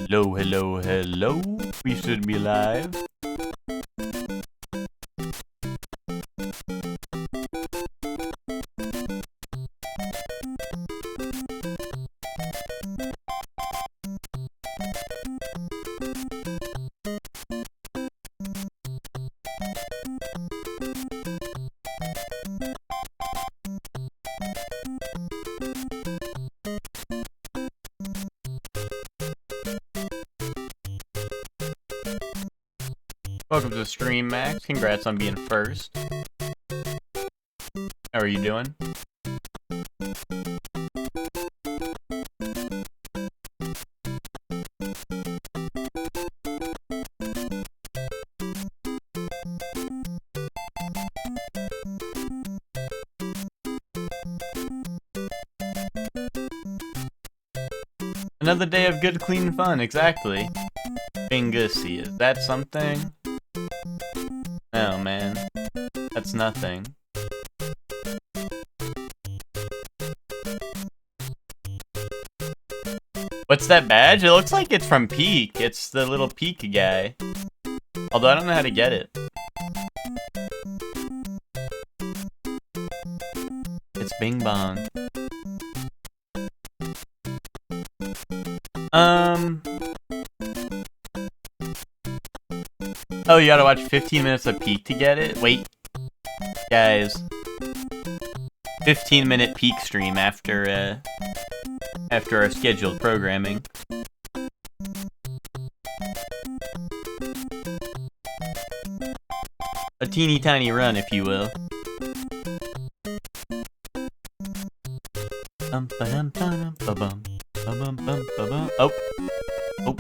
Hello, hello, hello. We should be live. Welcome to the stream, Max. Congrats on being first. How are you doing? Another day of good, clean fun, exactly. Bingussy, is that something? Oh man, that's nothing. What's that badge? It looks like it's from Peak. It's the little Peak guy. Although I don't know how to get it. It's Bing Bong. Oh, you gotta watch 15 minutes of Peak to get it? Wait. Guys. 15-minute Peak stream after our scheduled programming. A teeny tiny run, if you will. Oh. Oh.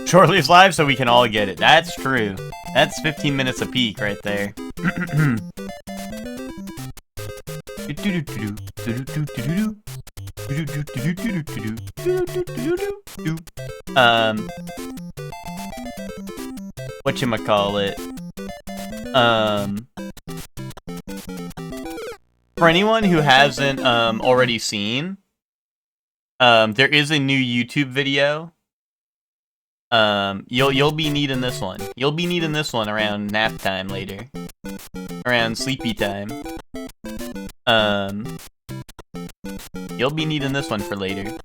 Shortly's live so we can all get it. That's true. That's 15 minutes a peak right there. Whatchamacallit? For anyone who hasn't already seen, there is a new YouTube video. You'll be needing this one. You'll be needing this one around nap time later. Around sleepy time. You'll be needing this one for later.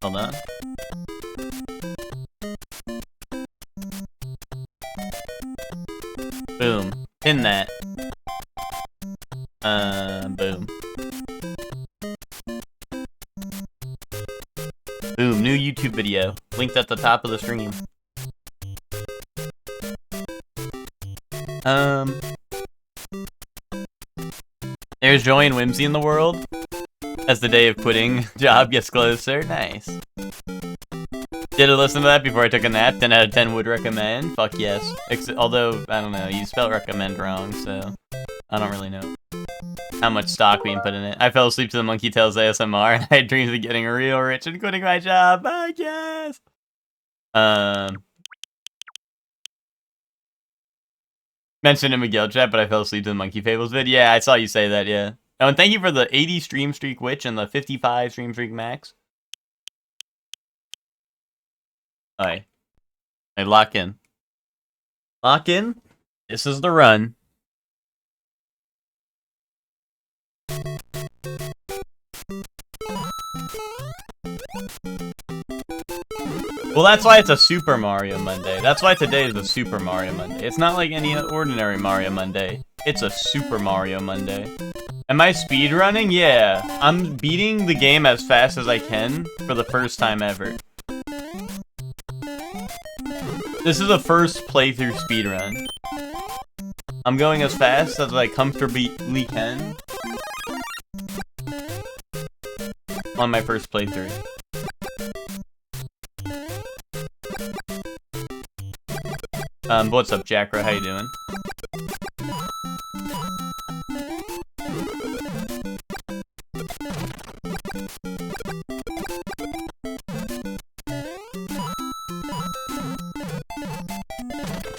Hold on. Boom. Pin that. Boom. Boom, new YouTube video. Linked at the top of the stream. There's joy and whimsy in the world. As the day of quitting job gets closer. Nice. Did I listen to that before I took a nap? 10 out of 10 would recommend. Fuck yes. Although, I don't know, you spelled recommend wrong, so I don't really know how much stock we can put in it. I fell asleep to the Monkey Tales ASMR and I had dreams of getting real rich and quitting my job. Fuck yes. Mentioned in Miguel chat, but I fell asleep to the Monkey Fables vid. Yeah, I saw you say that, yeah. Oh, and thank you for the 80 stream streak Witch and the 55 stream streak Max. Alright. Hey, lock in. Lock in. This is the run. Well, that's why it's a Super Mario Monday. That's why today is a Super Mario Monday. It's not like any ordinary Mario Monday. It's a Super Mario Monday. Am I speedrunning? Yeah. I'm beating the game as fast as I can for the first time ever. This is the first playthrough speedrun. I'm going as fast as I comfortably can on my first playthrough. What's up, Jackra? How you doing?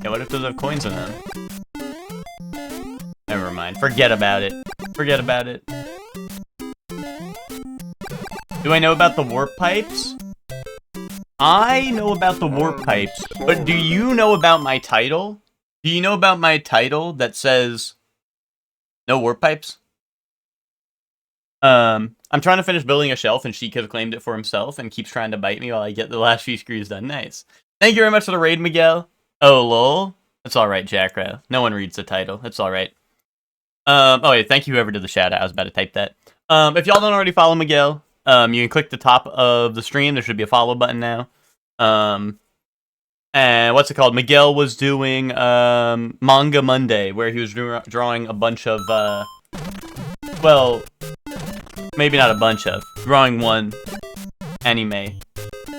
Yeah, what if those have coins in them? Never mind. Forget about it. Forget about it. Do I know about the warp pipes? I know about the warp pipes, but do you know about my title? Do you know about my title that says no warp pipes? I'm trying to finish building a shelf, and Sheik has claimed it for himself and keeps trying to bite me while I get the last few screws done. Nice. Thank you very much for the raid, Miguel. Oh, lol. It's alright, Jackra. No one reads the title. It's alright. Oh, wait, thank you whoever did the shout out. I was about to type that. If y'all don't already follow Miguel, you can click the top of the stream. There should be a follow button now. And what's it called? Miguel was doing Manga Monday, where he was drawing a bunch of, well, maybe not a bunch of, drawing one anime.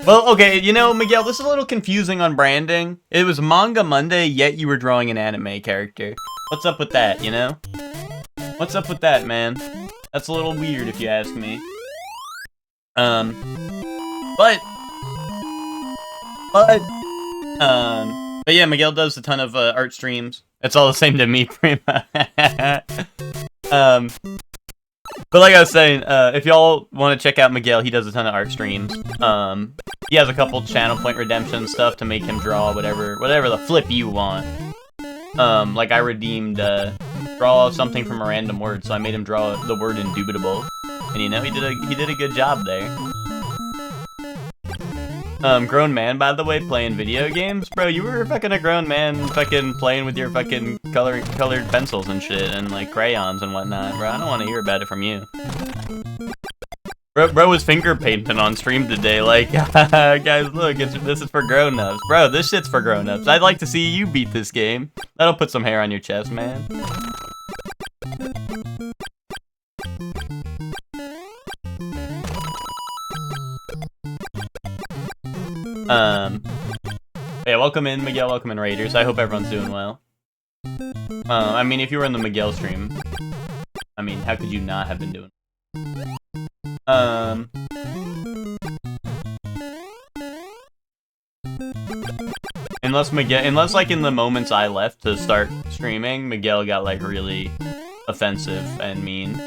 Well, okay, you know, Miguel, this is a little confusing on branding. It was Manga Monday, yet you were drawing an anime character. What's up with that, you know? What's up with that, man? That's a little weird, if you ask me. But yeah, Miguel does a ton of art streams. It's all the same to me, pretty much. But like I was saying, if y'all want to check out Miguel, he does a ton of art streams. He has a couple channel point redemption stuff to make him draw whatever the flip you want. Like I redeemed draw something from a random word, so I made him draw the word indubitable, and you know he did a good job there. Grown man, by the way, playing video games? Bro, you were fucking a grown man fucking playing with your fucking colored pencils and shit, and like crayons and whatnot, bro. I don't want to hear about it from you. Bro was finger painting on stream today, like, guys, look, this is for grown-ups. Bro, this shit's for grown-ups. I'd like to see you beat this game. That'll put some hair on your chest, man. Yeah, welcome in, Miguel, welcome in, Raiders. I hope everyone's doing well. I mean, if you were in the Miguel stream, I mean, how could you not have been doing? Unless like in the moments I left to start streaming, Miguel got like really offensive and mean.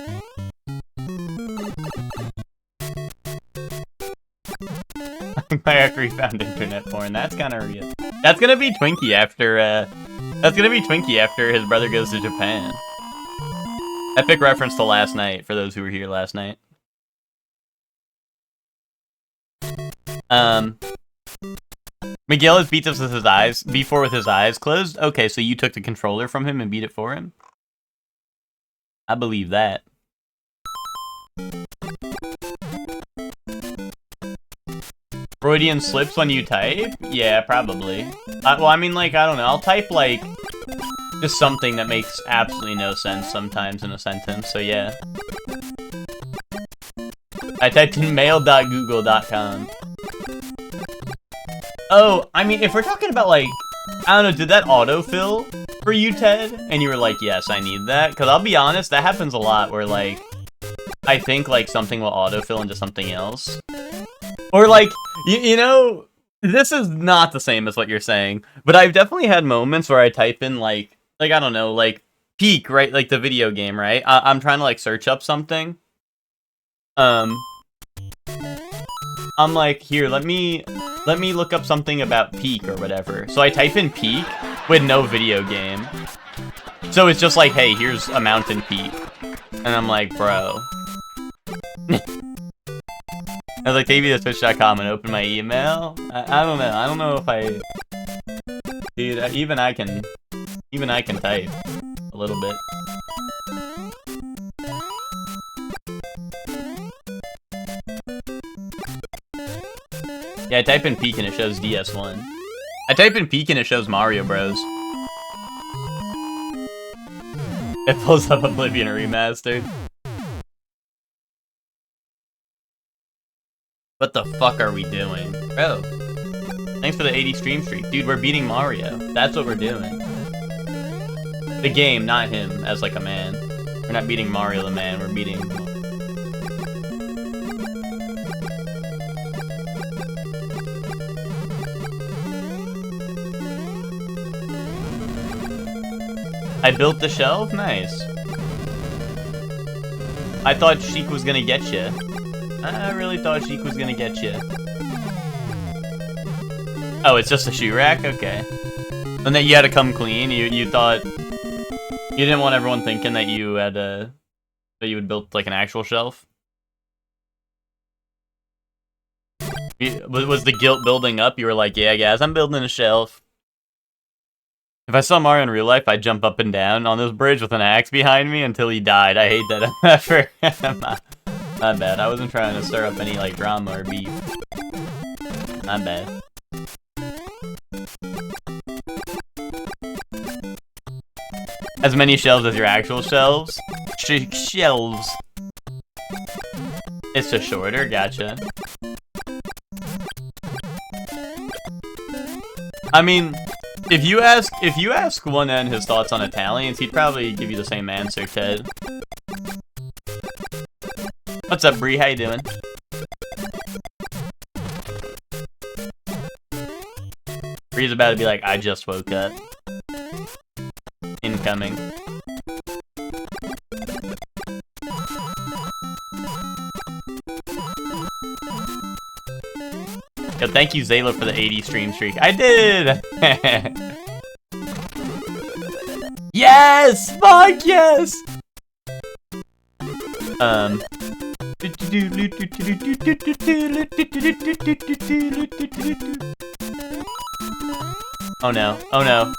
I agree, found internet porn. That's kind of real. That's gonna be Twinkie after. That's gonna be Twinkie after his brother goes to Japan. Epic reference to last night for those who were here last night. Miguel has beat us with his eyes. V4 with his eyes closed. Okay, so you took the controller from him and beat it for him. I believe that. Freudian slips when you type? Yeah, probably. Well, I mean, like, I don't know. I'll type, like, just something that makes absolutely no sense sometimes in a sentence, so yeah. I typed in mail.google.com. Oh, I mean, if we're talking about, like, I don't know, did that autofill for you, Ted? And you were like, yes, I need that. Because I'll be honest, that happens a lot where, like, I think, like, something will autofill into something else. Or, like, you know, this is not the same as what you're saying, but I've definitely had moments where I type in, like I don't know, like, Peak, right? Like, the video game, right? I'm trying to, like, search up something. I'm like, here, let me look up something about Peak or whatever. So I type in Peak with no video game. So it's just like, hey, here's a mountain peak. And I'm like, bro. I was like, tvtwitch.com and open my email. I don't know. I don't know if I... Dude, even I can type a little bit. Yeah, I type in Peak and it shows DS1. I type in Peak and it shows Mario Bros. It pulls up Oblivion Remastered. What the fuck are we doing? Bro, thanks for the 80 stream streak. Dude, we're beating Mario. That's what we're doing. The game, not him, as like a man. We're not beating Mario the man, we're beating... I built the shelf? Nice. I thought Sheik was gonna get you. I really thought Sheik was gonna get you. Oh, it's just a shoe rack? Okay. And then you had to come clean. You thought you didn't want everyone thinking that you had that you had built like an actual shelf. Was the guilt building up? You were like, yeah, guys, I'm building a shelf. If I saw Mario in real life, I'd jump up and down on this bridge with an axe behind me until he died. I hate that effort. My bad. I wasn't trying to stir up any like drama or beef. My bad. As many shelves as your actual shelves? Shelves. It's just shorter, gotcha. I mean, if you ask 1N his thoughts on Italians, he'd probably give you the same answer, Ted. What's up, Bree? How you doing? Bree's about to be like, I just woke up. Incoming. Yo, thank you, Zayla, for the 80 stream streak. I did! Yes! Fuck yes! Oh no. Oh no.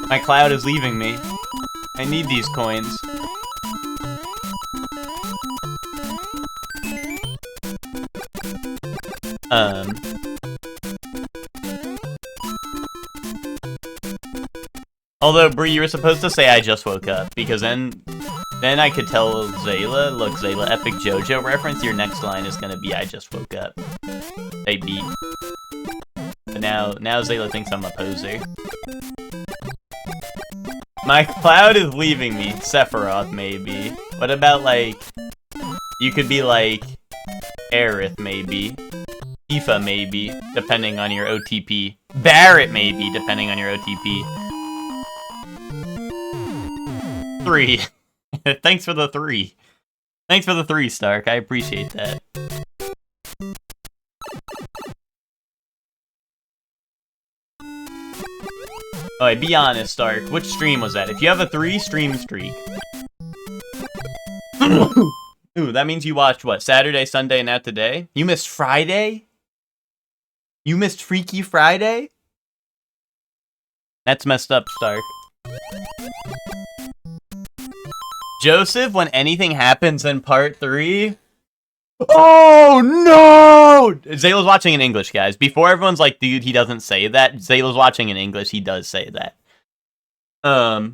My cloud is leaving me. I need these coins. Although, Bree, you were supposed to say I just woke up, because then I could tell Zayla, look, Zayla, epic JoJo reference, your next line is gonna be I just woke up. They beat. But now Zayla thinks I'm a poser. My cloud is leaving me. Sephiroth, maybe. What about, like, you could be, like, Aerith, maybe. Tifa, maybe, depending on your OTP. Barret, maybe, depending on your OTP. 3. Thanks for the 3. Thanks for the 3, Stark. I appreciate that. Alright, be honest, Stark. Which stream was that? If you have a 3-stream streak. Ooh, that means you watched, what, Saturday, Sunday, and now today? You missed Friday? You missed Freaky Friday? That's messed up, Stark. Joseph, when anything happens in part 3... Oh, no! Zayla's watching in English, guys. Before everyone's like, dude, he doesn't say that. Zayla's watching in English. He does say that. I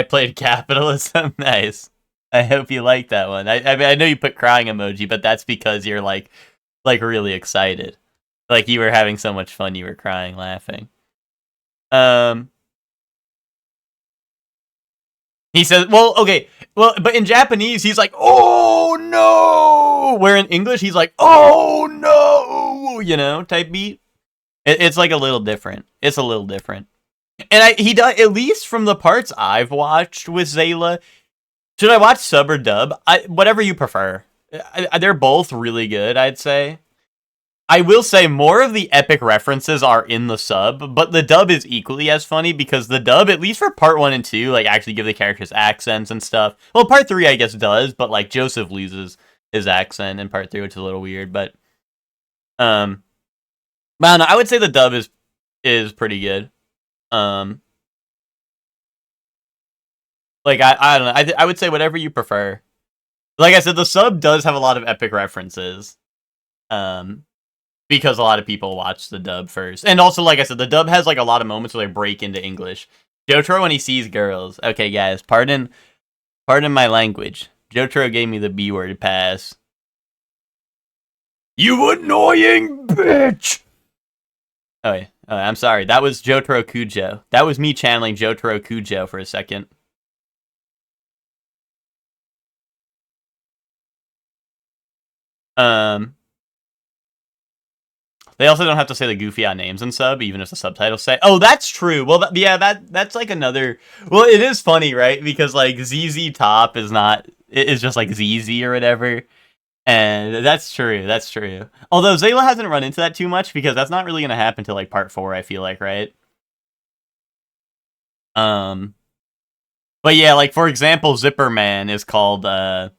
played capitalism. Nice. I hope you like that one. I mean, I know you put crying emoji, but that's because you're like really excited. Like you were having so much fun, you were crying, laughing. He says, well, okay, well, but in Japanese, he's like, oh no! Where in English, he's like, oh no! You know, type beat. It's like a little different. It's a little different. And he does, at least from the parts I've watched with Zayla. Should I watch sub or dub? Whatever you prefer. They're both really good, I'd say. I will say more of the epic references are in the sub, but the dub is equally as funny because the dub, at least for part 1 and 2, like actually give the characters accents and stuff. Well, part 3 I guess does, but like Joseph loses his accent in part 3, which is a little weird, but I don't know, I would say the dub is pretty good. Like I don't know, I would say whatever you prefer. Like I said, the sub does have a lot of epic references. Because a lot of people watch the dub first. And also, like I said, the dub has like a lot of moments where they break into English. Jotaro when he sees girls. Okay, guys, pardon my language. Jotaro gave me the B-word pass. You annoying bitch! Oh, yeah. I'm sorry. That was Jotaro Kujo. That was me channeling Jotaro Kujo for a second. They also don't have to say the goofy names in sub, even if the subtitles say. Oh, that's true. Well, that's like another. Well, it is funny, right? Because like ZZ Top is not. It is just like ZZ or whatever. And that's true. That's true. Although Zayla hasn't run into that too much because that's not really gonna happen till like part 4. I feel like, right? But yeah, like for example, Zipper Man is called. What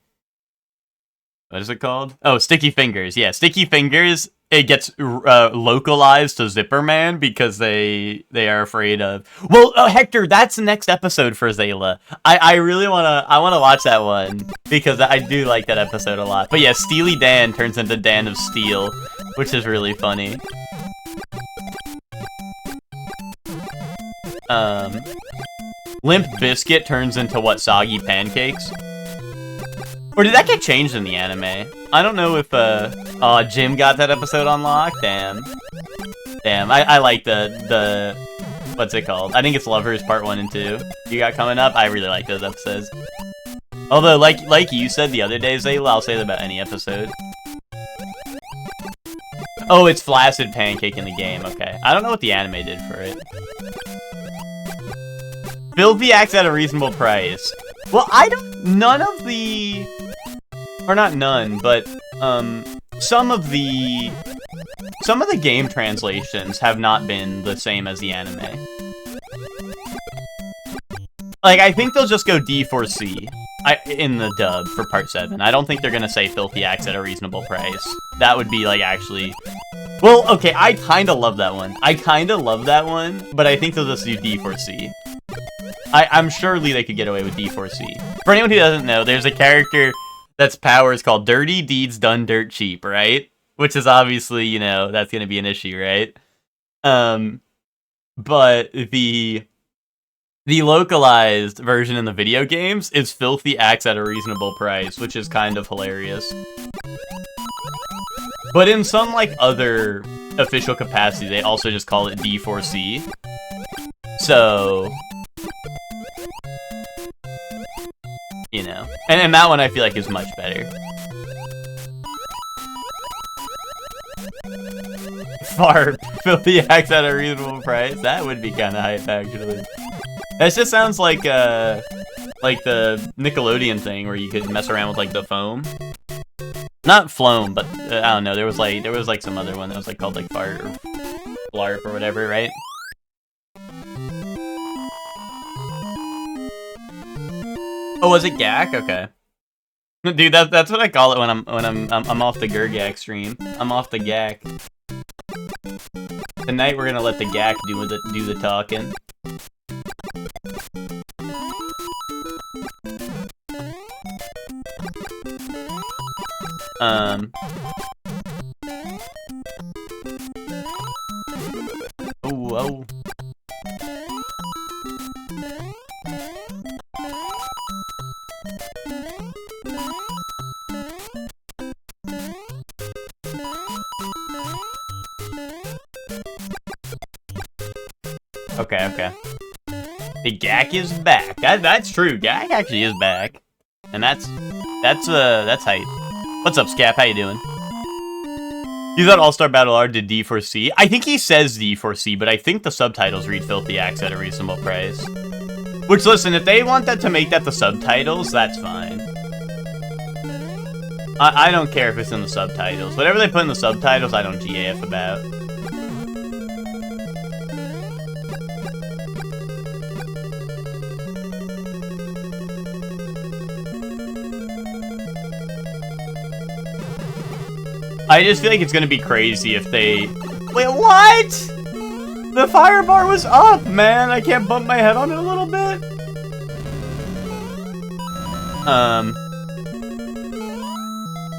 is it called? Oh, Sticky Fingers. Yeah, Sticky Fingers. It gets localized to Zipper Man because they are afraid of. Well, Hector, that's the next episode for Zayla. I really wanna watch that one because I do like that episode a lot. But yeah, Steely Dan turns into Dan of Steel, which is really funny. Limp Biscuit turns into what? Soggy Pancakes? Or did that get changed in the anime? I don't know if, Jim got that episode on lock? Damn. Damn, I like the, what's it called? I think it's Lovers Part 1 and 2 you got coming up. I really like those episodes. Although, like you said the other day, Zayla, I'll say that about any episode. Oh, it's Flaccid Pancake in the game, okay. I don't know what the anime did for it. Filthy acts at a reasonable price. Well, none of the... Or not none, but, some of the game translations have not been the same as the anime. Like, I think they'll just go D4C in the dub for Part 7. I don't think they're gonna say Filthy acts at a reasonable price. That would be, like, actually... Well, okay, I kinda love that one. But I think they'll just do D4C. I'm surely they could get away with D4C. For anyone who doesn't know, there's a character that's power is called Dirty Deeds Done Dirt Cheap, right? Which is obviously, you know, that's going to be an issue, right? But the localized version in the video games is Filthy acts at a reasonable price, which is kind of hilarious. But in some, like, other official capacity, they also just call it D4C. So... You know. And that one I feel like is much better. Fart. Filthy acts at a reasonable price. That would be kind of hype, actually. That just sounds like the Nickelodeon thing where you could mess around with, like, the foam. Not Floam, but, I don't know, there was, like, some other one that was, like, called, like, Fart or Blarp or whatever, right? Oh, was it Gak? Okay. Dude, that's what I call it when I'm off the Gurgak stream. I'm off the Gak. Tonight we're gonna let the Gak do the talking. Oh. Okay. The Gak is back. That's true. Gak actually is back, and that's hype. What's up, Scap? How you doing? You thought All-Star Battle R did D4C? I think he says D4C, but I think the subtitles read Filthy acts at a reasonable price. Which, listen, if they want that to make that the subtitles, that's fine. I don't care if it's in the subtitles. Whatever they put in the subtitles, I don't GAF about. I just feel like it's gonna be crazy if they... Wait, what? The fire bar was up, man. I can't bump my head on it a little bit.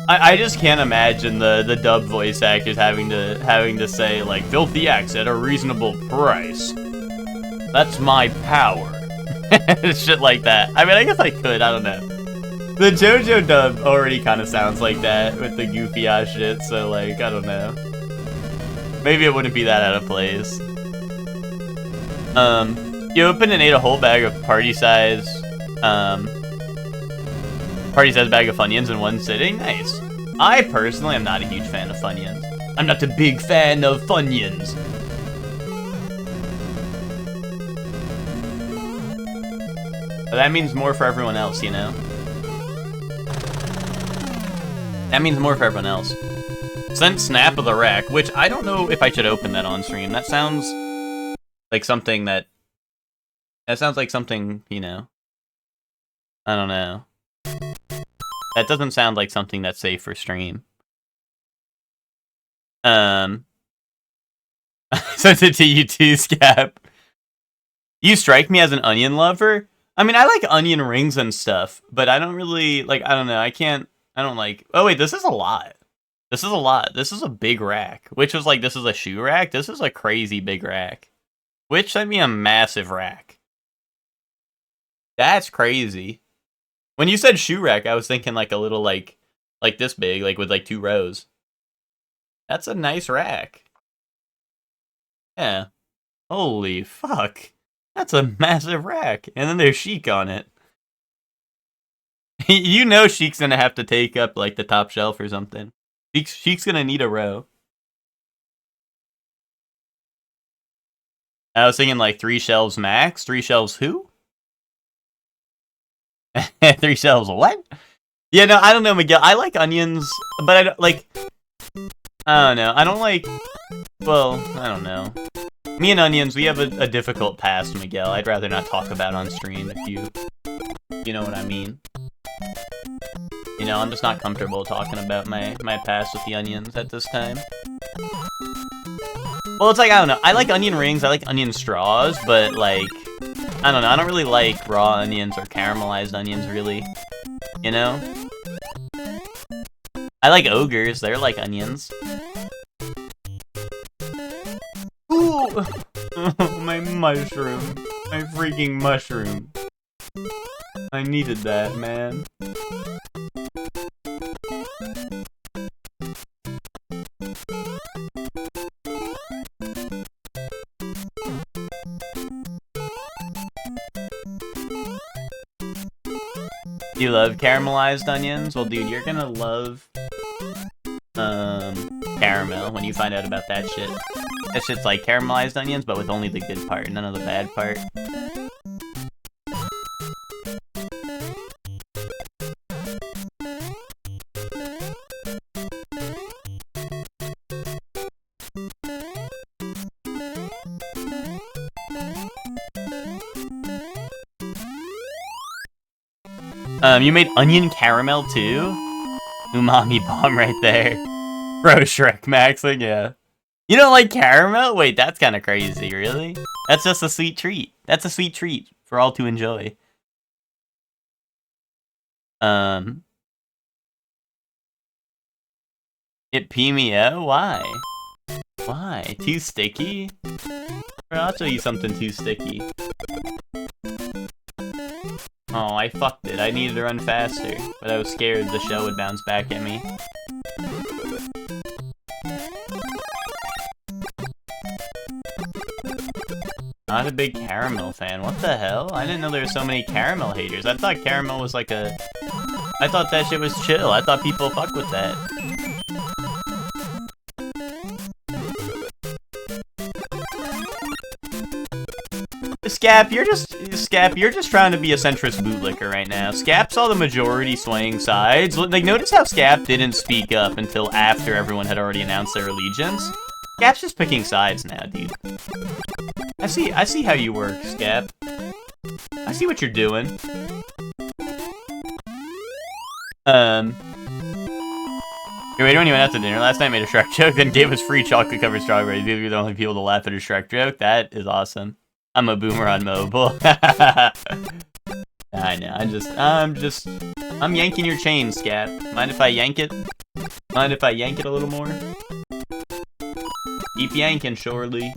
I just can't imagine the dub voice actors having to say like Filthy acts at a reasonable price. That's my power. Shit like that. I mean, I guess I could. I don't know. The JoJo dub already kind of sounds like that with the goofy ass shit. So like, I don't know. Maybe it wouldn't be that out of place. You opened and ate a whole bag of party size bag of Funyuns in one sitting? Nice. I personally am not a huge fan of Funyuns. I'm not a big fan of Funyuns. But that means more for everyone else, you know? That means more for everyone else. Sent Snap of the Rack, which I don't know if I should open that on stream. That sounds like something that... That sounds like something, you know... I don't know. That doesn't sound like something that's safe for stream. Sent it to you too, Scap. You strike me as an onion lover? I mean, I like onion rings and stuff, but I don't really, like, I don't know, I don't like... Oh wait, this is a lot. This is a lot. This is a big rack. Which was like, this is a shoe rack? This is a crazy big rack. Which sent me a massive rack. That's crazy. When you said shoe rack, I was thinking like a little, like this big, like with like 2 rows. That's a nice rack. Yeah. Holy fuck. That's a massive rack. And then there's Sheik on it. You know Sheik's gonna have to take up like the top shelf or something. Sheik's gonna need a row. I was thinking like 3 shelves max. 3 shelves who? 3 shelves what? Yeah, no, I don't know, Miguel. I like onions, but I don't like... I don't know. I don't like... Well, I don't know. Me and onions, we have a difficult past, Miguel. I'd rather not talk about on stream if you know what I mean. You know, I'm just not comfortable talking about my past with the onions at this time. Well, it's like, I don't know. I like onion rings, I like onion straws, but like... I don't know, I don't really like raw onions or caramelized onions, really. You know? I like ogres, they're like onions. Ooh! My mushroom. My freaking mushroom. I needed that, man. You love caramelized onions? Well, dude, you're gonna love caramel when you find out about that shit. That shit's like caramelized onions, but with only the good part, none of the bad part. You made onion caramel too? Umami bomb right there. Bro, Shrek maxing, yeah. You don't like caramel? Wait, that's kind of crazy, really? That's just a sweet treat. That's a sweet treat for all to enjoy. It pee me out? Why? Why? Too sticky? Bro, I'll show you something too sticky. Oh, I fucked it. I needed to run faster, but I was scared the shell would bounce back at me. Not a big caramel fan. What the hell? I didn't know there were so many caramel haters. I thought caramel was like a... I thought that shit was chill. I thought people fucked with that. Scap, you're just trying to be a centrist bootlicker right now. Scap saw the majority swaying sides. Like, notice how Scap didn't speak up until after everyone had already announced their allegiance. Scap's just picking sides now, dude. I see how you work, Scap. I see what you're doing. You're waiting when you went out to dinner last night, made a Shrek joke, then gave us free chocolate-covered strawberries. These are the only people to laugh at a Shrek joke. That is awesome. I'm a boomer on mobile. I know, I'm yanking your chain, Scap. Mind if I yank it? Mind if I yank it a little more? Keep yanking, surely.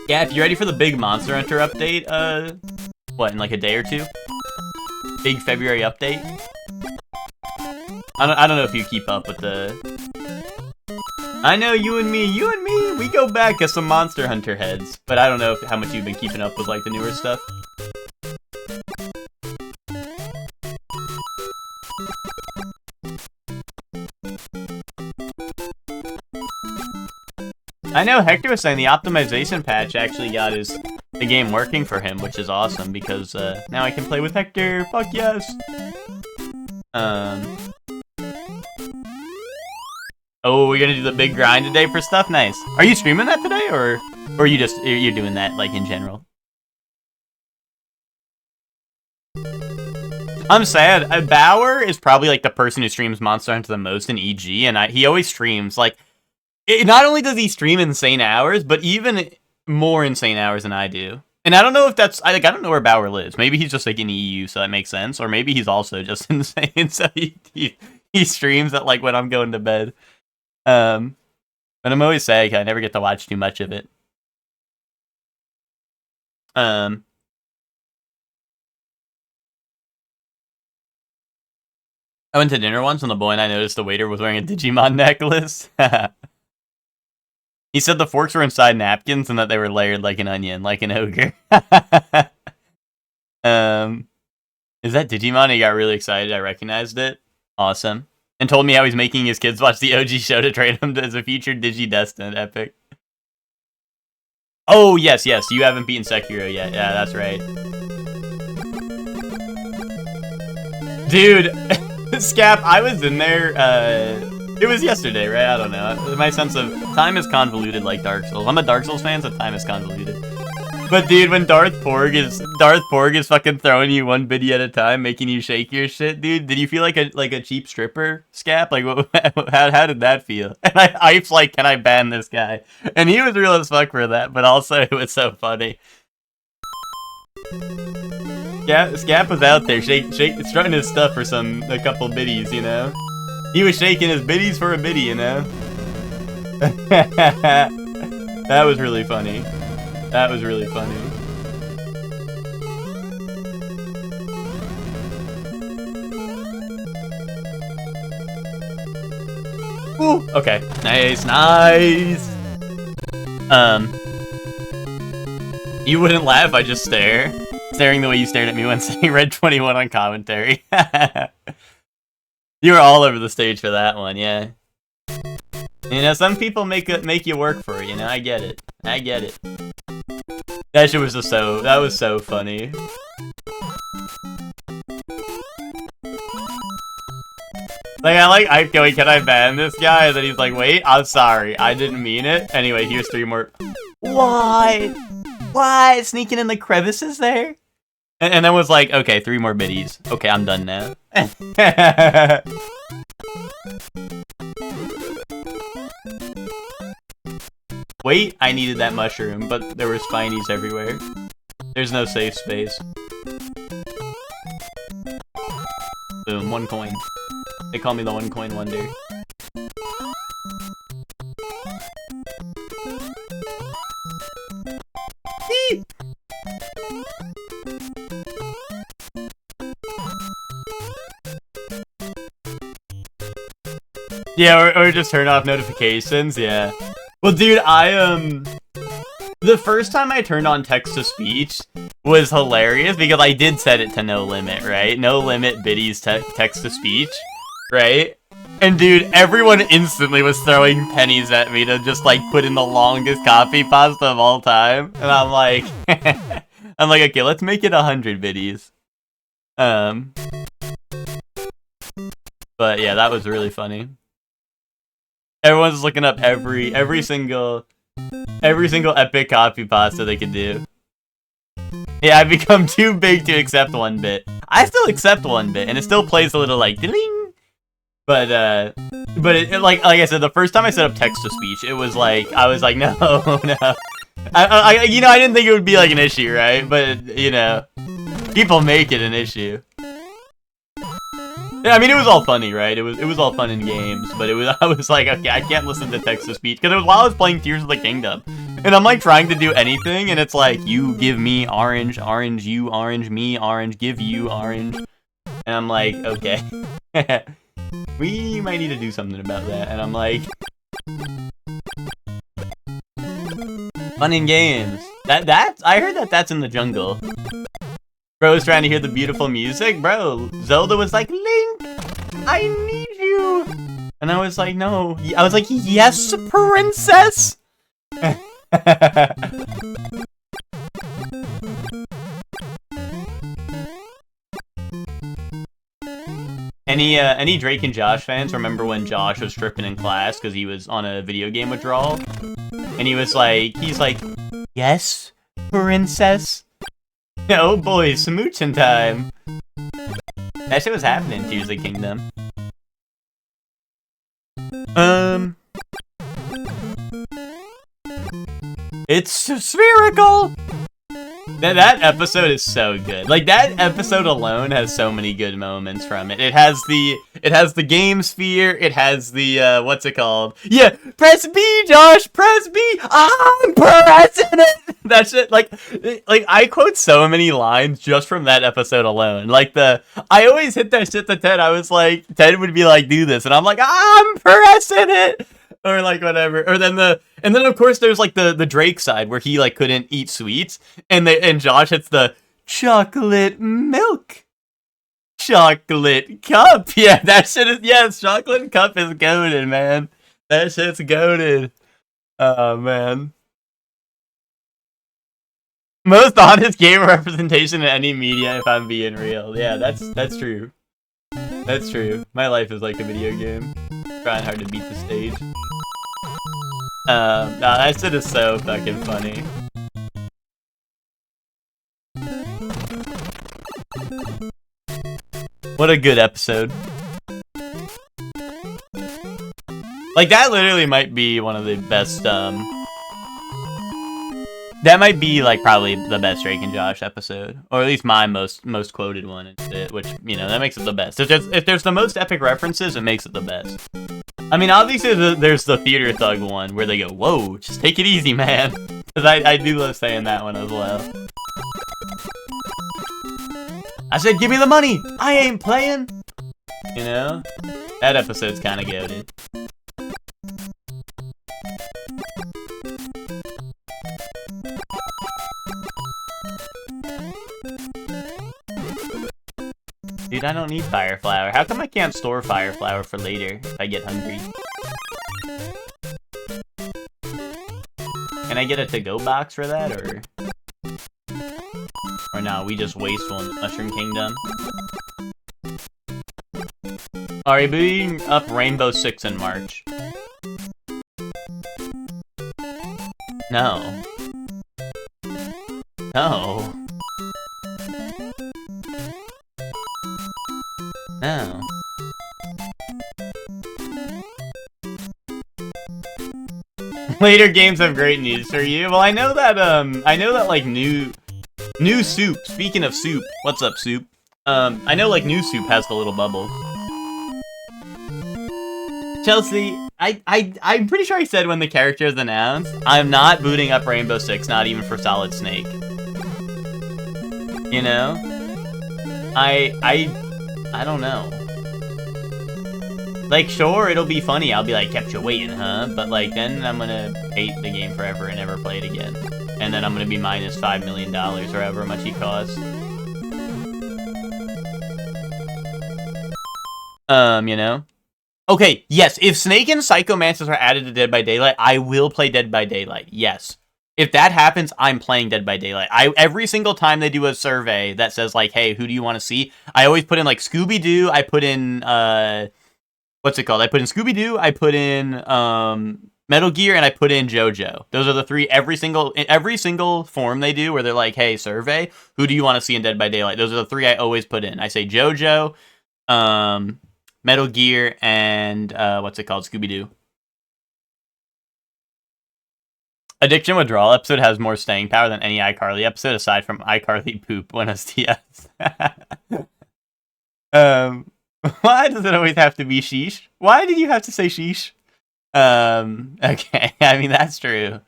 Scap, you ready for the big Monster Hunter update? What, in like a day or two? Big February update? I don't know if you keep up with the... I know you and me, we go back as some Monster Hunter heads. But I don't know how much you've been keeping up with, like, the newer stuff. I know Hector was saying the optimization patch actually got the game working for him, which is awesome because now I can play with Hector. Fuck yes. Oh, we're gonna do the big grind today for stuff. Nice. Are you streaming that today, or you're doing that like in general? I'm sad. Bauer is probably like the person who streams Monster Hunter the most in EG, and he always streams like. Not only does he stream insane hours, but even more insane hours than I do. And I don't know if that's I don't know where Bauer lives. Maybe he's just like in EU, so that makes sense, or maybe he's also just insane, so he streams at like when I'm going to bed. But I'm always sad I never get to watch too much of it. I went to dinner once, and the boy and I noticed the waiter was wearing a Digimon necklace. He said the forks were inside napkins and that they were layered like an onion, like an ogre. Is that Digimon? He got really excited. I recognized it. Awesome. And told me how he's making his kids watch the OG show to train him as a future Digi-Destined epic. Oh, yes. You haven't beaten Sekiro yet. Yeah, that's right. Dude, Scap, I was in there, it was yesterday, right? I don't know. My sense of time is convoluted like Dark Souls. I'm a Dark Souls fan, so time is convoluted. But dude, when Darth Porg is fucking throwing you one biddy at a time, making you shake your shit, dude, did you feel like a cheap stripper, Scap? Like, how did that feel? And Ipes like, can I ban this guy? And he was real as fuck for that, but also it was so funny. Scap was out there strutting his stuff for a couple biddies, you know? He was shaking his biddies for a biddy, you know? That was really funny. That was really funny. Ooh, okay. Nice. You wouldn't laugh, I just stare. Staring the way you stared at me when saying Red 21 on commentary. You were all over the stage for that one, yeah. You know, some people make you work for it, you know? I get it. That shit was just that was so funny. Like, I going, can I ban this guy? And then he's like, wait, I'm sorry, I didn't mean it. Anyway, here's 3 more. What? Sneaking in the crevices there? And then was like, okay, 3 more biddies. Okay, I'm done now. Wait, I needed that mushroom, but there were spinies everywhere. There's no safe space. Boom, 1 coin. They call me the 1 coin wonder. Eee! Yeah, or just turn off notifications, yeah. Well, dude, the first time I turned on text-to-speech was hilarious because I did set it to no limit, right? No limit biddies text-to-speech, right? And dude, everyone instantly was throwing pennies at me to just like put in the longest copy pasta of all time. And I'm like, okay, let's make it 100 biddies. But yeah, that was really funny. Everyone's looking up every single epic copy pasta they could do. Yeah, I've become too big to accept 1 bit. I still accept 1 bit, and it still plays a little like ding. But it, like I said, the first time I set up text to speech, it was like I was like no. I you know, I didn't think it would be like an issue, right? But you know, people make it an issue. Yeah, I mean, it was all funny, right? It was all fun in games, but I was like, okay, I can't listen to text-to-speech, because it was while I was playing Tears of the Kingdom, and I'm like trying to do anything, and it's like, you give me orange, orange, you orange, me orange, give you orange, and I'm like, okay, we might need to do something about that, and I'm like, fun in games. I heard that's in the jungle. Bro was trying to hear the beautiful music. Bro, Zelda was like, Link, I need you. And I was like, no. I was like, yes, princess. Any Drake and Josh fans remember when Josh was tripping in class because he was on a video game withdrawal? And he's like, yes, princess? Oh boy, smooching time. That shit was happening in Tears of the Kingdom. It's spherical! That episode is so good. Like, that episode alone has so many good moments from it. It has the game sphere, it has the, what's it called? Yeah, press B, Josh, press B! I'm pressing it! That shit, like, I quote so many lines just from that episode alone. Like, I always hit that shit to Ted. I was like, Ted would be like, do this, and I'm like, I'm pressing it! Or like whatever. Or then of course there's like the Drake side where he like couldn't eat sweets, and Josh hits the chocolate milk. Chocolate cup. Yeah, that shit is, yes, chocolate cup is goated, man. That shit's goated. Oh man. Most honest gamer representation in any media, if I'm being real. Yeah, that's true. That's true. My life is like a video game. Trying hard to beat the stage. Nah, that shit is so fucking funny. What a good episode. Like, that literally might be one of the best, that might be, like, probably the best Drake and Josh episode. Or at least my most quoted one, which, you know, that makes it the best. If there's the most epic references, it makes it the best. I mean, obviously, there's the Theater Thug one, where they go, whoa, just take it easy, man. Because I do love saying that one as well. I said, give me the money! I ain't playing! You know? That episode's kind of goated. Dude, I don't need Fire Flower. How come I can't store Fire Flower for later if I get hungry? Can I get a to-go box for that, or no, we just wasteful in Mushroom Kingdom? Are you booting up Rainbow Six in March? No. No. No. Later games have great news for you. Well, I know that like new soup. Speaking of soup, what's up, soup? I know like new soup has the little bubble. Chelsea, I'm pretty sure I said when the character is announced, I'm not booting up Rainbow Six, not even for Solid Snake. You know? I don't know. Like, sure, it'll be funny. I'll be like, kept you waiting, huh? But, like, then I'm gonna hate the game forever and never play it again. And then I'm gonna be minus $5 million or however much he costs. You know? Okay, yes, if Snake and Psychomantis are added to Dead by Daylight, I will play Dead by Daylight, yes. If that happens, I'm playing Dead by Daylight. Every single time they do a survey that says, like, hey, who do you want to see? I always put in, like, Scooby-Doo, I put in, what's it called? I put in Scooby-Doo, I put in, Metal Gear, and I put in JoJo. Those are the three, every single form they do where they're like, hey, survey, who do you want to see in Dead by Daylight? Those are the three I always put in. I say JoJo, Metal Gear, and, what's it called? Scooby-Doo. Addiction Withdrawal episode has more staying power than any iCarly episode, aside from iCarly poop when STS. Why does it always have to be sheesh? Why did you have to say sheesh? Okay, I mean, that's true.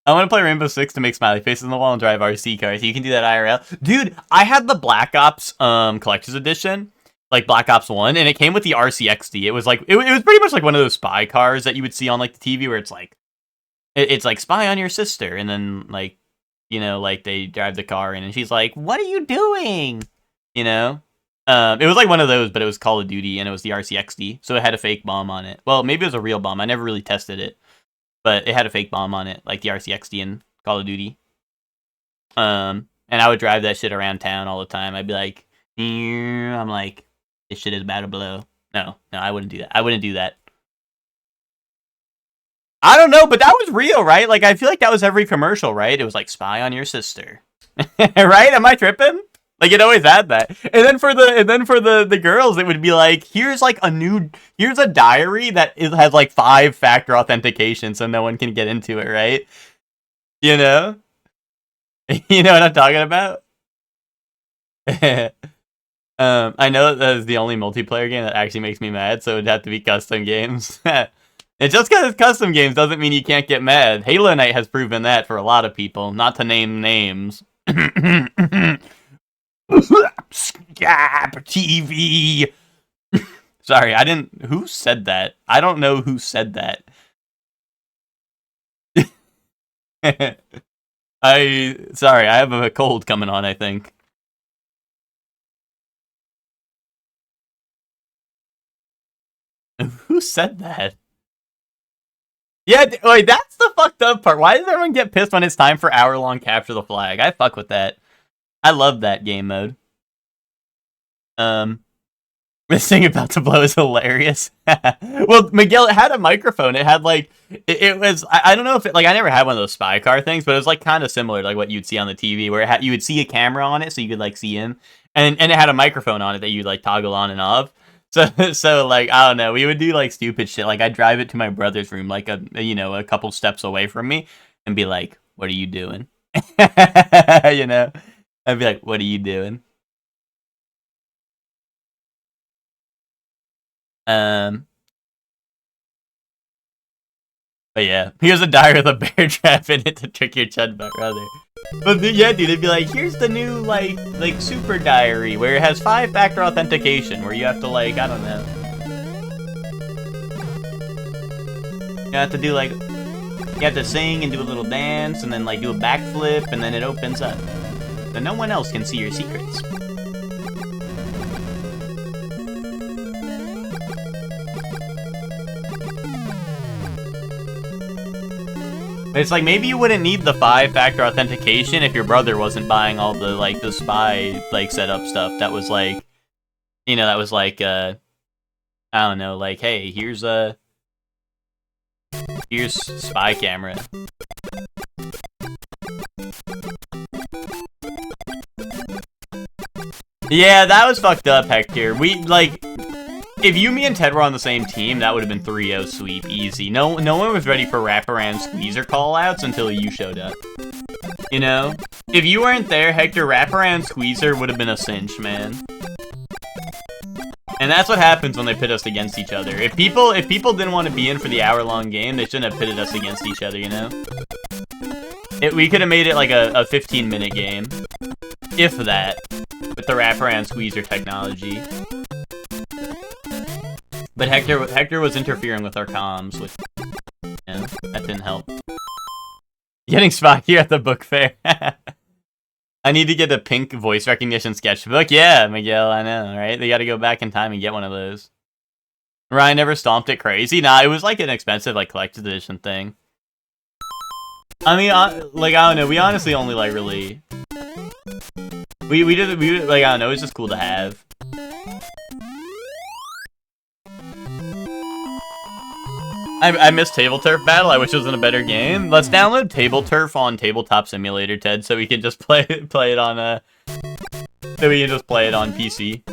I want to play Rainbow Six to make smiley faces on the wall and drive RC cars. You can do that IRL. Dude, I had the Black Ops Collector's Edition, like Black Ops 1, and it came with the RCXD. It was like, it was pretty much like one of those spy cars that you would see on like the TV where it's like, it's like spy on your sister, and then like, you know, like they drive the car in and she's like, what are you doing? You know? It was like one of those, but it was Call of Duty and it was the RCXD, so it had a fake bomb on it. Well, maybe it was a real bomb. I never really tested it. but it had a fake bomb on it, like the RCXD in Call of Duty. And I would drive that shit around town all the time. I'd be like, I'm like, this shit is about to blow. No, I wouldn't do that. I wouldn't do that. I don't know, but that was real, right? Like, I feel like that was every commercial, right? It was like, spy on your sister. Right? Am I tripping? Like, it always had that. And then for the girls, it would be like, here's a diary that has like 5-factor authentication so no one can get into it, right? You know? You know what I'm talking about? I know that is the only multiplayer game that actually makes me mad, so it'd have to be custom games. And just because it's custom games doesn't mean you can't get mad. Halo Knight has proven that for a lot of people, not to name names. Scab TV. Sorry, I didn't. Who said that? I don't know who said that. Sorry, I have a cold coming on, I think. Who said that? Yeah, wait, that's the fucked up part. Why does everyone get pissed when it's time for hour-long capture the flag? I fuck with that. I love that game mode. This thing about to blow is hilarious. Well, Miguel, it had a microphone. It had like, it was, I don't know if it, like, I never had one of those spy car things, but it was like kind of similar to like what you'd see on the TV, where you would see a camera on it so you could like see him, and it had a microphone on it that you'd like toggle on and off. So like, I don't know, we would do like stupid shit. Like, I'd drive it to my brother's room, like a couple steps away from me, and be like, "What are you doing?" You know, I'd be like, "What are you doing?" But yeah, here's a diary with a bear trap in it to trick your chud brother. But yeah, dude, it'd be like, here's the new like super diary where it has 5-factor authentication, where you have to like, I don't know, you have to do like, you have to sing and do a little dance and then like do a backflip and then it opens up. So no one else can see your secrets. It's like, maybe you wouldn't need the 5-factor authentication if your brother wasn't buying all the, like, the spy, like, setup stuff. That was like, that was like, I don't know, like, hey, here's spy camera. Yeah, that was fucked up, Hector. We, like, if you, me, and Ted were on the same team, that would have been 3-0 sweep, easy. No one was ready for wraparound squeezer callouts until you showed up. You know? If you weren't there, Hector, wraparound squeezer would have been a cinch, man. And that's what happens when they pit us against each other. If people didn't want to be in for the hour-long game, they shouldn't have pitted us against each other, you know? We could have made it like a 15-minute game. If that. With the wraparound squeezer technology. But Hector was interfering with our comms, which, that didn't help. Getting Spocky at the book fair. I need to get a pink voice recognition sketchbook. Yeah, Miguel, I know, right? They gotta go back in time and get one of those. Ryan never stomped it crazy. Nah, it was like an expensive, like, collector's edition thing. I mean, like, I don't know, we honestly only, like, really... We did, like, I don't know, it's just cool to have. I missed Table Turf Battle. I wish it was in a better game. Let's download Table Turf on Tabletop Simulator, Ted, so we can just play it on so we can just play it on PC.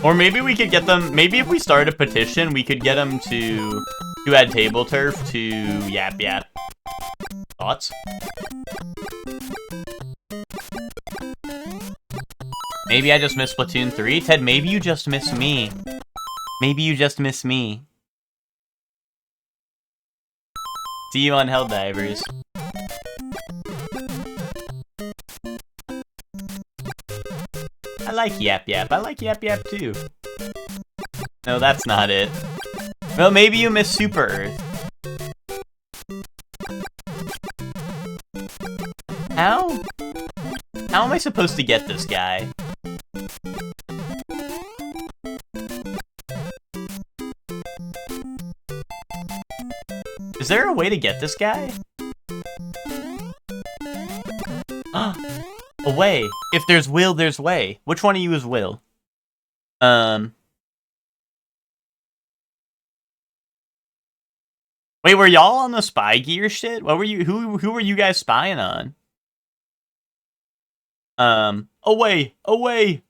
Or maybe we could get them. Maybe if we start a petition, we could get them to add Table Turf to Yap Yap. Thoughts? Maybe I just missed Splatoon 3? Ted, maybe you just miss me. Maybe you just miss me. See you on Helldivers. I like Yap Yap. I like Yap Yap too. No, that's not it. Well, maybe you miss Super Earth. How am I supposed to get this guy? Is there a way to get this guy? A way. If there's will, there's way. Which one of you is Will? Wait, were y'all on the spy gear shit? What were you? Who were you guys spying on? Away, away!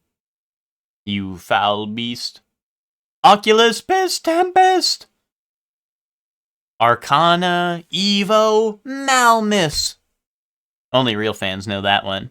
You foul beast. Oculus Pest Tempest! Arcana, Evo, Malmus. Only real fans know that one.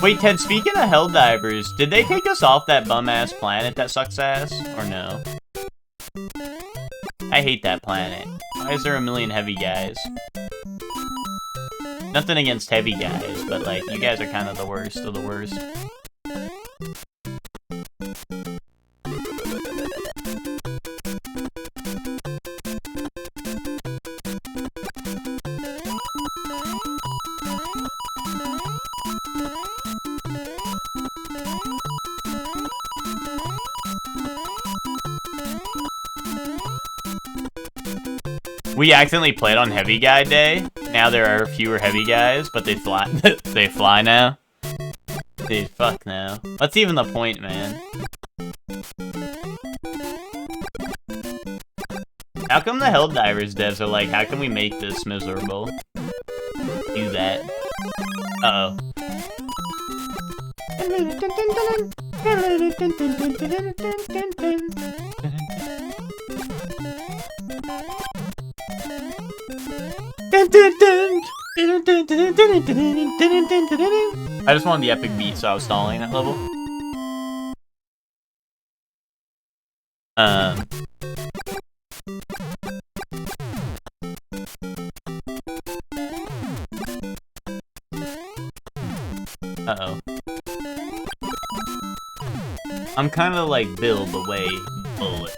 Wait, Ted, speaking of Helldivers, did they take us off that bum-ass planet that sucks ass? Or no? I hate that planet. Why is there a million heavy guys? Nothing against heavy guys, but like, you guys are kind of the worst of the worst. We accidentally played on Heavy Guy Day. Now there are fewer heavy guys, but they fly. They fly now. Dude, fuck now. What's even the point, man? How come the Helldivers devs are like, how can we make this miserable? Do that. Uh-oh. I just wanted the epic beat, so I was stalling that level. Uh-oh. I'm kind of like Bill the Way Bullet.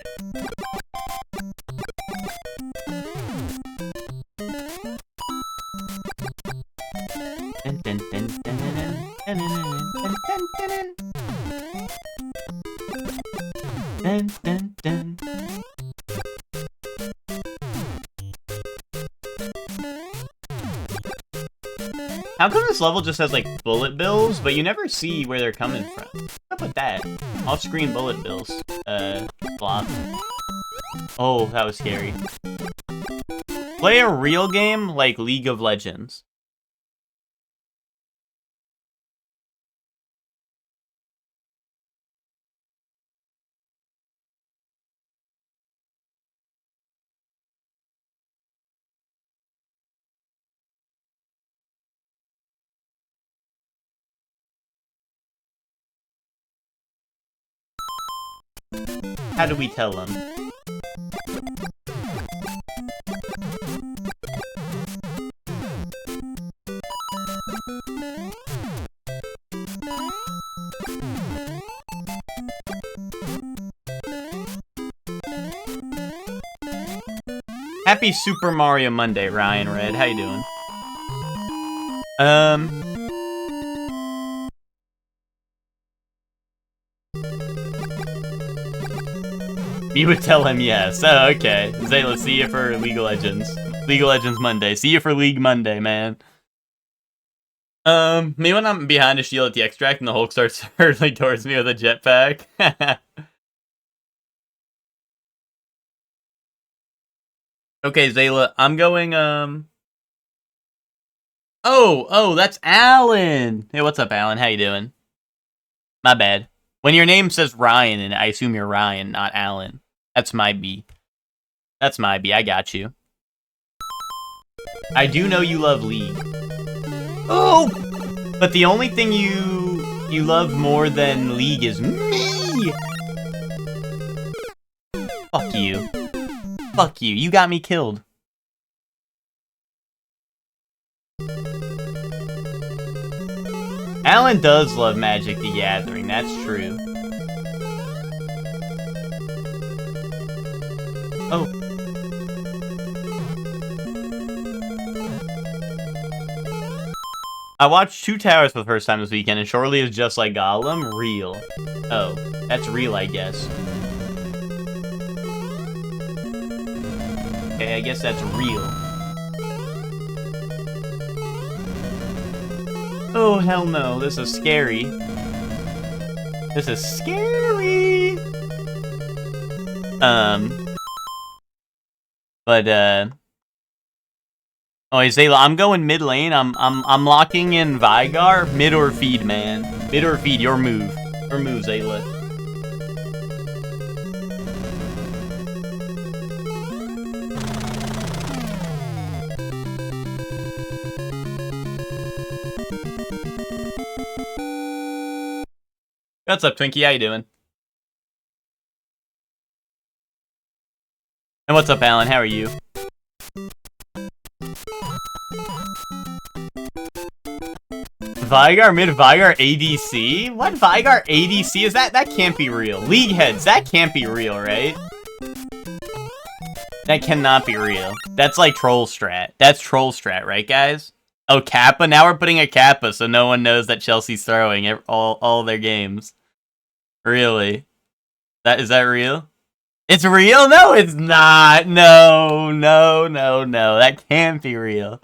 How come this level just has like bullet bills, but you never see where they're coming from? What's up with that? Off-screen bullet bills. Flop. Oh, that was scary. Play a real game like League of Legends. How do we tell them? Happy Super Mario Monday, Ryan Red. How you doing? You would tell him yes. Oh, okay. Zayla, see you for League of Legends. League of Legends Monday. See you for League Monday, man. Me when I'm behind a shield at the extract and the Hulk starts hurtling towards me with a jetpack. Okay, Zayla, I'm going, Oh, that's Alan! Hey, what's up, Alan? How you doing? My bad. When your name says Ryan, and I assume you're Ryan, not Alan. That's my B. That's my B, I got you. I do know you love League. Oh! But the only thing you love more than League is me! Fuck you. Fuck you, you got me killed. Alan does love Magic the Gathering, that's true. Oh. I watched Two Towers for the first time this weekend, and Shortly is just like Gollum. Real. Oh, that's real, I guess. Okay, I guess that's real. Oh, hell no. This is scary. This is scary! Oh, Zayla, I'm going mid lane. I'm locking in Veigar. Mid or feed, man. Mid or feed, your move. Your move, Zayla. What's up, Twinkie? How you doing? And what's up, Alan? How are you? Veigar mid, Veigar ADC? What Veigar ADC is that? That can't be real. League heads, that can't be real, right? That cannot be real. That's like troll strat. That's troll strat, right, guys? Oh, Kappa? Now we're putting a Kappa so no one knows that Chelsea's throwing all their games. Really? Is that real? It's real? No, it's not. No. That can't be real.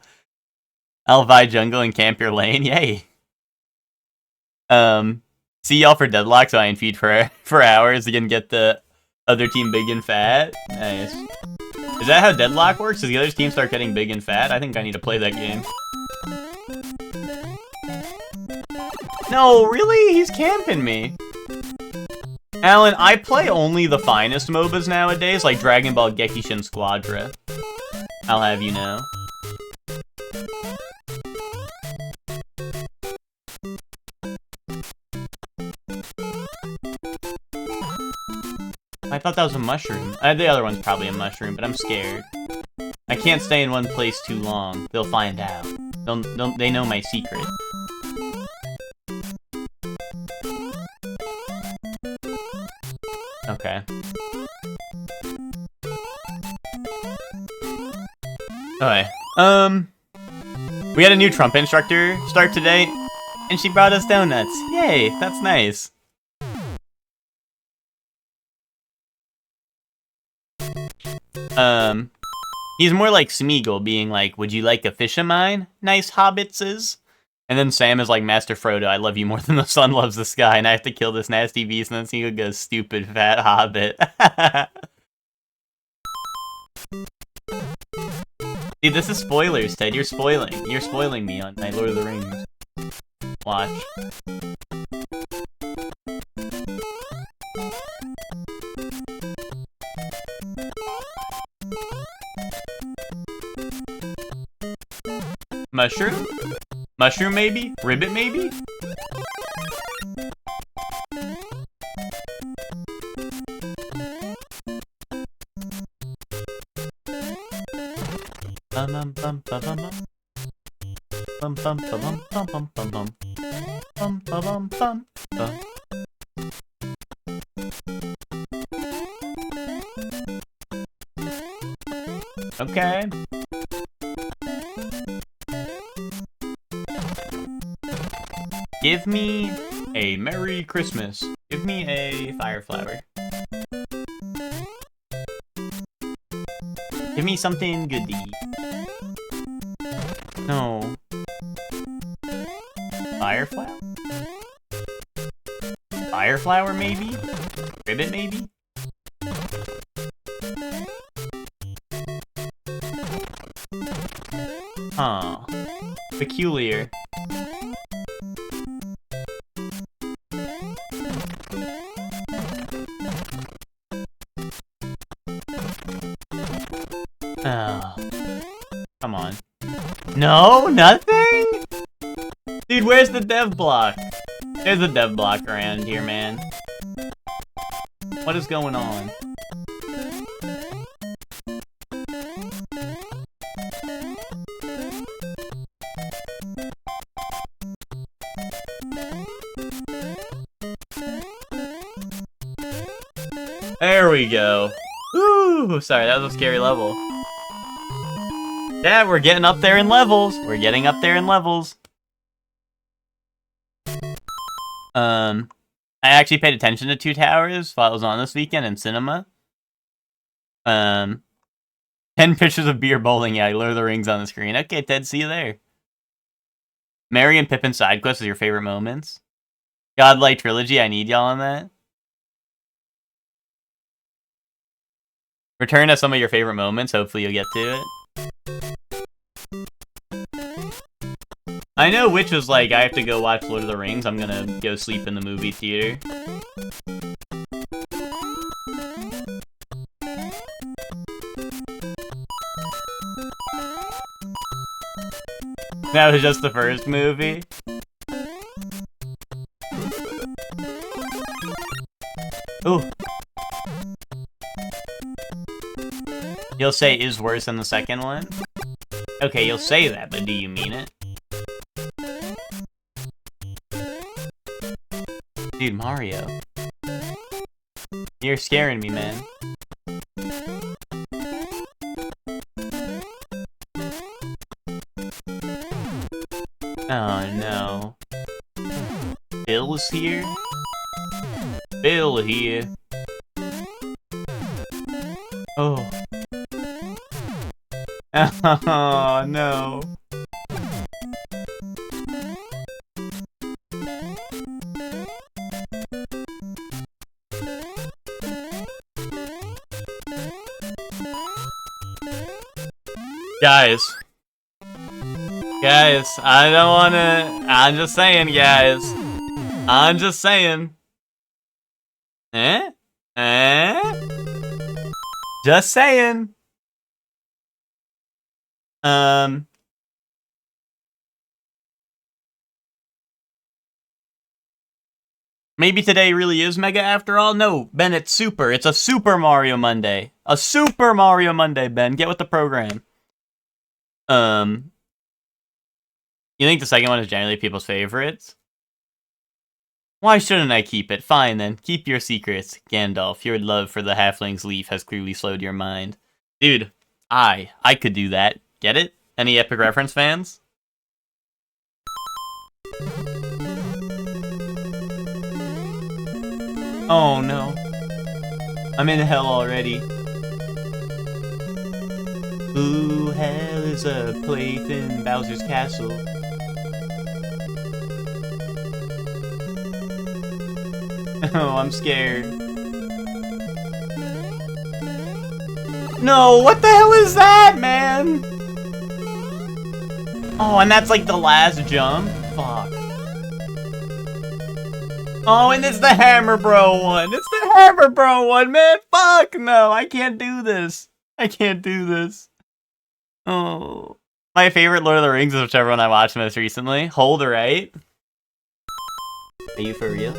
I'll Vi jungle and camp your lane. Yay. See y'all for Deadlock so I can feed for hours. You can get the other team big and fat. Nice. Is that how Deadlock works? Does the other team start getting big and fat? I think I need to play that game. No, really? He's camping me. Alan, I play only the finest MOBAs nowadays, like Dragon Ball Gekishin Squadra. I'll have you know. I thought that was a mushroom. The other one's probably a mushroom, but I'm scared. I can't stay in one place too long. They'll find out. They know my secret. Okay. Okay. We had a new Trump instructor start today, and she brought us donuts. Yay, that's nice. He's more like Smeagol, being like, would you like a fish of mine, nice hobbitses? And then Sam is like, Master Frodo, I love you more than the sun loves the sky, and I have to kill this nasty beast, and then Smeagol goes, stupid fat hobbit. Dude, this is spoilers, Ted. You're spoiling me on my Lord of the Rings. Watch. Mushroom? Mushroom maybe? Ribbit maybe? Okay. Give me a Merry Christmas. Give me a fire flower. Give me something goody. No. Fire flower? Fire flower maybe? Ribbit maybe? Huh. Peculiar. Oh. Come on. No? Nothing? Dude, where's the dev block? There's a dev block around here, man. What is going on? There we go. Ooh, sorry, that was a scary level. Yeah, we're getting up there in levels. We're getting up there in levels. I actually paid attention to Two Towers while it was on this weekend in cinema. 10 pictures of beer bowling. Yeah, Lord of the Rings on the screen. Okay, Ted, see you there. Merry and Pippin side quest is your favorite moments. Godlight Trilogy, I need y'all on that. Return to some of your favorite moments. Hopefully you'll get to it. I know Witch was like, I have to go watch Lord of the Rings. I'm gonna go sleep in the movie theater. That was just the first movie. Ooh. You'll say is worse than the second one? Okay, you'll say that, but do you mean it? Dude, Mario. You're scaring me, man. Oh no. Bill's here? Bill here. Oh. Oh no. Guys, I don't wanna, I'm just saying, guys. I'm just saying. Just saying. Maybe today really is Mega after all? No, Ben, it's Super. It's a Super Mario Monday. A Super Mario Monday, Ben. Get with the program. You think the second one is generally people's favorites? Why shouldn't I keep it? Fine then, keep your secrets. Gandalf, your love for the halfling's leaf has clearly slowed your mind. Dude, I could do that. Get it? Any Epic Reference fans? Oh no. I'm in hell already. Ooh, hell is a place in Bowser's castle. Oh, I'm scared. No, what the hell is that, man? Oh, and that's like the last jump? Fuck. Oh, and it's the Hammer Bro one. It's the Hammer Bro one, man. Fuck no, I can't do this. I can't do this. Oh. My favorite Lord of the Rings is whichever one I watched most recently. Hold right. Are you for real?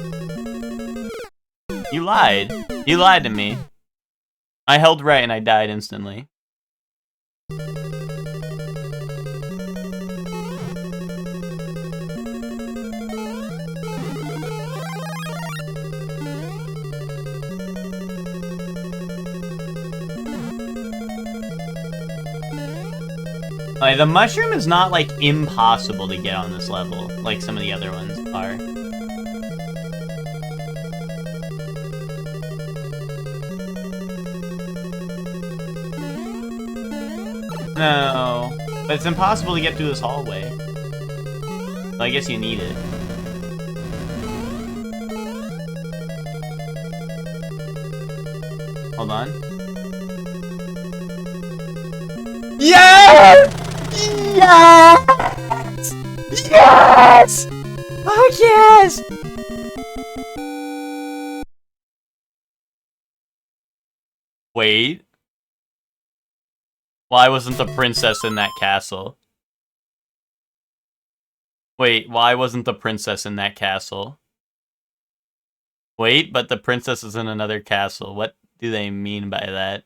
You lied. You lied to me. I held right and I died instantly. Like, the mushroom is not, like, impossible to get on this level, like some of the other ones are. No, but it's impossible to get through this hallway. So I guess you need it. Hold on. Yes! Yes! Yes! Fuck yes! Wait. Why wasn't the princess in that castle? Wait, why wasn't the princess in that castle? Wait, but the princess is in another castle. What do they mean by that?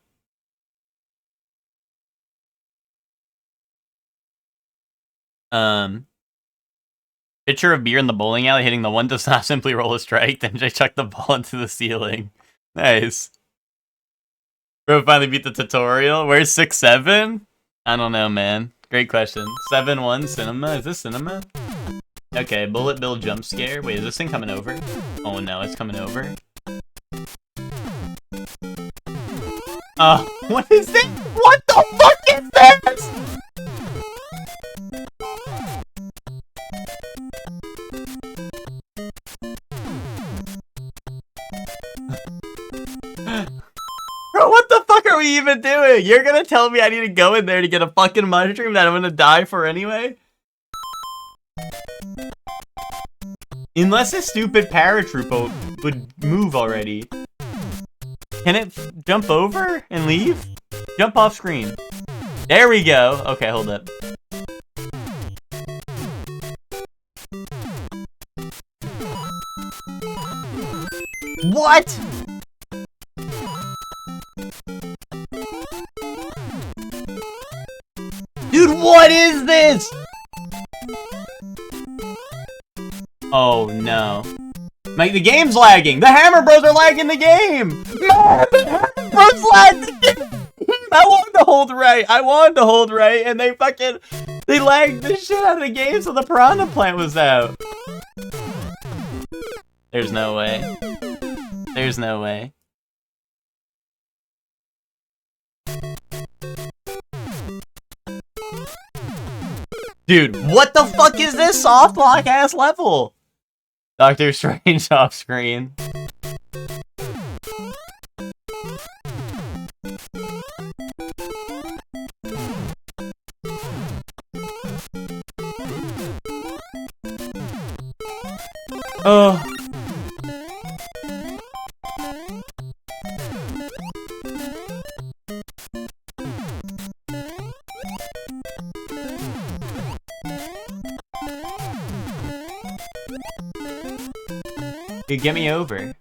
Pitcher of beer in the bowling alley hitting the one does not simply roll a strike, then just chuck the ball into the ceiling. Nice. Bro finally beat the tutorial. Where's 6-7? I don't know, man. Great question. 7-1 cinema? Is this cinema? Okay, Bullet Bill jump scare. Wait, is this thing coming over? Oh no, it's coming over. What is this? What the fuck is this? Bro, what the fuck are we even doing? You're gonna tell me I need to go in there to get a fucking mushroom that I'm gonna die for anyway? Unless this stupid paratrooper would move already. Can it jump over and leave? Jump off screen. There we go. Okay, hold up. What? Dude, what is this? Oh no. Like, the game's lagging! The Hammer Bros are lagging the game! Man, the Hammer Bros lagged the game! I wanted to hold right, and they lagged the shit out of the game so the Piranha Plant was out. There's no way. There's no way. Dude, what the fuck is this soft block ass level? Doctor Strange off screen. Oh. Dude, get me over.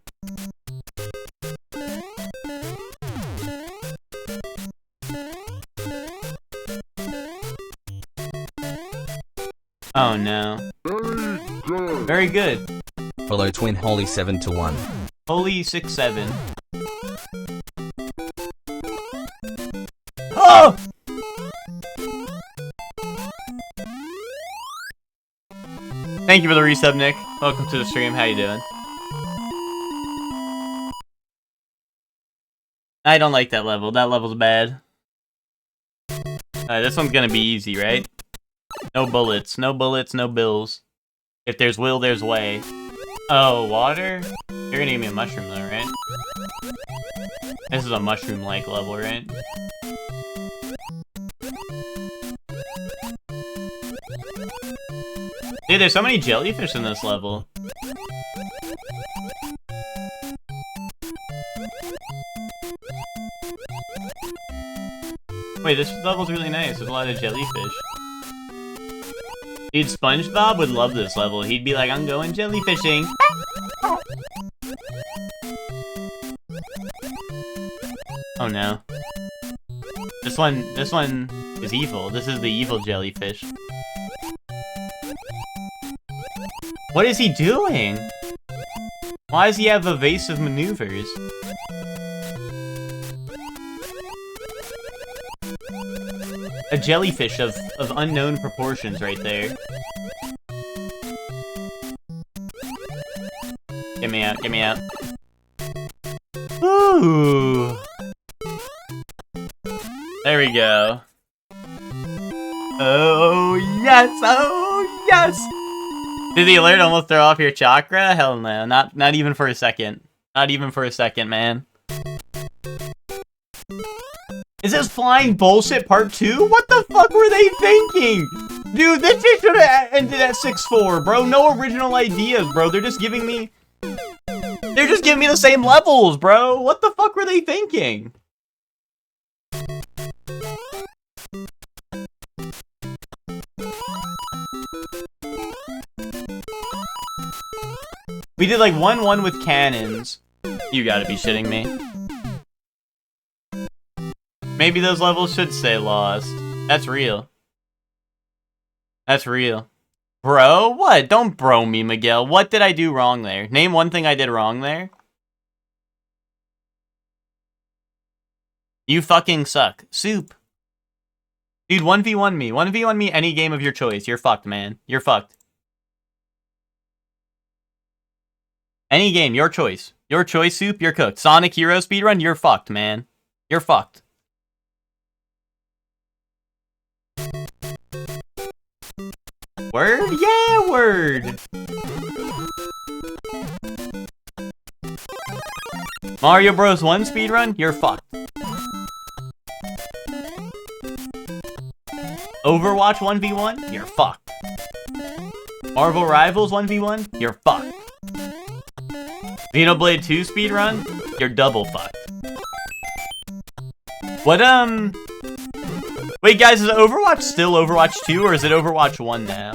Oh no. Very good. Follow Twin Holy 7 to 1. Holy 6-7. Oh! Thank you for the resub, Nick. Welcome to the stream. How you doing? I don't like that level. That level's bad. Alright, this one's gonna be easy, right? No bullets. No bullets, no bills. If there's will, there's way. Oh, water? You're gonna give me a mushroom though, right? This is a mushroom-like level, right? Dude, there's so many jellyfish in this level. Wait, this level's really nice. There's a lot of jellyfish. Dude, SpongeBob would love this level. He'd be like, I'm going jellyfishing. Oh no. This one is evil. This is the evil jellyfish. What is he doing? Why does he have evasive maneuvers? A jellyfish of unknown proportions right there. Get me out, get me out. Ooh. There we go. Oh yes, oh yes! Did the alert almost throw off your chakra? Hell no, not even for a second. Not even for a second, man. Is this flying bullshit part 2? What the fuck were they thinking? Dude, this shit should have ended at 6-4, bro. No original ideas, bro. They're just giving me the same levels, bro. What the fuck were they thinking? We did like 1-1 with cannons. You gotta be shitting me. Maybe those levels should stay lost. That's real. That's real. Bro? What? Don't bro me, Miguel. What did I do wrong there? Name one thing I did wrong there. You fucking suck. Soup. Dude, 1v1 me. 1v1 me any game of your choice. You're fucked, man. You're fucked. Any game, your choice. Your choice, Soup, you're cooked. Sonic Hero speedrun, you're fucked, man. You're fucked. Word? Yeah, word! Mario Bros. 1 speedrun, you're fucked. Overwatch 1v1, you're fucked. Marvel Rivals 1v1, you're fucked. Xenoblade 2 speedrun, you're double fucked. What, Wait, guys, is Overwatch still Overwatch 2, or is it Overwatch 1 now?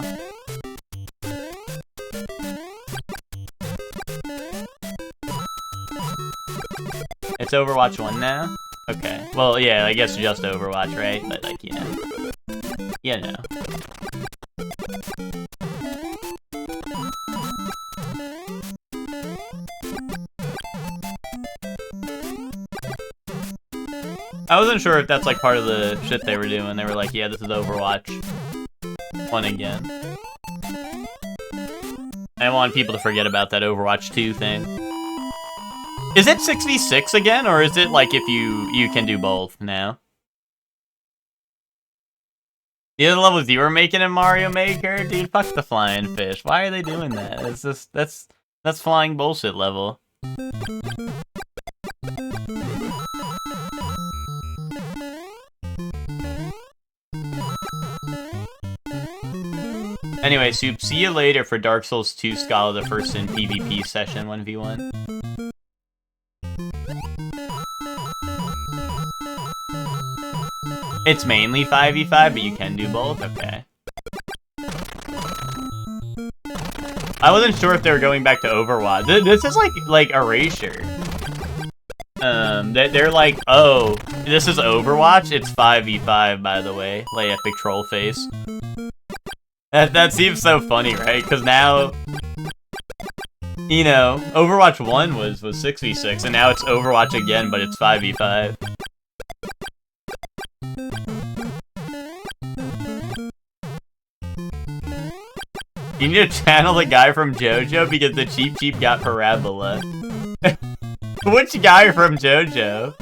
It's Overwatch 1 now? Okay. Well, yeah, I guess just Overwatch, right? But, like, yeah. Yeah, no. I wasn't sure if that's, like, part of the shit they were doing. They were like, yeah, this is Overwatch 1 again. I want people to forget about that Overwatch 2 thing. Is it 6v6 again, or is it, like, if you can do both now? The other levels you were making in Mario Maker? Dude, fuck the flying fish. Why are they doing that? It's just, that's flying bullshit level. Anyway, Soup, see you later for Dark Souls 2 Scholar the First in PvP session 1v1. It's mainly 5v5, but you can do both? Okay. I wasn't sure if they were going back to Overwatch. This is like Erasure. They're like, oh, this is Overwatch? It's 5v5, by the way. Lay epic troll face. That seems so funny, right? Because now, you know, Overwatch 1 was 6v6, and now it's Overwatch again, but it's 5v5. You need to channel the guy from JoJo because the Cheep got Parabola. Which guy from JoJo?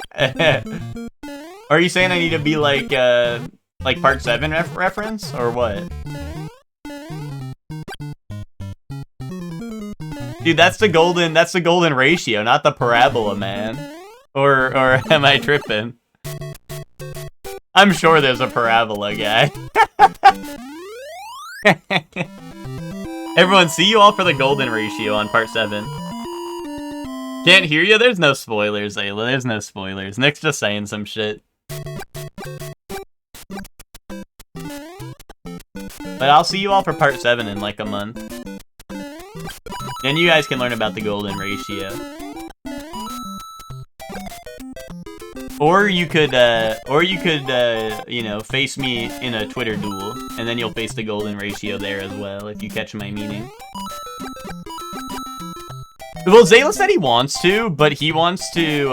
Are you saying I need to be like Part 7 reference, or what? Dude, that's the golden ratio, not the parabola, man. Or am I tripping? I'm sure there's a parabola guy. Everyone, see you all for the golden ratio on part 7. Can't hear you? There's no spoilers, Ayla. There's no spoilers. Nick's just saying some shit. But I'll see you all for part 7 in like a month. And you guys can learn about the golden ratio. Or you could, you know, face me in a Twitter duel, and then you'll face the golden ratio there as well, if you catch my meaning. Well, Zayla said he wants to, but he wants to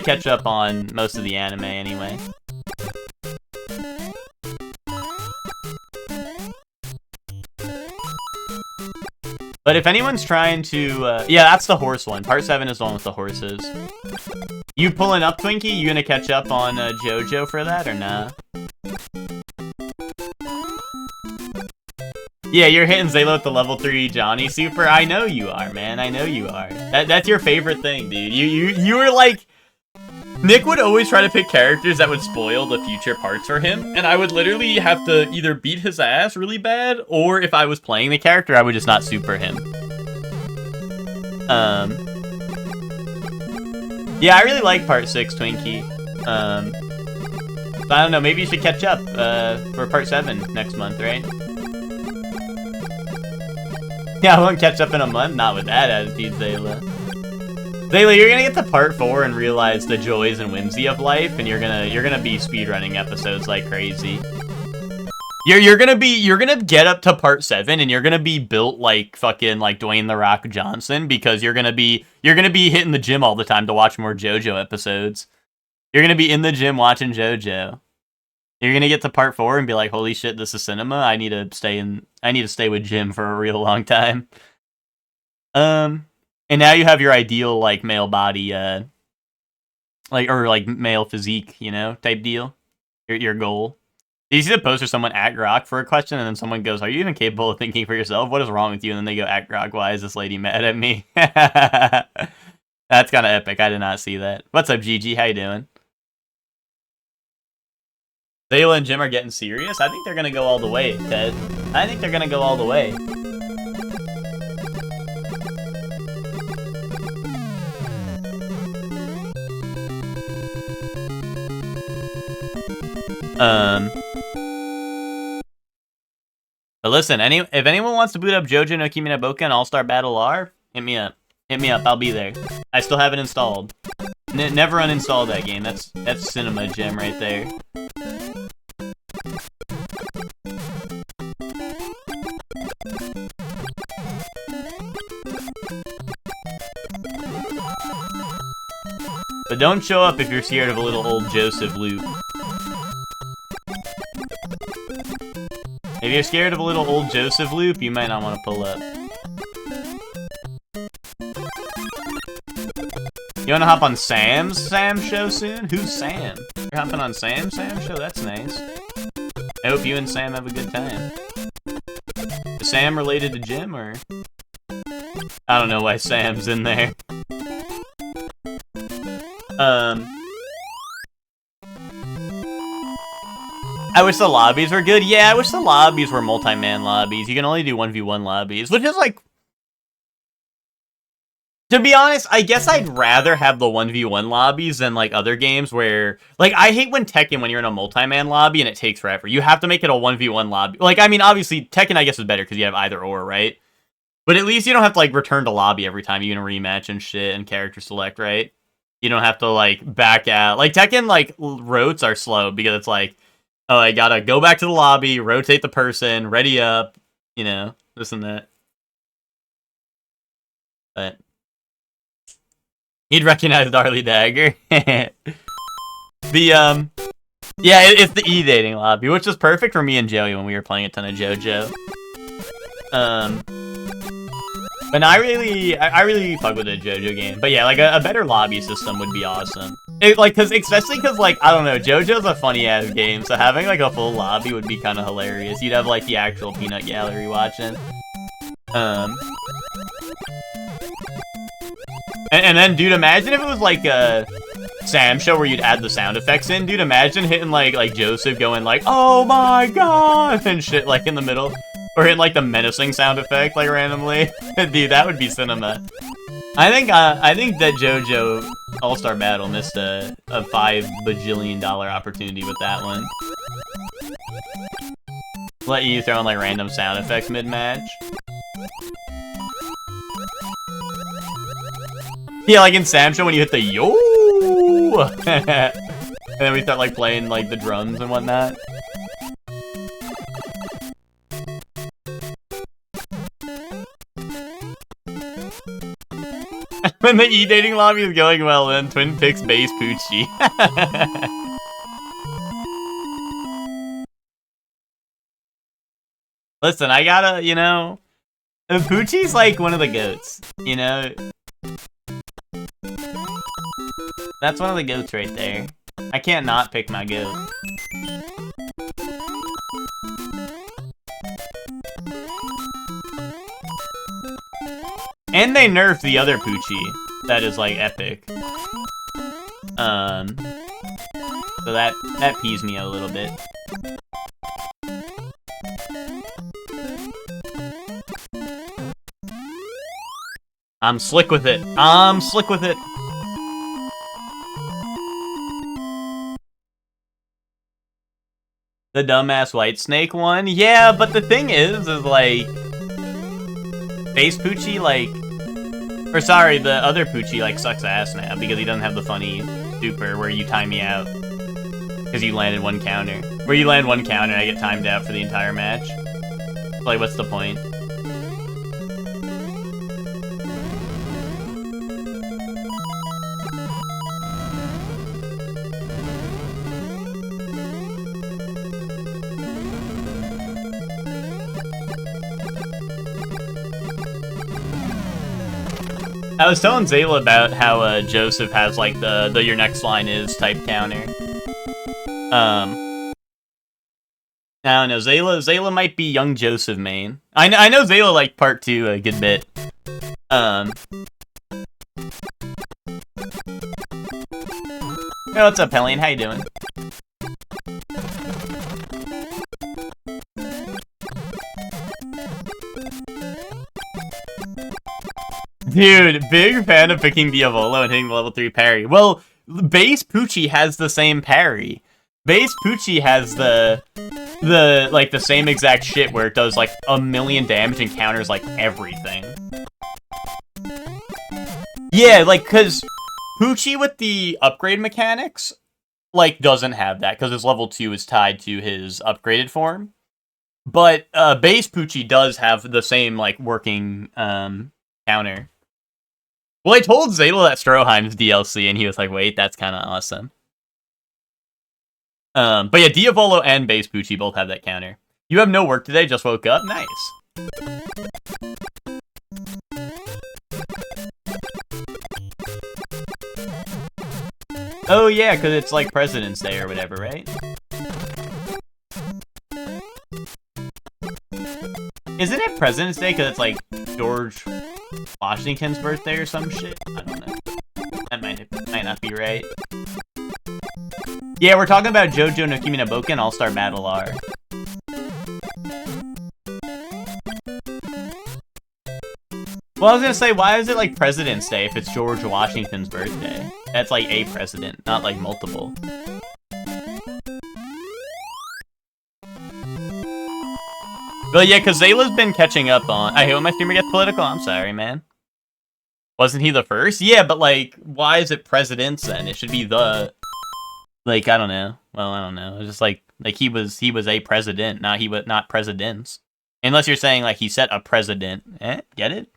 catch up on most of the anime anyway. But if anyone's trying to, yeah, that's the horse one. Part 7 is the one with the horses. You pulling up, Twinkie? You gonna catch up on JoJo for that, or nah? Yeah, you're hitting Zayla with the level 3 Johnny Super. I know you are, man. I know you are. That's your favorite thing, dude. You were like... Nick would always try to pick characters that would spoil the future parts for him, and I would literally have to either beat his ass really bad, or if I was playing the character, I would just not super him. Yeah, I really like part 6, Twinkie. But I don't know, maybe you should catch up, for part 7 next month, right? Yeah, I won't catch up in a month, not with that attitude, Zayla. Zayla, you're gonna get to part 4 and realize the joys and whimsy of life, and you're gonna be speedrunning episodes like crazy. You're gonna get up to part 7 and you're gonna be built like fucking like Dwayne The Rock Johnson, because you're gonna be hitting the gym all the time to watch more JoJo episodes. You're gonna be in the gym watching JoJo. You're gonna get to part 4 and be like, holy shit, this is cinema. I need to stay with Jim for a real long time. And now you have your ideal, like, male body, like, or, like, male physique, you know, type deal. Your goal. You see the post or someone at Grok for a question, and then someone goes, "Are you even capable of thinking for yourself? What is wrong with you?" And then they go, "At Grok, why is this lady mad at me?" That's kind of epic. I did not see that. What's up, Gigi? How you doing? Zayla and Jim are getting serious? I think they're going to go all the way, Ted. I think they're going to go all the way. But listen, if anyone wants to boot up JoJo no Kimi no Boken All-Star Battle R, hit me up. Hit me up, I'll be there. I still have it installed. Never uninstall that game. That's cinema gem right there. But don't show up if you're scared of a little old Joseph loop. If you're scared of a little old Joseph loop, you might not want to pull up. You want to hop on Sam's show soon? Who's Sam? You're hopping on Sam's show? That's nice. I hope you and Sam have a good time. Is Sam related to Jim, or? I don't know why Sam's in there. I wish the lobbies were good. Yeah, I wish the lobbies were multi-man lobbies. You can only do 1v1 lobbies, which is like... To be honest, I guess I'd rather have the 1v1 lobbies than, like, other games where... Like, I hate when Tekken, when you're in a multi-man lobby and it takes forever. You have to make it a 1v1 lobby. Like, I mean, obviously, Tekken, I guess, is better because you have either or, right? But at least you don't have to, like, return to lobby every time you can rematch and shit and character select, right? You don't have to, like, back out. Like, Tekken, like, rotes are slow because it's like... Oh, I gotta go back to the lobby, rotate the person, ready up, you know, this and that. But he'd recognize Darly Dagger. Yeah, it's the e-dating lobby, which is perfect for me and Joey when we were playing a ton of JoJo. But no, I really fuck with the JoJo game. But yeah, like a better lobby system would be awesome. Especially because, like, I don't know, JoJo's a funny ass game, so having like a full lobby would be kind of hilarious. You'd have like the actual peanut gallery watching. And then, dude, imagine if it was like a Sam show where you'd add the sound effects in. Dude, imagine hitting like Joseph going like, "Oh my god," and shit like in the middle. Or hitting like the menacing sound effect like randomly. Dude, that would be cinema. I think that JoJo All-Star Battle missed a $5 bajillion opportunity with that one. Let you throw in like random sound effects mid-match. Yeah, like in Sam Show when you hit the yo, and then we start like playing like the drums and whatnot. When the e-dating lobby is going well, then Twin picks base Poochie. Listen, I gotta, you know, Poochie's like one of the goats, you know? That's one of the goats right there. I can't not pick my goat. And they nerfed the other Poochie. That is, like, epic. So that pees me a little bit. I'm slick with it. I'm slick with it. The dumbass White Snake one? Yeah, but the thing is like... Base Poochie, like... Or sorry, the other Poochie, like, sucks ass now because he doesn't have the funny super where you time me out. Because you landed one counter. Where you land one counter, I get timed out for the entire match. Like, what's the point? I was telling Zayla about how Joseph has like the your next line is type counter. I don't know. Zayla might be young Joseph main. I know Zayla like part 2 a good bit. Hey, what's up, Helene? How you doing? Dude, big fan of picking Diavolo and hitting the level 3 parry. Well, base Poochie has the same parry. Base Poochie has the same exact shit where it does like 1,000,000 damage and counters like everything. Yeah, like, cause Poochie with the upgrade mechanics, like, doesn't have that, because his level 2 is tied to his upgraded form. But base Poochie does have the same, like, working counter. Well, I told Zayla that Stroheim's DLC, and he was like, wait, that's kind of awesome. But yeah, Diavolo and base Poochie both have that counter. You have no work today, just woke up? Nice. Oh yeah, because it's like President's Day or whatever, right? Isn't it President's Day because it's like George Washington's birthday or some shit? I don't know. That might not be right. Yeah, we're talking about JoJo no Kimi no Boken All-Star Battle R. Well, I was gonna say, why is it like President's Day if it's George Washington's birthday? That's like a president, not like multiple. But yeah, because Zayla's been catching up on... I hate when my streamer gets political. I'm sorry, man. Wasn't he the first? Yeah, but like, why is it presidents then? It should be the... Like, I don't know. Well, I don't know. It's just like he was a president, not presidents. Unless you're saying like he set a president. Get it?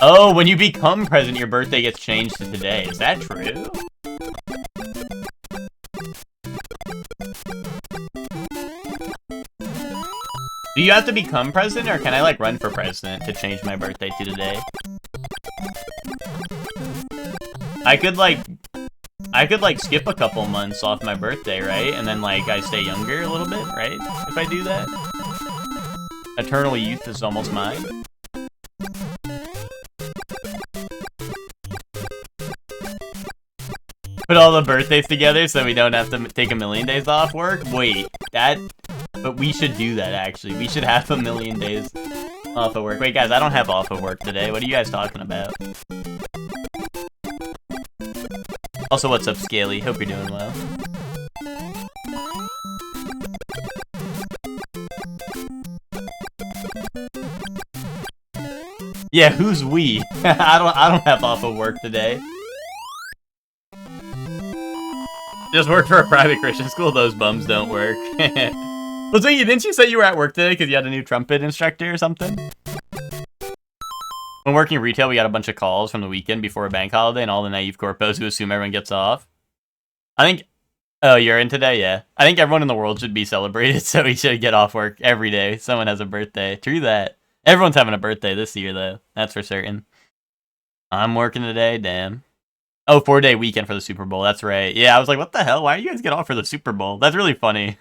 Oh, when you become president, your birthday gets changed to today. Is that true? Do you have to become president, or can I like run for president to change my birthday to today? I could like skip a couple months off my birthday, right? And then like I stay younger a little bit, right? If I do that. Eternal youth is almost mine. Put all the birthdays together so we don't have to take 1,000,000 days off work? Wait, but we should do that actually. We should have 1,000,000 days off of work. Wait guys, I don't have off of work today. What are you guys talking about? Also, what's up, Scaly? Hope you're doing well. Yeah, who's we? I don't have off of work today. Just work for a private Christian school. Those bums don't work. Well, Ziggy, didn't you say you were at work today because you had a new trumpet instructor or something? When working retail, we got a bunch of calls from the weekend before a bank holiday and all the naive corpos who assume everyone gets off. I think... Oh, you're in today? Yeah. I think everyone in the world should be celebrated, so we should get off work every day. Someone has a birthday. True that. Everyone's having a birthday this year, though. That's for certain. I'm working today, damn. Oh, 4-day weekend for the Super Bowl. That's right. Yeah, I was like, what the hell? Why do you guys get off for the Super Bowl? That's really funny.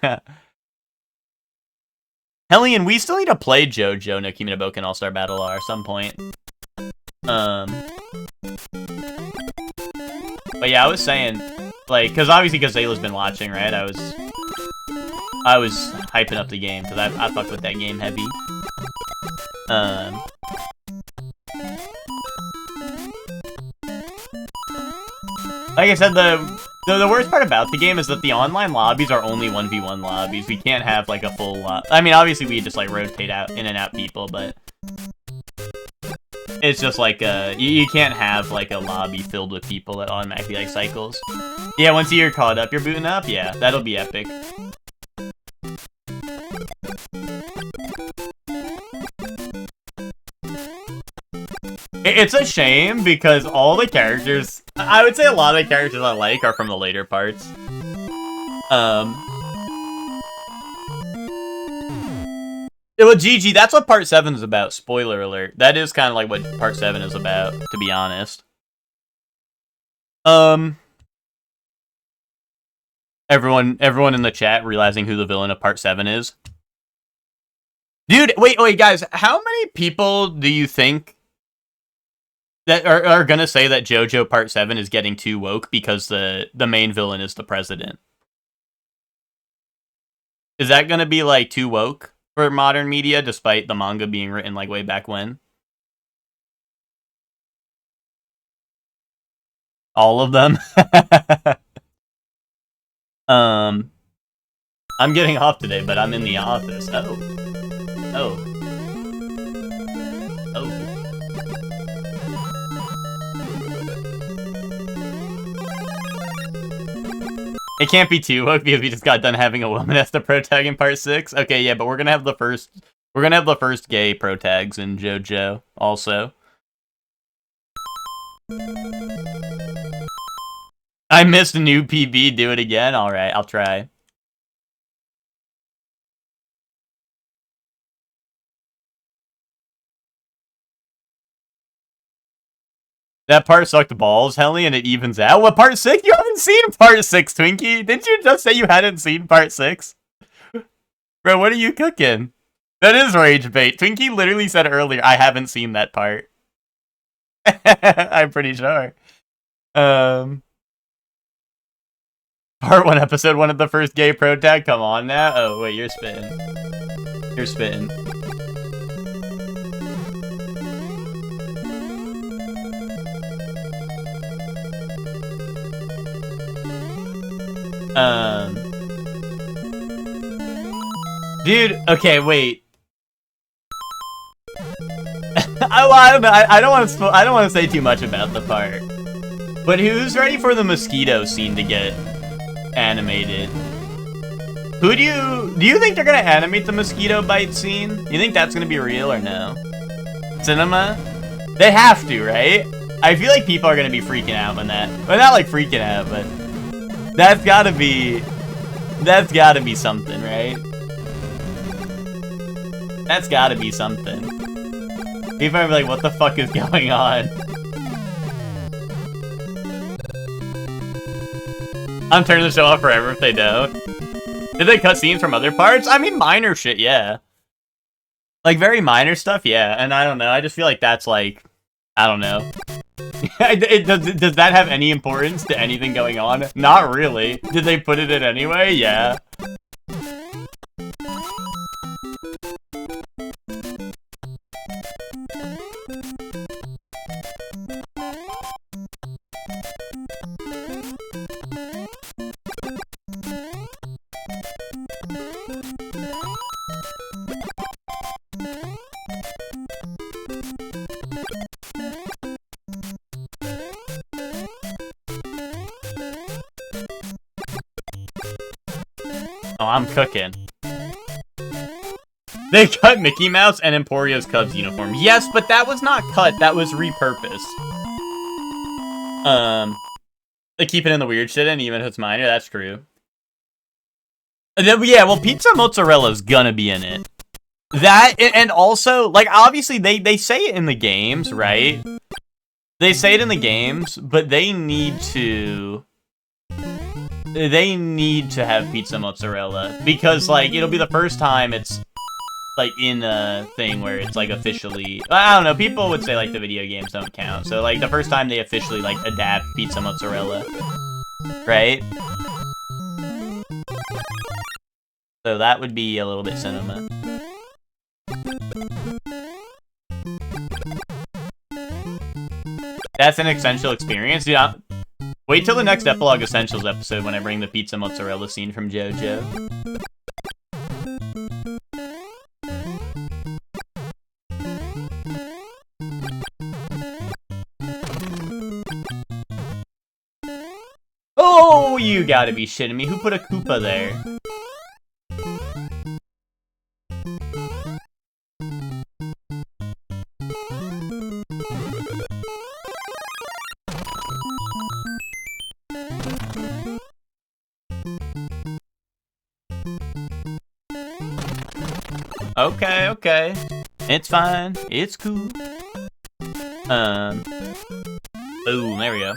Hellion, we still need to play JoJo no Kimi no Boken All-Star Battle R at some point. But yeah, I was saying, like, because obviously because Zayla's been watching, right? I was hyping up the game, because I fucked with that game heavy. Like I said, the worst part about the game is that the online lobbies are only 1v1 lobbies. We can't have, like, a full lot. I mean, obviously, we just, like, rotate out, in and out people, but... It's just, like, you can't have, like, a lobby filled with people that automatically, like, cycles. Yeah, once you're caught up, you're booting up? Yeah, that'll be epic. It's a shame because all the characters, I would say a lot of the characters I like are from the later parts. Well, GG, that's what part 7 is about. Spoiler alert. That is kind of like what part 7 is about, to be honest. Everyone in the chat realizing who the villain of part 7 is. Dude, wait, guys. How many people do you think that are gonna say that JoJo Part 7 is getting too woke because the main villain is the president? Is that gonna be, like, too woke for modern media, despite the manga being written, like, way back when? All of them? I'm getting off today, but I'm in the office. Oh. It can't be too woke because we just got done having a woman as the protag in part 6. Okay, yeah, but we're gonna have the first gay protags in JoJo also. I missed a new PB. Do it again. All right, I'll try. That part sucked balls, Helly, and it evens out. What, part 6? You haven't seen part 6, Twinkie. Didn't you just say you hadn't seen part 6? Bro, what are you cooking? That is rage bait. Twinkie literally said earlier, I haven't seen that part. I'm pretty sure. Part 1, episode 1 of the first gay protag. Come on now. Oh, wait, you're spitting. You're spitting. Dude, okay, wait. I don't know. I don't want to say too much about the part. But who's ready for the mosquito scene to get animated? Who do you think they're gonna animate the mosquito bite scene? You think that's gonna be real or no? Cinema? They have to, right? I feel like people are gonna be freaking out when that. Well, not like freaking out, but that's gotta be something, right? That's gotta be something. People are like, what the fuck is going on? I'm turning the show off forever if they don't. Did they cut scenes from other parts? I mean, minor shit, yeah. Like, very minor stuff, yeah. And I don't know, I just feel like that's like, I don't know. Does that have any importance to anything going on? Not really. Did they put it in anyway? Yeah. Oh, I'm cooking. They cut Mickey Mouse and Emporio's Cubs uniform. Yes, but that was not cut. That was repurposed. They keep it in the weird shit, and even if it's minor, that's true. Yeah, well, pizza mozzarella's gonna be in it. That, and also, like, obviously, they say it in the games, right? They say it in the games, but they need to have pizza mozzarella, because, like, it'll be the first time it's, like, in a thing where it's, like, officially, I don't know, people would say, like, the video games don't count, so, like, the first time they officially, like, adapt pizza mozzarella, right? So that would be a little bit cinema. That's an essential experience, dude. Wait till the next Epilogue Essentials episode when I bring the pizza mozzarella scene from JoJo. Oh, you gotta be shitting me. Who put a Koopa there? Okay. It's fine. It's cool. Boom, there we go.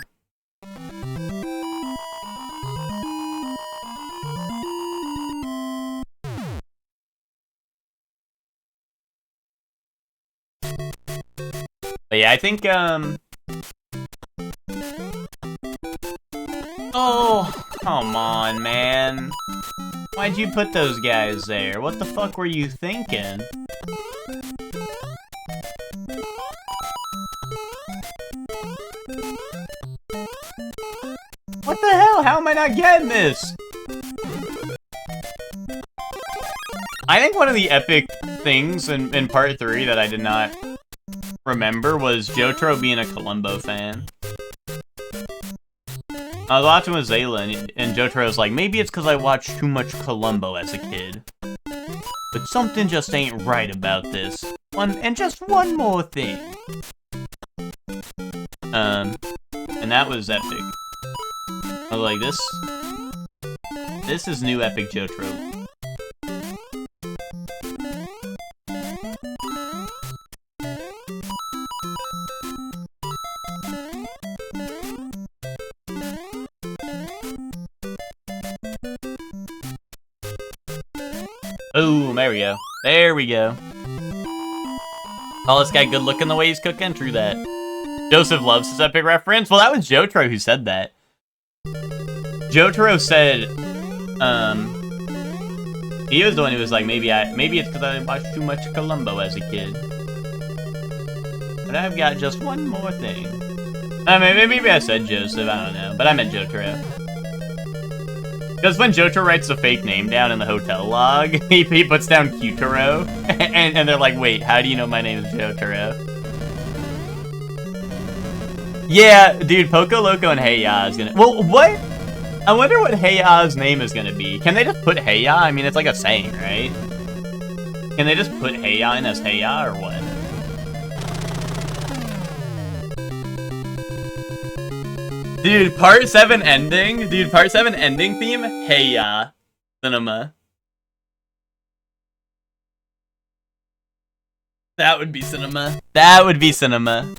But yeah, I think, oh, come on, man. Why'd you put those guys there? What the fuck were you thinking? What the hell? How am I not getting this? I think one of the epic things in part 3 that I did not remember was Jotaro being a Columbo fan. I was watching with Zayla, and Jotaro's like, maybe it's because I watched too much Columbo as a kid. But something just ain't right about this. And just one more thing. And that was epic. I was like, this is new epic Jotaro. Boom, there we go. There we go. Oh, this guy good looking the way he's cooking? True that. Joseph loves this epic reference? Well, that was Jotaro who said that. Jotaro said, he was the one who was like, maybe it's because I watched too much Columbo as a kid. But I've got just one more thing. I mean, maybe I said Joseph, I don't know, but I meant Jotaro. Because when Jotaro writes a fake name down in the hotel log, he puts down Kyutaro, and they're like, wait, how do you know my name is Jotaro? Yeah, dude, Poco Loco and Hey Ya is gonna... Well, what? I wonder what Hey Ya's name is gonna be. Can they just put Hey Ya? I mean, it's like a saying, right? Can they just put Hey Ya in as Hey Ya, or what? Dude, part 7 ending? Dude, part 7 ending theme? Hey Ya. Cinema. That would be cinema. That would be cinema.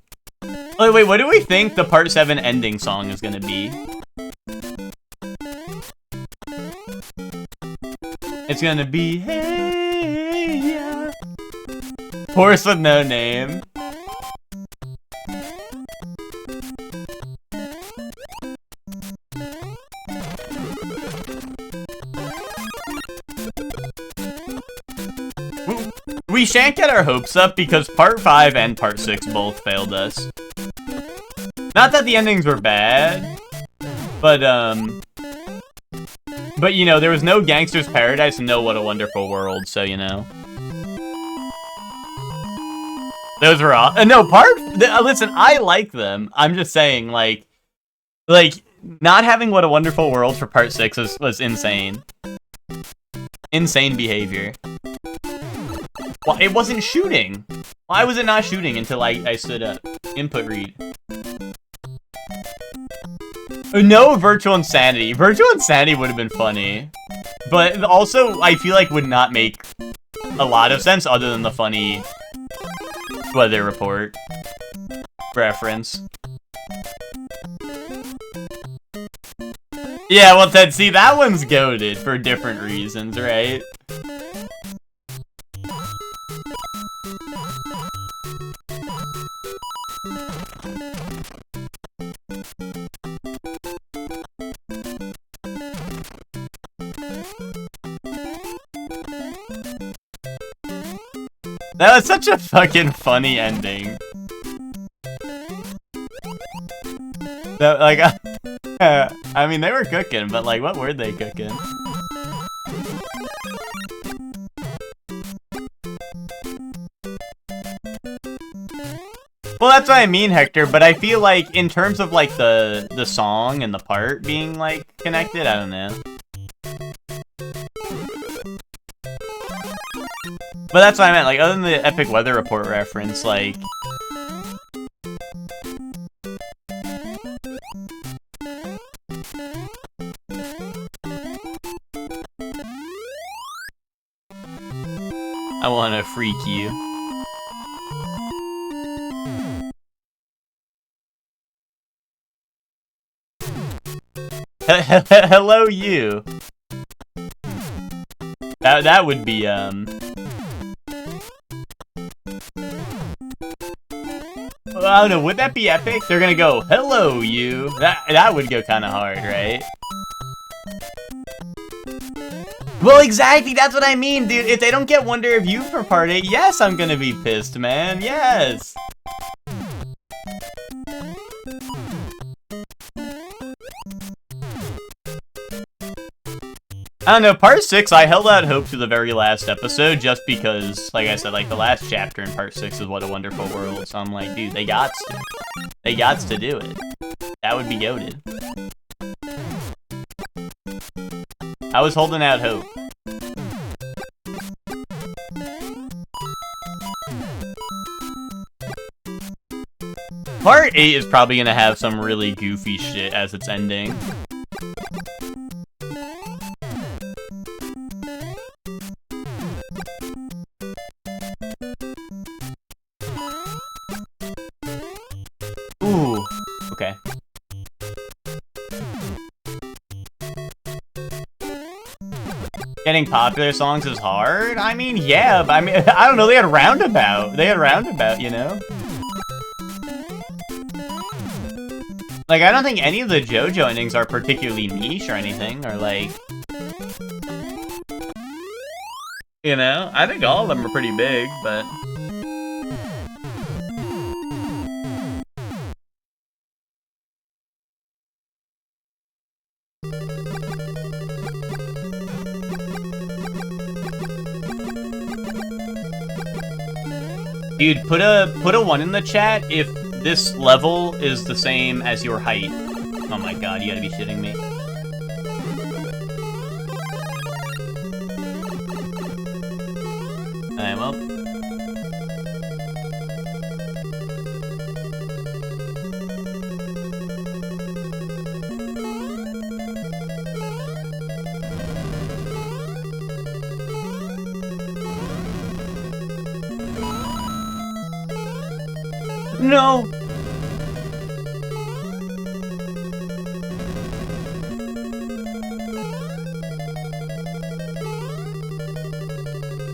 Oh, wait, what do we think the part 7 ending song is gonna be? It's gonna be Hey Ya. Horse with no name. We shan't get our hopes up because part 5 and part 6 both failed us. Not that the endings were bad, but you know, there was no Gangster's Paradise and no What a Wonderful World, so you know. Those were all, no, listen, I like them. I'm just saying, like, not having What a Wonderful World for part 6 was insane. Insane behavior. Well, it wasn't shooting. Why was it not shooting until I stood up? Input read. No Virtual Insanity. Virtual Insanity would have been funny. But also, I feel like would not make a lot of sense other than the funny weather report reference. Yeah, well, Ted, see, that one's goated for different reasons, right? That was such a fucking funny ending. That, like, I mean, they were cooking, but, like, what were they cooking? Well, that's what I mean, Hector, but I feel like, in terms of, like, the song and the part being, like, connected, I don't know. But that's what I meant, like, other than the epic weather report reference, like... I wanna freak you. Hello, you. That would be, I don't know, would that be epic? They're gonna go, hello, you. That would go kinda hard, right? Well, exactly, that's what I mean, dude. If they don't get Wonder of You for Part 8, yes, I'm gonna be pissed, man. Yes! I don't know, Part 6, I held out hope to the very last episode just because, like I said, like, the last chapter in Part 6 is What a Wonderful World, so I'm like, dude, they gots to. They gots to do it. That would be goated. I was holding out hope. Part 8 is probably gonna have some really goofy shit as its ending. Ooh, okay. Getting popular songs is hard? I mean, yeah, but I mean, I don't know, they had Roundabout. They had Roundabout, you know? Like, I don't think any of the JoJo endings are particularly niche or anything, or like... You know? I think all of them are pretty big, but... Dude, put a 1 in the chat if this level is the same as your height. Oh my god, you gotta be shitting me. Alright, well. No!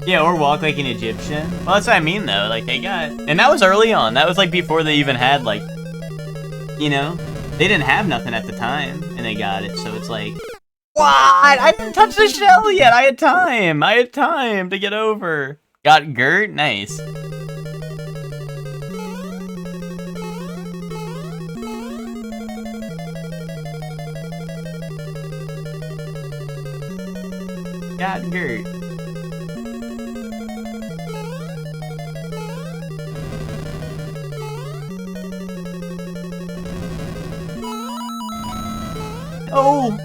Yeah, or walk like an Egyptian. Well, that's what I mean, though. Like, they got... And that was early on. That was, like, before they even had, like... You know? They didn't have nothing at the time, and they got it, so it's like... What? I didn't touch the shell yet! I had time! I had time to get over. Got Gert? Nice. Got Gert. Oh!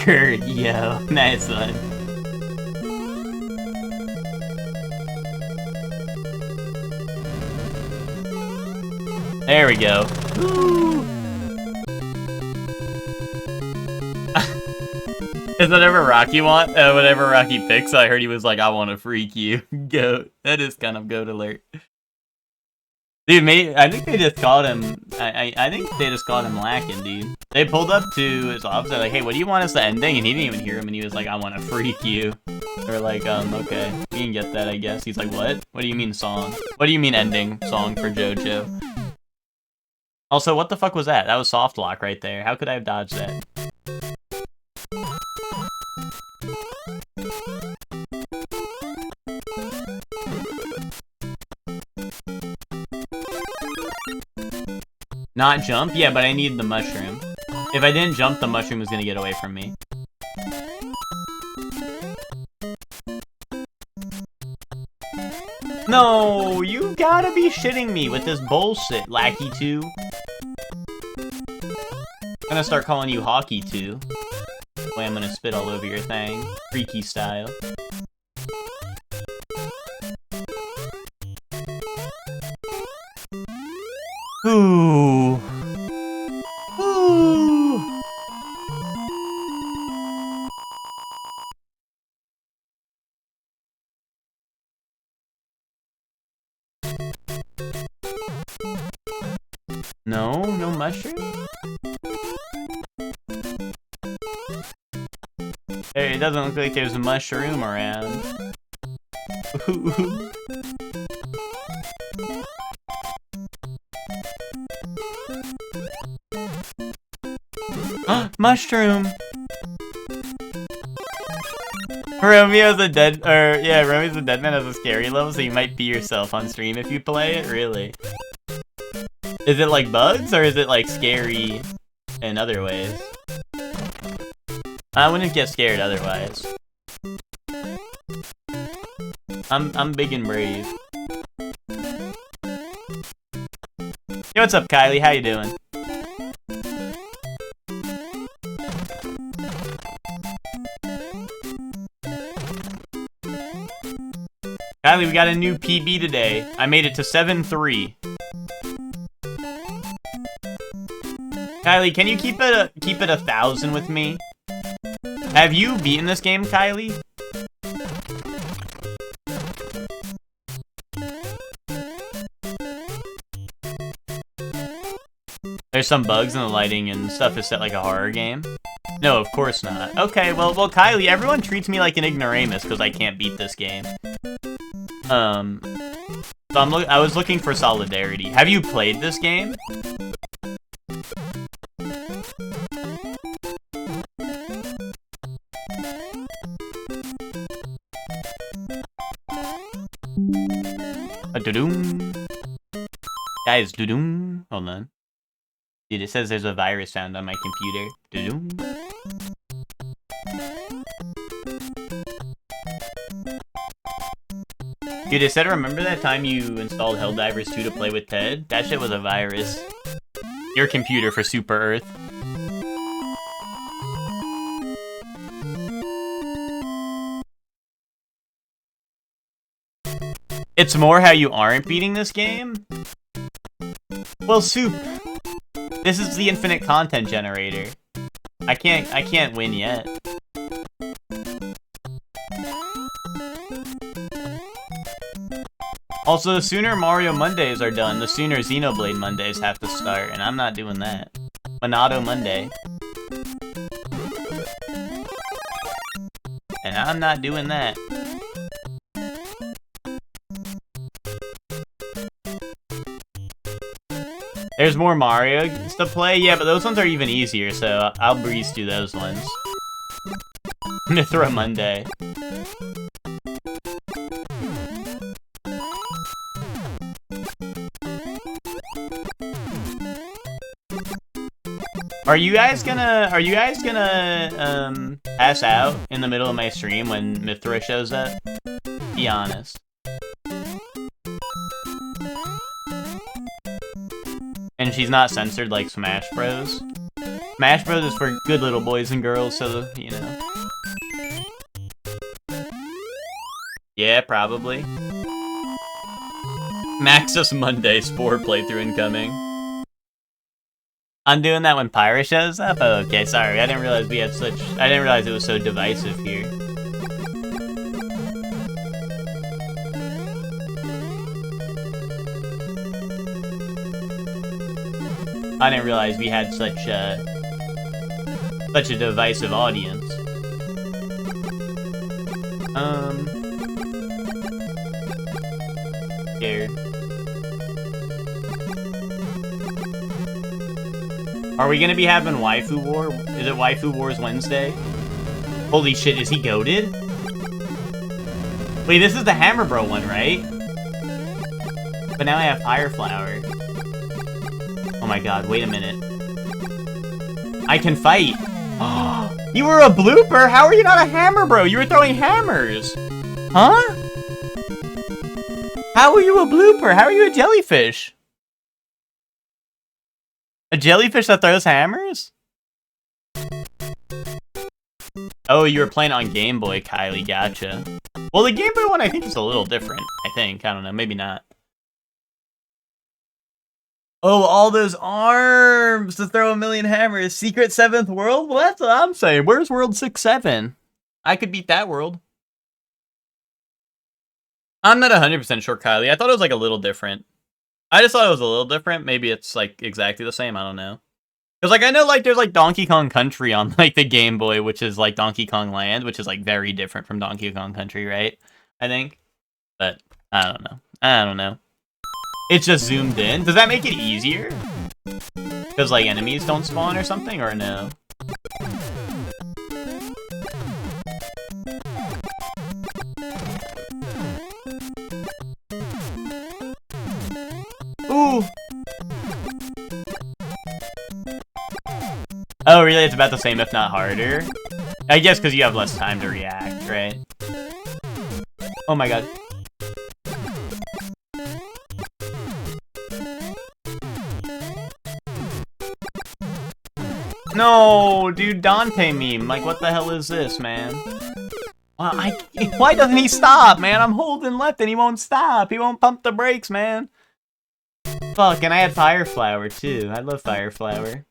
Gert, yo. Nice one. There we go. Woo! Is whatever Rocky whatever Rocky picks, I heard he was like, I want to freak you. Goat. That is kind of goat alert. Dude, I think they just called him, I think they just called him lacking, dude. They pulled up to his office, they're like, hey, what do you want us to ending? And he didn't even hear him, and he was like, I want to freak you. They're like, okay, we can get that, I guess. He's like, what? What do you mean song? What do you mean ending song for JoJo? Also, what the fuck was that? That was soft lock right there. How could I have dodged that? Not jump? Yeah, but I need the mushroom. If I didn't jump, the mushroom was gonna get away from me. No, you gotta be shitting me with this bullshit, Lackey 2. I'm gonna start calling you Hockey 2. Way I'm gonna spit all over your thing. Freaky style. Ooh. No? No mushroom? Hey, it doesn't look like there's a mushroom around. Mushroom! Romeo's a dead, Romeo's a dead man has a scary level, so you might be yourself on stream if you play it, really. Is it like bugs, or is it like scary in other ways? I wouldn't get scared otherwise. I'm big and brave. Yo, what's up, Kylie? How you doing? Kylie, we got a new PB today. I made it to 7-3. Kylie, can you keep it 1,000 with me? Have you beaten this game, Kylie? There's some bugs in the lighting and stuff is set like a horror game. No, of course not. Okay, well, Kylie, everyone treats me like an ignoramus because I can't beat this game. So I was looking for solidarity. Have you played this game? Do-doom. Guys, do-doom. Hold on. Dude, it says there's a virus found on my computer. Do-doom. Dude, it said, remember that time you installed Helldivers 2 to play with Ted? That shit was a virus. Your computer for Super Earth. It's more how you aren't beating this game? Well, Soup, this is the infinite content generator. I can't win yet. Also, the sooner Mario Mondays are done, the sooner Xenoblade Mondays have to start, and I'm not doing that. Monado Monday. And I'm not doing that. There's more Mario to play? Yeah, but those ones are even easier, so I'll breeze through those ones. Mithra Monday. Are you guys gonna pass out in the middle of my stream when Mithra shows up? Be honest. And she's not censored like Smash Bros. Smash Bros is for good little boys and girls, so, you know. Yeah, probably. Maxis Monday Spore playthrough incoming. I'm doing that when Pyra shows up? Oh, okay, sorry. I didn't realize it was so divisive here. I didn't realize we had such a divisive audience. Scared. Are we gonna be having Waifu War? Is it Waifu Wars Wednesday? Holy shit, is he goated? Wait, this is the Hammer Bro one, right? But now I have Fire Flower. Oh my god, wait a minute. I can fight! You were a blooper? How are you not a Hammer Bro? You were throwing hammers! Huh? How are you a blooper? How are you a jellyfish? A jellyfish that throws hammers? Oh, you were playing on Game Boy, Kylie, gotcha. Well, the Game Boy one I think is a little different, I think. I don't know, maybe not. Oh, all those arms to throw a million hammers. Secret 7th world? Well, that's what I'm saying. Where's World 6-7? I could beat that world. I'm not 100% sure, Kylie. I thought it was like a little different. I just thought it was a little different. Maybe it's like exactly the same. I don't know. Because like I know like there's like Donkey Kong Country on like the Game Boy, which is like Donkey Kong Land, which is like very different from Donkey Kong Country, right? I think. But I don't know. I don't know. It's just zoomed in. Does that make it easier? Because like enemies don't spawn or something, or no? Ooh! Oh, really? It's about the same, if not harder? I guess because you have less time to react, right? Oh my god. No, dude, Dante meme. Like, what the hell is this, man? Why doesn't he stop, man? I'm holding left and he won't stop. He won't pump the brakes, man. Fuck, and I had Fire Flower, too. I love Fire Flower.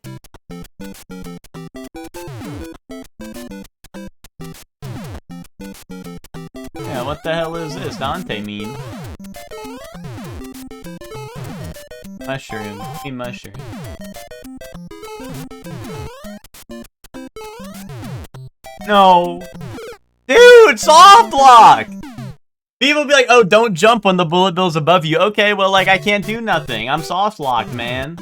Yeah, what the hell is this? Dante meme. Mushroom. Team mushroom. No. Dude, soft block! People be like, oh, don't jump when the bullet bill's above you. Okay, well, like, I can't do nothing. I'm soft locked, man.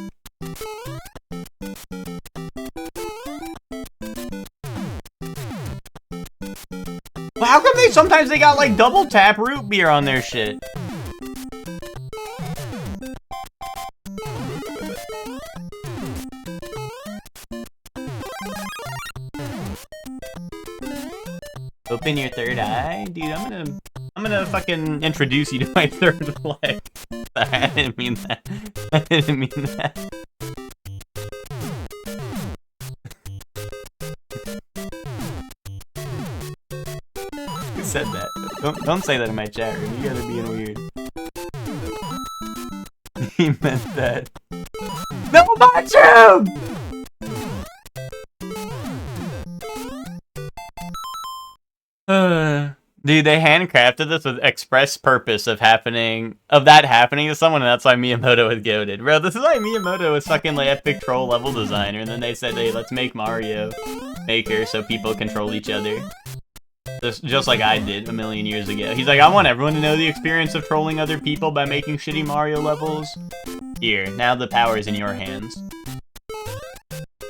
Well, how come sometimes they got, like, double tap root beer on their shit? Open your third eye? Dude, I'm gonna fucking introduce you to my third leg. I didn't mean that. I didn't mean that. Who said that? Don't say that in my chat room. You gotta being weird. He meant that. No mushroom! Dude, they handcrafted this with express purpose of that happening to someone, and that's why Miyamoto was goated. Bro, this is why Miyamoto was fucking like epic troll level designer, and then they said, hey, let's make Mario Maker so people control each other. Just like I did a million years ago. He's like, I want everyone to know the experience of trolling other people by making shitty Mario levels. Here, now the power is in your hands.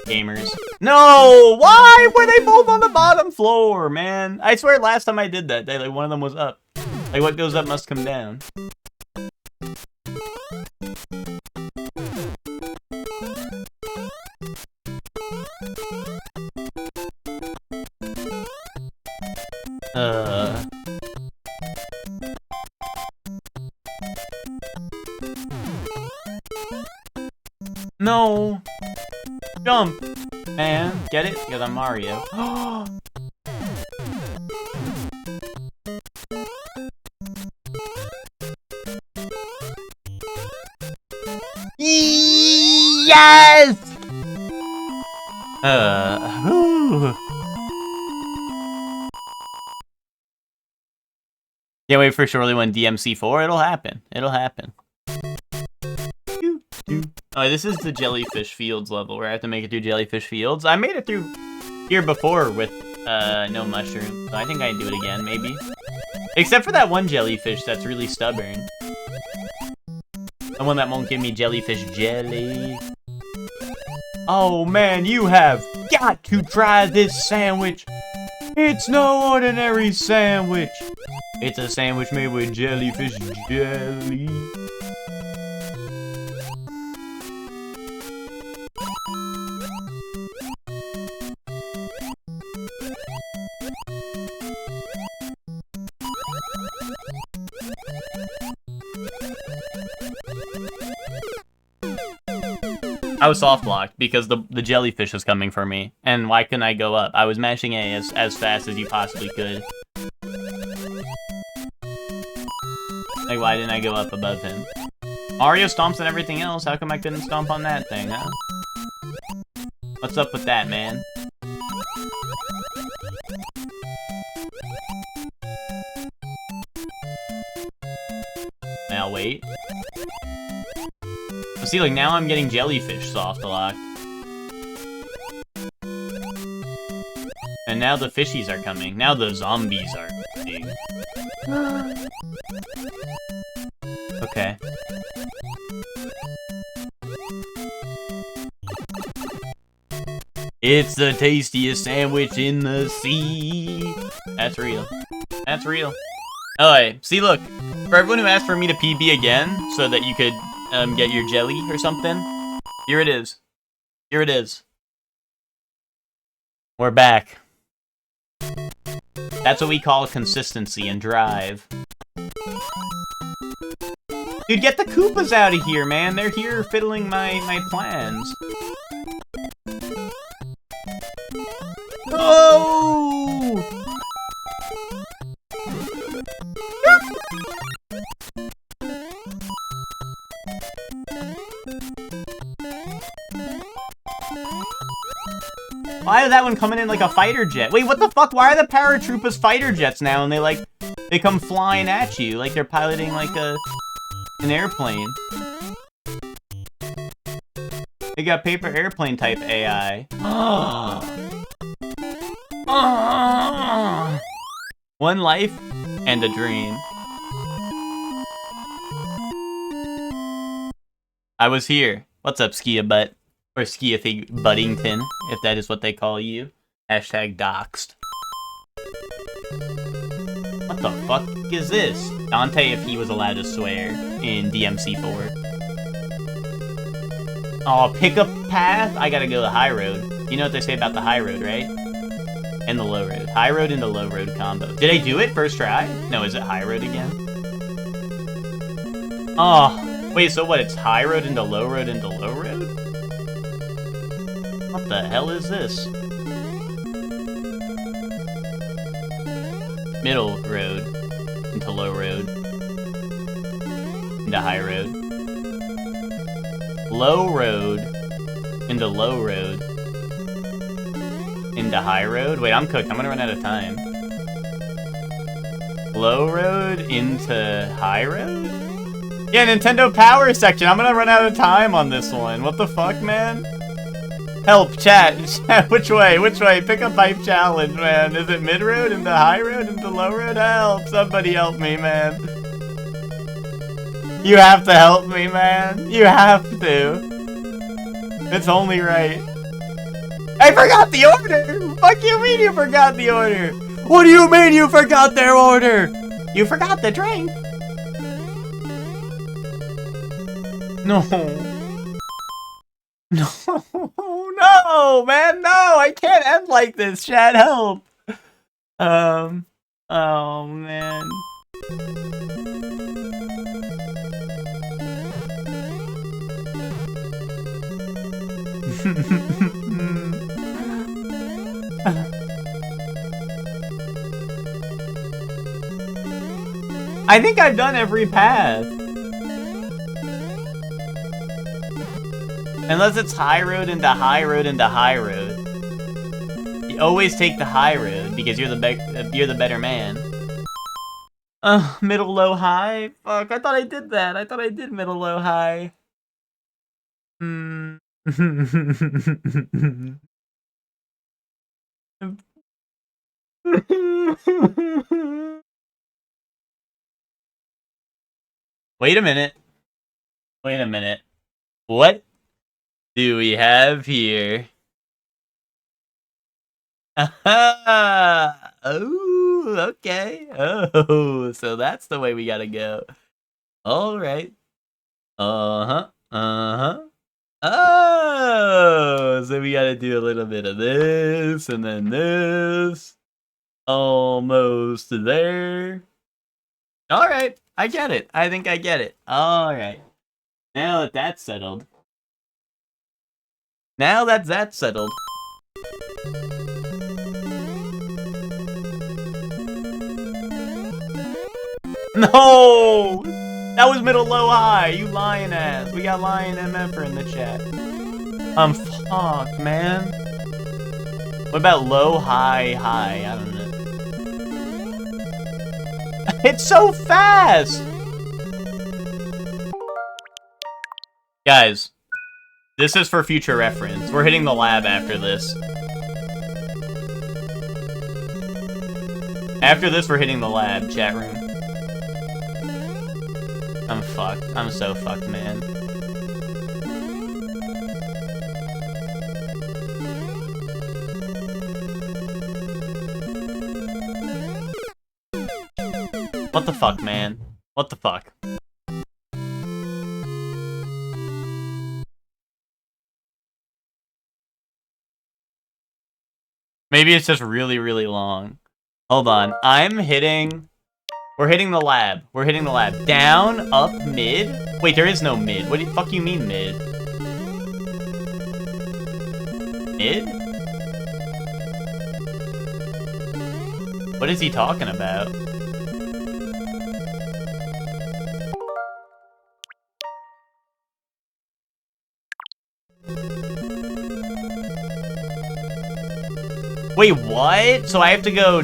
Gamers. No! Why were they both on the bottom floor, man? I swear last time I did that, like one of them was up. Like what goes up must come down. No! Jump! Man, get it? Because I'm Mario. Yes! Can't wait for Surely when DMC4. It'll happen. It'll happen. Oh, this is the Jellyfish Fields level where I have to make it through Jellyfish Fields. I made it through here before with no mushroom, so I think I can do it again, maybe. Except for that one jellyfish that's really stubborn. The one that won't give me jellyfish jelly. Oh man, you have got to try this sandwich. It's no ordinary sandwich. It's a sandwich made with jellyfish jelly. I was soft blocked because the jellyfish was coming for me. And why couldn't I go up? I was mashing A as fast as you possibly could. Like, why didn't I go up above him? Mario stomps on everything else. How come I couldn't stomp on that thing, huh? What's up with that, man? Now wait. See, like, now I'm getting jellyfish soft lock. And now the fishies are coming. Now the zombies are coming. Okay. It's the tastiest sandwich in the sea. That's real. That's real. Alright, see, look. For everyone who asked for me to PB again, so that you could get your jelly or something, here it is. Here it is. We're back. That's what we call consistency and drive. Dude, get the Koopas out of here, man. They're here fiddling my plans. Oh! Why is that one coming in like a fighter jet? Wait, what the fuck? Why are the paratroopers fighter jets now and they come flying at you like they're piloting like an airplane? They got paper airplane type AI. One life and a dream. I was here. What's up, Skia Butt? Or Skiathig Buddington, if that is what they call you. Hashtag doxed. What the fuck is this? Dante, if he was allowed to swear in DMC4. Oh, pick a path? I gotta go the high road. You know what they say about the high road, right? And the low road. High road and the low road combo. Did I do it first try? No, is it high road again? Oh, wait, so what? It's high road into low road into low road? What the hell is this? Middle road into low road into high road. Low road into low road into high road. Wait, I'm cooked. I'm gonna run out of time. Low road into high road? Yeah, Nintendo Power section. I'm gonna run out of time on this one. What the fuck, man? Help, chat. Which way? Which way? Pick a pipe challenge, man. Is it mid-road into high road into low road? Help. Somebody help me, man. You have to help me, man. You have to. It's only right. I forgot the order! Fuck you mean you forgot the order? What do you mean you forgot their order? You forgot the drink. No. No, no, man, no, I can't end like this, chat, help. Oh, man. I think I've done every path. Unless it's high road into high road into high road. You always take the high road because you're the better man. Middle, low, high? Fuck, I thought I did that. I thought I did middle, low, high. Wait a minute. Wait a minute. What do we have here? Oh, okay. Oh, so that's the way we gotta go. Alright. Uh-huh. Uh-huh. Oh, so we gotta do a little bit of this, and then this. Almost there. Alright, I get it. I think I get it. Alright. Now that that's settled. Now that that's settled. No! That was middle, low, high. You lying ass. We got Lion MFer in the chat. Fuck, man. What about low, high, high? I don't know. It's so fast! Guys, this is for future reference. We're hitting the lab after this. After this, we're hitting the lab, chat room. I'm fucked. I'm so fucked, man. What the fuck, man? What the fuck? Maybe it's just really, really long. Hold on. We're hitting the lab. We're hitting the lab. Down, up, mid? Wait, there is no mid. What the fuck you mean mid? Mid? What is he talking about? Wait, what? So I have to go...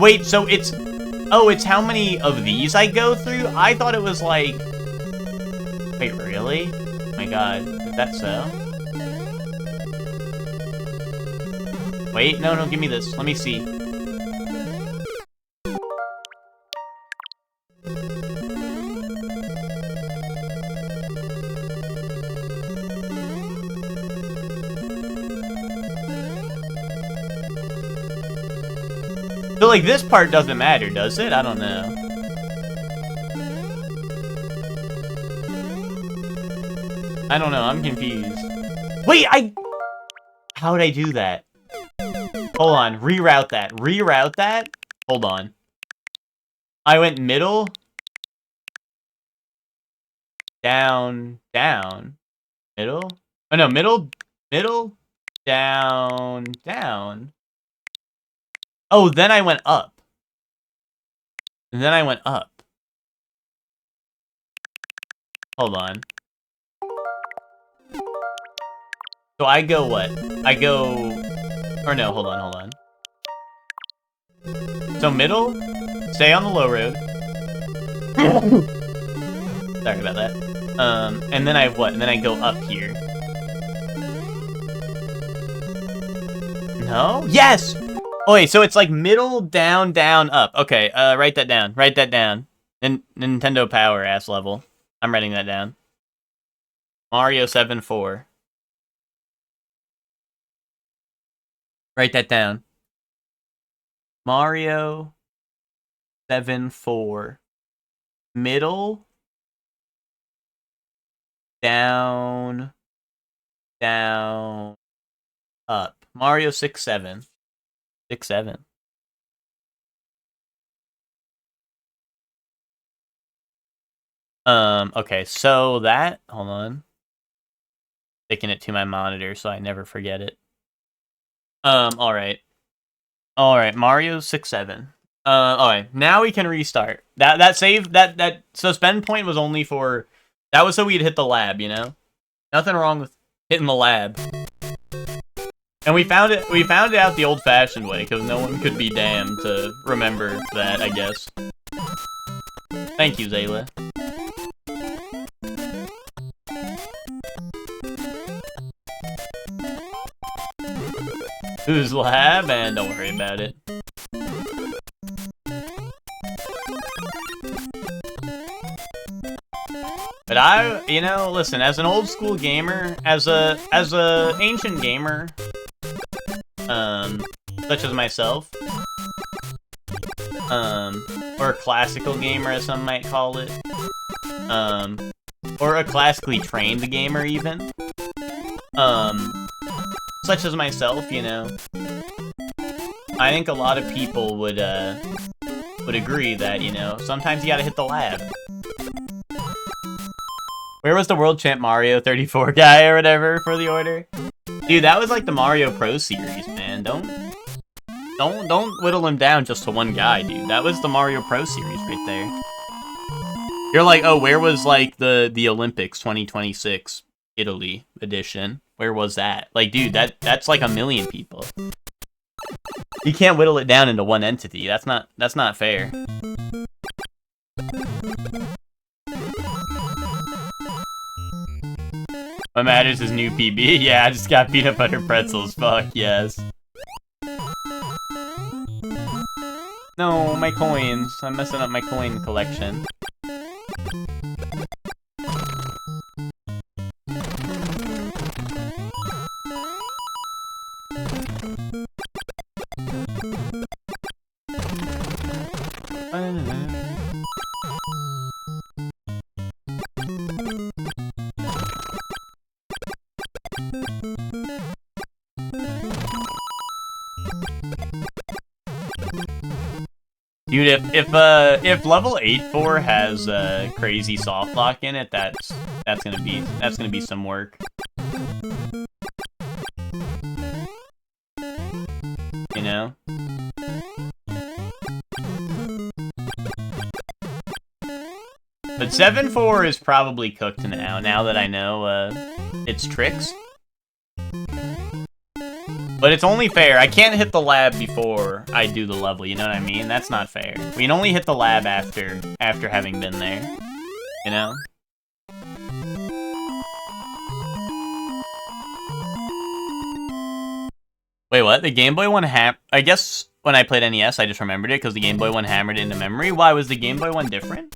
Wait, so it's... Oh, it's how many of these I go through? I thought it was like... Wait, really? Oh my god, is that so? Wait, no, give me this. Let me see. So, like, this part doesn't matter, does it? I don't know. I don't know, I'm confused. Wait, how'd I do that? Hold on, reroute that. Reroute that? Hold on. I went middle. Down, down. Middle? Oh, no, middle, down, down. Oh, then I went up. And then I went up. Hold on. So I go what? I go... Or no, hold on. So middle, stay on the low road. Sorry about that. And then I what? And then I go up here. No? Yes! Oh wait, so it's like middle, down, down, up. Okay, write that down. Write that down. Nintendo Power ass level. I'm writing that down. Mario 7-4. Write that down. Mario 7-4. Middle, down, down, up. Mario 6-7. 6-7. Okay, so that, hold on. Sticking it to my monitor so I never forget it. Alright. Alright, Mario 6-7. Alright, now we can restart. That save, that suspend point was only for, that was so we'd hit the lab, you know? Nothing wrong with hitting the lab. And we found it out the old-fashioned way, because no one could be damned to remember that, I guess. Thank you, Zayla. Who's lab? And don't worry about it. But you know, listen, as an old school gamer, as a ancient gamer, such as myself, or a classical gamer, as some might call it, or a classically trained gamer, even, such as myself, you know, I think a lot of people would agree that, you know, sometimes you gotta hit the lab. Where was the world champ Mario 34 guy or whatever for the order? Dude, that was like the Mario Pro series, man. Don't whittle him down just to one guy, dude. That was the Mario Pro series right there. You're like, oh, where was like the Olympics 2026 Italy edition? Where was that? Like, dude, that's like 1 million people. You can't whittle it down into one entity. That's not fair. What matters is new PB. Yeah, I just got peanut butter pretzels. Fuck yes. No, my coins. I'm messing up my coin collection. Dude, if level 8-4 has crazy soft lock in it, that's gonna be some work. You know? But 7-4 is probably cooked now that I know its tricks. But it's only fair. I can't hit the lab before I do the level, you know what I mean? That's not fair. We can only hit the lab after having been there. You know? Wait, what? The Game Boy one I guess when I played NES, I just remembered it because the Game Boy one hammered it into memory. Why was the Game Boy one different?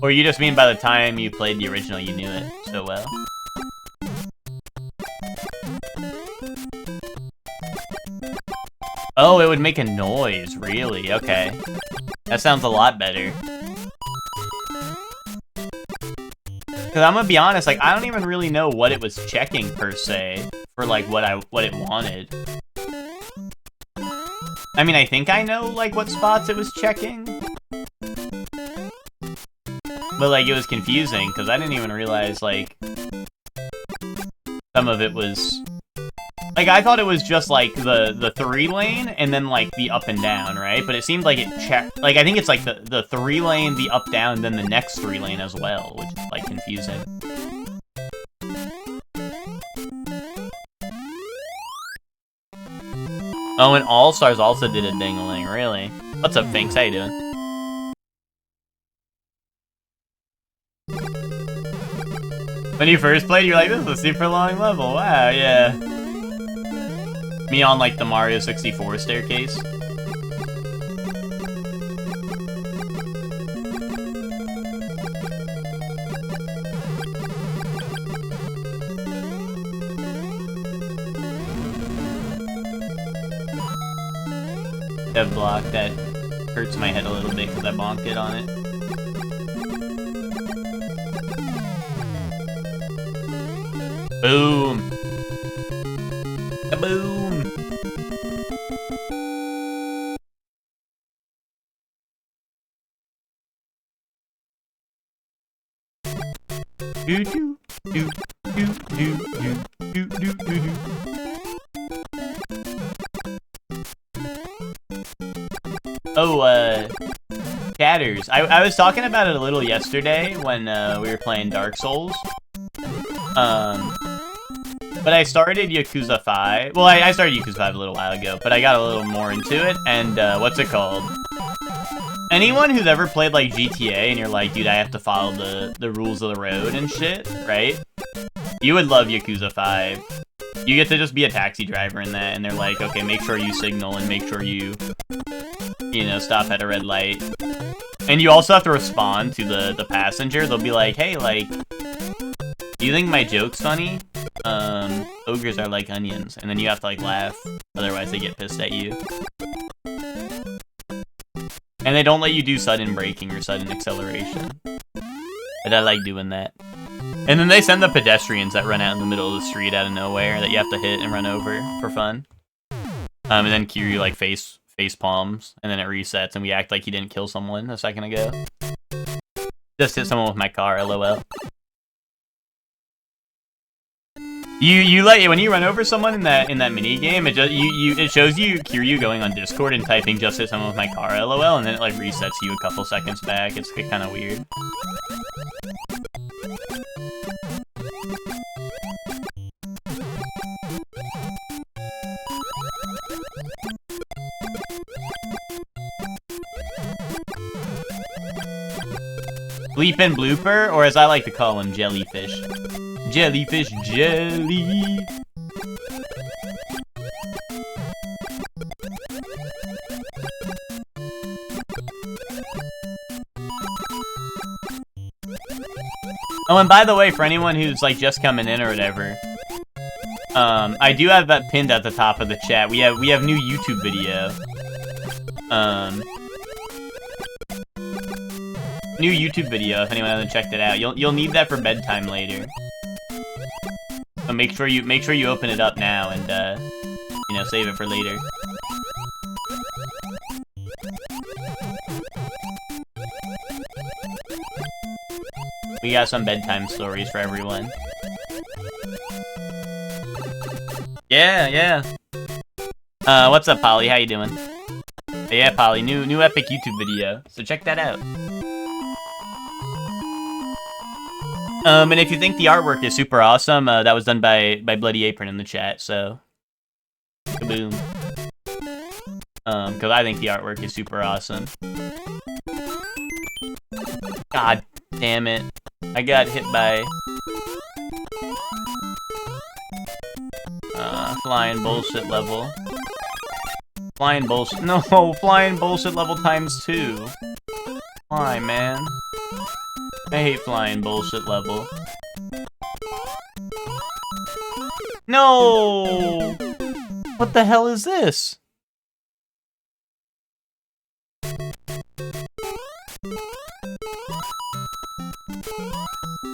Or you just mean by the time you played the original, you knew it so well? Oh, it would make a noise, really? Okay. That sounds a lot better. Because I'm gonna be honest, like, I don't even really know what it was checking, per se, for, like, what it wanted. I mean, I think I know, like, what spots it was checking. But, like, it was confusing, because I didn't even realize, like, some of it was... Like, I thought it was just, like, the 3-lane, and then, like, the up and down, right? But it seemed like it checked... Like, I think it's, like, the 3-lane, the up-down, and then the next 3-lane as well, which is, like, confusing. Oh, and All-Stars also did a ding-a-ling, really? What's up, Finks? How you doing? When you first played, you're like, this is a super long level. Wow, yeah. Me on, like, the Mario 64 staircase. Dev block, that hurts my head a little bit because I bonked it on it. Boom! Kaboom! Do do do do do do do do do. Oh, Chatters. I was talking about it a little yesterday when we were playing Dark Souls. But I started Yakuza 5. Well, I started Yakuza 5 a little while ago, but I got a little more into it, and, what's it called? Anyone who's ever played, like, GTA, and you're like, dude, I have to follow the rules of the road and shit, right? You would love Yakuza 5. You get to just be a taxi driver in that, and they're like, okay, make sure you signal, and make sure you know, stop at a red light. And you also have to respond to the passenger. They'll be like, hey, like, do you think my joke's funny? Ogres are like onions. And then you have to, like, laugh. Otherwise, they get pissed at you. And they don't let you do sudden braking or sudden acceleration. But I like doing that. And then they send the pedestrians that run out in the middle of the street out of nowhere that you have to hit and run over for fun. And then Kiryu, like, face palms, and then it resets, and we act like he didn't kill someone a second ago. Just hit someone with my car, lol. You like when you run over someone in that mini game, it just it shows you Kiryu going on Discord and typing just hit someone with my car, lol, and then it like resets you a couple seconds back. It's kind of weird. Bleepin' Blooper, or as I like to call him, Jellyfish. Jellyfish Jelly. Oh, and by the way, for anyone who's like just coming in or whatever, I do have that pinned at the top of the chat. We have new YouTube video. New YouTube video if anyone hasn't checked it out. You'll need that for bedtime later. So make sure you open it up now and you know, save it for later. We got some bedtime stories for everyone. Yeah. What's up, Polly? How you doing? Yeah, Polly, new epic YouTube video. So check that out. And if you think the artwork is super awesome, that was done by Bloody Apron in the chat, so kaboom. Because I think the artwork is super awesome. God damn it. I got hit by flying bullshit level. Flying bullshit. No, flying bullshit level ×2. Why, man? I hate flying bullshit level. No! What the hell is this?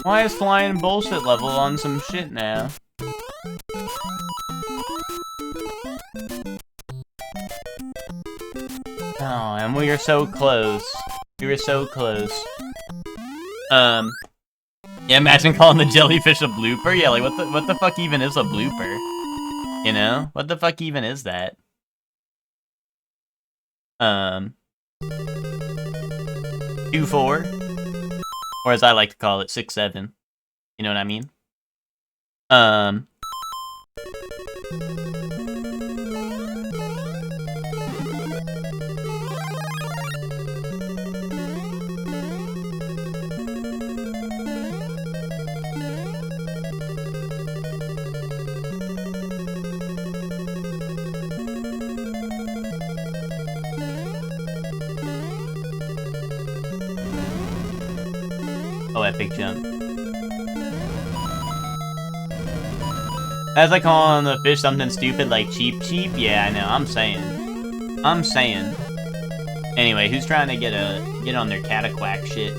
Why is flying bullshit level on some shit now? Oh, and we are so close. We were so close. Yeah, imagine calling the jellyfish a blooper. Yeah, like what the fuck even is a blooper? You know? What the fuck even is that? 2-4. Or as I like to call it, 6-7. You know what I mean? Oh, epic jump. That's like calling the fish something stupid like cheap. Yeah, I know. I'm saying. Anyway, who's trying to get on their cataquack shit?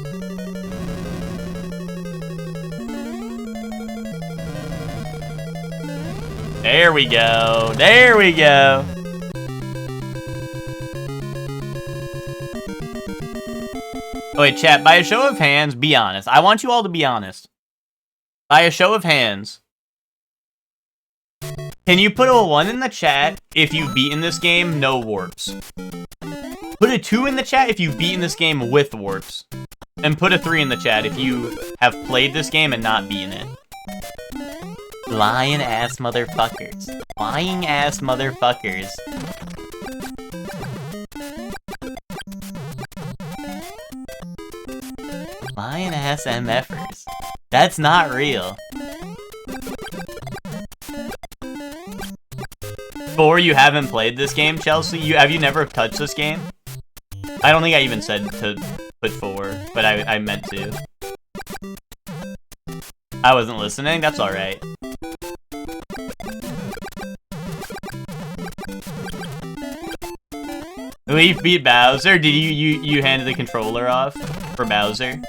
There we go. There we go. Oh, wait, chat, by a show of hands, be honest. I want you all to be honest. By a show of hands, can you put a 1 in the chat if you've beaten this game, no warps? Put a 2 in the chat if you've beaten this game with warps. And put a 3 in the chat if you have played this game and not beaten it. Lying ass motherfuckers. Lying ass motherfuckers. Lying ass MFers. That's not real. 4, you haven't played this game, Chelsea? Have you never touched this game? I don't think I even said to put 4, but I meant to. I wasn't listening? That's alright. We beat Bowser? Did you handed the controller off for Bowser?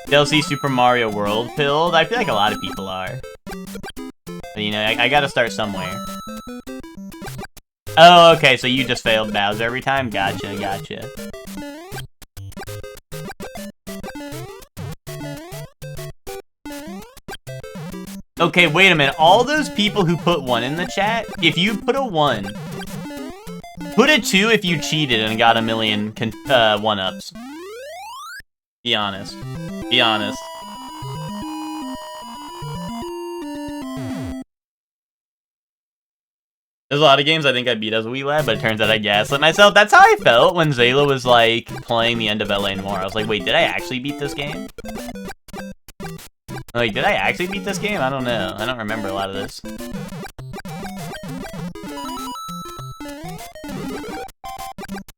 Chelsea Super Mario World pilled? I feel like a lot of people are. But, you know, I gotta start somewhere. Oh, okay, so you just failed Bowser every time? Gotcha, gotcha. Okay, wait a minute. All those people who put 1 in the chat, if you put a 1, put a 2 if you cheated and got a million 1-ups. Be honest. Be honest. There's a lot of games I think I beat as a wee lad, but it turns out I gaslit myself. That's how I felt when Zayla was, like, playing the end of L.A. Noire. I was like, wait, did I actually beat this game? Like, did I actually beat this game? I don't know. I don't remember a lot of this.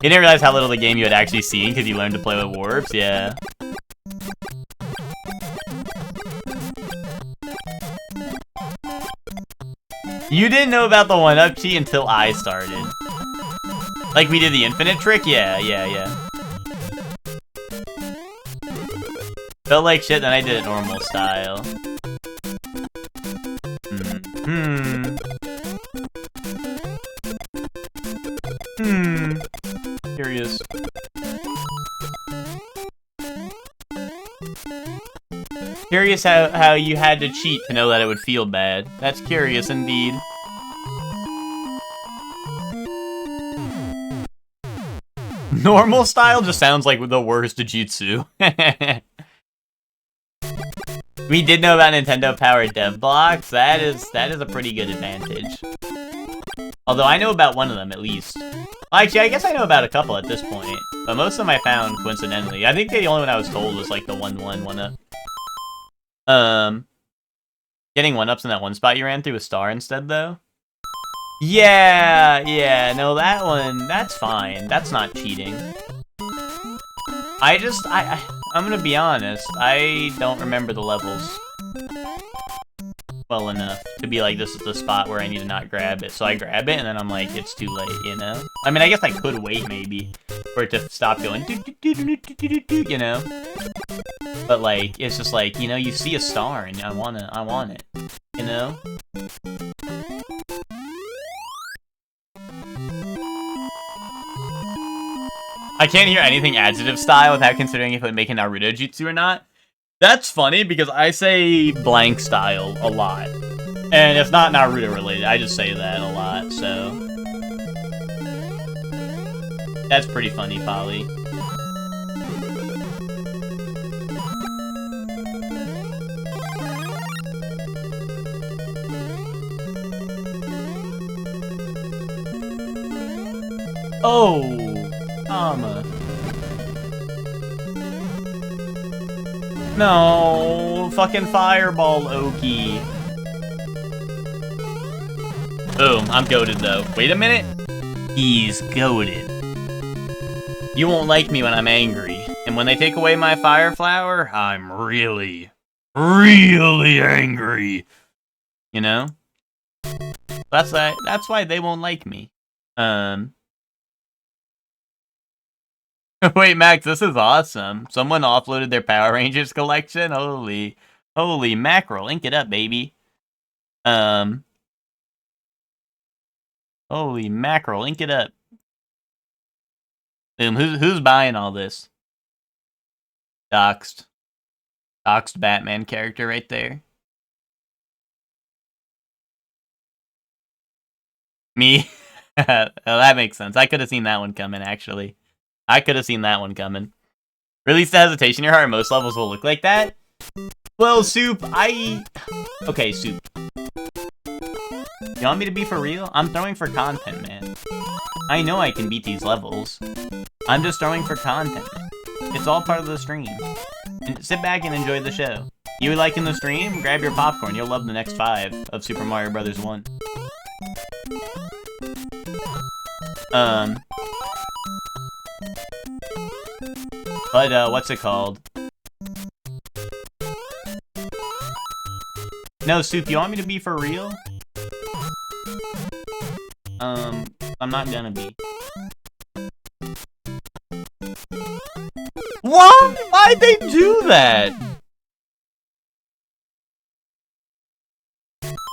You didn't realize how little the game you had actually seen because you learned to play with warps? Yeah. You didn't know about the 1-up cheat until I started. Like we did the infinite trick? Yeah. Felt like shit, then I did it normal style. Curious. Curious how you had to cheat to know that it would feel bad. That's curious indeed. Normal style just sounds like the worst jutsu. We did know about Nintendo powered dev blocks. That is a pretty good advantage. Although I know about one of them at least. Actually, I guess I know about a couple at this point, but most of them I found coincidentally. I think the only one I was told was like the 1-1-1-up. Getting 1-ups in that one spot you ran through with Star instead, though? Yeah, no, that one, that's fine. That's not cheating. I'm gonna be honest, I don't remember the levels well enough to be like, this is the spot where I need to not grab it. So I grab it, and then I'm like, it's too late, you know? I mean, I guess I could wait, maybe, for it to stop going, you know? But, like, it's just like, you know, you see a star, and I want it, you know? I can't hear anything adjective style without considering if it would make a Naruto jutsu or not. That's funny, because I say blank style a lot. And it's not Naruto related, I just say that a lot, so... That's pretty funny, Polly. Oh, Ama. No, fucking fireball, Oki. Boom, I'm goated though. Wait a minute. He's goated. You won't like me when I'm angry. And when they take away my fire flower, I'm really angry. You know? That's why they won't like me. Wait, Max, this is awesome. Someone offloaded their Power Rangers collection? Holy mackerel. Ink it up, baby. Holy mackerel. Ink it up. Boom. Who's buying all this? Doxed Batman character right there. Me? Well, that makes sense. I could have seen that one coming, actually. I could have seen that one coming. Release the hesitation in your heart. Most levels will look like that. Well, Soup, okay, Soup. You want me to be for real? I'm throwing for content, man. I know I can beat these levels. I'm just throwing for content. It's all part of the stream. And sit back and enjoy the show. You liking the stream? Grab your popcorn. You'll love the next 5 of Super Mario Bros. 1. But, what's it called? No, Soup, you want me to be for real? I'm not gonna be. What? Why'd they do that?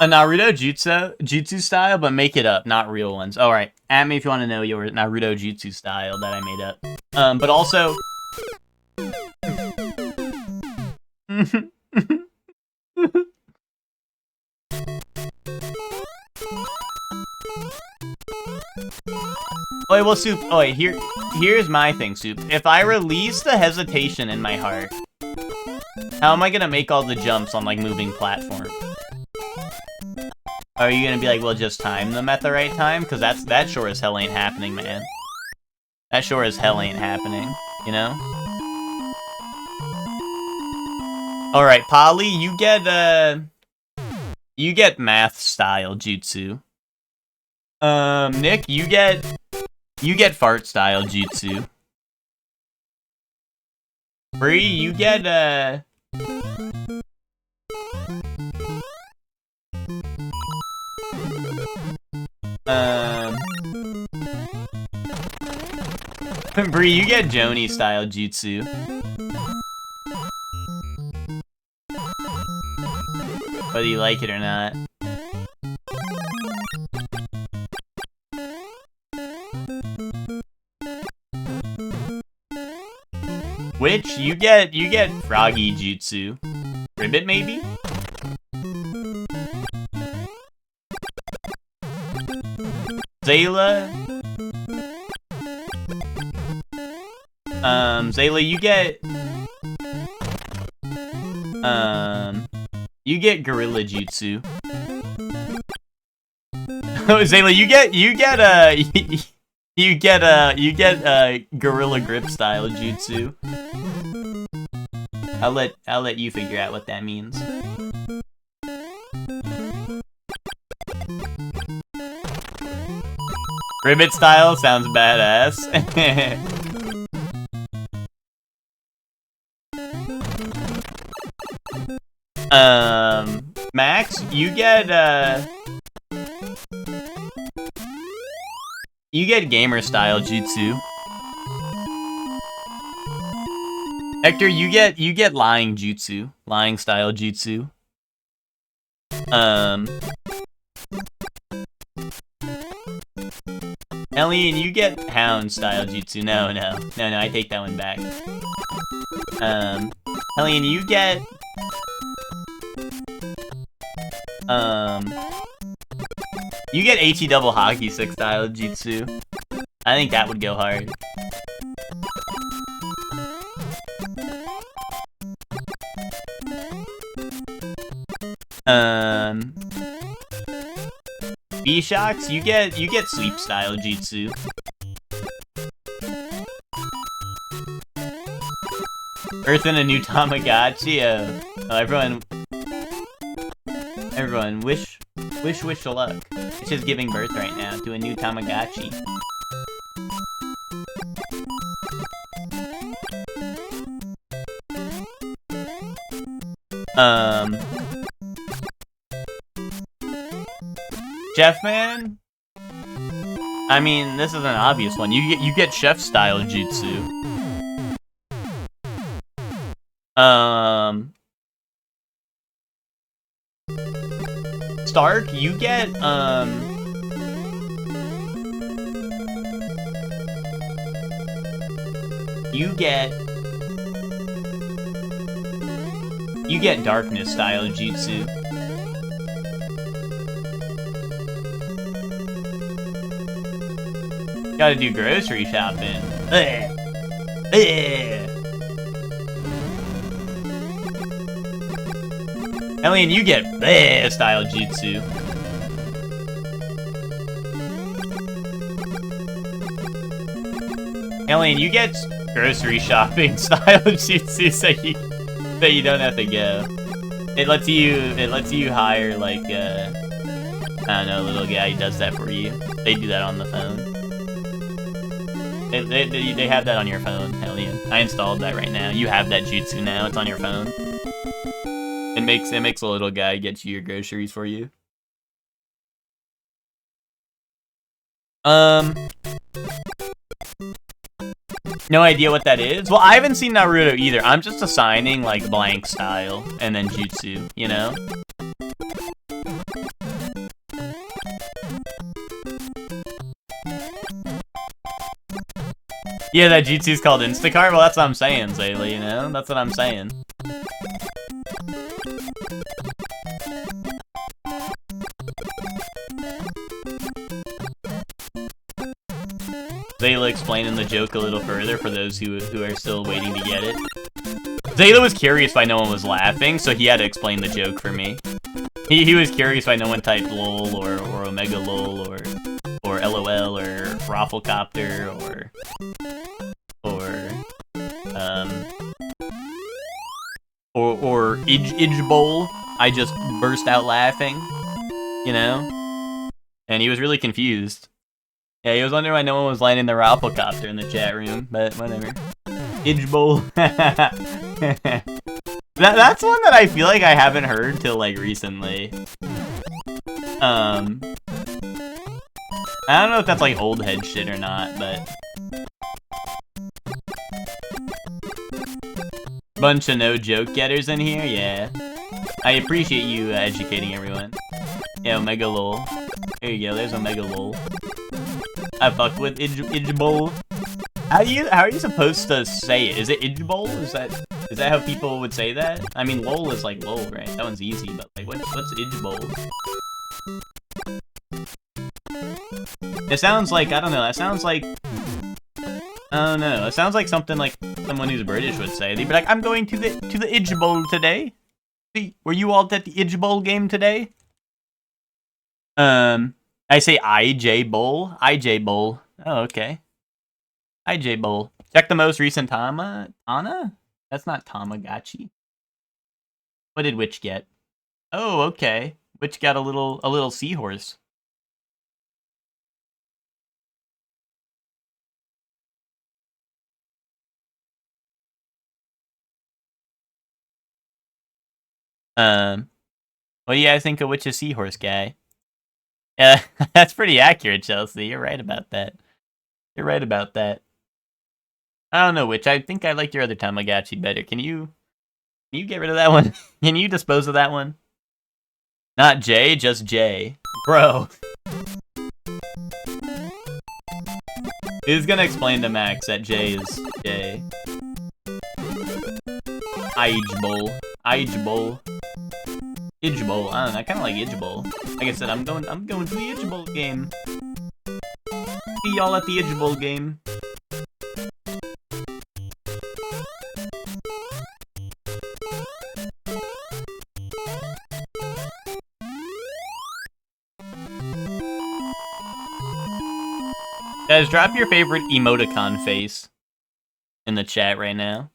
A Naruto jutsu style, but make it up, not real ones. Alright, at me if you want to know your Naruto jutsu style that I made up. But also... Well, Soup, here's my thing, Soup. If I release the hesitation in my heart, how am I gonna make all the jumps on, like, moving platform? Are you gonna be like, well, just time them at the right time? Because that sure as hell ain't happening, man. That sure as hell ain't happening, you know? Alright, Polly, you get math style jutsu. Nick, you get fart style jutsu. Bree, you get Bree, you get Joni style jutsu. Whether you like it or not. Which you get Froggy jutsu. Ribbit maybe? Zayla. Zayla, you get Gorilla Jutsu. Oh, Zayla, you get Gorilla Grip style Jutsu. I'll let you figure out what that means. Ribbit style sounds badass. Max, you get gamer style jutsu. Hector, you get lying jutsu, lying style jutsu. Ellie, you get hound style jutsu. No, I take that one back. Hellion, you get HE double hockey stick style jutsu. I think that would go hard. B-Shocks, you get sleep style jutsu. Earth in a new Tamagotchi. Everyone, wish to luck. It's just giving birth right now to a new Tamagotchi. Chefman? I mean, this is an obvious one. You get chef style jutsu. Stark, you get darkness style jutsu. Gotta do grocery shopping. Alien, you get style jutsu. Alien, you get grocery shopping style jutsu, so you don't have to go. It lets you hire like I don't know, a little guy who does that for you. They do that on the phone. They have that on your phone, Alien. I installed that right now. You have that jutsu now. It's on your phone. It makes a little guy get you your groceries for you. No idea what that is? Well, I haven't seen Naruto either. I'm just assigning like blank style and then jutsu, you know? Yeah, that jutsu's called Instacart? Well, that's what I'm saying, Zayla, you know? That's what I'm saying. Zayla explaining the joke a little further for those who are still waiting to get it. Zayla was curious why no one was laughing, so he had to explain the joke for me. He was curious why no one typed lol or omega lol or LOL or Rafflecopter or Idge I just burst out laughing, you know? And he was really confused. Yeah, he was wondering why no one was landing the Rafflecopter in the chat room, but whatever. Idge That's one that I feel like I haven't heard till like recently. I don't know if that's like old head shit or not, but bunch of no joke getters in here, yeah. I appreciate you educating everyone. Yeah, Omega lol. There you go, there's Omega lol. I fuck with Idgebol. How are you supposed to say it? Is it Idgebol? Is that how people would say that? I mean, lol is like lol, right? That one's easy, but like, what's Idgebol? It sounds like, I don't know, that sounds like, I don't know, it sounds like something like someone who's British would say. They'd be like, I'm going to the Idgebol today. See, were you all at the Idgebol game today? I say IJ Bowl. IJ Bowl. Oh, okay. IJ Bowl. Check the most recent Tana? That's not Tamagotchi. What did Witch get? Oh, okay. Witch got a little seahorse. What do you guys think of Witch's seahorse guy? Yeah, that's pretty accurate, Chelsea. You're right about that. You're right about that. I don't know, Witch. I think I liked your other Tamagotchi better. Can you get rid of that one? Can you dispose of that one? Not Jay, just Jay. Bro. Who's gonna explain to Max that Jay is Jay? Idgebol. Idgebol. Idgebol. I don't know. I kind of like Idgebol. Like I said, I'm going to the Idgebol game. See y'all at the Idgebol game. Guys, drop your favorite emoticon face in the chat right now.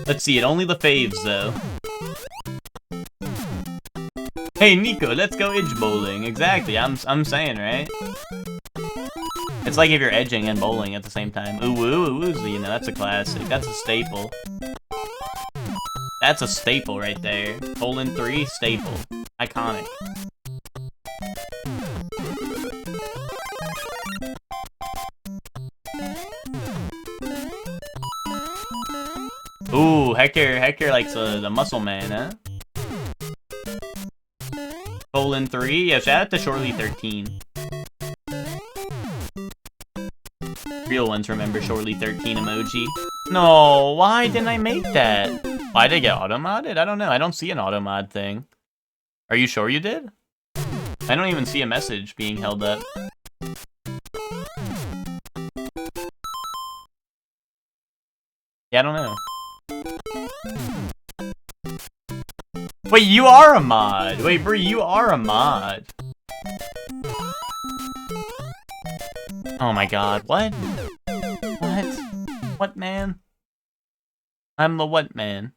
Let's see it. Only the faves, though. Hey, Nico, let's go edge bowling. Exactly. I'm saying, right? It's like if you're edging and bowling at the same time. Ooh, ooh, ooh, you know, that's a classic. That's a staple. That's a staple right there. Colon 3, staple. Iconic. Ooh, Hector likes the muscle man, huh? Colon 3, yeah, shout out to Shortly13. Real ones remember Shortly13 emoji. No, why didn't I make that? Why did I get auto-modded? I don't know, I don't see an auto-mod thing. Are you sure you did? I don't even see a message being held up. Yeah, I don't know. Wait, you are a mod! Wait, Bree, you are a mod! Oh my god, what? What? What, man? I'm the what, man?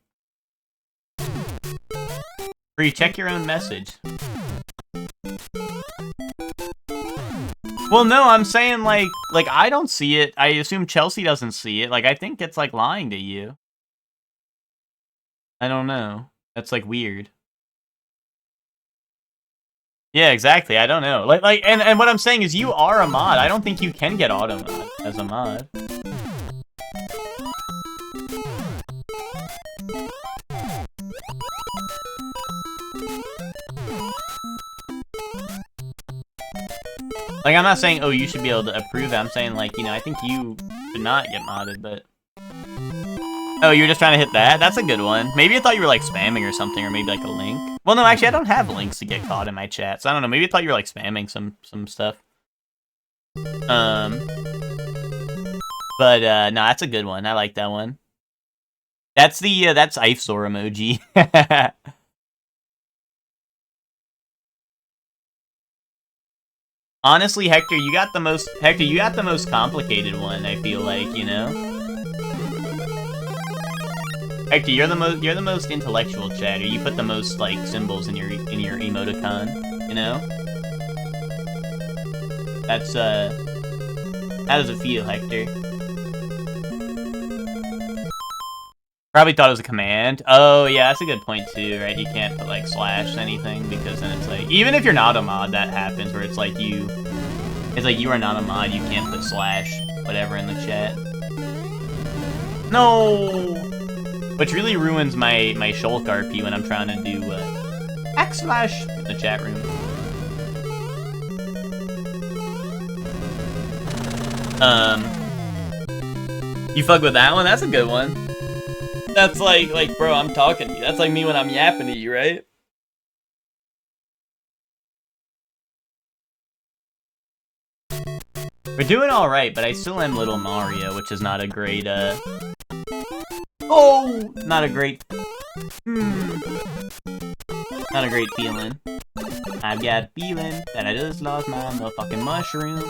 Bree, check your own message. Well, no, I'm saying, like, I don't see it. I assume Chelsea doesn't see it. Like, I think it's, like, lying to you. I don't know. That's, like, weird. Yeah, exactly. I don't know. Like, and what I'm saying is you are a mod. I don't think you can get auto mod as a mod. Like, I'm not saying, oh, you should be able to approve it. I'm saying, like, you know, I think you should not get modded, but... Oh, you were just trying to hit that? That's a good one. Maybe I thought you were, like, spamming or something, or maybe, like, a link. Well, no, actually, I don't have links to get caught in my chat, so I don't know. Maybe I thought you were, like, spamming some stuff. But, no, that's a good one. I like that one. That's the, that's Ifzor emoji. Honestly, Hector, you got the most complicated one, I feel like, you know? Hector, you're the most intellectual chatter. You put the most, like, symbols in your emoticon, you know? That's, how does it feel, Hector? Probably thought it was a command. Oh, yeah, that's a good point, too, right? You can't put, like, slash anything, because then it's like... Even if you're not a mod, that happens, where it's like you... It's like you are not a mod, you can't put slash whatever in the chat. No! Which really ruins my Shulk RP when I'm trying to do, \/ in the chat room. You fuck with that one? That's a good one. That's like, bro, I'm talking to you. That's like me when I'm yapping to you, right? We're doing alright, but I still am Little Mario, which is not a great, Oh! Not a great... Not a great feeling. I've got a feeling that I just lost my motherfucking mushroom.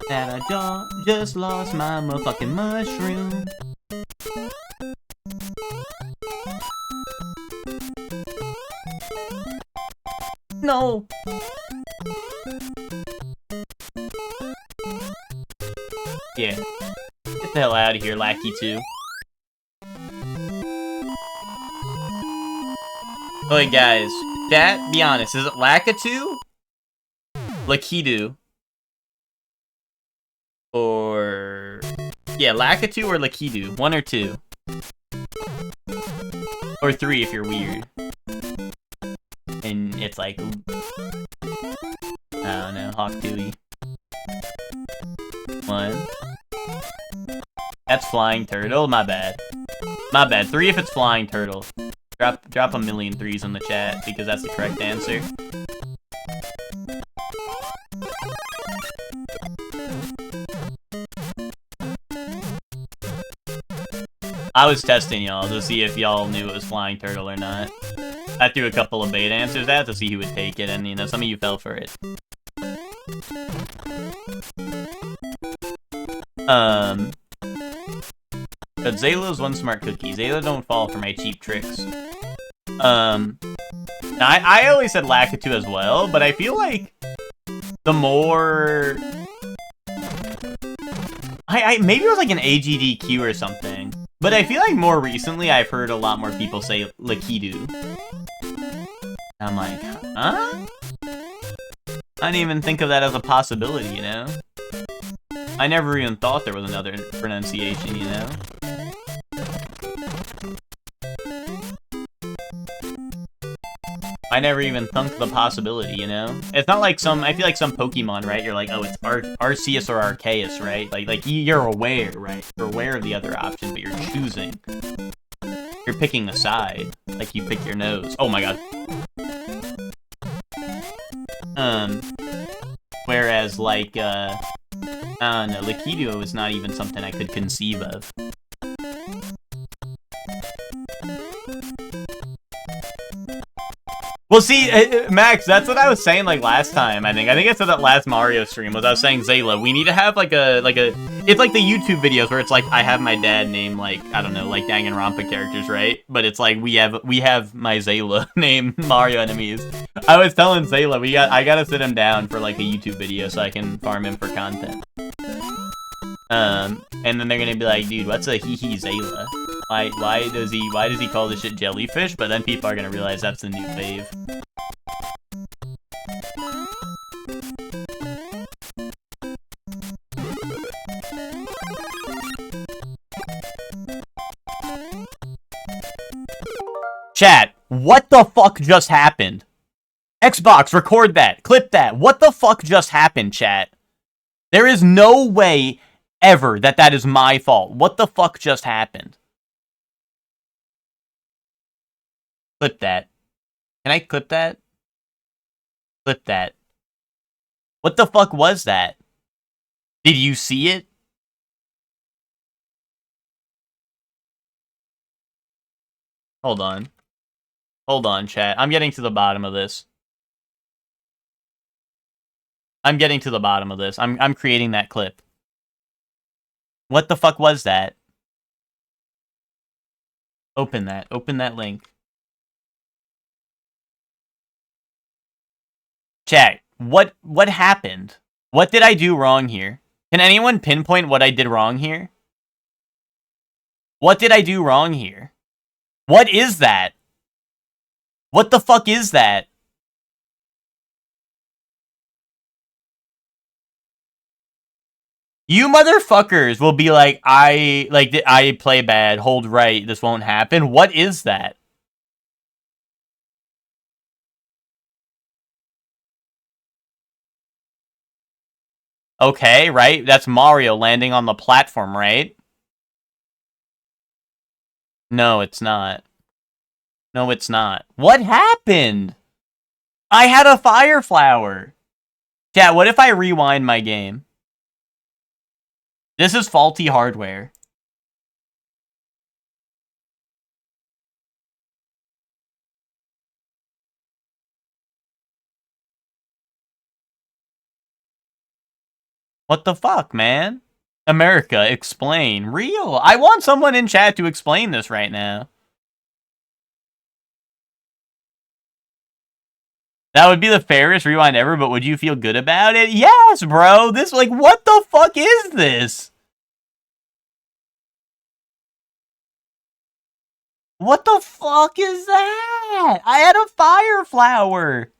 That I just lost my motherfucking mushroom. No! Yeah. Get the hell out of here, Lackey 2. Okay, guys. Chat, be honest. Is it Lakitu? Lakitu? Or... Yeah, Lakitu or Lakitu? One or two? Or three if you're weird. And it's like... I don't know, Hawk Tui. One. That's Flying Turtle? My bad. My bad. Three if it's Flying Turtle. Drop a million threes in the chat, because that's the correct answer. I was testing y'all to see if y'all knew it was Flying Turtle or not. I threw a couple of bait answers at to see who would take it, and you know, some of you fell for it. But Zayla's one smart cookie. Zayla don't fall for my cheap tricks. I always said Lakitu as well, but I feel like the more... maybe it was like an AGDQ or something. But I feel like more recently I've heard a lot more people say Lakitu. I'm like, huh? I didn't even think of that as a possibility, you know? I never even thought there was another pronunciation, you know? I never even thunk the possibility, you know? It's not like I feel like some Pokemon, right? You're like, oh, it's Arceus or Arceus, right? Like you're aware, right? You're aware of the other option, but you're choosing. You're picking a side. Like you pick your nose. Oh my god. Whereas like, I don't know, Lakitu is not even something I could conceive of. Well, see, Max, that's what I was saying, like, last time, I think. I said that last Mario stream, was I was saying, Zayla, we need to have, like, it's like the YouTube videos where it's like, I have my dad name, like, I don't know, like, Danganronpa characters, right? But it's like, we have my Zayla name Mario enemies. I was telling Zayla, I gotta sit him down for, like, a YouTube video so I can farm him for content. And then they're gonna be like, dude, what's a hee-hee Zayla? Why does he call this shit jellyfish? But then people are gonna realize that's the new fave. Chat, what the fuck just happened? Xbox, record that. Clip that. What the fuck just happened, chat? There is no way ever that is my fault. What the fuck just happened? Clip that. Can I clip that? Clip that. What the fuck was that? Did you see it? Hold on. Hold on, chat. I'm getting to the bottom of this. I'm getting to the bottom of this. I'm creating that clip. What the fuck was that? Open that. Open that link. Chat, what happened? What did I do wrong here? Can anyone pinpoint what I did wrong here? What did I do wrong here? What is that? What the fuck is that? You motherfuckers will be like, I play bad, hold right, this won't happen. What is that? Okay, right? That's Mario landing on the platform, right? No, it's not. No, it's not. What happened? I had a fire flower. Chat, what if I rewind my game? This is faulty hardware. What the fuck, man? America, explain. Real. I want someone in chat to explain this right now. That would be the fairest rewind ever, but would you feel good about it? Yes, bro. This, like, what the fuck is this? What the fuck is that? I had a fire flower.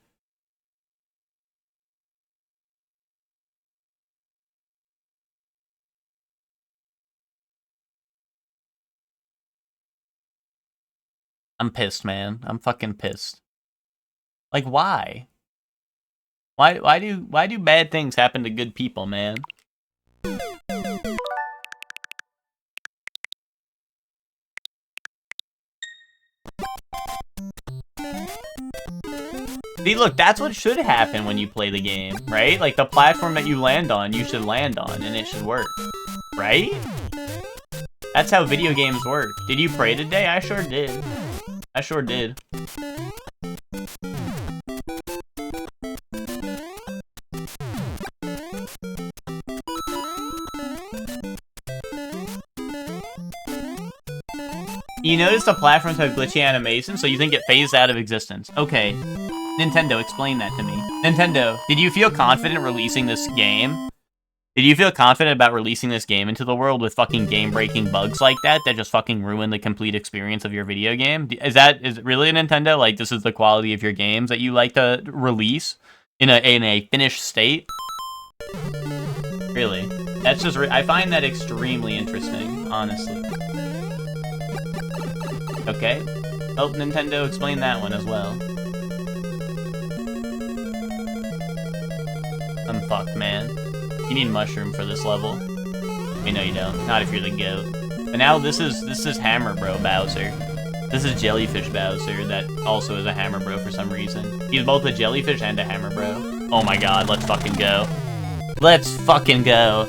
I'm pissed, man. I'm fucking pissed. Like, why? Why do bad things happen to good people, man? See, look, that's what should happen when you play the game, right? Like, the platform that you land on, you should land on, and it should work. Right? That's how video games work. Did you pray today? I sure did. I sure did. You notice the platforms have glitchy animations, so you think it phased out of existence. Okay. Nintendo, explain that to me. Nintendo, did you feel confident releasing this game? Did you feel confident about releasing this game into the world with fucking game-breaking bugs like that just fucking ruin the complete experience of your video game? Is it really Nintendo? Like, this is the quality of your games that you like to release in a finished state? Really? That's just, I find that extremely interesting, honestly. Okay. Oh, Nintendo, explain that one as well. I'm fucked, man. You need mushroom for this level. I mean, no, you don't. Not if you're the goat. But now this is Hammer Bro Bowser. This is Jellyfish Bowser that also is a Hammer Bro for some reason. He's both a jellyfish and a Hammer Bro. Oh my god, let's fucking go. Let's fucking go.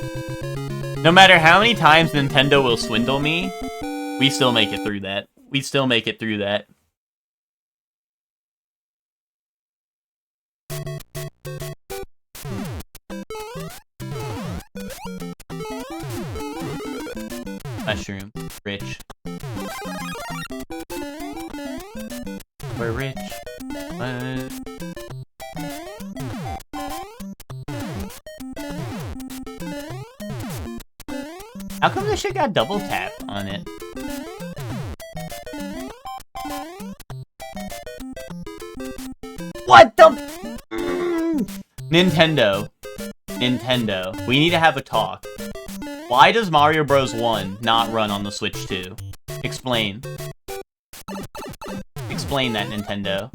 No matter how many times Nintendo will swindle me, we still make it through that. We still make it through that. Mushroom. Rich. We're rich. How come this shit got double tap on it? What the? Nintendo. Nintendo. We need to have a talk. Why does Mario Bros. 1 not run on the Switch 2? Explain. Explain that, Nintendo.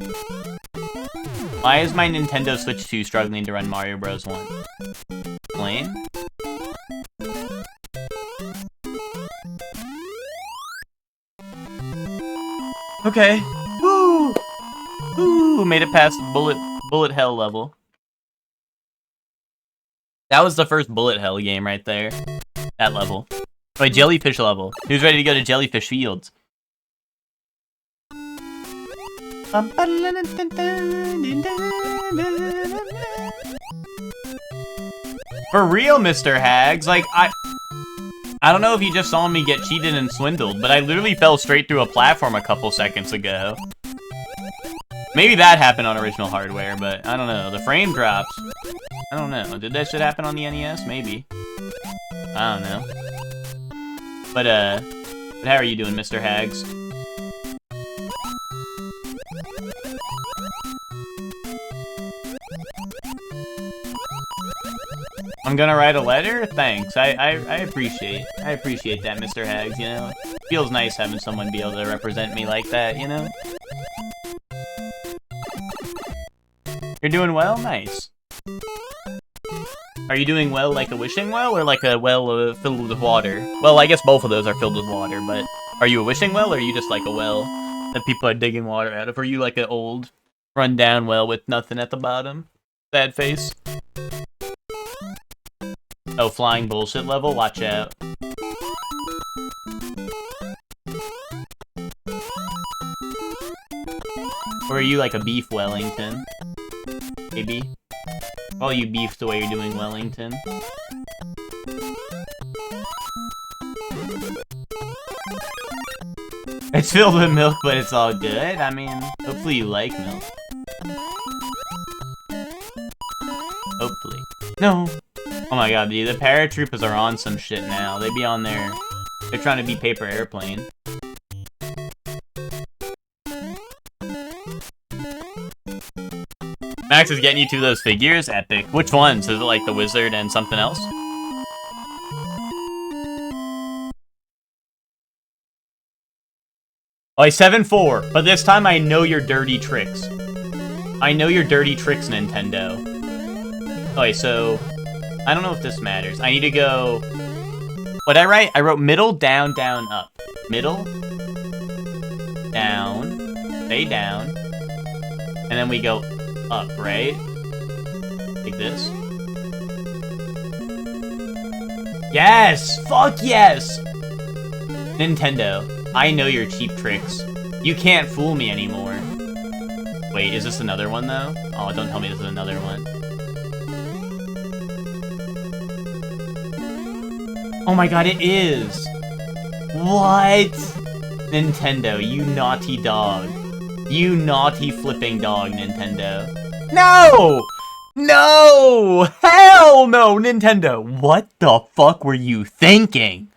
Why is my Nintendo Switch 2 struggling to run Mario Bros. 1? Explain? Okay. Woo! Woo! Made it past bullet hell level. That was the first bullet hell game right there. That level. Wait, jellyfish level. Who's ready to go to Jellyfish Fields? For real, Mr. Hags, like, I don't know if you just saw me get cheated and swindled, but I literally fell straight through a platform a couple seconds ago. Maybe that happened on original hardware, but I don't know. The frame drops. I don't know. Did that shit happen on the NES? Maybe. I don't know. But how are you doing, Mr. Hags? I'm gonna write a letter? Thanks. I appreciate that, Mr. Hags, you know? Feels nice having someone be able to represent me like that, you know? You're doing well? Nice. Are you doing well like a wishing well, or like a well filled with water? Well, I guess both of those are filled with water, but are you a wishing well, or are you just like a well that people are digging water out of? Or are you like an old, run-down well with nothing at the bottom? Sad face. Oh, flying bullshit level? Watch out. Or are you like a beef Wellington? Maybe? Call you beef the way you're doing Wellington. It's filled with milk, but it's all good. I mean, hopefully you like milk. Hopefully. No! Oh my god, dude, the paratroopers are on some shit now. They be on there. They're trying to be Paper Airplane. Max is getting you to those figures? Epic. Which ones? Is it like the wizard and something else? Oh, 7-4. But this time I know your dirty tricks. I know your dirty tricks, Nintendo. Okay, so I don't know if this matters. I need to go... What'd I write? I wrote middle, down, down, up. Middle, down, stay down, and then we go up, right? Like this. Yes! Fuck yes! Nintendo, I know your cheap tricks. You can't fool me anymore. Wait, is this another one, though? Oh, don't tell me this is another one. Oh my god, it is! What? Nintendo, you naughty dog. You naughty flipping dog, Nintendo. No! No! Hell no, Nintendo! What the fuck were you thinking?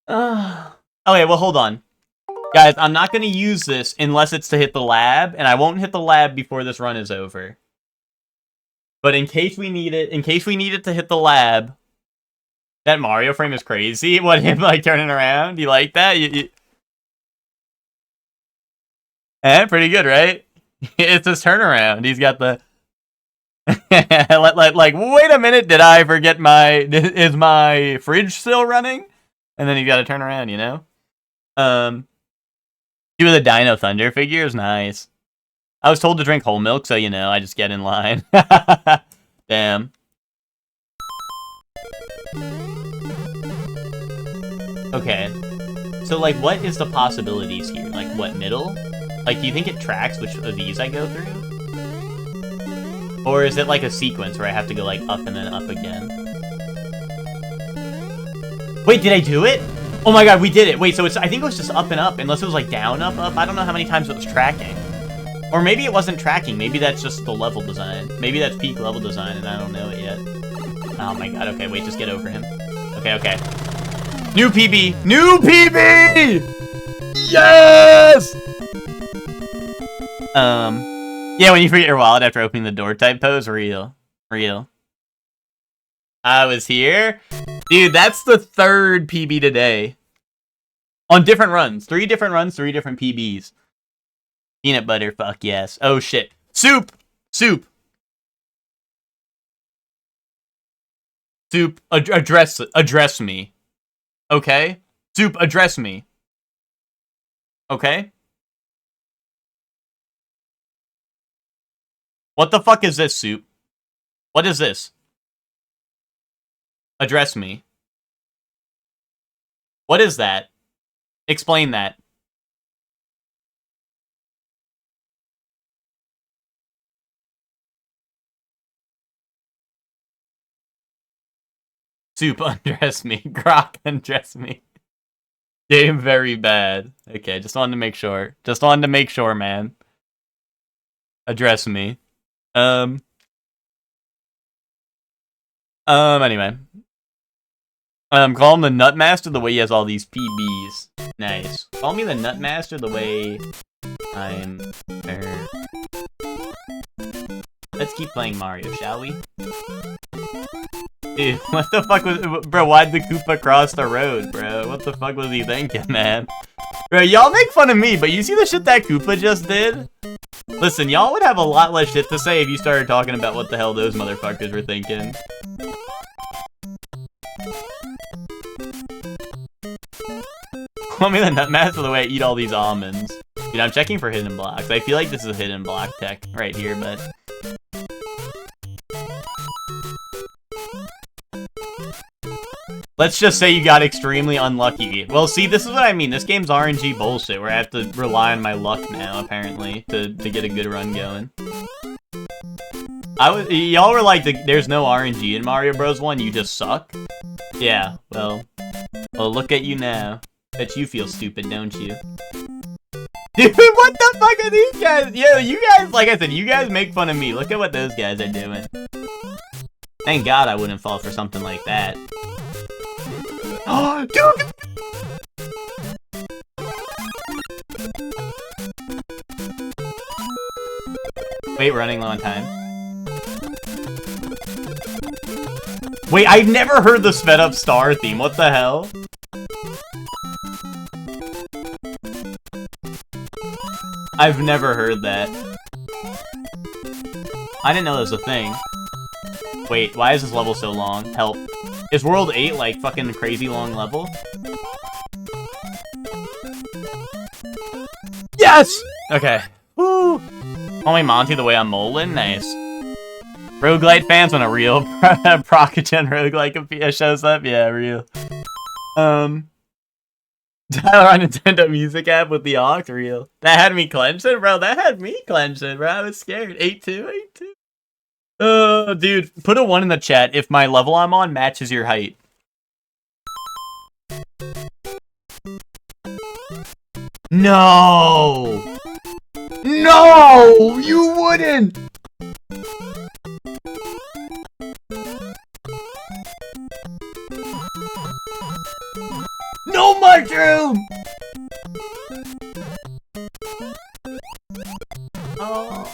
Okay, well, hold on. Guys, I'm not gonna use this unless it's to hit the lab, and I won't hit the lab before this run is over. But in case we need it, to hit the lab, that Mario frame is crazy. What, him, like, turning around? You like that? Pretty good, right? It's his turnaround. He's got the... like, wait a minute, did I forget is my fridge still running? And then you gotta turn around, you know? Two of the Dino Thunder figures, nice. I was told to drink whole milk, so, you know, I just get in line. Damn. Okay. So, like, what is the possibilities here? Like, what, middle? Like, do you think it tracks which of these I go through? Or is it like a sequence where I have to go, like, up and then up again? Wait, did I do it? Oh my god, we did it. Wait, so I think it was just up and up, unless it was, like, down, up, up. I don't know how many times it was tracking. Or maybe it wasn't tracking. Maybe that's just the level design. Maybe that's peak level design, and I don't know it yet. Oh my god, okay, wait, just get over him. Okay, okay. New PB! New PB! Yes! Yeah, when you forget your wallet after opening the door type pose, real. Real. I was here. Dude, that's the third PB today. On different runs. 3 different runs, 3 different PBs. Peanut butter, fuck yes. Oh shit. Soup! Soup! Soup, address me. Okay? Soup, address me. Okay? What the fuck is this, Soup? What is this? Address me. What is that? Explain that. Soup, undress me. Grok, undress me. Game very bad. Okay, just wanted to make sure. Just wanted to make sure, man. Address me. Anyway. Call him the Nutmaster the way he has all these PBs. Nice. Call me the Nutmaster the way I'm... Let's keep playing Mario, shall we? Dude, what the fuck was... Bro, why'd the Koopa cross the road, bro? What the fuck was he thinking, man? Bro, y'all make fun of me, but you see the shit that Koopa just did? Listen, y'all would have a lot less shit to say if you started talking about what the hell those motherfuckers were thinking. Call me the Nutmaster the way I eat all these almonds. Dude, I'm checking for hidden blocks. I feel like this is a hidden block tech right here, but... Let's just say you got extremely unlucky. Well, see, this is what I mean. This game's RNG bullshit, where I have to rely on my luck now, apparently, to get a good run going. Y'all were like, there's no RNG in Mario Bros. 1, you just suck? Yeah, well, look at you now. Bet you feel stupid, don't you? Dude, what the fuck are these guys? Yo, you guys, like I said, you guys make fun of me. Look at what those guys are doing. Thank God I wouldn't fall for something like that. Oh, dude! Wait, running low on time. Wait, I've never heard the sped up star theme. What the hell? I've never heard that. I didn't know that was a thing. Wait, why is this level so long? Help. Is World 8 like fucking crazy long level? Yes! Okay. Woo! Call me Monty the way I'm Molin? Nice. Roguelite fans when a real Procogen roguelike shows up? Yeah, real. Tyler on Nintendo Music app with the aux? Real. That had me clenching, bro. That had me clenching, bro. I was scared. 8-2, 8-2. Dude, put a 1 in the chat if my level I'm on matches your height. No! No! You wouldn't! No mushroom! Oh.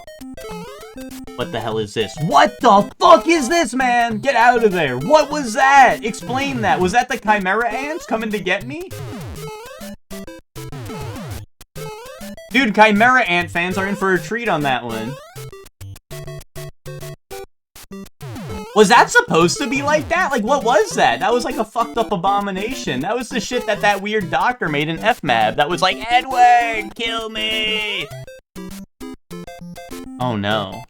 What the hell is this? What the fuck is this, man? Get out of there. What was that? Explain that. Was that the Chimera ants coming to get me? Dude, Chimera ant fans are in for a treat on that one. Was that supposed to be like that? Like, what was that? That was like a fucked up abomination. That was the shit that weird doctor made in FMAB. That was like, Edward, kill me! Oh no.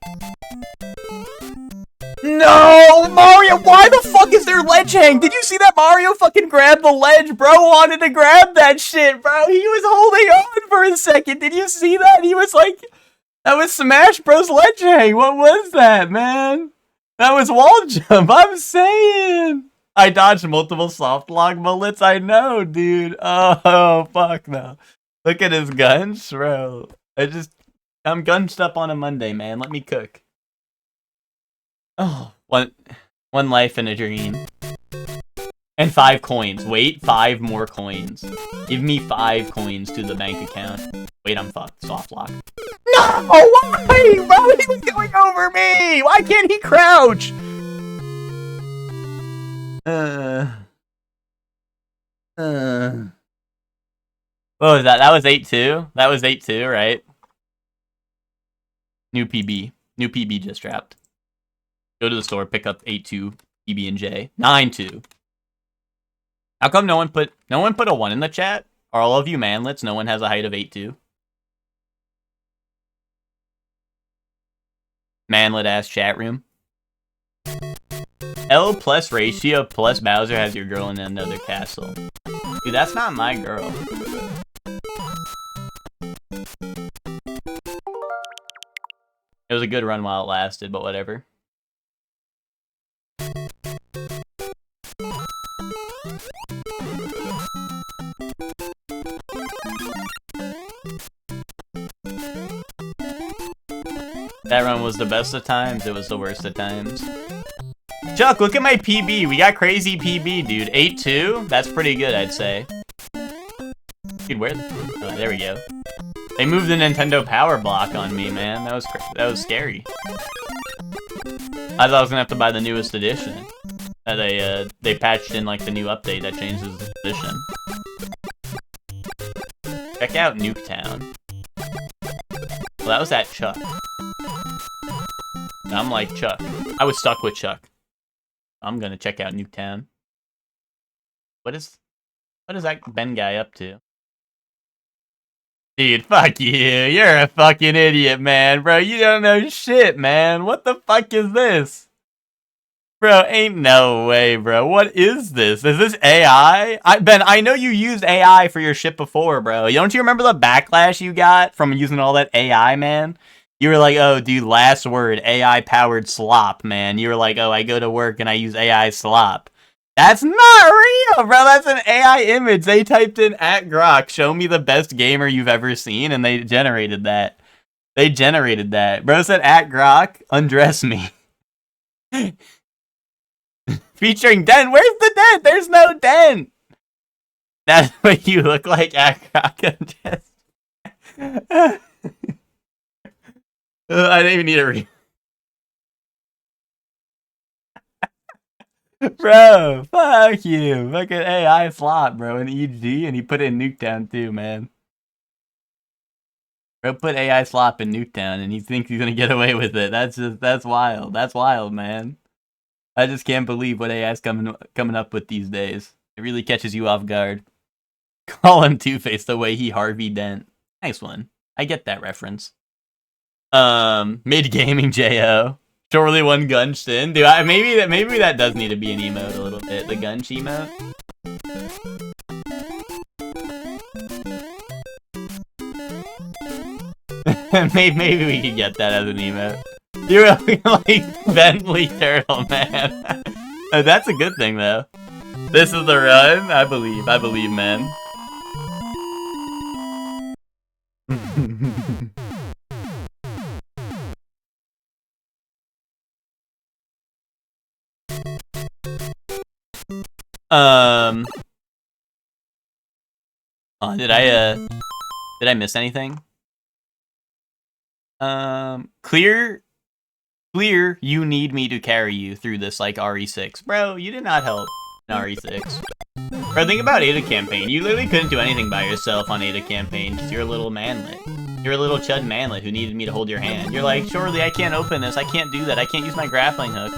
No! Mario, why the fuck is there ledge hang? Did you see that Mario fucking grabbed the ledge? Bro wanted to grab that shit, bro. He was holding on for a second. Did you see that? He was like, that was Smash Bros. Ledge hang. What was that, man? That was wall jump, I'm saying. I dodged multiple soft lock bullets, I know, dude. Oh, fuck no. Look at his guns, bro. I'm gunched up on a Monday, man. Let me cook. Oh, one life and a dream. And 5 coins. Wait, 5 more coins. Give me 5 coins to the bank account. Wait, I'm fucked. Soft lock. No! Why? Bro, he was going over me! Why can't he crouch? What was that? That was 8-2? That was 8-2, right? New PB. New PB just dropped. Go to the store, pick up 8-2 PB&J. 9-2. How come no one put a 1 in the chat? Are all of you manlets? No one has a height of 8'2"? Manlet ass chat room. L plus ratio plus Bowser has your girl in another castle. Dude, that's not my girl. It was a good run while it lasted, but whatever. That run was the best of times, it was the worst of times. Chuck, look at my PB. We got crazy PB, dude. 8-2? That's pretty good, I'd say. Dude, where? Oh, there we go. They moved the Nintendo Power Block on me, man. That was scary. I thought I was gonna have to buy the newest edition. They patched in like the new update that changes the edition. Check out Nuketown. Well, that was at Chuck. I'm like Chuck. I was stuck with Chuck. I'm gonna check out Nuketown. What is that Ben guy up to? Dude, fuck you. You're a fucking idiot, man. Bro, you don't know shit, man. What the fuck is this? Bro, ain't no way, bro. What is this? Is this AI? Ben, I know you used AI for your shit before, bro. Don't you remember the backlash you got from using all that AI, man? You were like, oh, dude, last word, AI-powered slop, man. You were like, oh, I go to work and I use AI slop. That's not real, bro. That's an AI image. They typed in @Grok, show me the best gamer you've ever seen, and they generated that. They generated that. Bro said @Grok, undress me. Featuring Den. Where's the dent? There's no dent. That's what you look like, @Grok, undress. I didn't even need a read. Bro, fuck you. Fucking AI slot, bro, in EG, and he put it in Nuketown too, man. Bro put AI slop in Nuketown, and he thinks he's gonna get away with it. That's wild. That's wild, man. I just can't believe what AI's coming up with these days. It really catches you off guard. Call him Two-Face the way he Harvey Dent. Nice one. I get that reference. Mid gaming Jo. Surely one Gunshin. Dude, maybe that does need to be an emote a little bit. The Gunch emote. maybe we could get that as an emote. You're like Bentley Turtle, man. That's a good thing though. This is the run. I believe, man. Oh, did I miss anything? Clear, you need me to carry you through this like RE6. Bro, you did not help in RE6. Bro, think about Ada Campaign. You literally couldn't do anything by yourself on Ada Campaign because you're a little manlet. You're a little chud manlet who needed me to hold your hand. You're like, surely I can't open this. I can't do that. I can't use my grappling hook.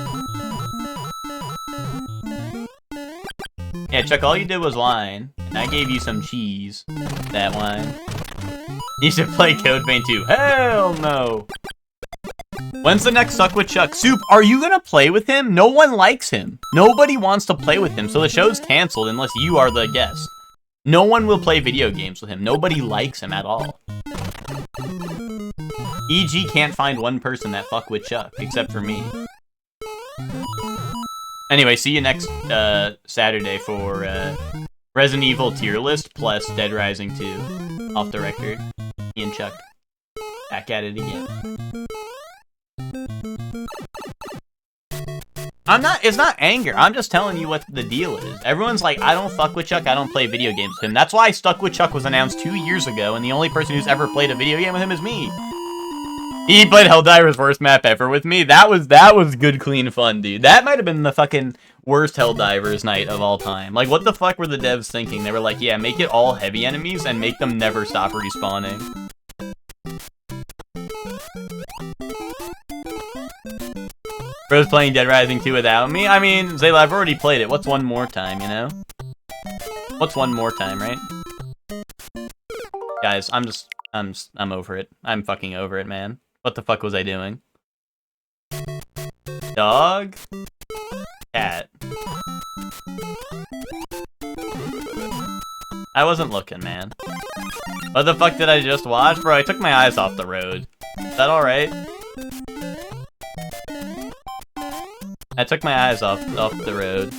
Yeah, Chuck, all you did was whine, and I gave you some cheese. That whine. You should play Code Vein 2. Hell no! When's the next Suck with Chuck? Soup, are you gonna play with him? No one likes him. Nobody wants to play with him, so the show's canceled unless you are the guest. No one will play video games with him. Nobody likes him at all. EG can't find one person that fuck with Chuck, except for me. Anyway, see you next Saturday for Resident Evil tier list plus Dead Rising 2. Off the record. Me and Chuck. Back at it again. It's not anger. I'm just telling you what the deal is. Everyone's like, I don't fuck with Chuck, I don't play video games with him. That's why Stuck with Chuck was announced 2 years ago, and the only person who's ever played a video game with him is me. He played Helldiver's worst map ever with me. That was good, clean fun, dude. That might have been the fucking worst Helldivers night of all time. Like, what the fuck were the devs thinking? They were like, yeah, make it all heavy enemies and make them never stop respawning. Bro's playing Dead Rising 2 without me? I mean, Zayla, I've already played it. What's one more time, you know? What's one more time, right? Guys, I'm over it. I'm fucking over it, man. What the fuck was I doing? Dog? Cat. I wasn't looking, man. What the fuck did I just watch? Bro, I took my eyes off the road. Is that alright? I took my eyes off the road.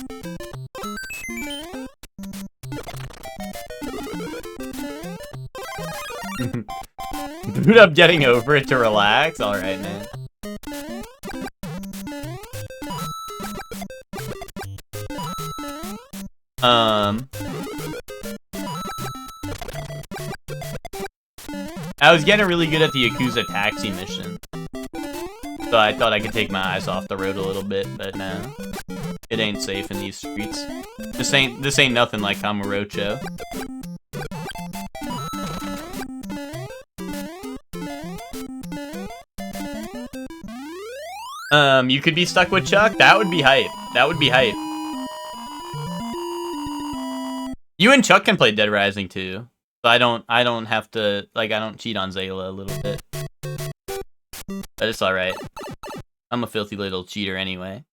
Boot up getting over it to relax? Alright, man. I was getting really good at the Yakuza Taxi mission. So I thought I could take my eyes off the road a little bit, but no. It ain't safe in these streets. This ain't nothing like Kamurocho. You could be stuck with Chuck? That would be hype. That would be hype. You and Chuck can play Dead Rising too. So I don't have to, like, I don't cheat on Zayla a little bit. But it's alright. I'm a filthy little cheater anyway.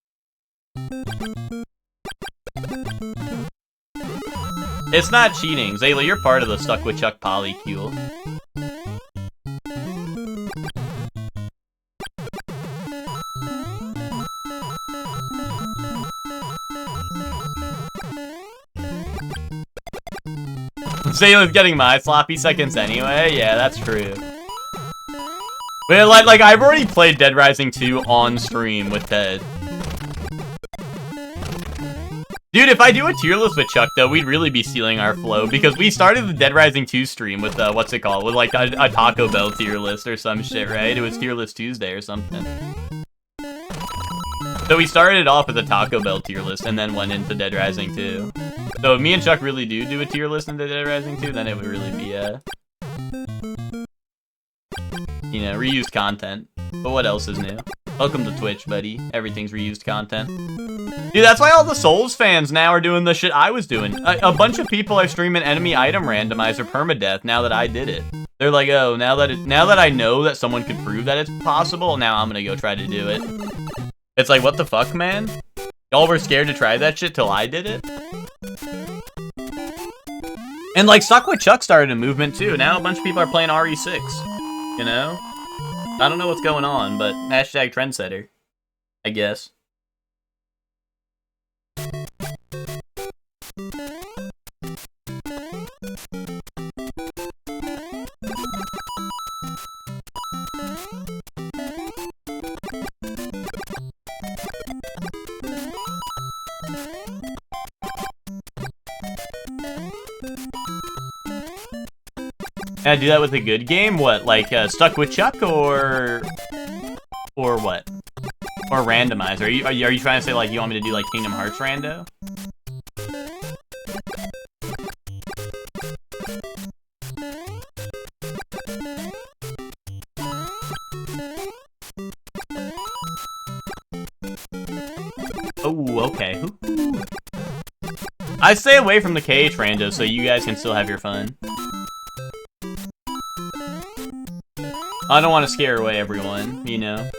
It's not cheating. Zayla, you're part of the Stuck with Chuck polycule. Zayla's getting my sloppy seconds anyway. Yeah, that's true. But like I've already played Dead Rising 2 on stream with Ted. Dude, if I do a tier list with Chuck, though, we'd really be stealing our flow, because we started the Dead Rising 2 stream with, what's it called? With, like, a Taco Bell tier list or some shit, right? It was Tier List Tuesday or something. So we started it off with a Taco Bell tier list, and then went into Dead Rising 2. So if me and Chuck really do a tier list into Dead Rising 2, then it would really be, you know, reused content. But what else is new? Welcome to Twitch, buddy. Everything's reused content. Dude, that's why all the Souls fans now are doing the shit I was doing. A bunch of people are streaming enemy item randomizer permadeath now that I did it. They're like, oh, now that I know that someone could prove that it's possible, now I'm gonna go try to do it. It's like, what the fuck, man? Y'all were scared to try that shit till I did it? And like, Stuck with Chuck started a movement too. Now a bunch of people are playing RE6. You know? I don't know what's going on, but hashtag trendsetter, I guess. Can I do that with a good game? What, like Stuck with Chuck or what? Or randomizer? Are you trying to say like you want me to do like Kingdom Hearts rando? Oh, okay. I stay away from the KH rando so you guys can still have your fun. I don't want to scare away everyone, you know.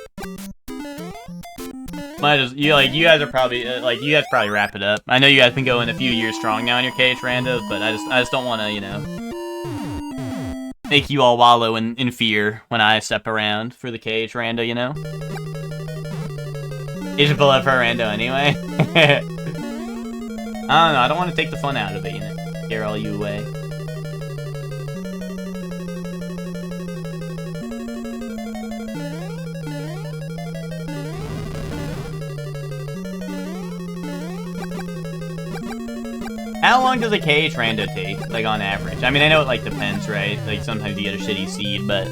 Might as you guys are probably you guys probably wrap it up. I know you guys been going a few years strong now in your KH randos, but I just don't want to, you know, make you all wallow in fear when I step around for the KH rando, you know. You should pull up for a rando anyway. I don't know. I don't want to take the fun out of it, you know. Scare all you away. How long does a KH rando take, like, on average? I mean, I know it, like, depends, right? Like, sometimes you get a shitty seed, but...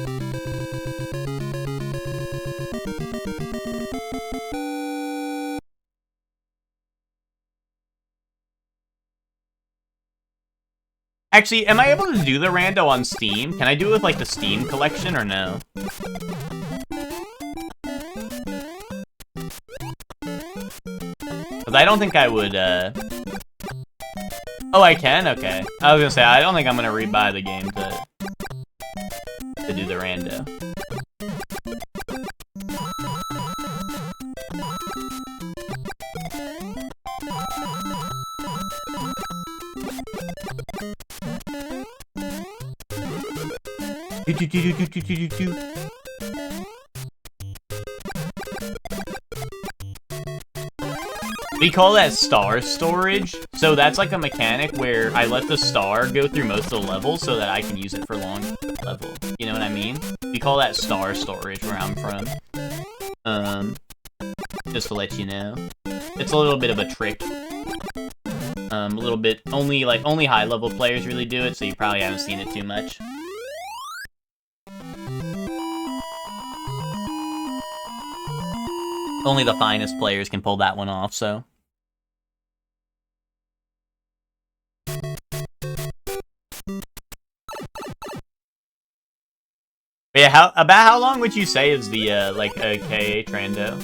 Actually, am I able to do the rando on Steam? Can I do it with, like, the Steam collection, or no? Because I don't think I would, Oh, I can? Okay. I was gonna say, I don't think I'm gonna rebuy the game to do the rando. We call that star storage. So that's like a mechanic where I let the star go through most of the levels so that I can use it for long level. You know what I mean? We call that star storage where I'm from. Just to let you know. It's a little bit of a trick. A little bit, only high level players really do it, so you probably haven't seen it too much. Only the finest players can pull that one off, so. But yeah, about how long would you say is the, like, KA Trando?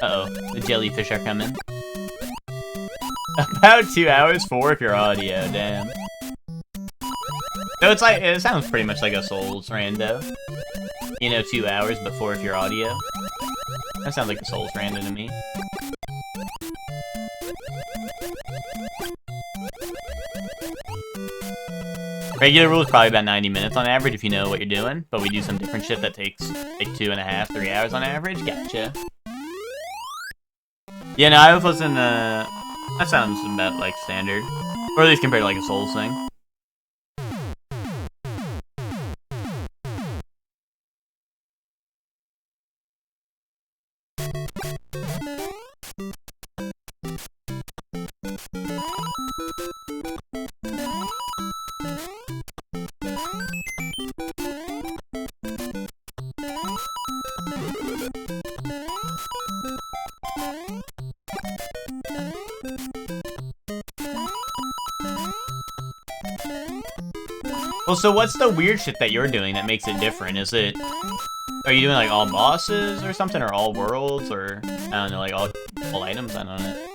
Uh-oh, the jellyfish are coming. About 2 hours, 4 if you're audio, damn. So it's like, it sounds pretty much like a Souls rando. You know, 2 hours, but 4 if you're audio. That sounds like a Souls rando to me. Regular rule is probably about 90 minutes on average if you know what you're doing, but we do some different shit that takes like 2.5, 3 hours on average. Gotcha. Yeah, no, I was listening to... That sounds about, like, standard. Or at least compared to, like, a Souls thing. Well, so what's the weird shit that you're doing that makes it different? Is it... Are you doing, like, all bosses or something? Or all worlds? Or, I don't know, like, all items? I don't know.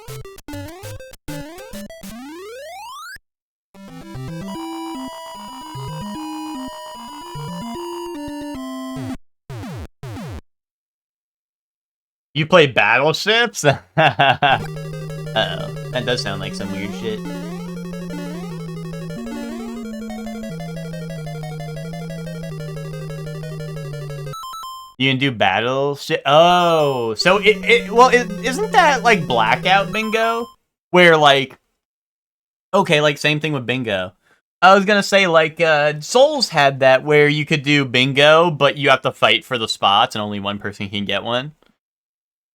You play battleships? Uh-oh. That does sound like some weird shit. You can do battleship? Oh, so isn't that like Blackout Bingo? Where like, okay, like same thing with bingo. I was gonna say like, Souls had that where you could do bingo, but you have to fight for the spots and only one person can get one.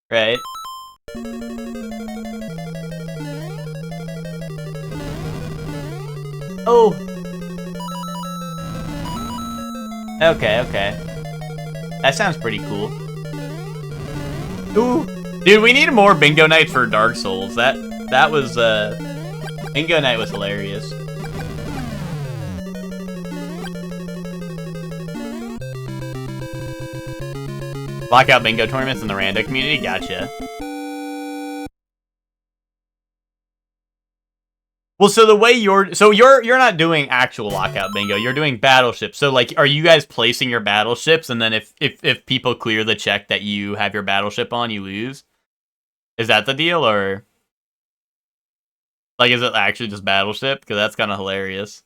Right? Oh. Okay, okay. That sounds pretty cool. Ooh. Dude, we need more bingo nights for Dark Souls. That was, bingo night was hilarious. Blackout bingo tournaments in the rando community? Gotcha. Well, so the way you're not doing actual lockout bingo. You're doing battleships. So like, are you guys placing your battleships, and then if people clear the check that you have your battleship on, you lose? Is that the deal, or like, is it actually just battleship? Because that's kind of hilarious.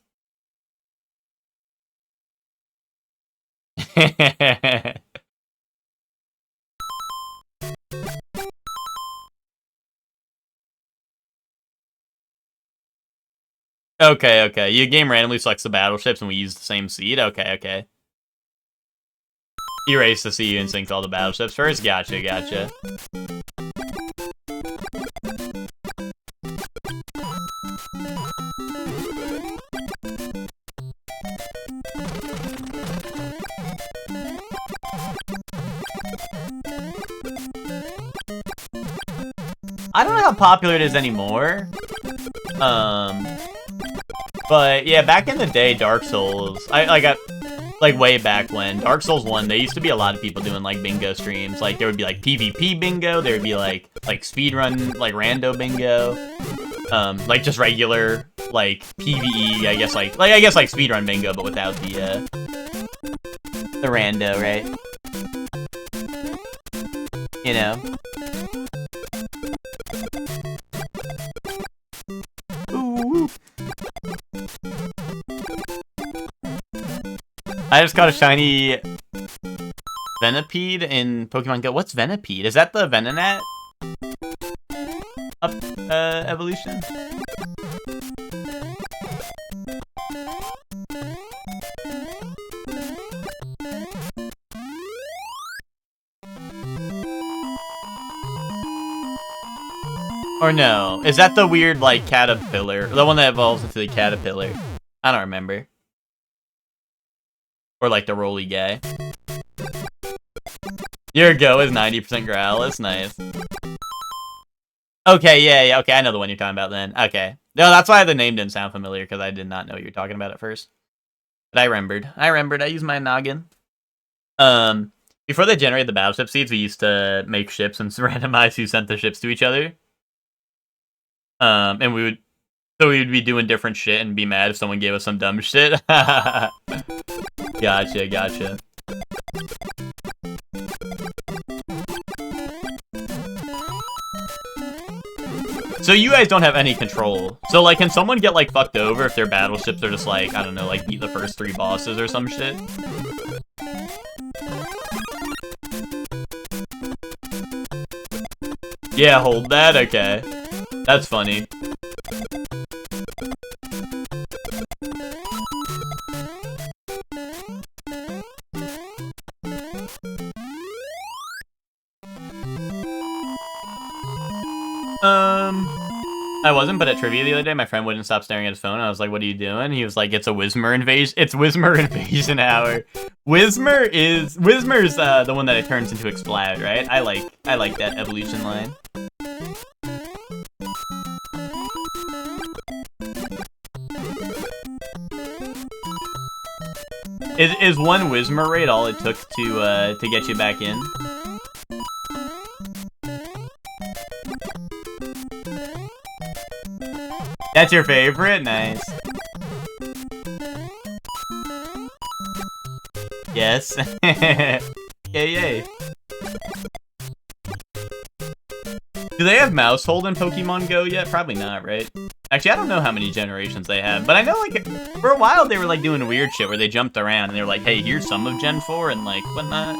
Okay, okay. Your game randomly selects the battleships and we use the same seed? Okay, okay. Erase to see you and sync all the battleships first? Gotcha, gotcha. I don't know how popular it is anymore. But yeah, back in the day, Dark Souls, I got like way back when Dark Souls 1, there used to be a lot of people doing like bingo streams. Like there would be like PvP bingo, there would be like speedrun, like rando bingo, like just regular like PvE, I guess like speedrun bingo, but without the rando, right? You know. I just caught a shiny Venipede in Pokemon Go. What's Venipede? Is that the Venonat evolution? Or no, is that the weird, like, caterpillar? The one that evolves into the caterpillar? I don't remember. Or, like, the roly guy. Your Go is 90% Growlithe, nice. Okay, yeah, okay, I know the one you're talking about then. Okay. No, that's why the name didn't sound familiar, because I did not know what you were talking about at first. But I remembered, I used my noggin. Before they generated the battleship seeds, we used to make ships and randomize who sent the ships to each other. And we would be doing different shit and be mad if someone gave us some dumb shit. Gotcha. So you guys don't have any control. So, like, can someone get, like, fucked over if their battleships are just, like, I don't know, like, beat the first 3 bosses or some shit? Yeah, hold that? Okay. That's funny. I wasn't, but at trivia the other day, my friend wouldn't stop staring at his phone. I was like, what are you doing? He was like, it's a Whismur invasion. It's Whismur invasion hour. Whismur's the one that it turns into Exploud, right? I like that evolution line. Is one Whismur raid all it took to get you back in? That's your favorite? Nice. Yes. Yay. Do they have Mouse Hold in Pokemon Go yet? Probably not, right? Actually, I don't know how many generations they have, but I know, like, for a while they were, like, doing weird shit where they jumped around and they were like, hey, here's some of Gen 4 and, like, whatnot.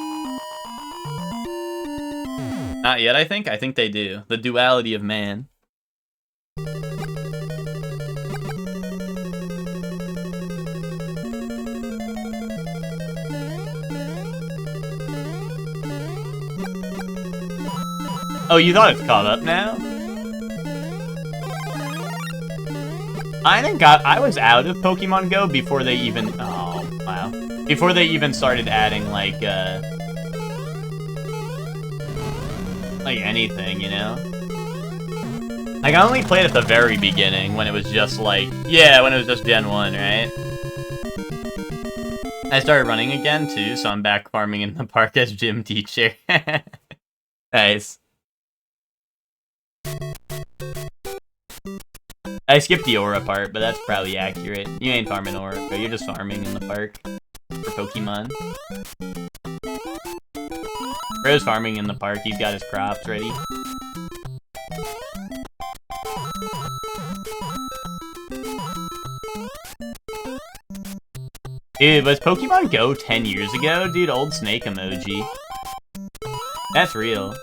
Not yet, I think. I think they do. The duality of man. Oh, you thought it's caught up now? I think I was out of Pokemon Go before they even... Oh, wow. Before they even started adding, like anything, you know? Like, I only played at the very beginning, when it was just, like... Yeah, when it was just Gen 1, right? I started running again, too, so I'm back farming in the park as gym teacher. Nice. I skipped the aura part, but that's probably accurate. You ain't farming aura, but you're just farming in the park for Pokemon. Bro's farming in the park, he's got his crops ready. Dude, was Pokemon Go 10 years ago? Dude, old snake emoji. That's real.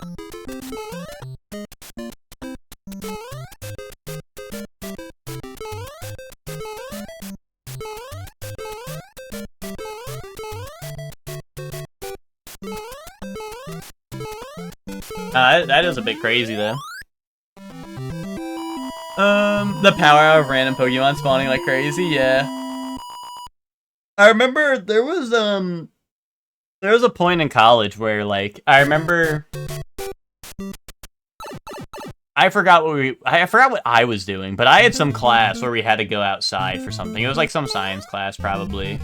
That is a bit crazy, though. The power of random Pokemon spawning like crazy, yeah. I remember there was a point in college where, like, I remember... I forgot what I was doing, but I had some class where we had to go outside for something. It was like some science class, probably.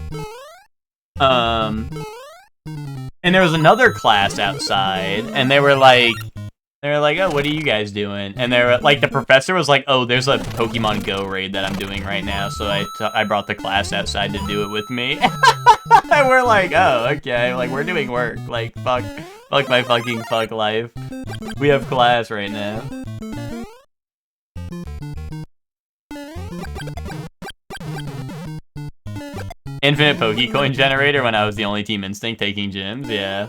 And there was another class outside, and they were like, oh, what are you guys doing? And they were like, the professor was like, oh, there's a Pokemon Go raid that I'm doing right now, so I brought the class outside to do it with me. And we're like, oh, okay, like, we're doing work, like, fuck my fucking life. We have class right now. Infinite Pokecoin generator when I was the only Team Instinct taking gyms, yeah.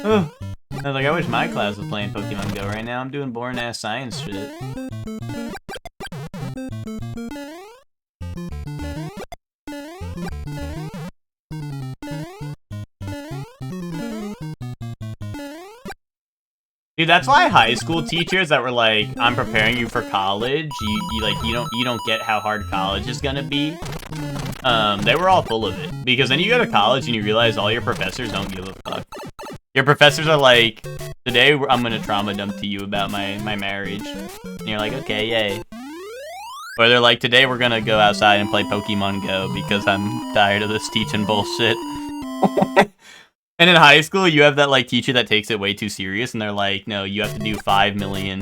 I was like, I wish my class was playing Pokemon Go right now. I'm doing boring-ass science shit. Dude, that's why high school teachers that were like, I'm preparing you for college, you don't get how hard college is gonna be. They were all full of it. Because then you go to college and you realize all your professors don't give a fuck. Your professors are like, today I'm gonna trauma dump to you about my marriage. And you're like, okay, yay. Or they're like, today we're gonna go outside and play Pokemon Go because I'm tired of this teaching bullshit. And in high school, you have that, like, teacher that takes it way too serious, and they're like, no, you have to do 5 million,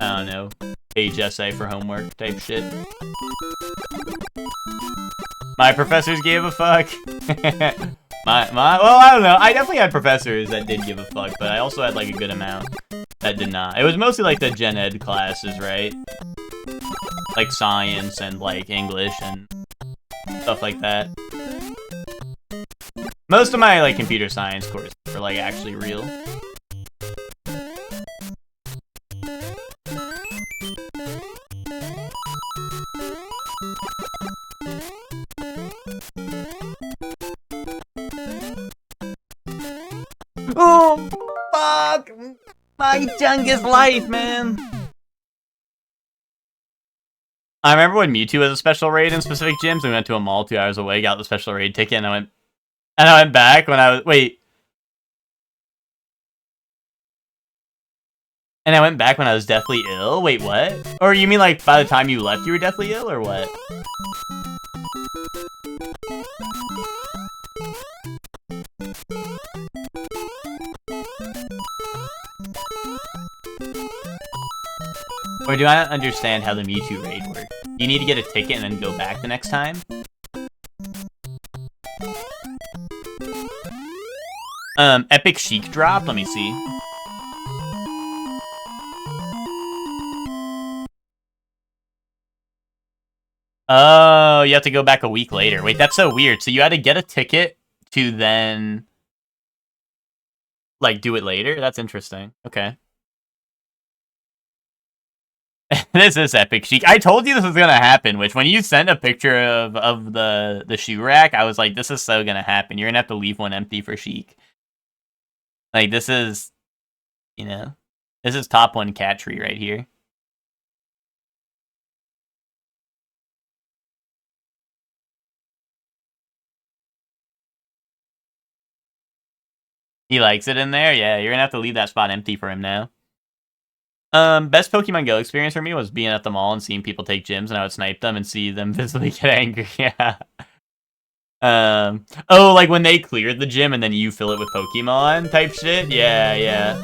I don't know, page essay for homework type shit. My professors gave a fuck. Well, I don't know, I definitely had professors that did give a fuck, but I also had, like, a good amount that did not. It was mostly, like, the gen ed classes, right? Like, science and, like, English and stuff like that. Most of my, like, computer science courses were, like, actually real. Oh, fuck! My youngest life, man! I remember when Mewtwo was a special raid in specific gyms, we went to a mall 2 hours away, got the special raid ticket, and I went back when I was, And I went back when I was deathly ill? Wait, what? Or you mean like by the time you left you were deathly ill, or what? Or do I not understand how the Mewtwo raid works? You need to get a ticket and then go back the next time? Epic Sheik dropped? Let me see. Oh, you have to go back a week later. Wait, that's so weird. So you had to get a ticket to then, like, do it later? That's interesting. Okay. This is Epic Sheik. I told you this was gonna happen, which when you sent a picture of the shoe rack, I was like, this is so gonna happen. You're gonna have to leave one empty for Sheik. Like, this is, you know, this is top 1 cat tree right here. He likes it in there? Yeah, you're gonna have to leave that spot empty for him now. Best Pokemon Go experience for me was being at the mall and seeing people take gyms, and I would snipe them and see them visibly get angry. Yeah. Oh, like when they cleared the gym and then you fill it with Pokemon type shit? Yeah, yeah.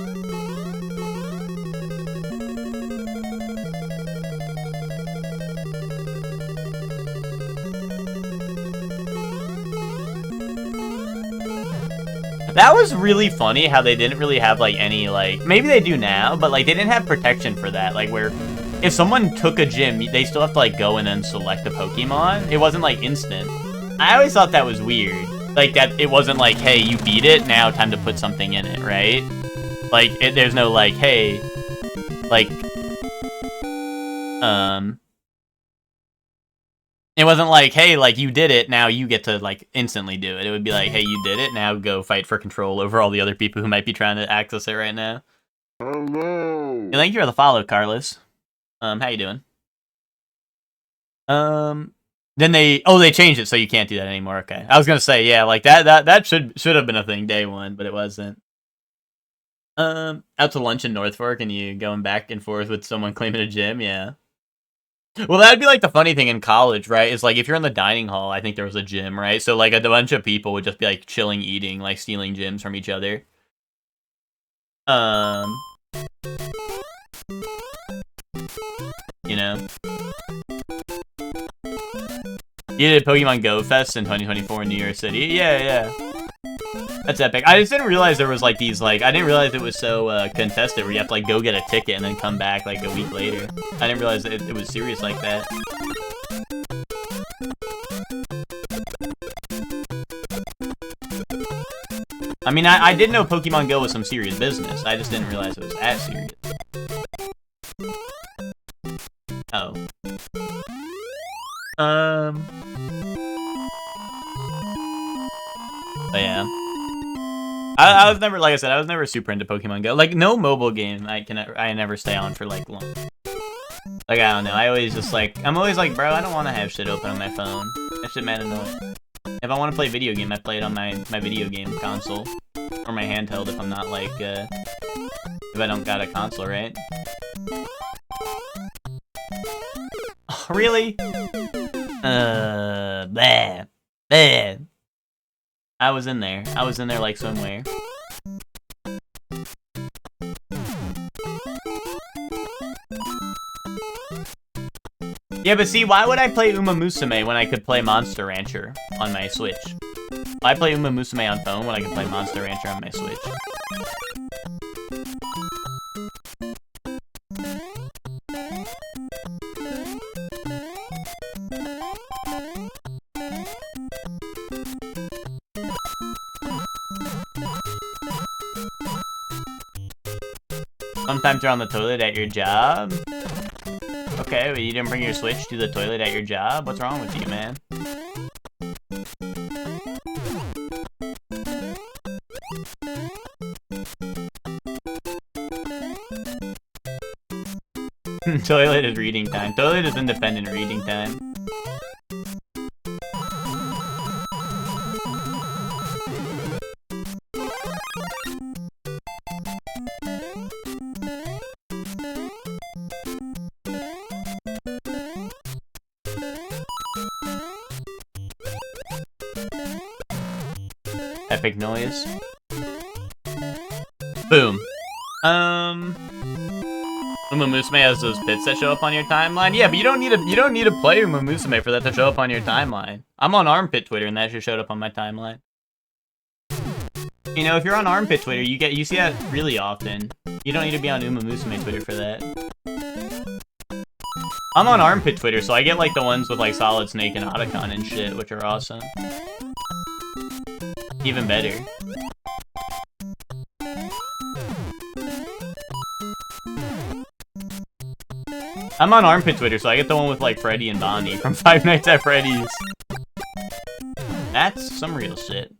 That was really funny how they didn't really have, like, any, like... Maybe they do now, but, like, they didn't have protection for that. Like, where if someone took a gym, they still have to, like, go and then select a Pokemon. It wasn't, like, instant. I always thought that was weird. Like, that it wasn't like, hey, you beat it, now time to put something in it, right? Like, there's no, like, hey... Like... It wasn't like, hey, like, you did it, now you get to, like, instantly do it. It would be like, hey, you did it, now go fight for control over all the other people who might be trying to access it right now. Hello. Thank you for the follow, Carlos. How you doing? Then they changed it so you can't do that anymore, okay. I was gonna say, yeah, like, that should have been a thing day 1, but it wasn't. Out to lunch in North Fork and you going back and forth with someone claiming a gym, yeah. Well, that'd be like the funny thing in college, right? Is like if you're in the dining hall, I think there was a gym, right? So like a bunch of people would just be like chilling, eating, like stealing gyms from each other. You know? You did Pokemon Go Fest in 2024 in New York City? Yeah, yeah. That's epic. I just didn't realize there was like these like I didn't realize it was so contested where you have to like go get a ticket and then come back like a week later. I didn't realize it was serious like that. I mean, I did know Pokemon Go was some serious business. I just didn't realize it was as serious. Oh. But yeah. I was never, like I said, I was never super into Pokemon Go. Like, no mobile game I never stay on for, like, long. Like, I don't know. I always just, like, I'm always like, bro, I don't want to have shit open on my phone. That shit mad annoying. If I want to play a video game, I play it on my video game console. Or my handheld if I'm not, like, if I don't got a console, right? Oh, really? Bad. Bad. I was in there. I was in there like somewhere. Yeah, but see, why would I play Uma Musume when I could play Monster Rancher on my Switch? Why play Uma Musume on phone when I can play Monster Rancher on my Switch? Sometimes you're on the toilet at your job? Okay, well, you didn't bring your Switch to the toilet at your job? What's wrong with you, man? Toilet is reading time. Toilet is independent reading time. Epic noise. Boom. Uma Musume has those bits that show up on your timeline. Yeah, but you don't need to play Uma Musume for that to show up on your timeline. I'm on Armpit Twitter and that just showed up on my timeline. You know, if you're on Armpit Twitter, you see that really often. You don't need to be on Uma Musume Twitter for that. I'm on Armpit Twitter, so I get like the ones with like Solid Snake and Otacon and shit, which are awesome. Even better. I'm on Armpit Twitter, so I get the one with like Freddy and Bonnie from Five Nights at Freddy's. That's some real shit.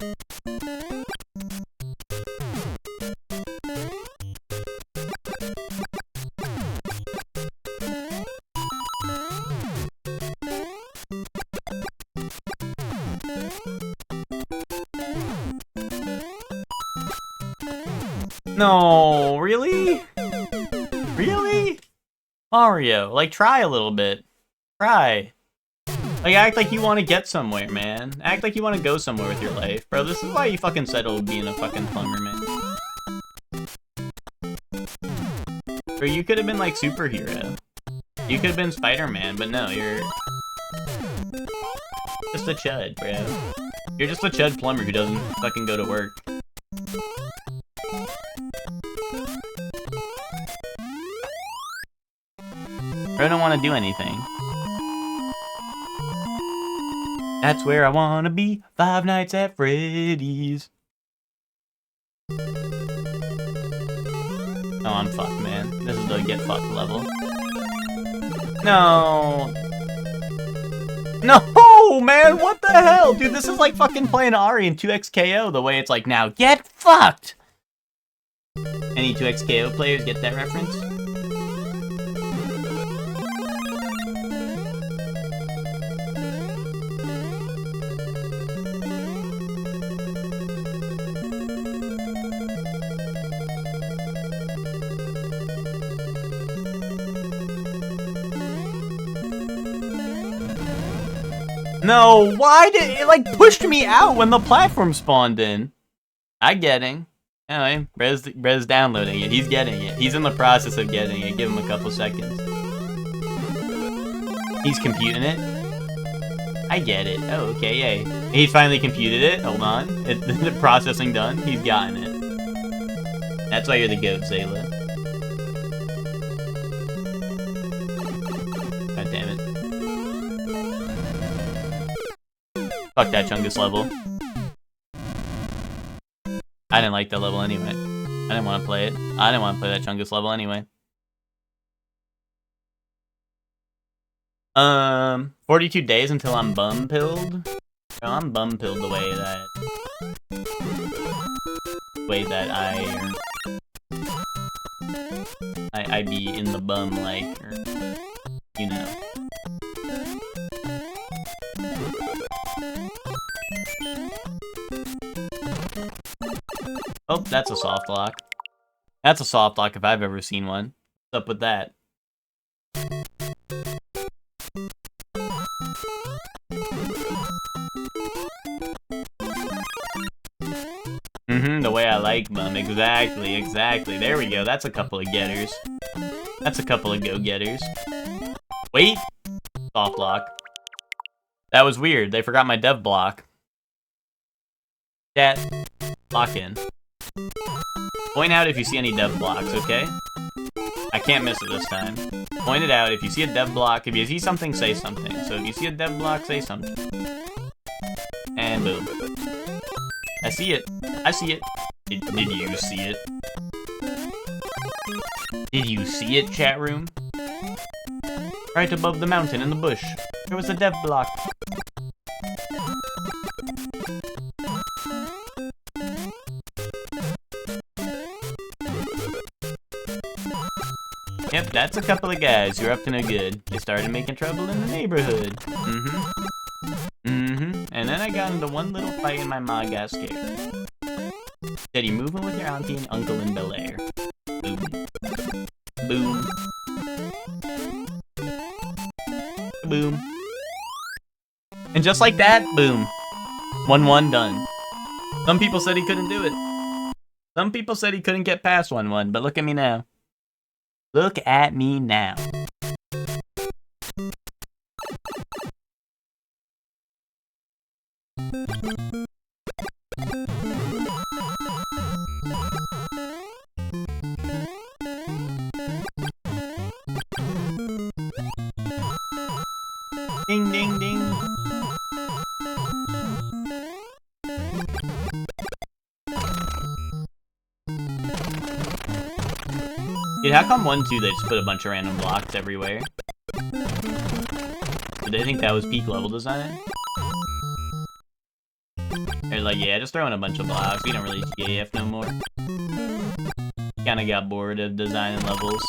No, really? Really? Mario, like, try a little bit. Try. Like, act like you want to get somewhere, man. Act like you want to go somewhere with your life. Bro, this is why you fucking settled being a fucking plumber, man. Bro, you could have been, like, superhero. You could have been Spider-Man, but no, you're just a chud, bro. You're just a chud plumber who doesn't fucking go to work. I don't want to do anything. That's where I want to be. Five Nights at Freddy's. Oh, I'm fucked, man. This is the get fucked level. No. No, man. What the hell? Dude, this is like fucking playing Ari in 2XKO the way it's like now. Get fucked. Any 2XKO players get that reference? No, why did it, like, pushed me out when the platform spawned in? I getting. Anyway, Brez downloading it. He's getting it. He's in the process of getting it. Give him a couple seconds. He's computing it. I get it. Oh, okay, yay. He's finally computed it. Hold on. The processing done. He's gotten it. That's why you're the goat, Zayla. God damn it. Fuck that Chungus level. I didn't like that level anyway. I didn't want to play it. I didn't want to play that Chungus level anyway. 42 days until I'm bum-pilled? Well, I'm bum-pilled the way that I be in the bum, like, or, you know. Oh, that's a soft lock. That's a soft lock if I've ever seen one. What's up with that? The way I like them. Exactly. There we go. That's a couple of getters. That's a couple of go-getters. Wait! Soft lock. That was weird. They forgot my dev block. Chat. Lock in. Point out if you see any dev blocks, okay? I can't miss it this time. Point it out. If you see a dev block, if you see something, say something. So if you see a dev block, say something. And boom. I see it. I see it. Did you see it? Did you see it, chat room? Right above the mountain in the bush. There was a dev block. Yep, that's a couple of guys who are up to no good. They started making trouble in the neighborhood. And then I got into one little fight and my ma got scared. Steady moving with your auntie and uncle in Bel Air. Boom. Boom. Boom. And just like that, boom. 1-1 done. Some people said he couldn't do it. Some people said he couldn't get past 1-1, but look at me now. Look at me now. Ding, ding, ding. Dude, how come 1-2 they just put a bunch of random blocks everywhere? Did they think that was peak level design? They're like, yeah, just throw in a bunch of blocks. We don't really GAF no more. Kinda got bored of designing levels.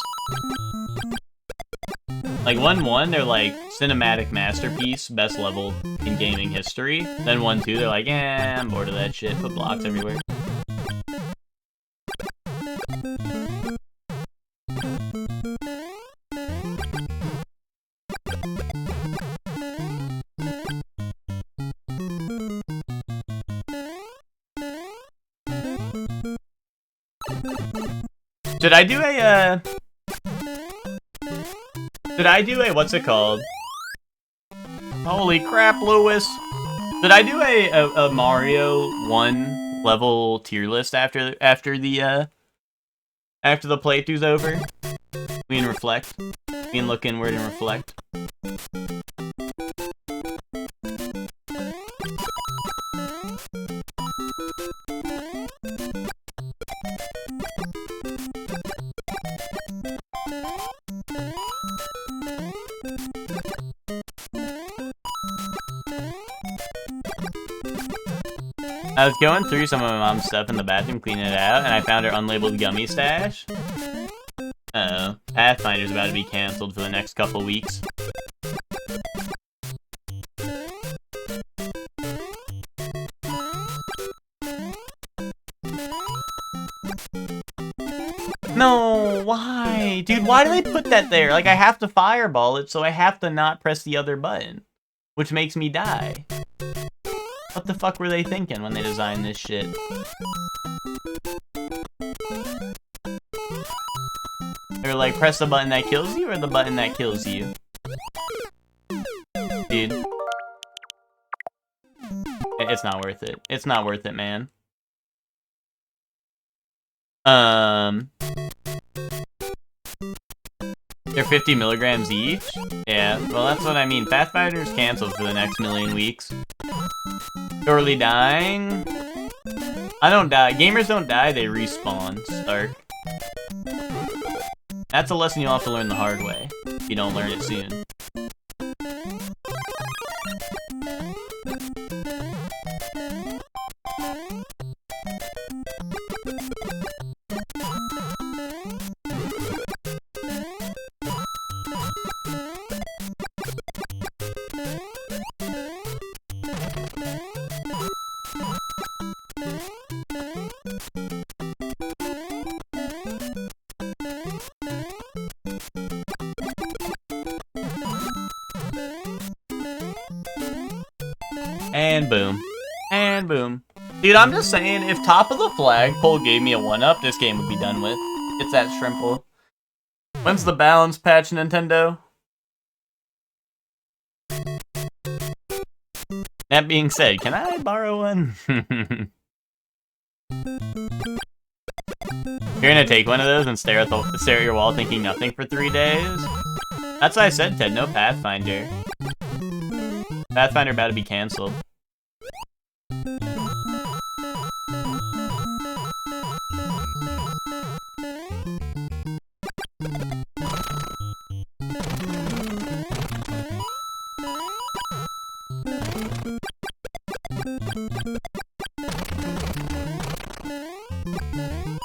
Like 1-1, they're like, cinematic masterpiece, best level in gaming history. Then 1-2, they're like, eh, I'm bored of that shit, put blocks everywhere. Did I do a, what's it called? Holy crap, Lewis. Did I do a Mario 1 level tier list after the playthrough's over? We can reflect. We can look inward and reflect. I was going through some of my mom's stuff in the bathroom, cleaning it out, and I found her unlabeled gummy stash. Uh-oh. Pathfinder's about to be cancelled for the next couple weeks. No, why? Dude, why do they put that there? Like, I have to fireball it, so I have to not press the other button. Which makes me die. What the fuck were they thinking when they designed this shit? They were like, press the button that kills you or the button that kills you? Dude. It's not worth it. It's not worth it, man. They're 50 milligrams each? Yeah, well that's what I mean. Pathfinder's canceled for the next million weeks. Surely dying? I don't die. Gamers don't die, they respawn, Stark. That's a lesson you'll have to learn the hard way, if you don't learn it soon. And boom. And boom. Dude, I'm just saying, if Top of the Flagpole gave me a 1-up, this game would be done with. It's that simple. When's the balance patch, Nintendo? That being said, can I borrow one? You're gonna take one of those and stare at your wall thinking nothing for 3 days? That's what I said, Ted. No Pathfinder. Pathfinder about to be cancelled.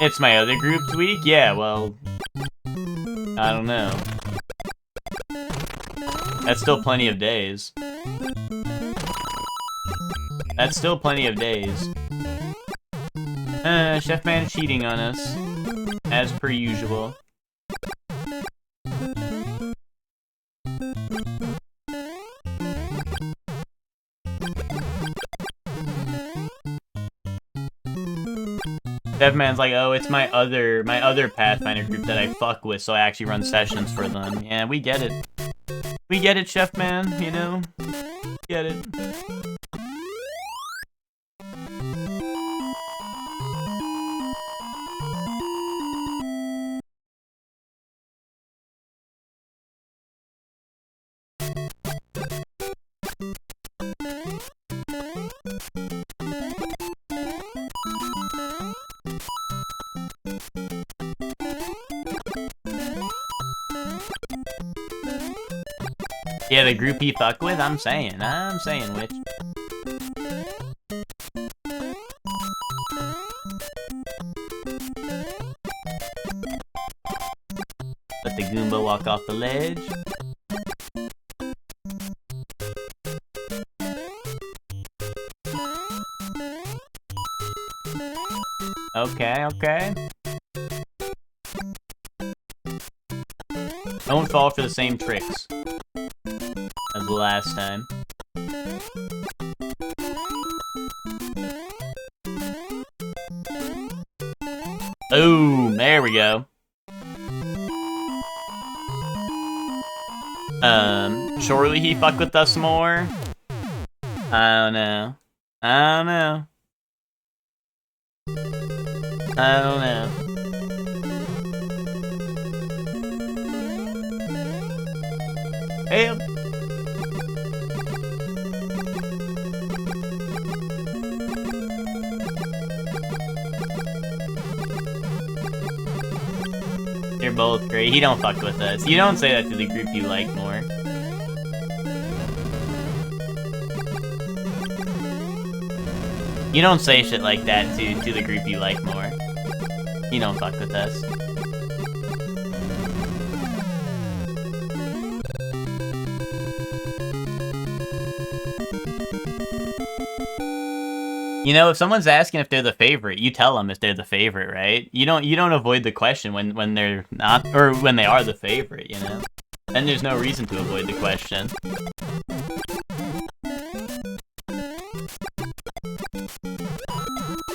It's my other group's week? Yeah, well, I don't know. That's still plenty of days. That's still plenty of days. Chef Man cheating on us. As per usual. Devman's like, oh, it's my other Pathfinder group that I fuck with, so I actually run sessions for them. Yeah, we get it. We get it, Chef Man, you know? Get it. Yeah, the group he fuck with, I'm saying which. Let the Goomba walk off the ledge. Okay, okay. Don't fall for the same tricks as the last time. Boom! There we go. Surely he fuck with us more? I don't know. I don't know. I don't know. Hey. You're both great. He don't fuck with us. You don't say that to the group you like more. You don't say shit like that to the group you like more. You don't fuck with us. You know, if someone's asking if they're the favorite, you tell them if they're the favorite, right? You don't avoid the question when they're not, or when they are the favorite, you know? Then there's no reason to avoid the question.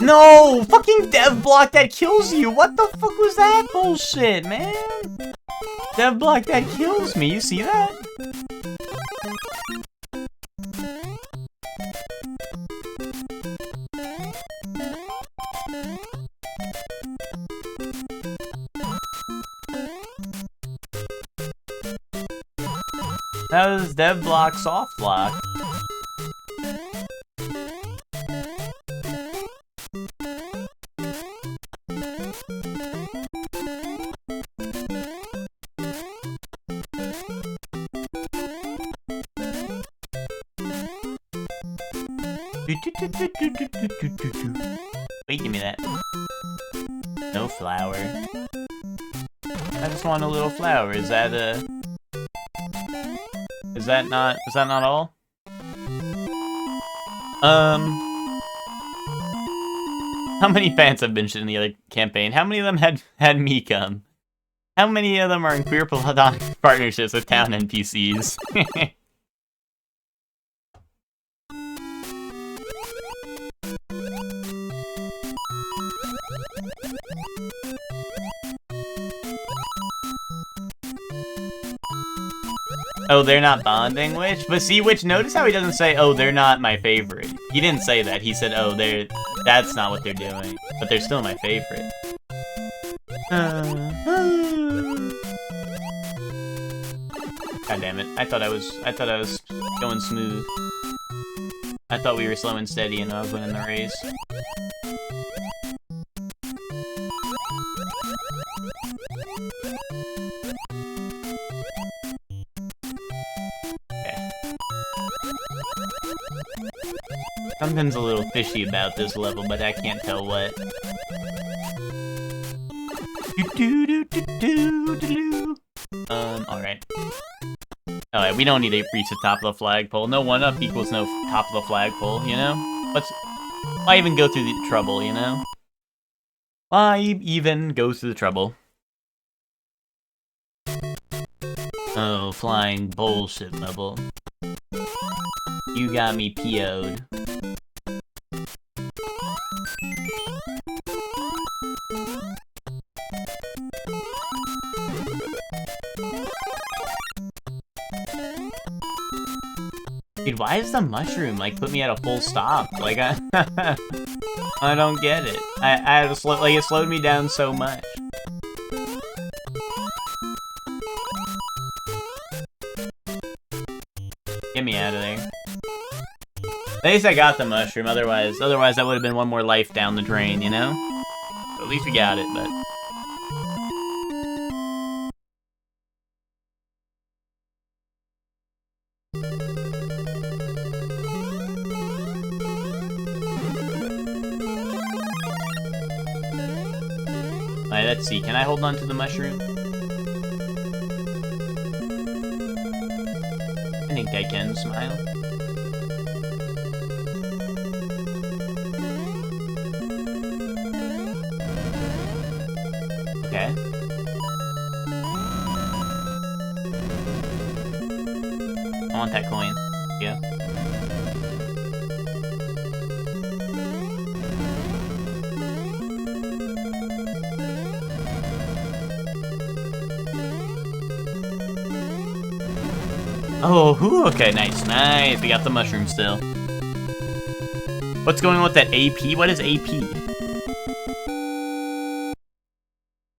No! Fucking dev block that kills you! What the fuck was that bullshit, man? Dev block that kills me, you see that? That was dev block, soft block. Wait, give me that. No flower. I just want a little flower. Is that not all? How many fans have been shit in the other campaign? How many of them had me come? How many of them are in queer platonic partnerships with town NPCs? Oh, they're not bonding, Witch? But see, Witch, notice how he doesn't say, oh, they're not my favorite. He didn't say that. He said, oh, that's not what they're doing. But they're still my favorite. God damn it. I thought I was going smooth. I thought we were slow and steady and I was winning the race. Something's a little fishy about this level, but I can't tell what. Alright. Alright, we don't need to reach the top of the flagpole. No 1-up equals no top of the flagpole, you know? Why even go through the trouble, you know? Why even go through the trouble? Oh, flying bullshit level. You got me PO'd. Dude, why does the mushroom, like, put me at a full stop? Like, I don't get it. I had to slow, like, it slowed me down so much. Get me out of there. At least I got the mushroom, otherwise that would have been one more life down the drain, you know? So at least we got it, but... Alright, let's see. Can I hold on to the mushroom? I think I can. Smile. Okay. I want that coin. Yeah. Oh, whew, okay, nice, nice. We got the mushroom still. What's going on with that AP? What is AP?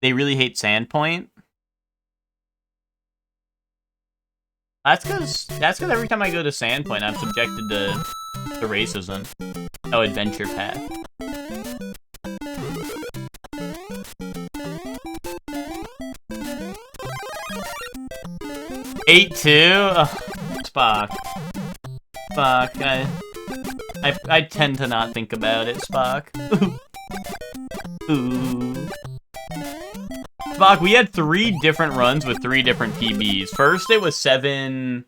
They really hate Sandpoint? That's cause every time I go to Sandpoint, I'm subjected to racism. Oh, Adventure Path. Eight two? Spock. Spock, I tend to not think about it, Spock. Ooh. Spock, we had 3 different runs with 3 different PBs. First, it was 7...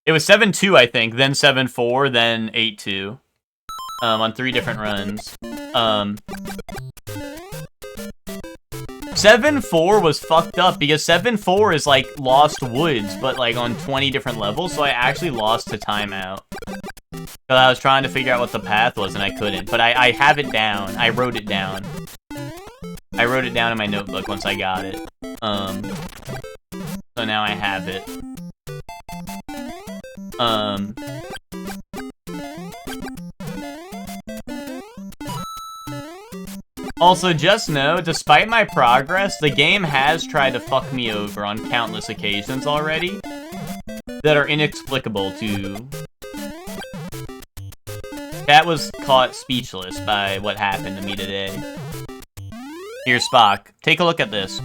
It was 7-2, I think, then 7-4, then 8-2. On 3 different runs. 7-4 was fucked up, because 7-4 is, like, Lost Woods, but, like, on 20 different levels, so I actually lost to timeout. So I was trying to figure out what the path was, and I couldn't. But I have it down. I wrote it down. I wrote it down in my notebook once I got it. So now I have it. Also, just know, despite my progress, the game has tried to fuck me over on countless occasions already. that are inexplicable to... That was caught speechless by what happened to me today. Here, Spock, take a look at this.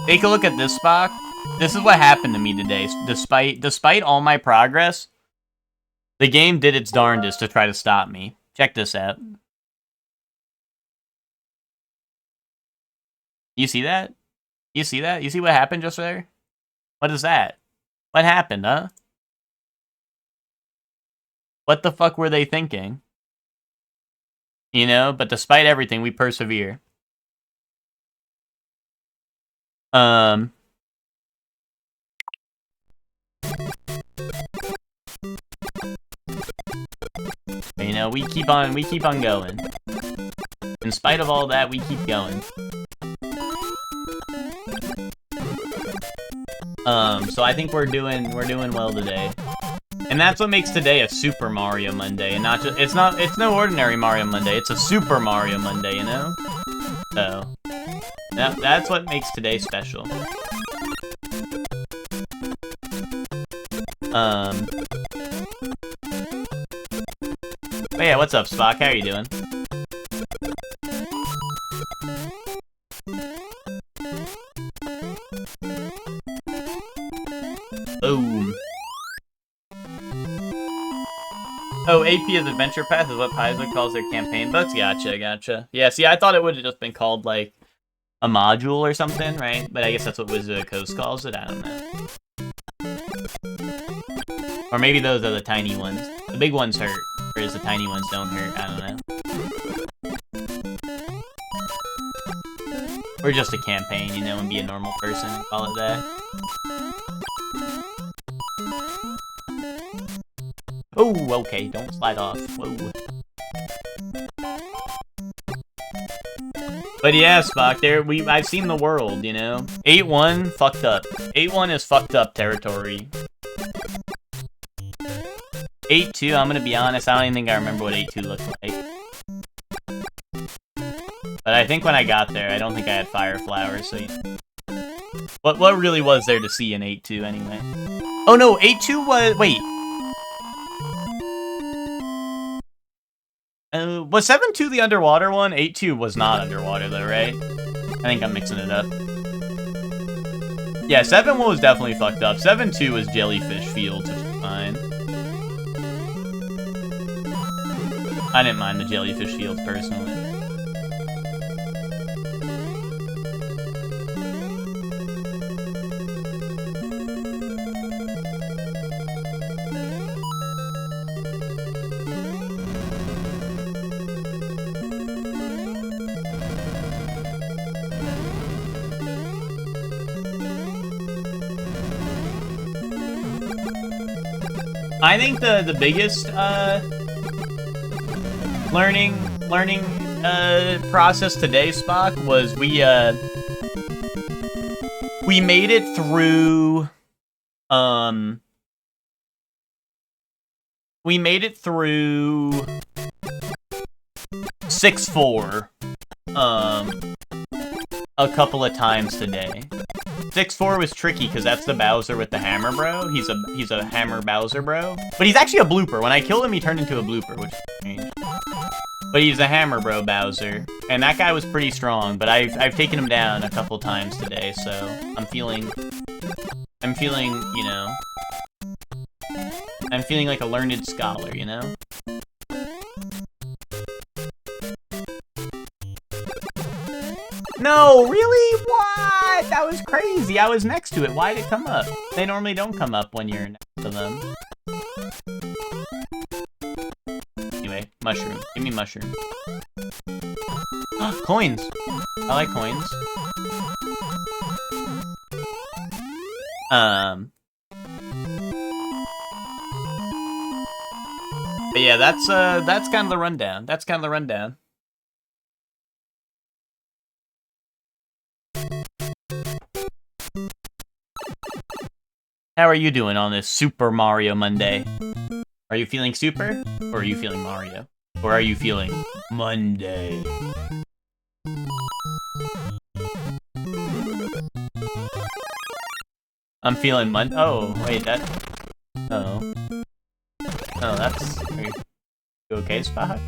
Take a look at this, Spock. This is what happened to me today. Despite all my progress, the game did its darndest to try to stop me. Check this out. You see that? You see that? You see what happened just there? What is that? What happened, huh? What the fuck were they thinking? You know, but despite everything, we persevere. You know, we keep on going. In spite of all that, we keep going. So I think we're doing well today. And that's what makes today a Super Mario Monday, and not just, it's no ordinary Mario Monday, it's a Super Mario Monday, you know? So, that's what makes today special. But yeah, what's up, Spock? How are you doing? Boom. Oh, AP is Adventure Path is what Paizo calls their campaign books? Gotcha. Yeah, see, I thought it would have just been called, like, a module or something, right? But I guess that's what Wizard of the Coast calls it, I don't know. Or maybe those are the tiny ones. The big ones hurt, whereas the tiny ones don't hurt, I don't know. Or just a campaign, you know, and be a normal person and call it that. Oh, okay, don't slide off. Whoa. But yeah, Spock, I've seen the world, you know? 8-1, fucked up. 8-1 is fucked up territory. 8-2, I'm gonna be honest, I don't even think I remember what 8-2 looked like. But I think when I got there, I don't think I had fire flowers, so... What really was there to see in 8-2, anyway? Oh no, 8-2 was... Wait. Was 7-2 the underwater one? 8-2 was not underwater, though, right? I think I'm mixing it up. Yeah, 7-1 was definitely fucked up. 7-2 was Jellyfish Fields, which is fine. I didn't mind the Jellyfish Fields, personally. I think the biggest learning process today, Spock, was we made it through 6-4 a couple of times today. 6-4 was tricky because that's the Bowser with the hammer, bro. He's a hammer Bowser, bro. But he's actually a blooper. When I killed him, he turned into a blooper, which is strange. But he's a hammer, bro, Bowser. And that guy was pretty strong, but I've taken him down a couple times today, so I'm feeling, you know, I'm feeling like a learned scholar, you know? No, really? What? That was crazy. I was next to it. Why'd it come up? They normally don't come up when you're next to them. Anyway, mushroom. Give me mushroom. Coins. I like coins. But yeah, that's kind of the rundown. That's kind of the rundown. How are you doing on this Super Mario Monday? Are you feeling super? Or are you feeling Mario? Or are you feeling Monday? I'm feeling Oh, wait, that... Oh. Oh, that's... Are you okay, Spock?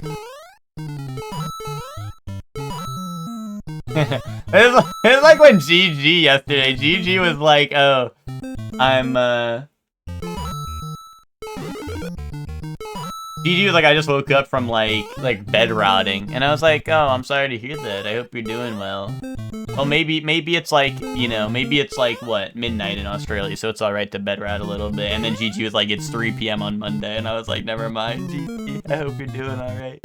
It's like when GG yesterday. GG was like, oh, I'm, GG was like, I just woke up from, like bed rotting. And I was like, oh, I'm sorry to hear that. I hope you're doing well. Well, maybe it's like, you know, maybe it's like, what, midnight in Australia, so it's alright to bed rot a little bit. And then GG was like, it's 3 p.m. on Monday. And I was like, never mind, GG. I hope you're doing alright.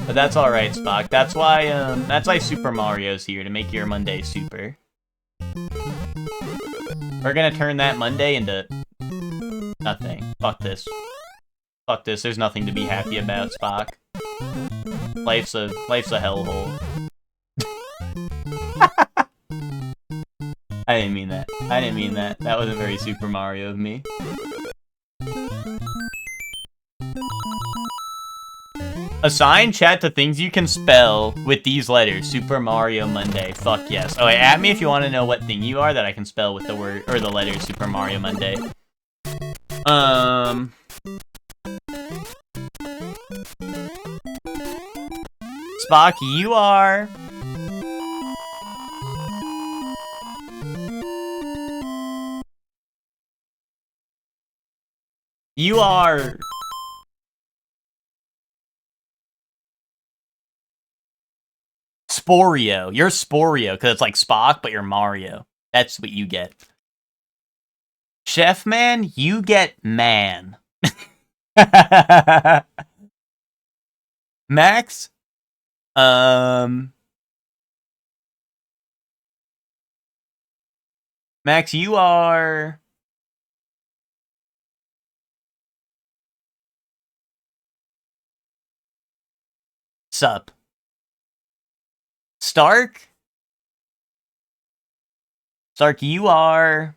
But that's alright, Spock. That's why Super Mario's here, to make your Monday super. We're gonna turn that Monday into nothing. Fuck this. Fuck this. There's nothing to be happy about, Spock. Life's a hellhole. I didn't mean that. I didn't mean that. That wasn't very Super Mario of me. Assign chat to things you can spell with these letters. Super Mario Monday. Fuck yes. Oh, wait, at me if you want to know what thing you are that I can spell with the word or the letters Super Mario Monday. Spock, you are... You are... Sporio. You're Sporio, because it's like Spock, but you're Mario. That's what you get. Chef Man, you get man. Max? Max, you are... Sup. Stark? Stark, you are...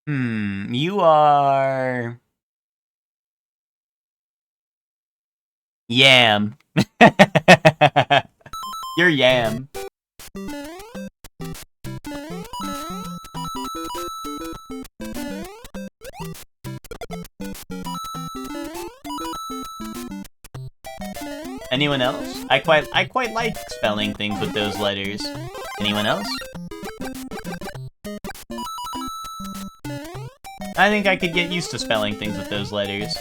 You are... Yam. You're Yam. Anyone else? I quite like spelling things with those letters. Anyone else? I think I could get used to spelling things with those letters.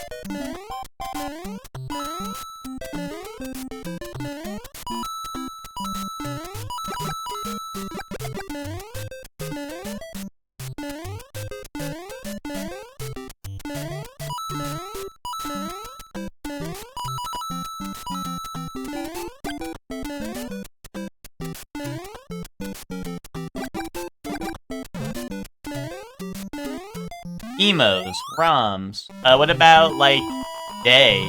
Emos, ROMs. What about, like, day?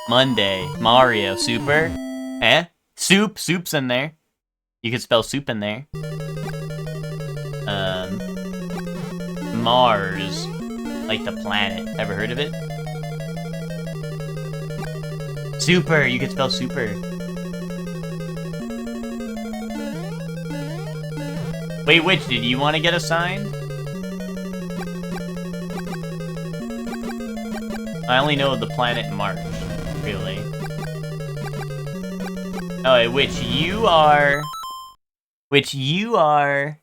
Monday, Mario, Super? Eh? Soup's in there. You could spell soup in there. Mars. Like the planet. Ever heard of it? Super, you could spell super. Wait, which? Did you want to get assigned? I only know the planet Mars, really. Oh, wait, which you are... You are...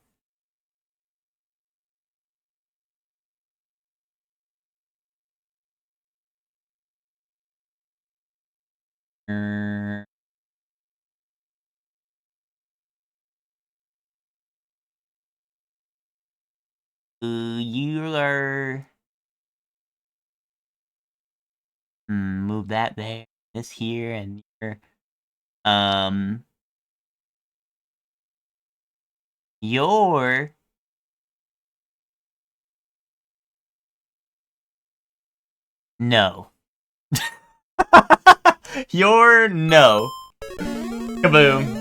move that there, this here, and here. You're... No. You're no. Kaboom.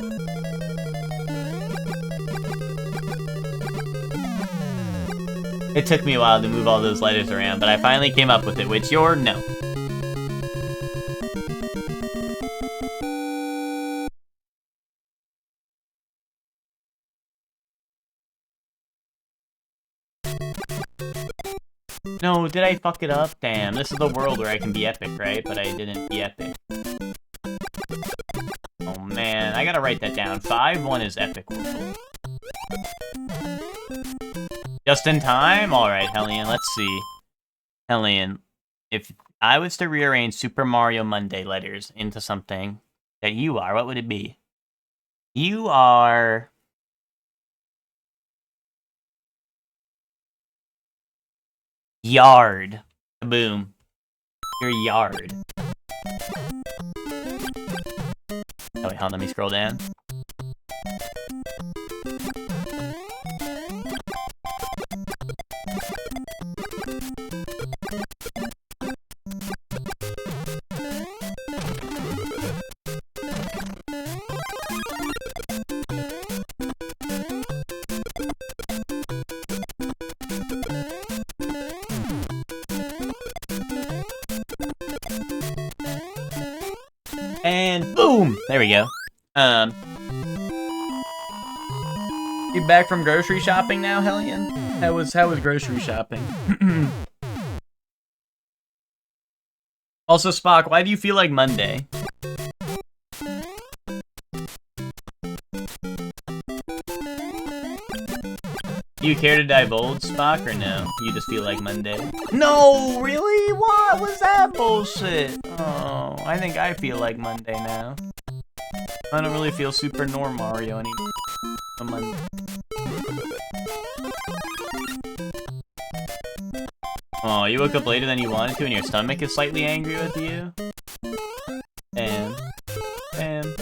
It took me a while to move all those letters around, but I finally came up with it, which you're no. No, did I fuck it up? Damn, this is the world where I can be epic, right? But I didn't be epic. Oh man, I gotta write that down. 5-1 is epic world. Just in time? Alright, Hellion, let's see. Hellion, if I was to rearrange Super Mario Monday letters into something that you are, what would it be? You are... Yard. Boom. You're yard. Oh wait, hold on, let me scroll down. And boom! There we go. You back from grocery shopping now, Hellion? How was grocery shopping? Also, Spock, why do you feel like Monday? Do you care to divulge, Spock, or no? You just feel like Monday? No, really? What was that bullshit? Oh, I think I feel like Monday now. I don't really feel super norm Mario anymore. On Monday. Oh, you woke up later than you wanted to and your stomach is slightly angry with you? Damn. Damn.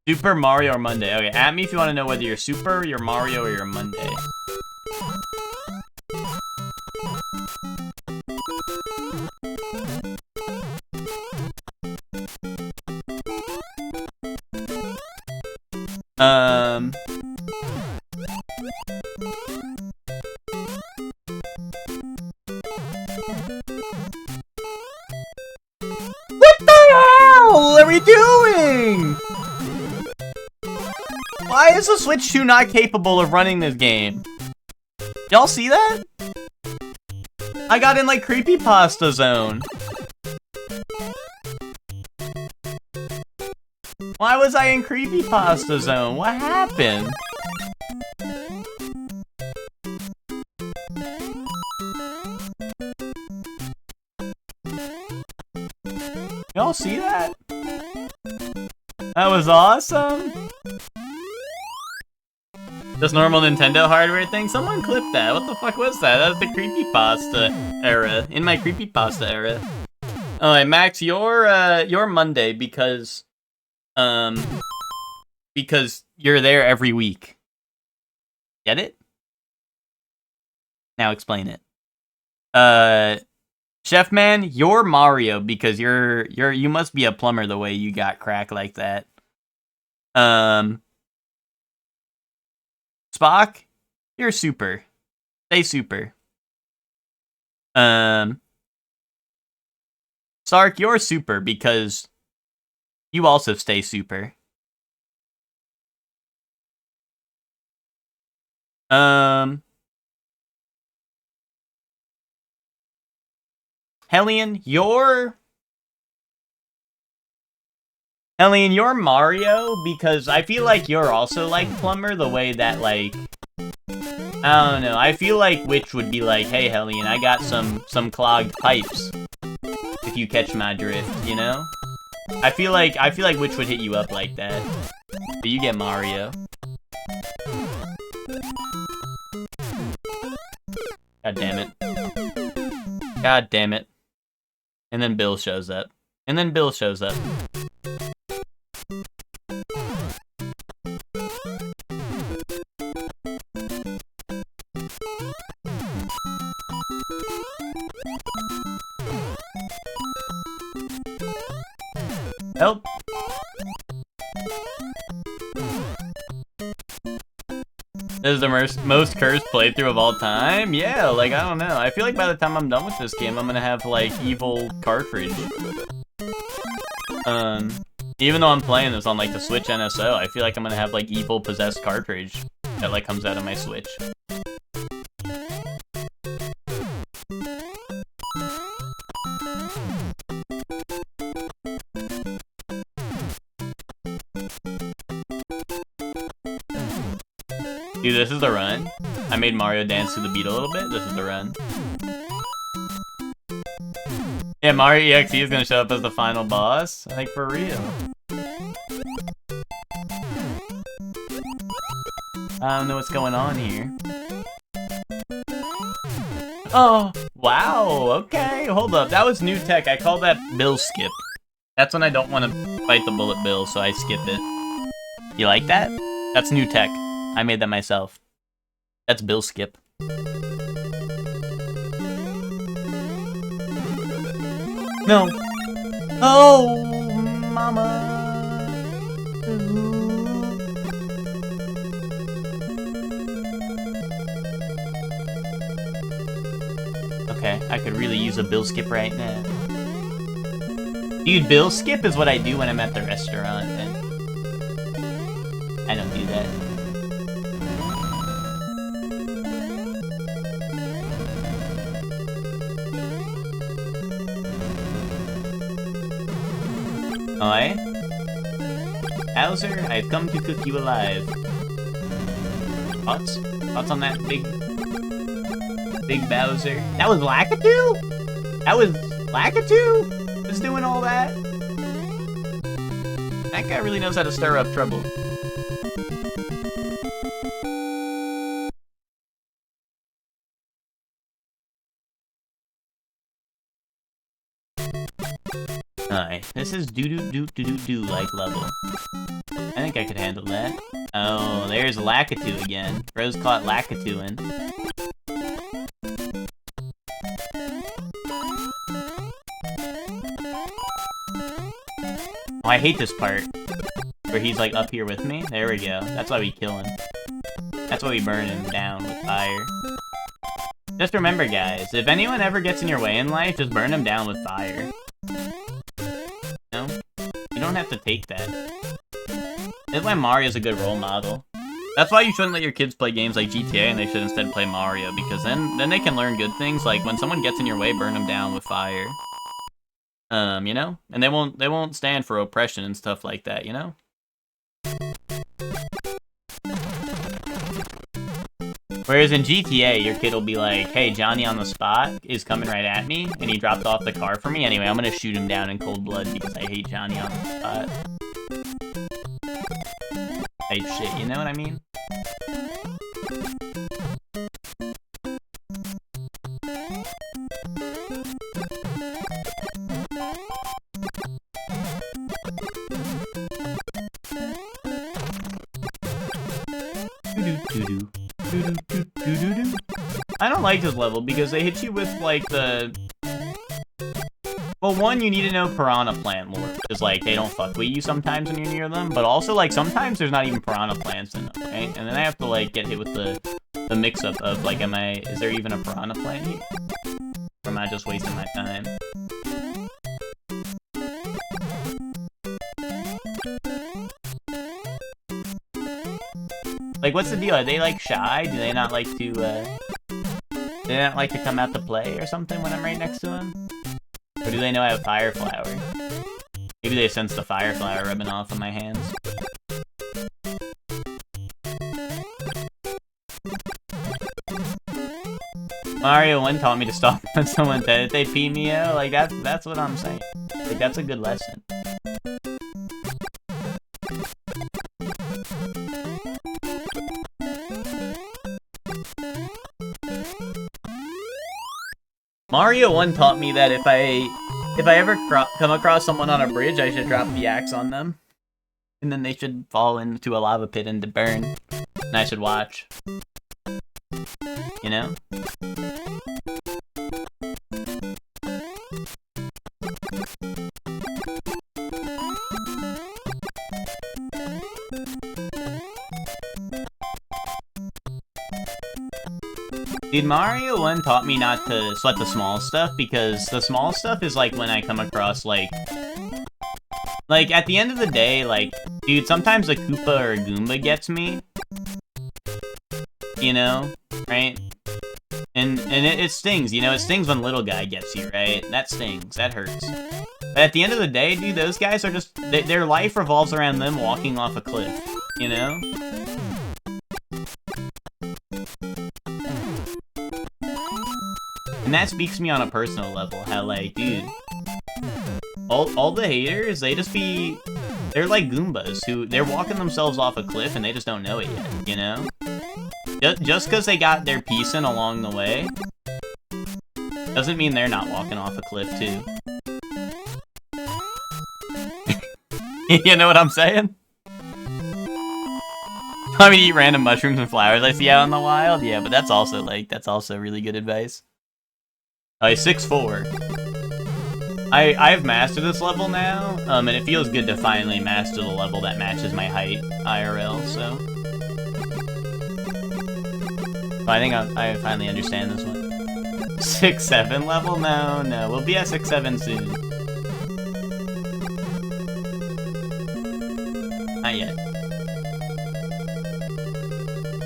Super Mario or Monday? Okay, at me if you want to know whether you're Super, you're Mario, or you're Monday. What the hell are we doing? Why is the Switch 2 not capable of running this game? Y'all see that? I got in like creepypasta zone. Why was I in creepypasta zone? What happened? Y'all see that? That was awesome. This normal Nintendo hardware thing? Someone clipped that. What the fuck was that? That was the creepypasta era. In my creepypasta era. Alright, Max, you're Monday because you're there every week. Get it? Now explain it. Chef Man, you're Mario because you must be a plumber the way you got crack like that. Spock, you're Super. Stay Super. Sark, you're Super because you also stay Super. Hellion, you're Mario because I feel like you're also like Plumber the way that like I don't know. I feel like Witch would be like, "Hey Hellion, I got some clogged pipes." If you catch my drift, you know? I feel like Witch would hit you up like that. But you get Mario. God damn it. God damn it. And then Bill shows up. And then Bill shows up. Help! This is the most cursed playthrough of all time? Yeah, like, I don't know. I feel like by the time I'm done with this game, I'm gonna have, like, evil cartridge. Even though I'm playing this on, like, the Switch NSO, I feel like I'm gonna have, like, evil possessed cartridge that, like, comes out of my Switch. Dude, this is the run. I made Mario dance to the beat a little bit. This is the run. Yeah, Mario EXE is gonna show up as the final boss. Like, for real. I don't know what's going on here. Oh, wow. Okay, hold up. That was new tech. I call that Bill skip. That's when I don't want to fight the bullet bill, so I skip it. You like that? That's new tech. I made that myself. That's Bill skip. No. Oh, mama. Okay, I could really use a Bill skip right now. Dude, Bill skip is what I do when I'm at the restaurant, and I don't do that. Oi? Bowser, I've come to cook you alive. Thoughts? Thoughts on that big Bowser? That was Lakitu? That was Lakitu? Was doing all that? That guy really knows how to stir up trouble. Alright, this is do like level. I think I could handle that. Oh, there's Lakitu again. Bros caught Lakituing. Oh, I hate this part. Where he's like up here with me. There we go. That's why we kill him. That's why we burn him down with fire. Just remember, guys, if anyone ever gets in your way in life, just burn him down with fire. No? You don't have to take that. That's why Mario's a good role model. That's why you shouldn't let your kids play games like GTA and they should instead play Mario, because then they can learn good things, like when someone gets in your way, burn them down with fire. You know? And they won't stand for oppression and stuff like that, you know? Whereas in GTA, your kid will be like, hey, Johnny on the spot is coming right at me, and he dropped off the car for me. Anyway, I'm gonna shoot him down in cold blood because I hate Johnny on the spot. Type shit, you know what I mean? I don't like this level because they hit you with like the... Well, one, you need to know Piranha Plant lore, because like they don't fuck with you sometimes when you're near them, but also like sometimes there's not even Piranha Plants in them, right? And then I have to like get hit with the mix-up of like, is there even a Piranha Plant here? Or am I just wasting my time? Like, what's the deal? Are they like shy? Do they not like to come out to play or something when I'm right next to them? Or do they know I have Fire Flower? Maybe they sense the Fire Flower rubbing off on my hands. Mario 1 taught me to stop when someone said it, they pee me out. Like, that's what I'm saying. Like, that's a good lesson. Mario 1 taught me that if I ever come across someone on a bridge, I should drop the axe on them. And then they should fall into a lava pit and burn. And I should watch. You know? Dude, Mario 1 taught me not to sweat the small stuff, because the small stuff is like when I come across like at the end of the day, like, dude, sometimes a Koopa or a Goomba gets me. You know? Right? And it stings, you know? It stings when little guy gets you, right? That stings. That hurts. But at the end of the day, dude, those guys are just... their life revolves around them walking off a cliff. You know? And that speaks to me on a personal level, how, like, dude... All the haters, they just be... They're like Goombas, who... They're walking themselves off a cliff and they just don't know it yet, you know? Just because they got their piece in along the way... doesn't mean they're not walking off a cliff, too. You know what I'm saying? I mean, eat random mushrooms and flowers I see out in the wild? Yeah, but that's also, like, that's also really good advice. 6'4". I've mastered this level now, and it feels good to finally master the level that matches my height IRL, so... I think I finally understand this one. 6'7" level? No, we'll be at 6'7" soon. Not yet.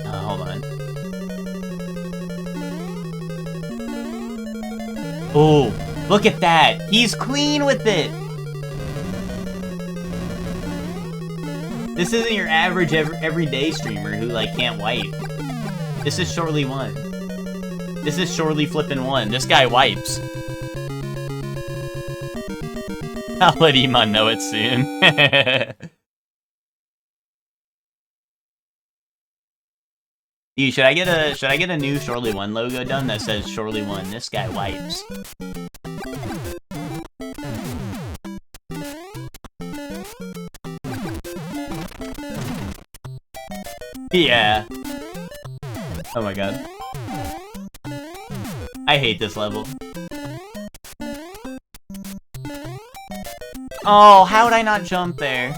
Hold on. Oh, look at that! He's clean with it! This isn't your average everyday streamer who, like, can't wipe. This is Shorely 1. This is Shorely flippin' 1. This guy wipes. I'll let Iman know it soon. Dude, should I get a new Shorely 1 logo done that says Shorely 1? This guy wipes. Yeah. Oh my god. I hate this level. Oh, how would I not jump there?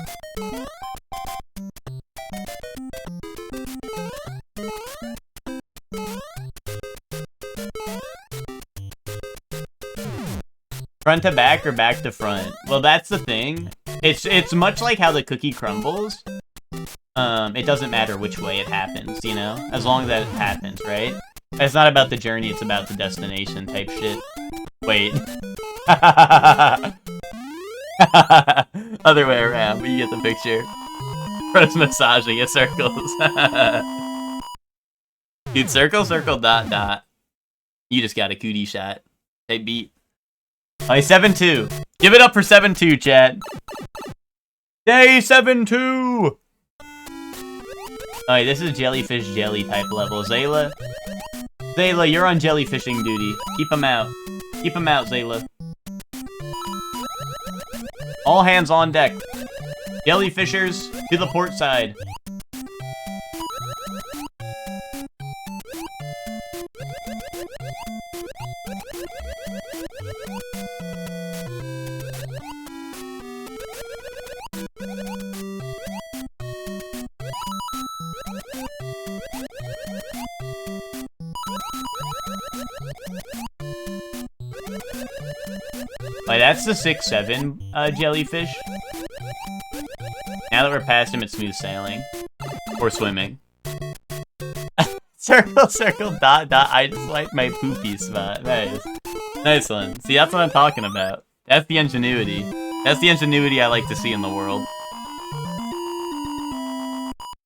Front to back or back to front? Well, that's the thing. It's much like how the cookie crumbles. It doesn't matter which way it happens, you know? As long as that happens, right? It's not about the journey, it's about the destination type shit. Wait. Other way around, but you get the picture. Press massaging at circles. Dude, circle, circle, dot, dot. You just got a cootie shot. Hey, beat. Alright, 7-2. Give it up for 7-2, chat. Day 7-2! Alright, this is jellyfish jelly type level. Zayla? Zayla, you're on jellyfishing duty. Keep them out. Keep them out, Zayla. All hands on deck. Jellyfishers, to the port side. Like, that's the 6-7 jellyfish. Now that we're past him, it's smooth sailing. Or swimming. Circle, circle, dot, dot. I just like my poopy spot. Nice. Nice one. See, that's what I'm talking about. That's the ingenuity. That's the ingenuity I like to see in the world.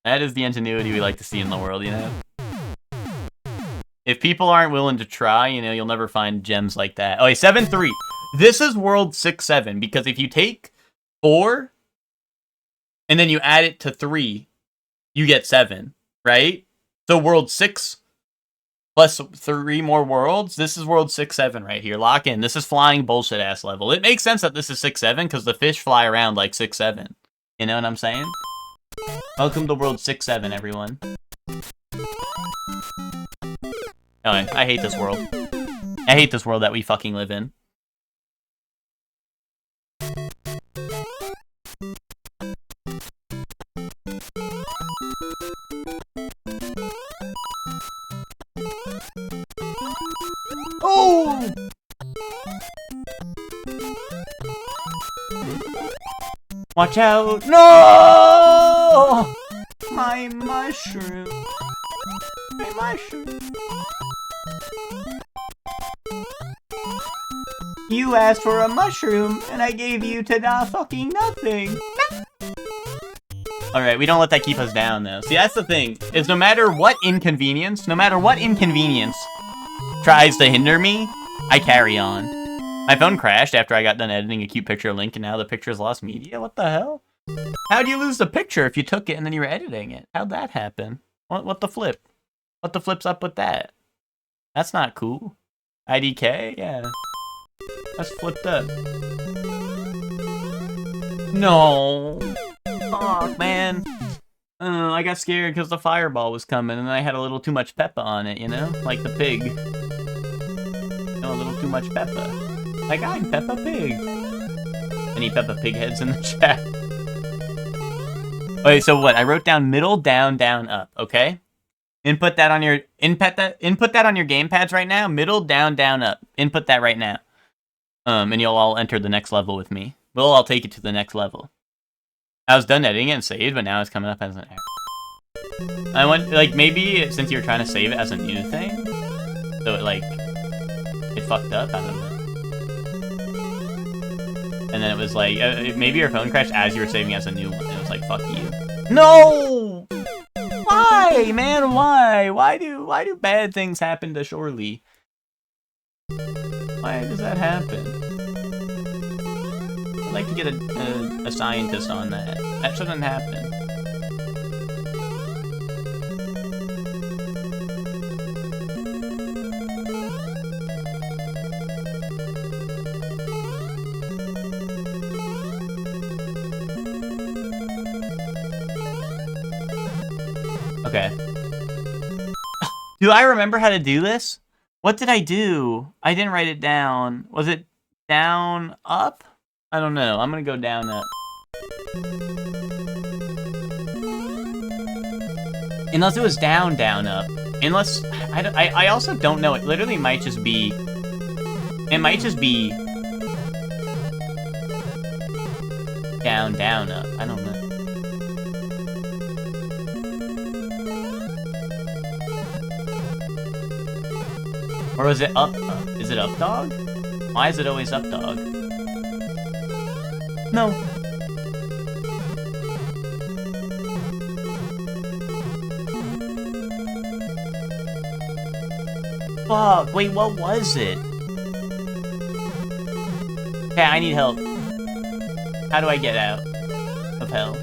That is the ingenuity we like to see in the world, you know? If people aren't willing to try, you know, you'll never find gems like that. Okay, 7-3. This is world 6-7, because if you take 4, and then you add it to 3, you get 7, right? So world 6 plus 3 more worlds, this is world 6-7 right here. Lock in. This is flying bullshit ass level. It makes sense that this is 6-7, because the fish fly around like 6-7. You know what I'm saying? Welcome to world 6-7, everyone. Anyway, I hate this world. I hate this world that we fucking live in. Watch out! No! My mushroom. My mushroom. You asked for a mushroom, and I gave you fucking nothing. Alright, we don't let that keep us down, though. See, that's the thing, is no matter what inconvenience tries to hinder me, I carry on. My phone crashed after I got done editing a cute picture of Link, and now the picture's lost media? What the hell? How'd you lose the picture if you took it and then you were editing it? How'd that happen? What the flip? What the flip's up with that? That's not cool. IDK? Yeah. That's flipped up. No. Fuck, man. I got scared because the fireball was coming and I had a little too much peppa on it, you know? Like the pig. A little too much peppa. Like, I'm Peppa Pig. Any Peppa Pig heads in the chat? Wait, so what? I wrote down middle, down, down, up, okay? Input that on your input that on your gamepads right now. Middle, down, down, up. Input that right now. And you'll all enter the next level with me. We'll all take it to the next level. I was done editing it and saved, but now it's coming up as an error. I want, like, maybe since you were trying to save it as a new thing, so it, like, it fucked up, I don't know. And then it was like, maybe your phone crashed as you were saving as a new one. It was like, fuck you. No! Why, man? Why? Why do bad things happen to Shorely? Why does that happen? I'd like to get a scientist on that. That shouldn't happen. Okay. Do I remember how to do this? What did I do? I didn't write it down. Was it down, up? I don't know. I'm gonna go down, up. Unless it was down, down, up. Unless, I also don't know. It literally might just be... It might just be... Down, down, up. I don't know. Or was it up, up? Is it up, dog? Why is it always up, dog? No. Fuck, wait, what was it? Okay, I need help. How do I get out of hell?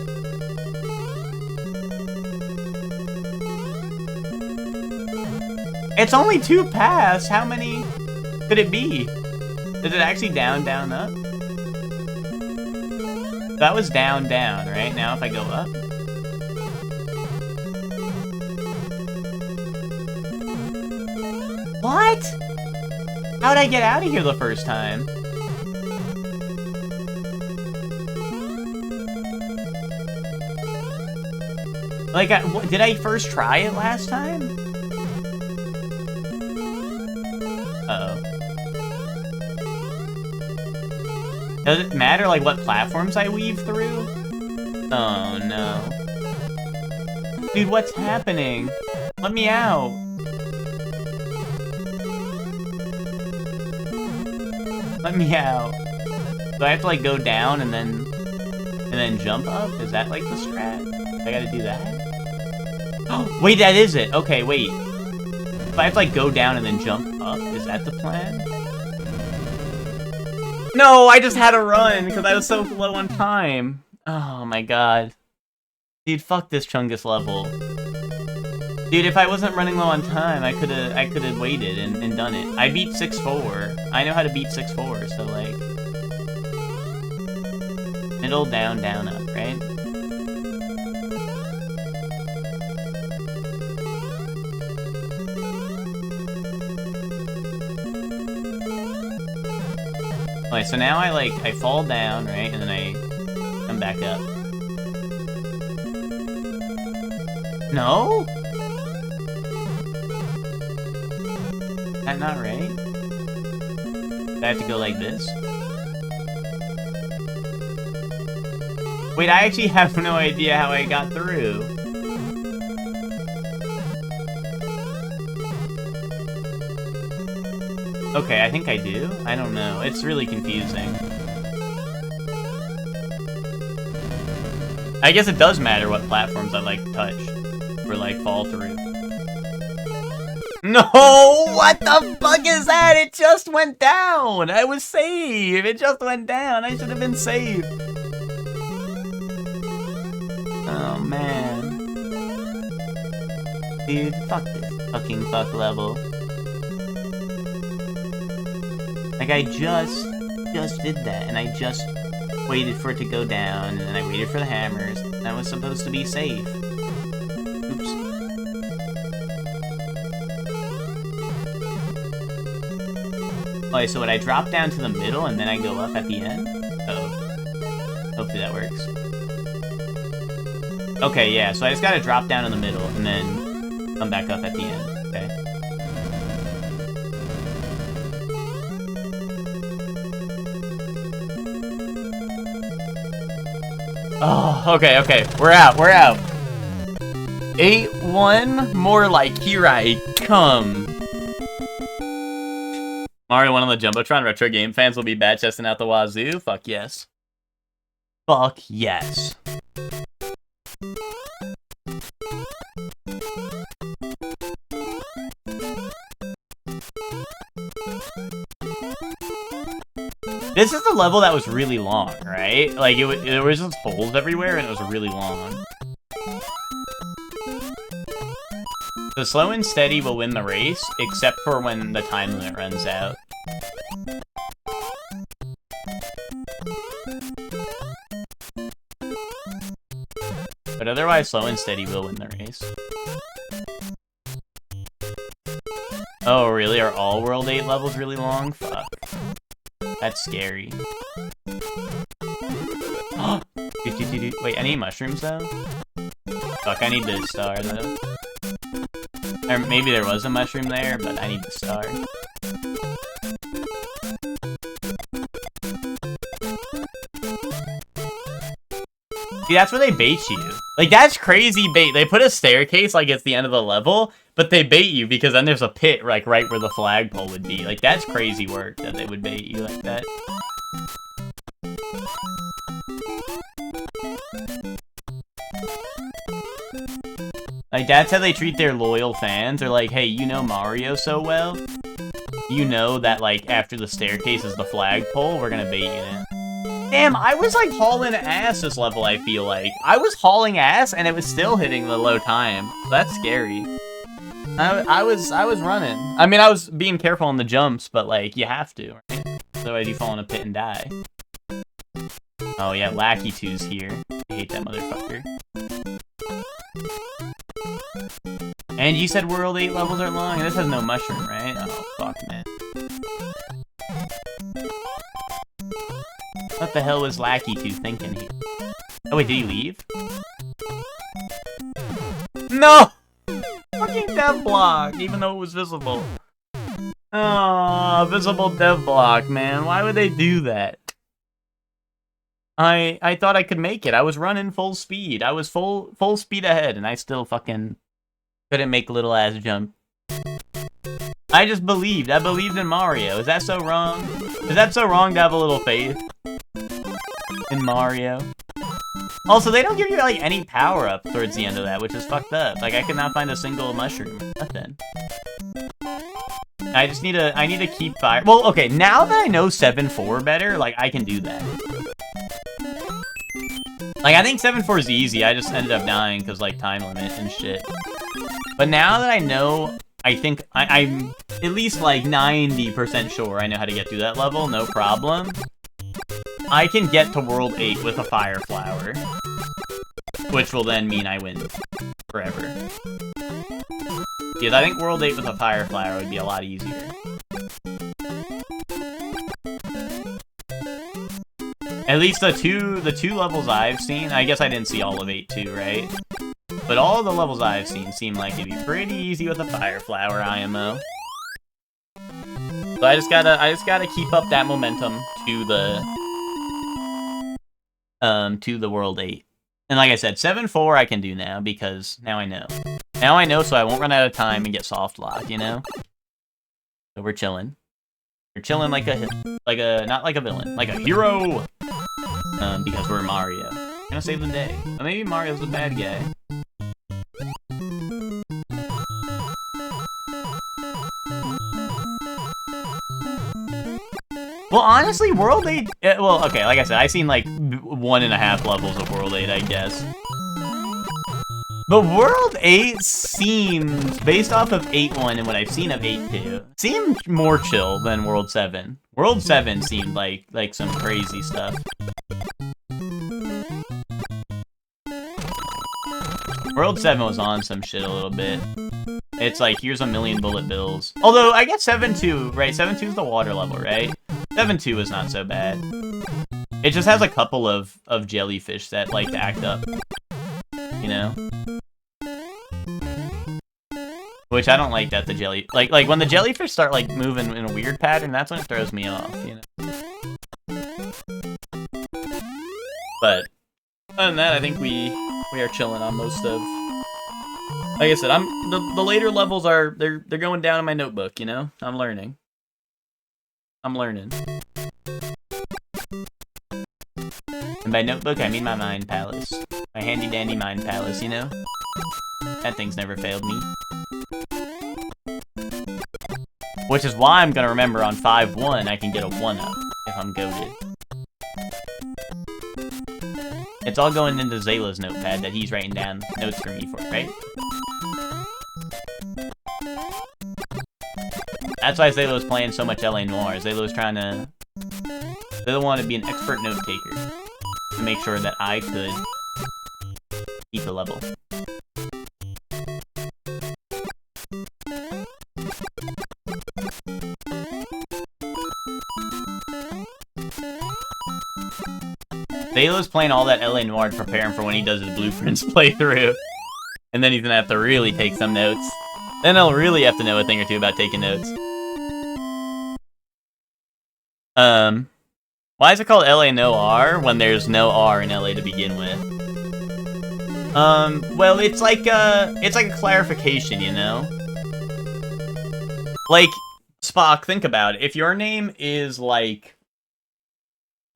It's only 2 paths. How many could it be? Is it actually down, down, up? That was down, down, right? Now if I go up. What? How'd I get out of here the first time? Like, did I first try it last time? Uh-oh. Does it matter, like, what platforms I weave through? Oh, no. Dude, what's happening? Let me out. Let me out. Do I have to, like, go down and then jump up? Is that, like, the strat? I gotta do that? Oh, wait, that is it. Okay, wait. If I have to, like, go down and then jump up, is that the plan? No, I just had to run because I was so low on time. Oh my god. Dude, fuck this Chungus level. Dude, if I wasn't running low on time, I could've waited and done it. I beat 6-4. I know how to beat 6-4, so like... Middle, down, down, up, right? Okay, so now I fall down, right, and then I come back up. No? Is that not right? Do I have to go like this? Wait, I actually have no idea how I got through. Okay, I think I do. I don't know. It's really confusing. I guess it does matter what platforms I, like, touch. Or, like, fall through. No! What the fuck is that? It just went down! I was safe! It just went down! I should have been safe! Oh, man. Dude, fuck this fucking fuck level. Like, I just did that, and I just waited for it to go down, and then I waited for the hammers, and I was supposed to be safe. Oops. Okay, so would I drop down to the middle, and then I go up at the end? Oh. Hopefully that works. Okay, yeah, so I just gotta drop down in the middle, and then come back up at the end, okay? Oh, okay, we're out. 8-1, more like here I come. Mario 1 on the Jumbotron, retro game fans will be bad chesting out the wazoo. Fuck yes. Fuck yes. This is the level that was really long, right? Like, there was just holes everywhere, and it was really long. The slow and steady will win the race, except for when the time limit runs out. But otherwise, slow and steady will win the race. Oh, really? Are all World 8 levels really long? Fuck. That's scary. Wait, I need mushrooms, though? Fuck, I need the star, though. Or maybe there was a mushroom there, but I need the star. See, that's where they bait you. Like, that's crazy bait. They put a staircase like it's the end of the level, but they bait you because then there's a pit like right where the flagpole would be. Like, that's crazy work that they would bait you like that. Like, that's how they treat their loyal fans. They're like, hey, you know Mario so well? You know that, like, after the staircase is the flagpole? We're gonna bait you now. Damn, I was, like, hauling ass this level, I feel like. I was hauling ass, and it was still hitting the low time. That's scary. I was running. I mean, I was being careful on the jumps, but, like, you have to, right? Otherwise you fall in a pit and die. Oh, yeah, Lackey 2's here. I hate that motherfucker. And you said World 8 levels are long, and this has no mushroom, right? Oh, fuck, man. What the hell was Lackey 2 thinking here? Oh, wait, did he leave? No! Fucking dev block, even though it was visible. Oh, visible dev block, man. Why would they do that? I thought I could make it. I was running full speed. I was full speed ahead, and I still fucking couldn't make little ass jump. I just believed. I believed in Mario. Is that so wrong? Is that so wrong to have a little faith in Mario? Also, they don't give you like any power up towards the end of that, which is fucked up. Like, I could not find a single mushroom. Nothing. I need to keep fire. Well, okay, now that I know 7-4 better, like, I can do that. Like, I think 7-4 is easy. I just ended up dying because, like, time limit and shit. But now that I know, I think I'm at least, like, 90% sure I know how to get through that level, no problem. I can get to World 8 with a Fire Flower. Which will then mean I win forever. Because I think World 8 with a Fire Flower would be a lot easier. At least the two levels I've seen, I guess I didn't see all of 8-2, right? But all of the levels I've seen seem like it'd be pretty easy with a Fire Flower IMO. So I just gotta keep up that momentum to the to the World 8. And like I said, 7-4 I can do now because now I know. Now I know, so I won't run out of time and get soft locked, you know? So we're chilling. We're chilling like a not like a villain, like a hero. Because we're Mario. Gonna save the day. But maybe Mario's the bad guy. Well, honestly, World 8... well, okay, like I said, I've seen, like, 1.5 levels of World 8, I guess. But World 8 seems, based off of 8-1 and what I've seen of 8-2, seemed more chill than World 7. World 7 seemed like some crazy stuff. World 7 was on some shit a little bit. It's like, here's a million bullet bills. Although, I guess 7-2, right? 7-2 is the water level, right? 7-2 is not so bad. It just has a couple of jellyfish that like to act up. You know? Which I don't like that the jelly... Like when the jellyfish start like moving in a weird pattern, that's when it throws me off, you know? But, other than that, I think we are chilling on most of... Like I said, the later levels are... They're going down in my notebook, you know? I'm learning. I'm learning. And by notebook, I mean my mind palace. My handy-dandy mind palace, you know? That thing's never failed me. Which is why I'm gonna remember on 5-1 I can get a 1-up if I'm goated. It's all going into Zayla's notepad that he's writing down notes for me for, right? That's why Zayla was playing so much LA Noire. Zayla was trying to... Zayla wanted to be an expert note taker to make sure that I could keep the level. Zayla's playing all that LA Noire to prepare him for when he does his Blueprints playthrough. And then he's gonna have to really take some notes. Then he'll really have to know a thing or two about taking notes. Why is it called LA Noire when there's no R in LA to begin with? Well, it's like a clarification, you know? Like, Spock, think about it. If your name is like...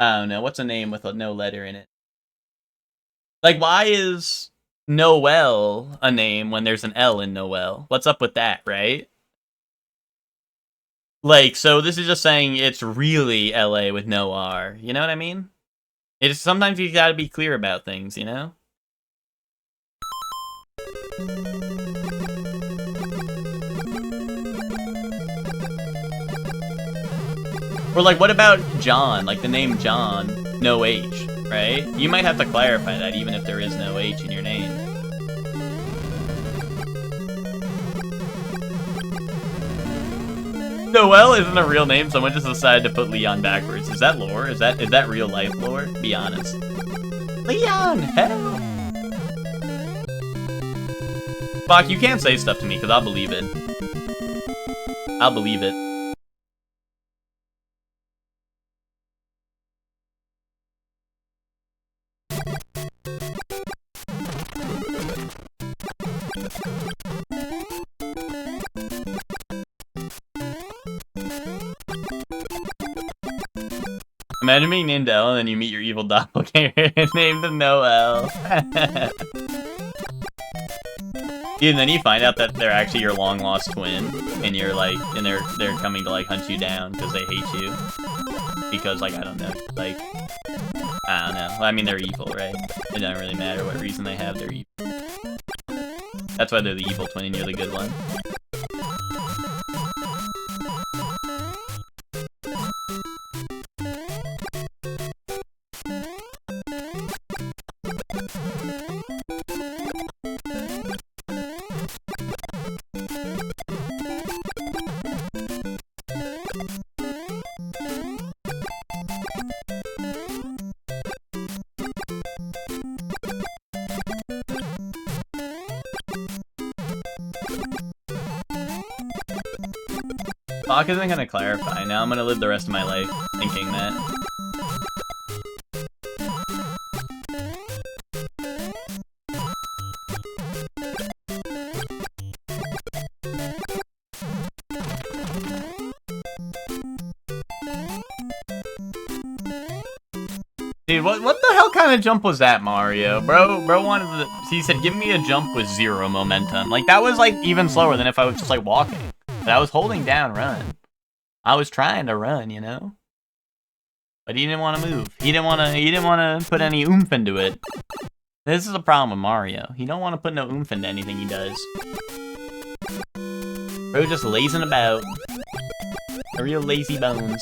I don't know, what's a name with no letter in it? Like, why is Noel a name when there's an L in Noel? What's up with that, right? Like, so this is just saying it's really LA with no R. You know what I mean? It's sometimes you gotta be clear about things, you know? Or like, what about John? Like the name John, no H, right? You might have to clarify that even if there is no H in your name. Noel isn't a real name, someone just decided to put Leon backwards. Is that lore? Is that real life lore? Be honest. Leon, hell! Spock, you can't say stuff to me, because I'll believe it. I'll believe it. Imagine being named Elle and then you meet your evil doppelganger named Noel. Dude, and then you find out that they're actually your long-lost twin, and you're like, and they're coming to like hunt you down because they hate you. Because like, I don't know, like, I don't know. Well, I mean, they're evil, right? It doesn't really matter what reason they have, they're evil. That's why they're the evil twin and you're the good one. Spock isn't gonna clarify. Now I'm gonna live the rest of my life thinking that. Dude, what the hell kind of jump was that, Mario? Bro wanted to... He said, give me a jump with 0 momentum. Like, that was, like, even slower than if I was just, like, walking. But I was holding down run. I was trying to run, you know? But he didn't want to move. He didn't want to put any oomph into it. This is a problem with Mario. He don't want to put no oomph into anything he does. Bro just lazing about. A real lazy bones.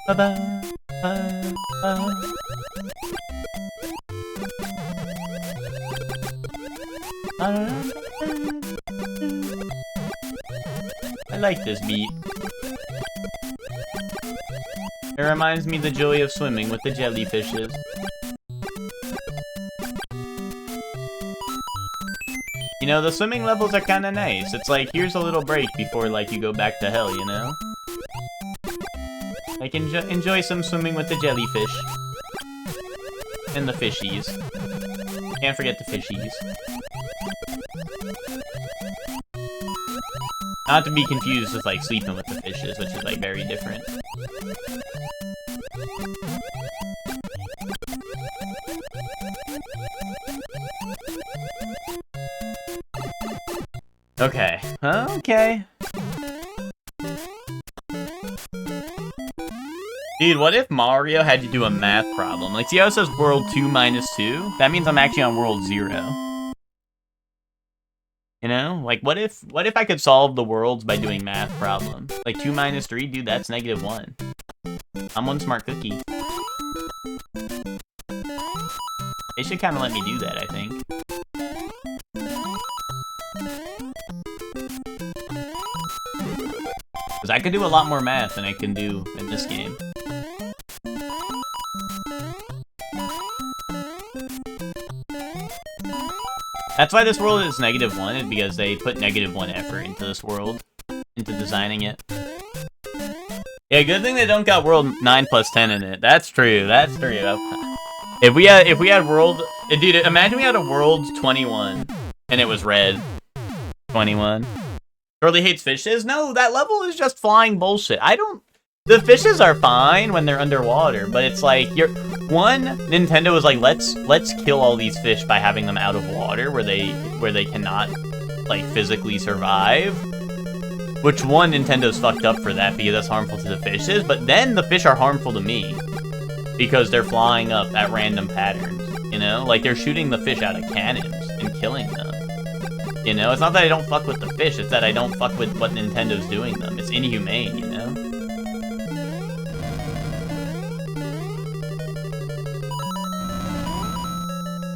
Ba-ba, ba-ba. I like this beat. It reminds me of the joy of swimming with the jellyfishes. You know, the swimming levels are kinda nice. It's like, here's a little break before, like, you go back to hell, you know? Like, enjoy some swimming with the jellyfish. And the fishies. Can't forget the fishies. Not to be confused with, like, sleeping with the fishes, which is, like, very different. Okay. Okay. Dude, what if Mario had to do a math problem? Like, see how it says world 2 minus 2? That means I'm actually on world 0. You know? Like, what if I could solve the worlds by doing math problems? Like, 2 minus 3, dude, that's -1. I'm one smart cookie. They should kind of let me do that, I think. Because I could do a lot more math than I can do in this game. That's why this world is -1, is because they put -1 effort into this world, into designing it. Yeah, good thing they don't got world 9 plus 10 in it. That's true. That's true. If we had world, dude, imagine we had a world 21 and it was red 21. Charlie hates fishes? No, that level is just flying bullshit. The fishes are fine when they're underwater, but it's like, Nintendo was like, let's kill all these fish by having them out of water where they cannot, like, physically survive. Which Nintendo's fucked up for that because that's harmful to the fishes, but then the fish are harmful to me because they're flying up at random patterns, you know? Like, they're shooting the fish out of cannons and killing them. You know, it's not that I don't fuck with the fish, it's that I don't fuck with what Nintendo's doing them. It's inhumane, you know?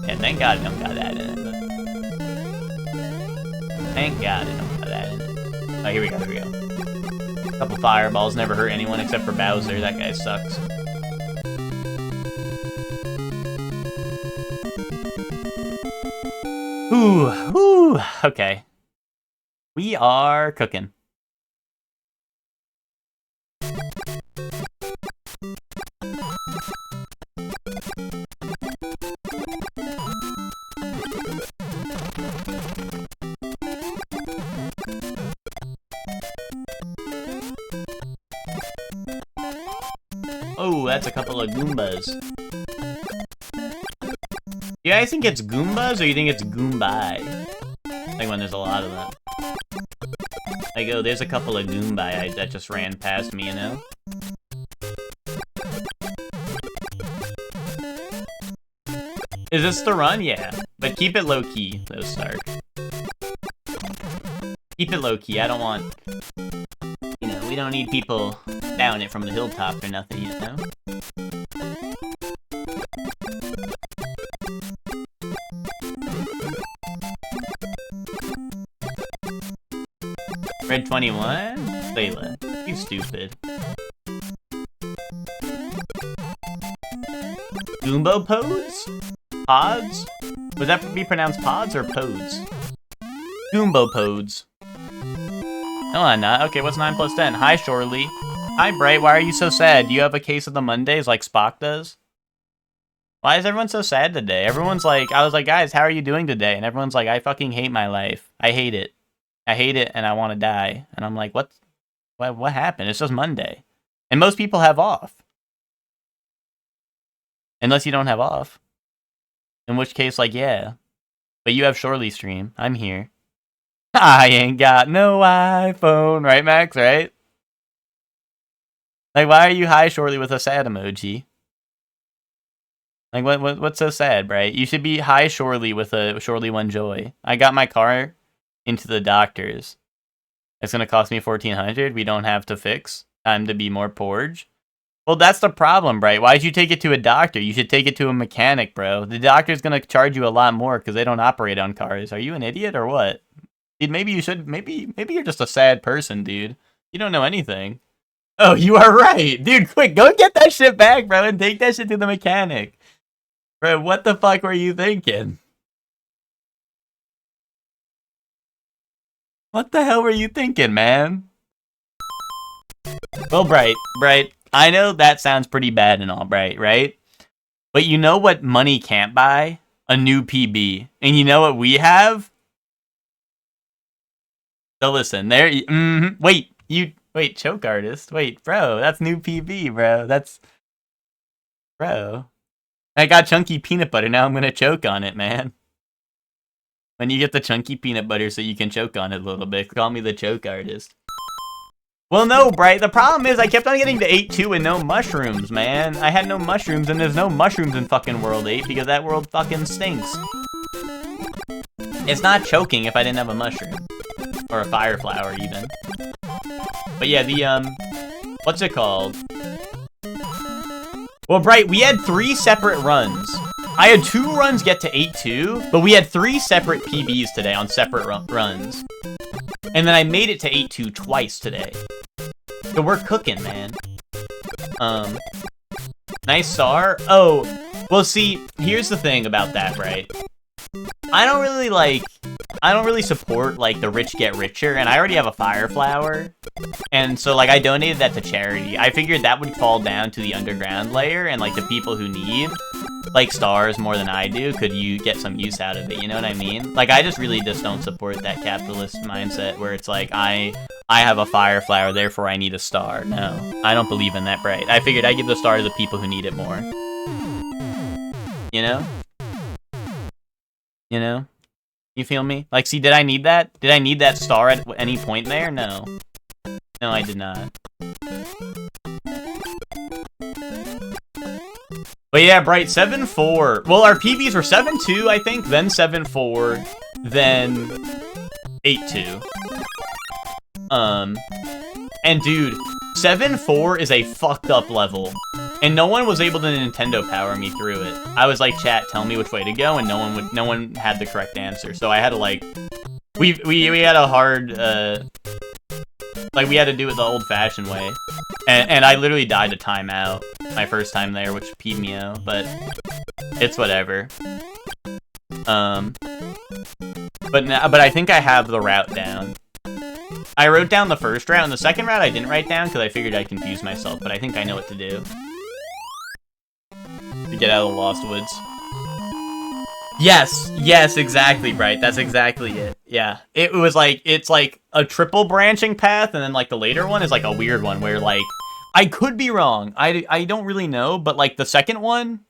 And thank God I don't got that in it. But... Thank God I don't got that in it. Oh, here we go, here we go. A couple fireballs never hurt anyone except for Bowser. That guy sucks. Ooh, ooh, okay. We are cooking. Oh, that's a couple of Goombas. You guys think it's Goombas, or you think it's Goombai? Like when there's a lot of them. Like, oh, there's a couple of Goombai that just ran past me, you know? Is this the run? Yeah. But keep it low-key, though, Stark. Keep it low-key, I don't want... You know, we don't need people down it from the hilltop or nothing, you know? Red 21? Layla, you stupid. Goombo Pods? Pods? Would that be pronounced pods or pods? Goombo Pods. No, I'm not. Okay, what's 9 plus 10? Hi, Shorely. Hi, Bright. Why are you so sad? Do you have a case of the Mondays like Spock does? Why is everyone so sad today? Everyone's like, I was like, guys, how are you doing today? And everyone's like, I fucking hate my life. I hate it. I hate it and I want to die. And I'm like, what happened? It's just Monday. And most people have off. Unless you don't have off. In which case, like, yeah. But you have Shorely stream. I'm here. I ain't got no iPhone. Right, Max? Right? Like, why are you high Shorely with a sad emoji? Like, what's so sad, right? You should be high Shorely with a Shorely One Joy. I got my car into the doctor's. It's gonna cost me $1,400. We don't have to fix. Time to be more porge. Well, that's the problem, right? Why'd you take it to a doctor? You should take it to a mechanic, bro. The doctor's gonna charge you a lot more because they don't operate on cars. Are you an idiot or what? Dude, maybe you should. Maybe you're just a sad person, dude. You don't know anything. Oh, you are right, dude. Quick, go get that shit back, bro, and take that shit to the mechanic. Bro, what the fuck were you thinking? What the hell were you thinking, man? Well, Bright, I know that sounds pretty bad and all, Bright, right? But you know what money can't buy? A new PB. And you know what we have? So listen, there, wait, choke artist. Wait, bro, that's new PB, bro. Bro. I got chunky peanut butter, now I'm gonna choke on it, man. When you get the chunky peanut butter so you can choke on it a little bit, call me the choke artist. Well, no, Bright, the problem is I kept on getting to 8-2 and no mushrooms, man. I had no mushrooms, and there's no mushrooms in fucking World 8 because that world fucking stinks. It's not choking if I didn't have a mushroom. Or a fire flower, even. But yeah, the, what's it called? Well, Bright, we had 3 separate runs. I had 2 runs get to 8-2, but we had 3 separate PBs today on separate runs. And then I made it to 8-2 twice today. So we're cooking, man. Nice SAR. Oh, well, see, here's the thing about that, right? I don't really support, like, the rich get richer, and I already have a fire flower. And so, like, I donated that to charity. I figured that would fall down to the underground layer, and, like, the people who need, like, stars more than I do, could you get some use out of it, you know what I mean? Like, I just really don't support that capitalist mindset where it's like, I have a fire flower, therefore I need a star. No, I don't believe in that, Bright. I figured I'd give the star to the people who need it more. You know? You know? You feel me? Like, see, did I need that? Did I need that star at any point there? No. No, I did not. But yeah, Bright, 7-4. Well, our PBs were 7-2, I think, then 7-4, then 8-2. And dude, 7-4 is a fucked up level. And no one was able to Nintendo power me through it. I was like, chat, tell me which way to go, and no one had the correct answer. So I had to, like, we had a hard, like, we had to do it the old-fashioned way. And I literally died to timeout my first time there, which peed me out, but it's whatever. But I think I have the route down. I wrote down the first route, and the second route I didn't write down because I figured I'd confuse myself, but I think I know what to do. To get out of the Lost Woods. Yes, exactly, Bright. That's exactly it. Yeah. It was like, it's like a triple branching path, and then like the later one is like a weird one where like, I could be wrong. I don't really know, but like the second one,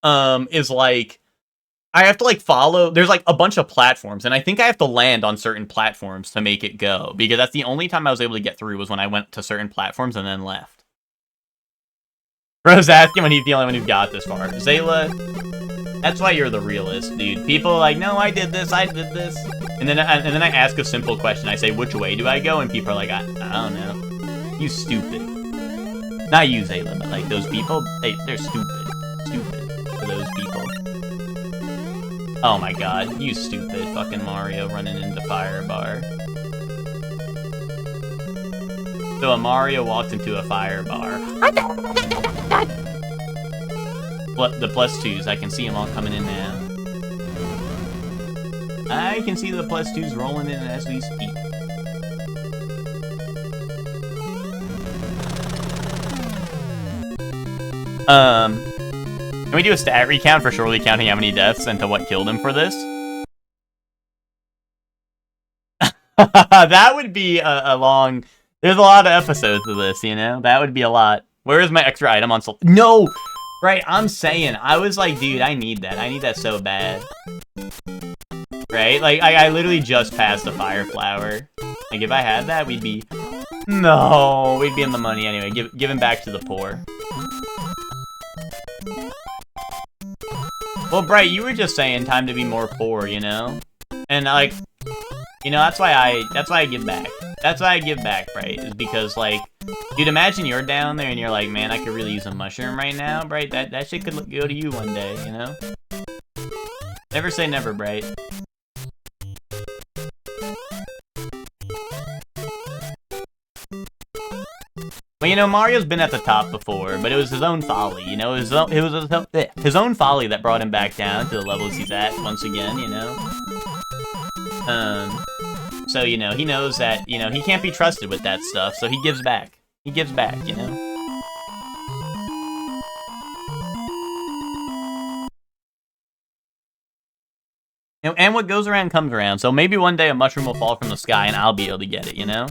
is like, I have to like follow, there's like a bunch of platforms, and I think I have to land on certain platforms to make it go, because that's the only time I was able to get through was when I went to certain platforms and then left. Bro's asking when he's the only one who got this far. Zayla, that's why you're the realist, dude. People are like, no, I did this. And then I ask a simple question. I say, which way do I go? And people are like, I don't know. You stupid. Not you, Zayla, but like those people, they're stupid. Stupid for those people. Oh my god, you stupid fucking Mario running into Firebar. So a Mario walked into a Firebar. The +2s, I can see them all coming in now. I can see the +2s rolling in as we speak. Can we do a stat recount for Shorely counting how many deaths and to what killed him for this? That would be a long... There's a lot of episodes of this, you know? That would be a lot. Where is my extra item on Soul? No! Right, I'm saying. I was like, dude, I need that. I need that so bad. Right? Like, I literally just passed the Fire Flower. Like, if I had that, we'd be... No! We'd be in the money anyway. Give him back to the poor. Well, Bright, you were just saying time to be more poor, you know? And, like... You know, that's why I give back. That's why I give back, Bright, is because, like, dude, imagine you're down there and you're like, man, I could really use a mushroom right now, Bright. That shit could go to you one day, you know? Never say never, Bright. Well, you know, Mario's been at the top before, but it was his own folly, you know? It was his own folly that brought him back down to the levels he's at once again, you know? So, you know, he knows that, you know, he can't be trusted with that stuff, so he gives back. He gives back, you know? And what goes around comes around, so maybe one day a mushroom will fall from the sky and I'll be able to get it, you know?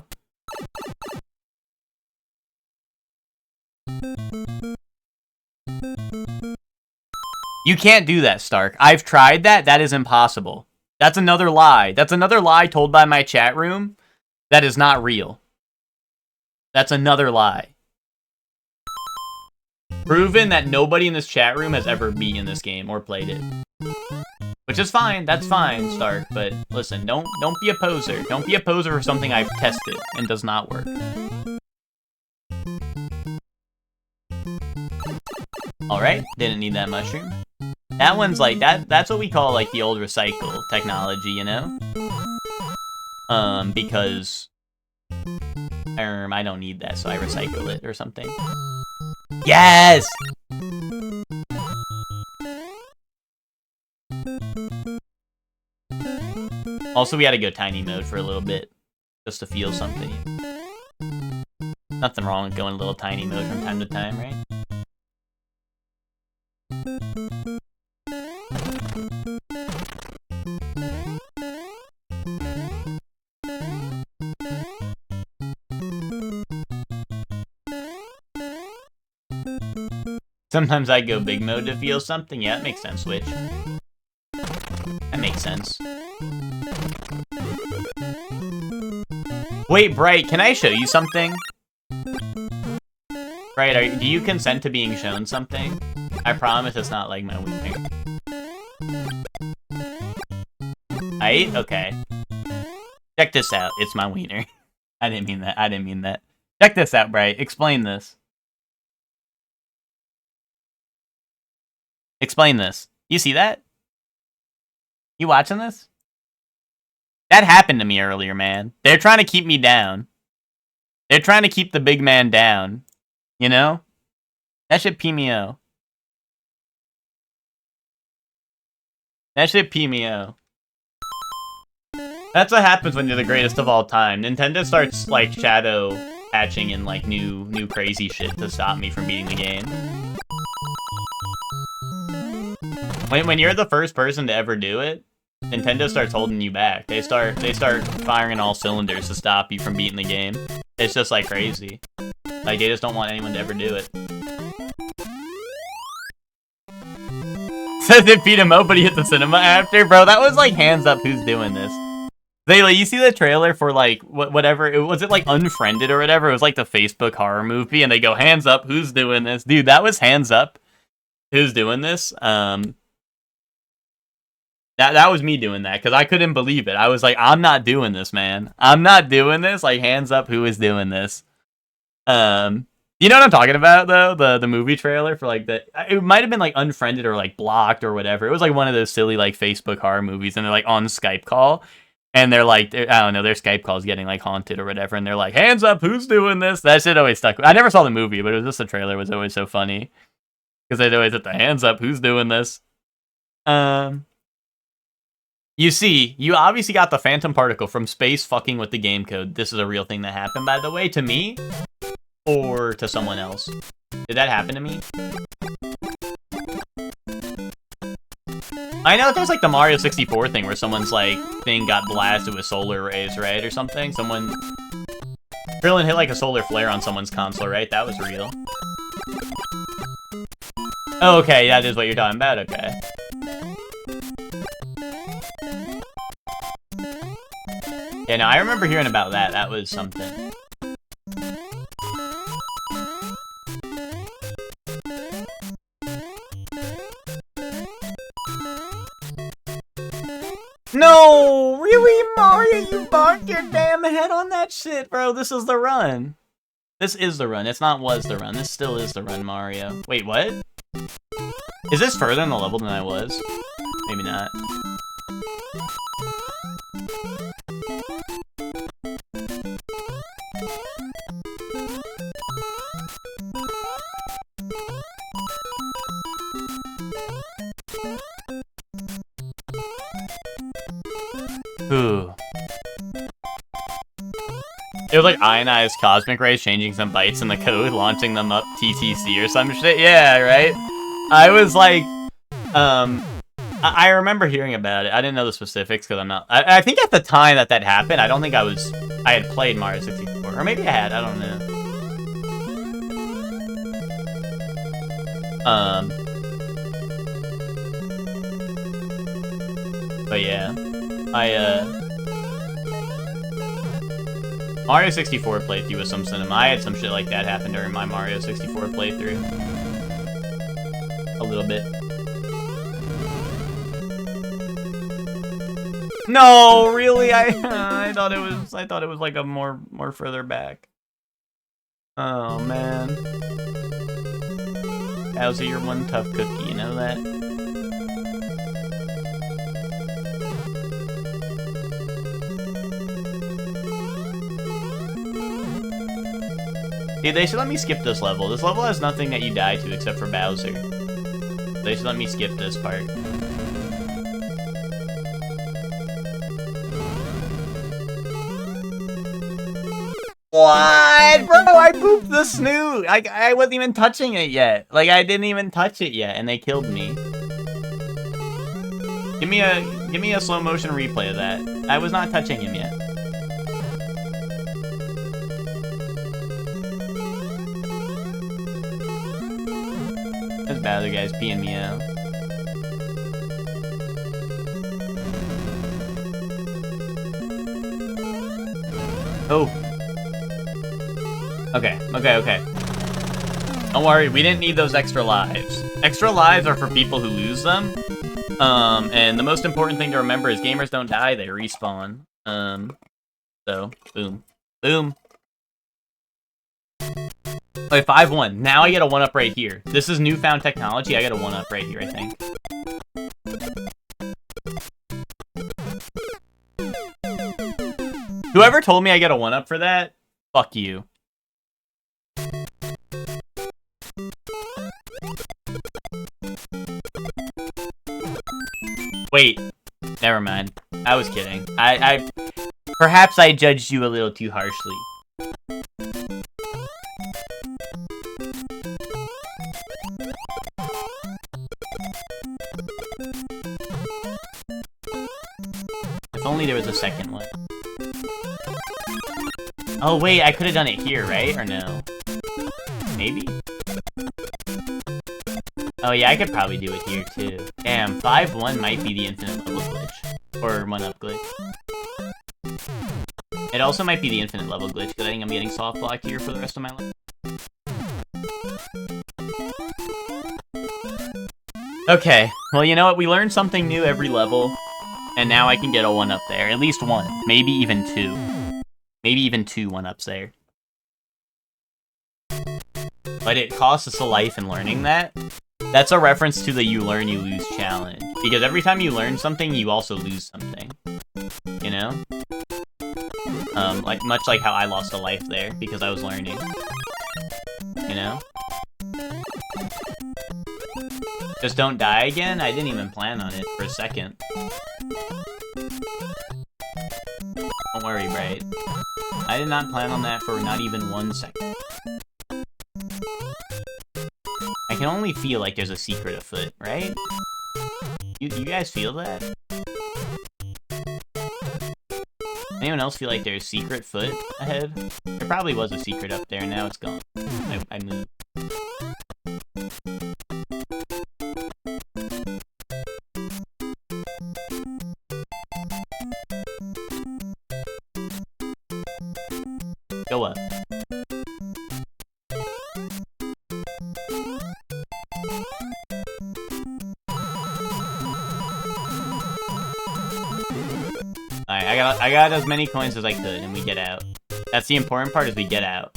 You can't do that, Stark. I've tried that. That is impossible. That's another lie. That's another lie told by my chat room that is not real. That's another lie. Proven that nobody in this chat room has ever beaten this game or played it. Which is fine. That's fine, Stark. But listen, don't be a poser. Don't be a poser for something I've tested and does not work. Alright, didn't need that mushroom. That one's like, that's what we call like the old recycle technology, you know? Because I don't need that, so I recycle it or something. Yes! Also, we had to go tiny mode for a little bit, just to feel something. Nothing wrong with going a little tiny mode from time to time, right? Sometimes I go big mode to feel something. Yeah, that makes sense, Witch. That makes sense. Wait, Bright, can I show you something? Bright, do you consent to being shown something? I promise it's not like my wiener. Aight? Okay. Check this out. It's my wiener. I didn't mean that. I didn't mean that. Check this out, Bright. Explain this. Explain this. You see that? You watching this? That happened to me earlier, man. They're trying to keep me down. They're trying to keep the big man down. You know? That shit PMO. That shit PMO. That's what happens when you're the greatest of all time. Nintendo starts, like, shadow patching and, like, new crazy shit to stop me from beating the game. When you're the first person to ever do it, Nintendo starts holding you back. They start firing all cylinders to stop you from beating the game. It's just like crazy. Like they just don't want anyone to ever do it. Says they beat him up, but he hit the cinema after, bro. That was like hands up. Who's doing this? Zayla, you see the trailer for like whatever? Was it like Unfriended or whatever? It was like the Facebook horror movie, and they go hands up. Who's doing this, dude? That was hands up. Who's doing this? That was me doing that, because I couldn't believe it. I was like, I'm not doing this, man. I'm not doing this. Like, hands up, who is doing this? You know what I'm talking about, though? The movie trailer for, like, it might have been, like, Unfriended or, like, Blocked or whatever. It was, like, one of those silly, like, Facebook horror movies, and they're, like, on Skype call, and they're, like, I don't know, their Skype call's getting, like, haunted or whatever, and they're like, hands up, who's doing this? That shit always stuck. I never saw the movie, but it was just the trailer was always so funny. Because they'd always hit the hands up, who's doing this? You see, you obviously got the phantom particle from space fucking with the game code. This is a real thing that happened, by the way, to me or to someone else. Did that happen to me? I know there's like the Mario 64 thing where someone's like thing got blasted with solar rays, right, or something. Someone Krillin hit like a solar flare on someone's console, right? That was real. Oh, okay, that is what you're talking about. Okay. Yeah, no, I remember hearing about that. That was something. No! Really, Mario? You bonked your damn head on that shit, bro. This is the run. This is the run. It's not was the run. This still is the run, Mario. Wait, what? Is this further in the level than I was? Maybe not. Ooh. It was like ionized cosmic rays changing some bytes in the code, launching them up TTC or some shit. Yeah, right? I was like, I remember hearing about it. I didn't know the specifics because I'm not... I think at the time that happened, I don't think I had played Mario 64. Or maybe I had, I don't know. But yeah. Mario 64 playthrough was some cinema. I had some shit like that happen during my Mario 64 playthrough. A little bit. No, really? I thought it was like a more further back. Oh man. Bowser, you're one tough cookie, you know that? Dude, they should let me skip this level. This level has nothing that you die to except for Bowser. They should let me skip this part. What? Bro, I pooped the snoot! I wasn't even touching it yet. Like, I didn't even touch it yet, and they killed me. Give me a slow motion replay of that. I was not touching him yet. This Bowser guy's peeing me out. Oh. Okay. Don't worry, we didn't need those extra lives. Extra lives are for people who lose them. And the most important thing to remember is gamers don't die, they respawn. So, boom. Boom. Okay, 5-1. Now I get a 1-up right here. This is newfound technology. I get a 1-up right here, I think. Whoever told me I get a 1-up for that, fuck you. Wait. Never mind. I was kidding. Perhaps I judged you a little too harshly. If only there was a second one. Oh wait, I could have done it here, right? Or no? Maybe? Oh yeah, I could probably do it here too. Damn, 5-1 might be the infinite level glitch. Or 1-up glitch. It also might be the infinite level glitch, because I think I'm getting soft blocked here for the rest of my life. Okay, well you know what, we learned something new every level, and now I can get a 1-up there. At least one, maybe even two. Maybe even two 1-ups there. But it costs us a life in learning that. That's a reference to the you learn, you lose challenge. Because every time you learn something, you also lose something. You know? Much like how I lost a life there, because I was learning. You know? Just don't die again? I didn't even plan on it for a second. Don't worry, Bright. I did not plan on that for not even 1 second. I can only feel like there's a secret afoot, right? You guys feel that? Anyone else feel like there's a secret foot ahead? There probably was a secret up there, and now it's gone. I moved. Go up. Alright, I got as many coins as I could, and we get out. That's the important part, is we get out.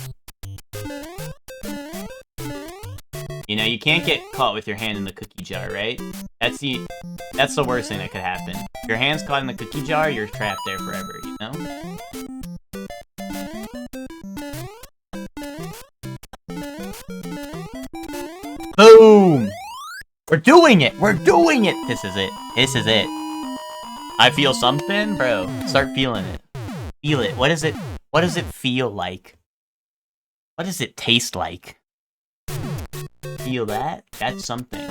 You know, you can't get caught with your hand in the cookie jar, right? That's the worst thing that could happen. If your hand's caught in the cookie jar, you're trapped there forever, you know? Boom! We're doing it! We're doing it! This is it. This is it. I feel something? Bro, start feeling it. Feel it. What does it feel like? What does it taste like? Feel that? That's something.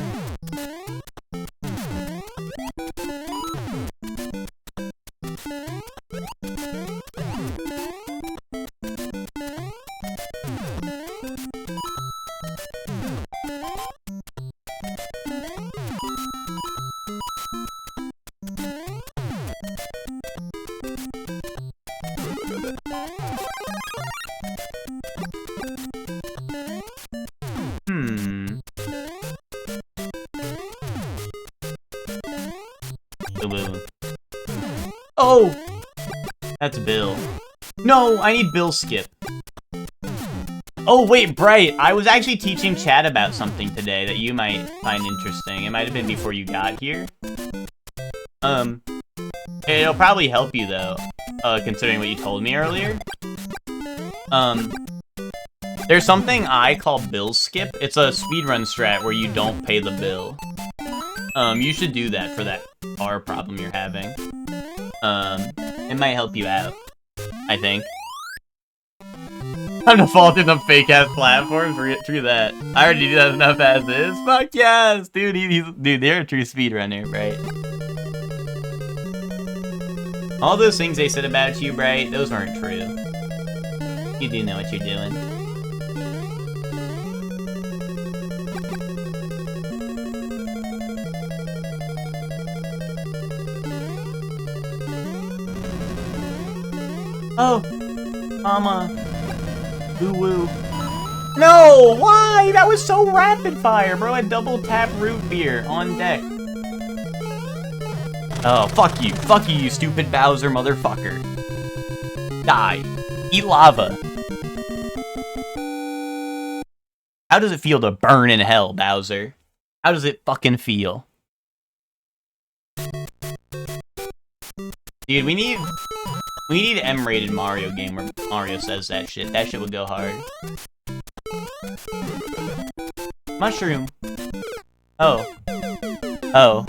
Oh! That's Bill. No, I need Bill skip. Oh, wait, Bright. I was actually teaching Chad about something today that you might find interesting. It might have been before you got here. It'll probably help you, though, considering what you told me earlier. There's something I call Bill skip. It's a speedrun strat where you don't pay the bill. You should do that for that bar problem you're having. It might help you out, I think. I'm defaulting on fake-ass platforms, true that. I already do that enough as is. Fuck yes! Dude, dude, they're a true speedrunner, right? All those things they said about you, Bright, those weren't true. You do know what you're doing. Oh, mama. Woo-woo. No! Why? That was so rapid fire, bro. I double tap root beer on deck. Oh, fuck you. Fuck you, you stupid Bowser motherfucker. Die. Eat lava. How does it feel to burn in hell, Bowser? How does it fucking feel? Dude, we need M-rated Mario game where Mario says that shit. That shit would go hard. Mushroom. Oh. Oh.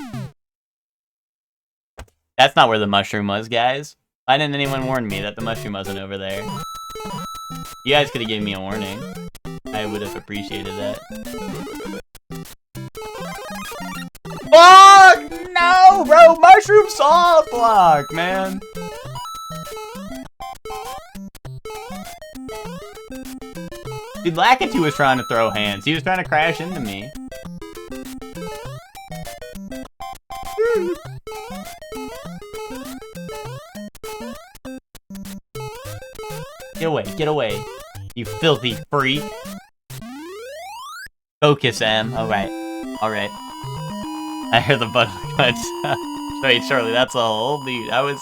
That's not where the mushroom was, guys. Why didn't anyone warn me that the mushroom wasn't over there? You guys could have given me a warning. I would have appreciated that. Fuck! No, bro! Mushroom soft block, man! Dude, Lakitu was trying to throw hands. He was trying to crash into me. Get away, you filthy freak. Focus, Em. Alright. I hear the button punch. Wait, Charlie, that's a whole dude. What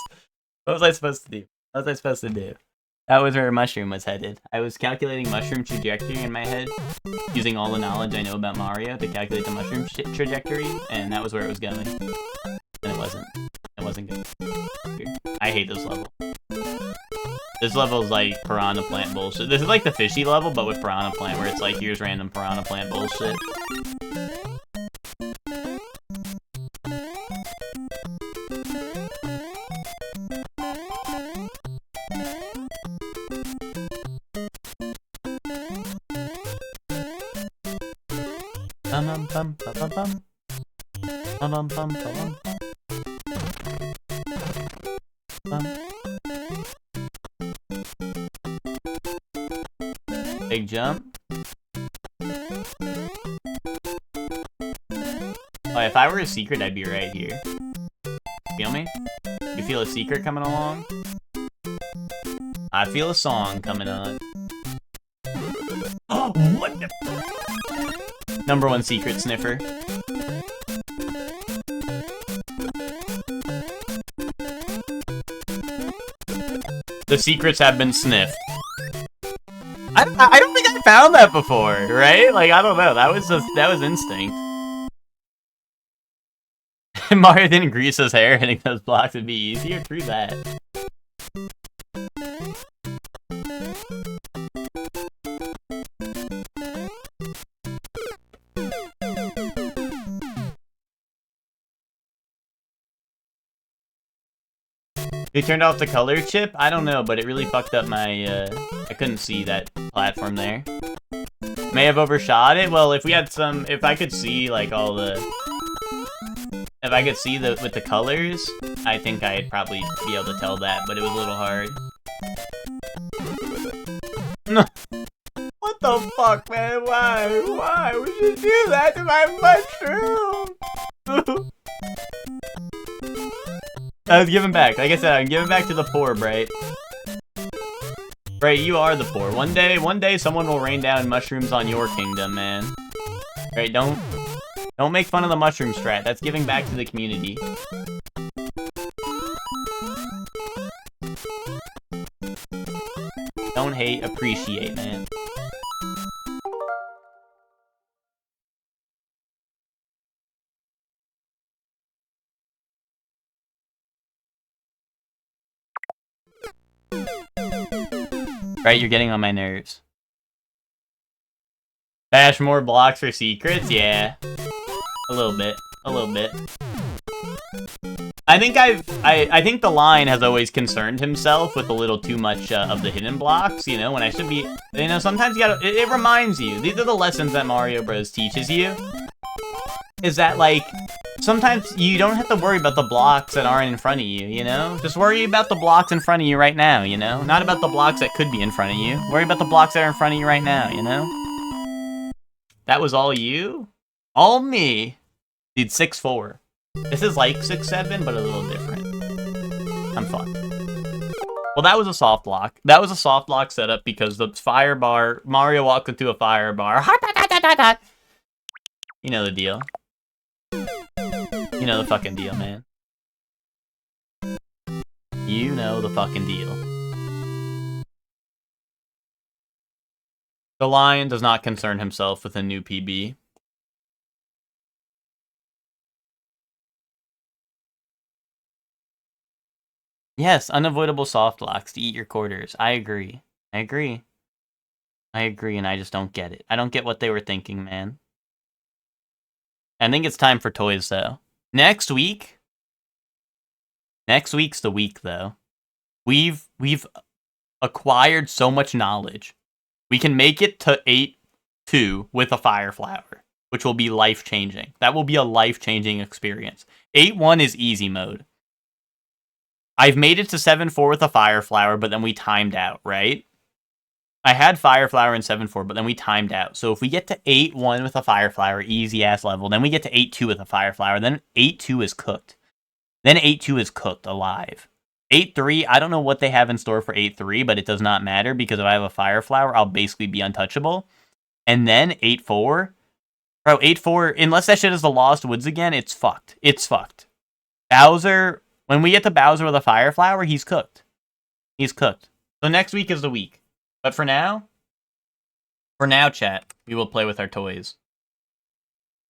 was I supposed to do? What was I supposed to do? That was where Mushroom was headed. I was calculating Mushroom trajectory in my head, using all the knowledge I know about Mario to calculate the Mushroom trajectory, and that was where it was going. And it wasn't. It wasn't good. I hate this level. This level is like Piranha Plant bullshit. This is like the fishy level, but with Piranha Plant, where it's like, here's random Piranha Plant bullshit. Bum bum bum bum bum bum. Bum, bum, bum, bum. Big jump. Oh, if I were a secret, I'd be right here. Feel me? You feel a secret coming along? I feel a song coming on. Oh, what the? Number one secret sniffer. The secrets have been sniffed. I don't think I found that before, right? Like, I don't know. That was instinct. Mario didn't grease his hair, hitting those blocks would be easier. True that. They turned off the color chip? I don't know, but it really fucked up my, I couldn't see that platform there. May have overshot it? Well, if I could see, like, all the... If I could see with the colors, I think I'd probably be able to tell that, but it was a little hard. What the fuck, man? Why would you do that to my mushroom? I was giving back. Like I said, I'm giving back to the poor, Bright. Bright, you are the poor. One day, someone will rain down mushrooms on your kingdom, man. Right? Don't make fun of the mushroom strat. That's giving back to the community. Don't hate, appreciate, man. Right, you're getting on my nerves. Bash more blocks for secrets? Yeah. A little bit. I think the line has always concerned himself with a little too much of the hidden blocks, you know, when I should be, you know, sometimes you gotta, it reminds you. These are the lessons that Mario Bros. Teaches you. Is that, like, sometimes you don't have to worry about the blocks that aren't in front of you, you know? Just worry about the blocks in front of you right now, you know? Not about the blocks that could be in front of you. Worry about the blocks that are in front of you right now, you know? That was all you? All me? Dude, 6-4. This is like 6-7, but a little different. I'm fucked. Well, that was a soft block. That was a soft block setup because the fire bar... Mario walked into a fire bar. You know the deal. You know the fucking deal, man. You know the fucking deal. The Lion does not concern himself with a new PB. Yes, unavoidable soft locks to eat your quarters. I agree. I agree, and I just don't get it. I don't get what they were thinking, man. I think it's time for toys, though. Next week's the week, though. We've acquired so much knowledge. We can make it to 8-2 with a Fire Flower, which will be life-changing. That will be a life-changing experience. 8-1 is easy mode. I've made it to 7-4 with a Fire Flower, but then we timed out, right? I had Fire Flower in 7-4, but then we timed out. So if we get to 8-1 with a Fire Flower, easy-ass level, then we get to 8-2 with a Fire Flower, then 8-2 is cooked. Then 8-2 is cooked alive. 8-3, I don't know what they have in store for 8-3, but it does not matter, because if I have a Fire Flower, I'll basically be untouchable. And then 8-4, bro, 8-4, unless that shit is the Lost Woods again, it's fucked. It's fucked. Bowser, when we get to Bowser with a Fire Flower, he's cooked. He's cooked. So next week is the week. But for now, chat, we will play with our toys.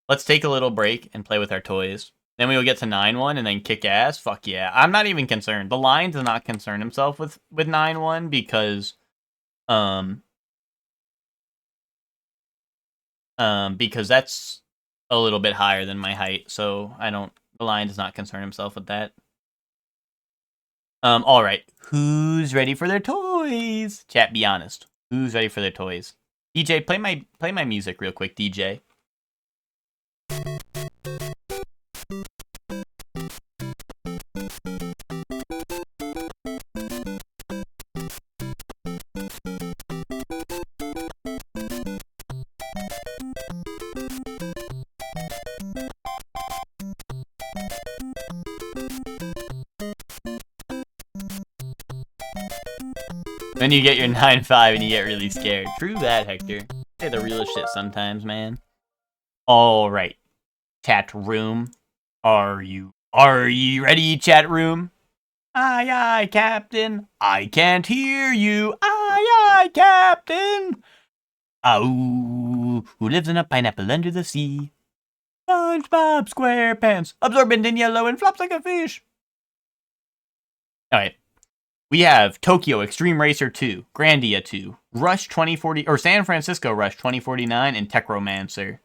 Let's take a little break and play with our toys. Then we will get to 9-1 and then kick ass. Fuck yeah. I'm not even concerned. The Lion does not concern himself with 9-1 because that's a little bit higher than my height. So the Lion does not concern himself with that. All right. Who's ready for their toys? Chat, be honest. Who's ready for their toys? DJ, play my music real quick, DJ. Then you get your 9-5 and you get really scared. True that, Hector. Say the realest shit sometimes, man. Alright. Chat room. Are you ready, chat room? Aye, aye, Captain. I can't hear you. Aye, aye, Captain. Who lives in a pineapple under the sea? SpongeBob SquarePants. Absorbent in yellow and flops like a fish. Alright. We have Tokyo Extreme Racer 2, Grandia 2, Rush 2040, or San Francisco Rush 2049, and Techromancer.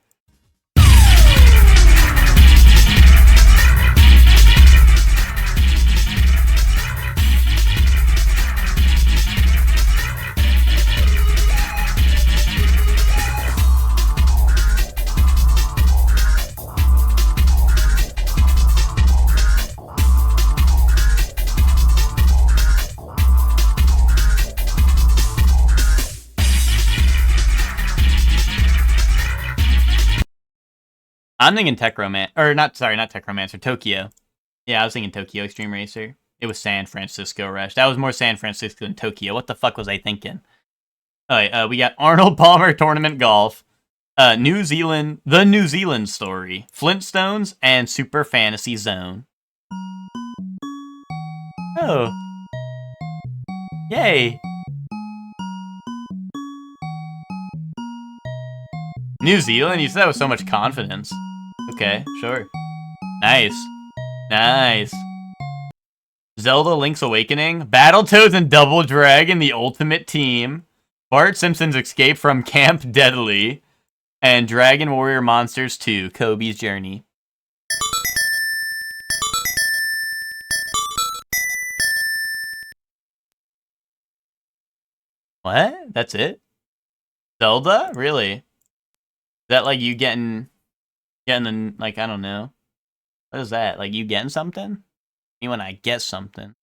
I'm thinking not Techromancer, Tokyo. Yeah, I was thinking Tokyo Extreme Racer. It was San Francisco Rush. That was more San Francisco than Tokyo. What the fuck was I thinking? Alright, we got Arnold Palmer Tournament Golf, The New Zealand Story, Flintstones, and Super Fantasy Zone. Oh. Yay. New Zealand? You said that with so much confidence. Okay, sure. Nice. Nice. Zelda Link's Awakening, Battletoads and Double Dragon, the Ultimate Team, Bart Simpson's Escape from Camp Deadly, and Dragon Warrior Monsters 2, Kobe's Journey. What? That's it? Zelda? Really? Is that like you getting the, like, I don't know. What is that? Like you getting something? Me when I get something.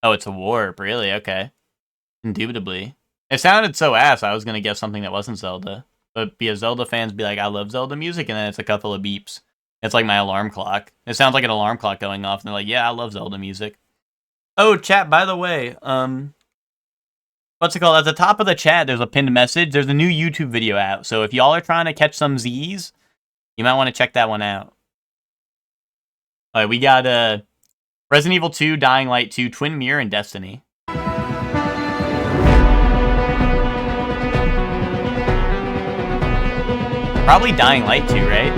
Oh, it's a warp. Really? Okay. Indubitably. It sounded so ass, I was gonna guess something that wasn't Zelda. But because Zelda fans be like, I love Zelda music, and then it's a couple of beeps. It's like my alarm clock. It sounds like an alarm clock going off, and they're like, yeah, I love Zelda music. Oh, chat, by the way, what's it called? At the top of the chat, there's a pinned message. There's a new YouTube video out. So if y'all are trying to catch some Z's, you might want to check that one out. Alright, we got Resident Evil 2, Dying Light 2, Twin Mirror, and Destiny. Probably Dying Light 2, right?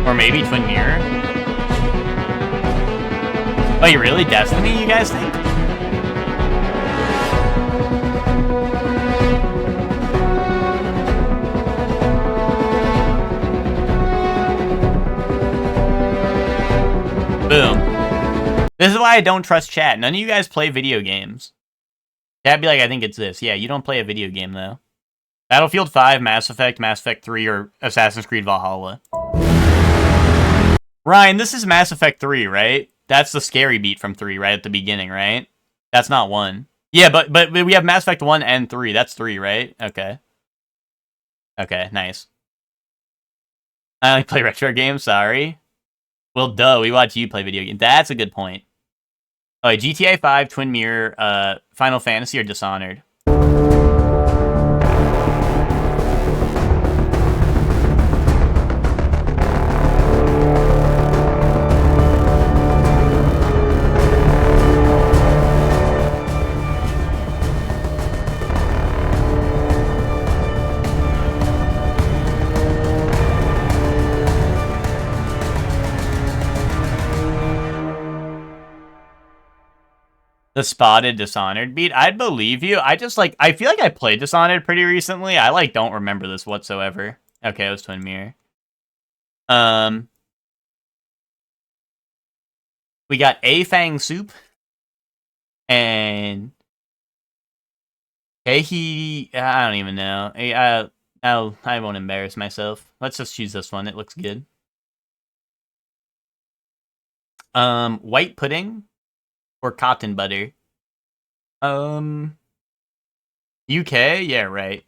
Or maybe Twin Mirror? Wait, really? Destiny, you guys think? Boom. This is why I don't trust chat. None of you guys play video games. Chat be like, I think it's this. Yeah, you don't play a video game, though. Battlefield 5, Mass Effect 3, or Assassin's Creed Valhalla. Ryan, this is Mass Effect 3, right? That's the scary beat from 3 right at the beginning, right? That's not 1. Yeah, but we have Mass Effect 1 and 3. That's 3, right? Okay. Okay, nice. I only play retro games, sorry. Well, duh, we watch you play video games. That's a good point. Oh, GTA 5, Twin Mirror, Final Fantasy, or Dishonored? The spotted Dishonored beat? I'd believe you. I feel like I played Dishonored pretty recently. I, don't remember this whatsoever. Okay, it was Twin Mirror. We got A Fang Soup. And... I don't even know. I won't embarrass myself. Let's just choose this one. It looks good. White Pudding. Or Cotton Butter. UK? Yeah, right.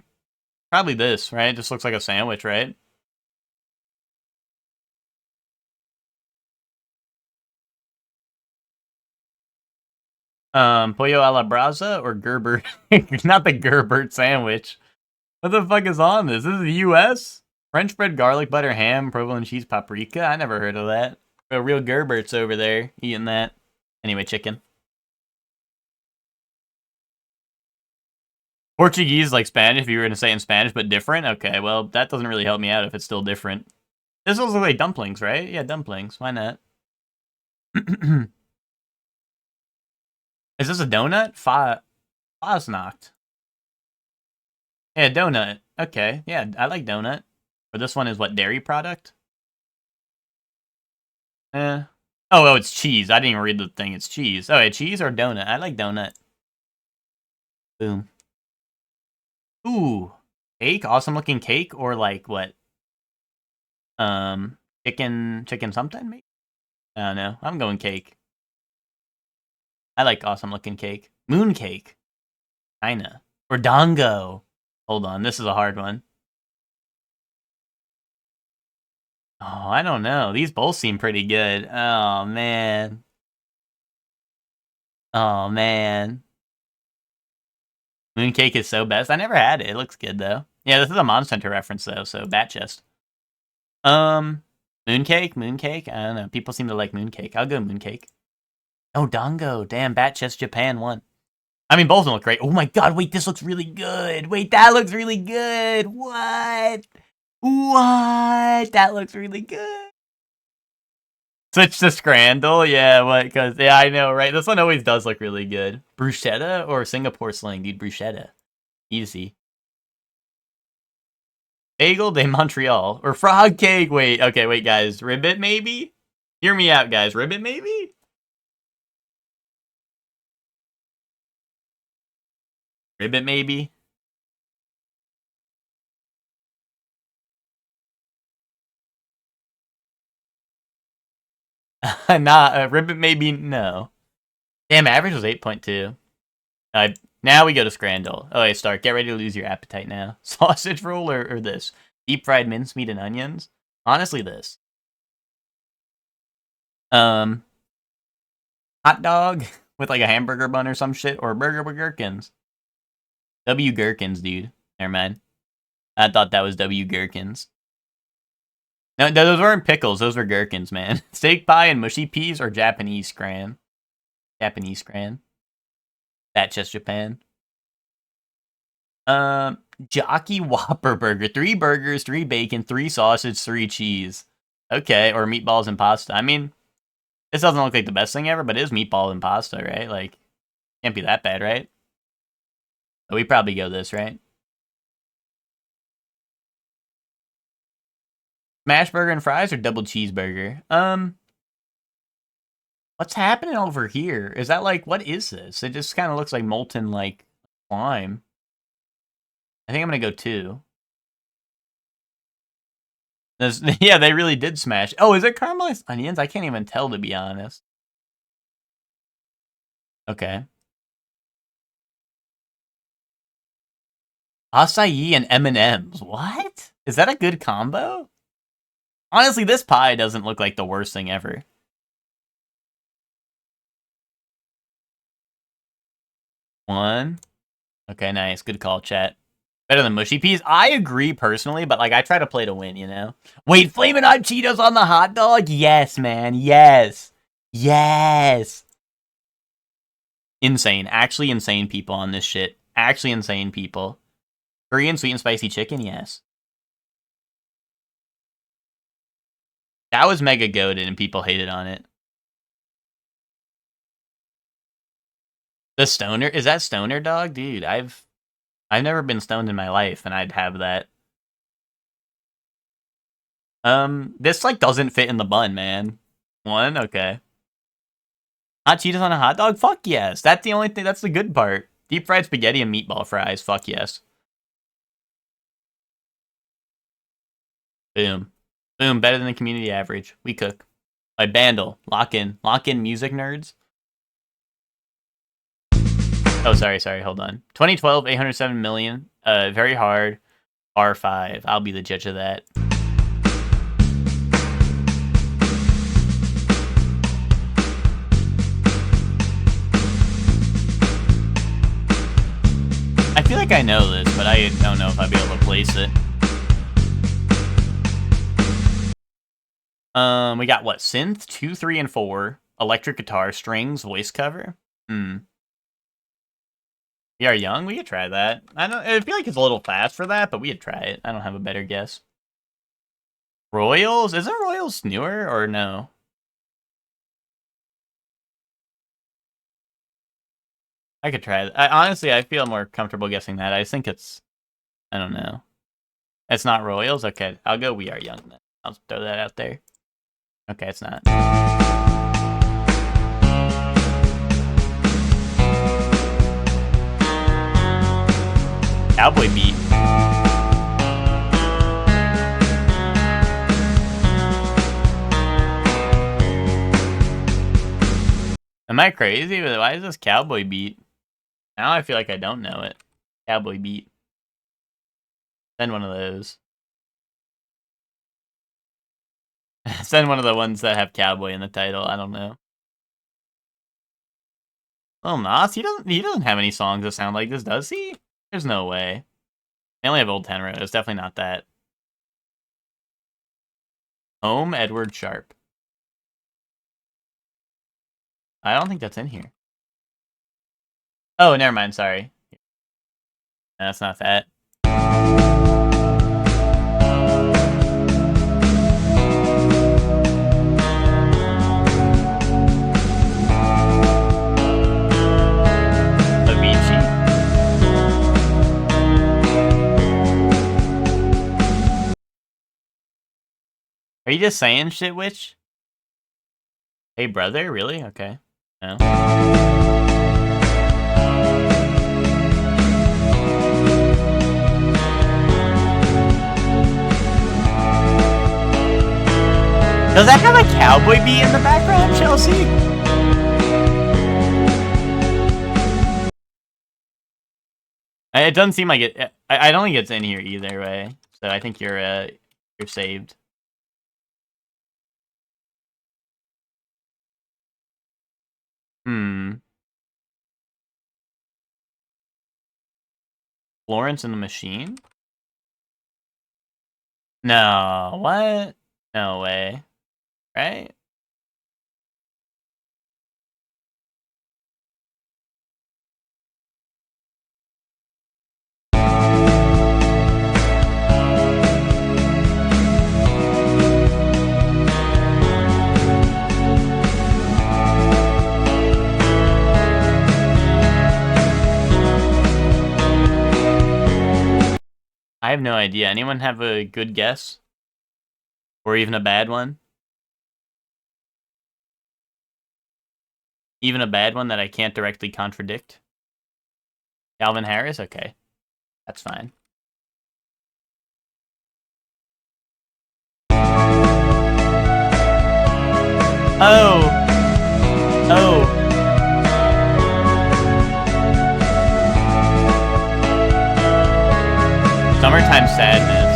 Probably this, right? It just looks like a sandwich, right? Pollo a la brasa or Gerber? Not the Gerbert sandwich. What the fuck is on this? This is the U.S.? French bread, garlic butter, ham, provolone cheese, paprika? I never heard of that. Real Gerberts over there eating that. Anyway, chicken. Portuguese like Spanish, if you were going to say in Spanish, but different? Okay, well, that doesn't really help me out if it's still different. This looks like dumplings, right? Yeah, dumplings. Why not? Is this a donut? Fasnacht. Yeah, donut. Okay, yeah, I like donut. Or this one is what, dairy product? Oh, it's cheese. I didn't even read the thing. It's cheese. Oh, yeah, cheese or donut? I like donut. Boom. Ooh. Cake? Awesome looking cake? Or like what? Chicken something maybe? I don't know. I'm going cake. I like awesome looking cake. Moon cake. Kinda. Or dongo. Hold on, this is a hard one. Oh, I don't know. These both seem pretty good. Oh, man. Oh, man. Mooncake is so best. I never had it. It looks good, though. Yeah, this is a Monster Hunter reference, though, so bat chest. Mooncake? I don't know. People seem to like mooncake. I'll go mooncake. Oh, dongo. Damn, bat chest Japan won. I mean, both of them look great. Oh my god, wait, this looks really good. Wait, that looks really good. What? What? That looks really good. Switch to Scrandle? Yeah, what? Because, yeah, I know, right? This one always does look really good. Bruschetta or Singapore slang, dude? Bruschetta. Easy. Bagel de Montreal. Or frog cake. Wait, okay, wait, guys. Ribbit, maybe? Hear me out, guys. Ribbit, maybe? Ribbit, maybe? Nah, Ribbit, maybe no. Damn, average was 8.2. Now we go to Scrandle. Oh, hey, Stark, get ready to lose your appetite now. Sausage roll or this? Deep fried mincemeat and onions? Honestly, this. Hot dog with like a hamburger bun or some shit, or a burger with gherkins. W gherkins, dude. Never mind. I thought that was W gherkins. No, those weren't pickles. Those were gherkins, man. Steak pie and mushy peas or Japanese scran? Japanese scran. That's just Japan. Jockey Whopper Burger. 3 burgers, 3 bacon, 3 sausage, 3 cheese. Okay, or meatballs and pasta. I mean, this doesn't look like the best thing ever, but it is meatball and pasta, right? Like, can't be that bad, right? So we probably go this, right? Smash burger and fries or double cheeseburger? What's happening over here? Is that like, what is this? It just kind of looks like molten, like, slime. I think I'm gonna go 2. Yeah, they really did smash. Oh, is it caramelized onions? I can't even tell, to be honest. Okay. Acai and M&M's. What? Is that a good combo? Honestly, this pie doesn't look like the worst thing ever. One. Okay, nice. Good call, chat. Better than mushy peas? I agree personally, but like I try to play to win, you know? Wait, Flamin' Hot Cheetos on the hot dog? Yes, man. Yes. Yes. Insane. Actually insane people on this shit. Actually insane people. Korean sweet and spicy chicken? Yes. That was mega goated and people hated on it. The stoner? Is that stoner dog? Dude, I've never been stoned in my life, and I'd have that. This like doesn't fit in the bun, man. 1, okay. Hot Cheetos on a hot dog? Fuck yes. That's the only thing, that's the good part. Deep fried spaghetti and meatball fries, fuck yes. Boom. Boom, better than the community average. We cook. Like Bandle, lock in music nerds. Oh, sorry, hold on. 2012, 807 million. Very hard. R5. I'll be the judge of that. feel like I know this, but I don't know if I'd be able to place it. We got what? Synth 2, 3, and 4. Electric guitar, strings, voice cover. We Are Young. We could try that. I feel like it's a little fast for that, but we could try it. I don't have a better guess. Royals? Isn't Royals newer or no? I could try it. Honestly, I feel more comfortable guessing that. I think it's... I don't know. It's not Royals? Okay, I'll go We Are Young then. I'll throw that out there. Okay, it's not. Cowboy Beat. Am I crazy? Why is this Cowboy Beat? Now I feel like I don't know it. Cowboy Beat. Send one of those. Send one of the ones that have cowboy in the title. I don't know. Lil Nas, he doesn't have any songs that sound like this, does he? There's no way. They only have Old Town Road. It's definitely not that. Home, Edward Sharpe. I don't think that's in here. Oh, never mind. Sorry. That's not that. Are you just saying shit, Witch? Hey, brother? Really? Okay. No. Does that have a cowboy beat in the background, Chelsea? It doesn't seem like it. I don't think it's in here either way. So I think you're saved. Florence and the Machine? No, what? No way. Right? I have no idea. Anyone have a good guess? Or even a bad one? Even a bad one that I can't directly contradict? Calvin Harris? Okay. That's fine. Oh! Oh! Summertime Sadness.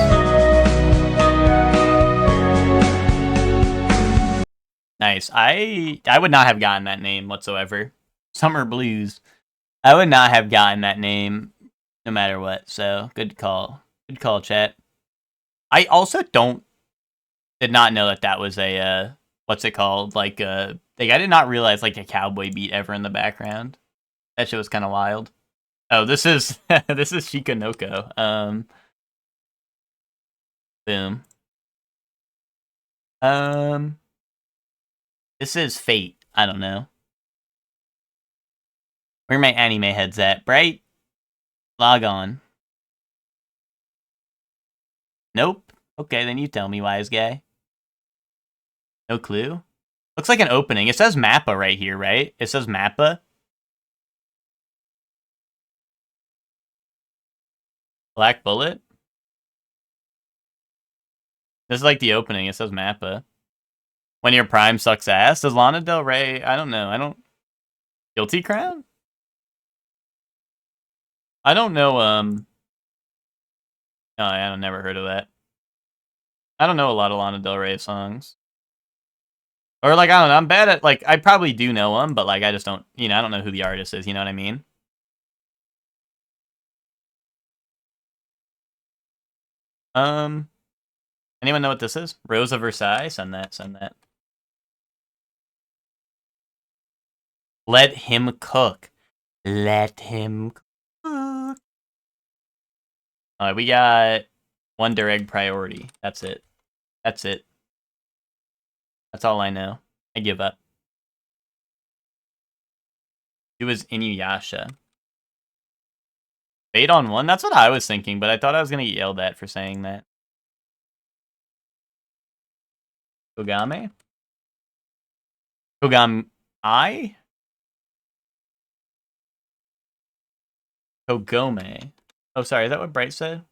Nice. I would not have gotten that name whatsoever. Summer Blues. I would not have gotten that name no matter what. So, good call. Good call, chat. I also did not know that was a, what's it called? Like I did not realize, like, a cowboy beat ever in the background. That shit was kind of wild. Oh, this is, this is Shikanoko. Boom. This is Fate. I don't know. Where my anime heads at? Bright? Log on. Nope. Okay, then you tell me, wise guy. No clue? Looks like an opening. It says Mappa right here, right? It says Mappa. Black Bullet? This is like the opening. It says Mappa. When Your Prime Sucks Ass? Does Lana Del Rey... I don't know. Guilty Crown? I don't know, Oh, I never heard of that. I don't know a lot of Lana Del Rey songs. Or, like, I don't know. I'm bad at, like, I probably do know them, but, like, I just don't, I don't know who the artist is. You know what I mean? Anyone know what this is? Rose of Versailles? Send that, send that. Let him cook. Let him cook. Alright, we got Wonder Egg priority. That's it. That's it. That's all I know. I give up. It was Inuyasha. Fate on 1? That's what I was thinking, but I thought I was gonna get yelled at for saying that. Kogame? I? Kogome. Oh, sorry, is that what Bright said?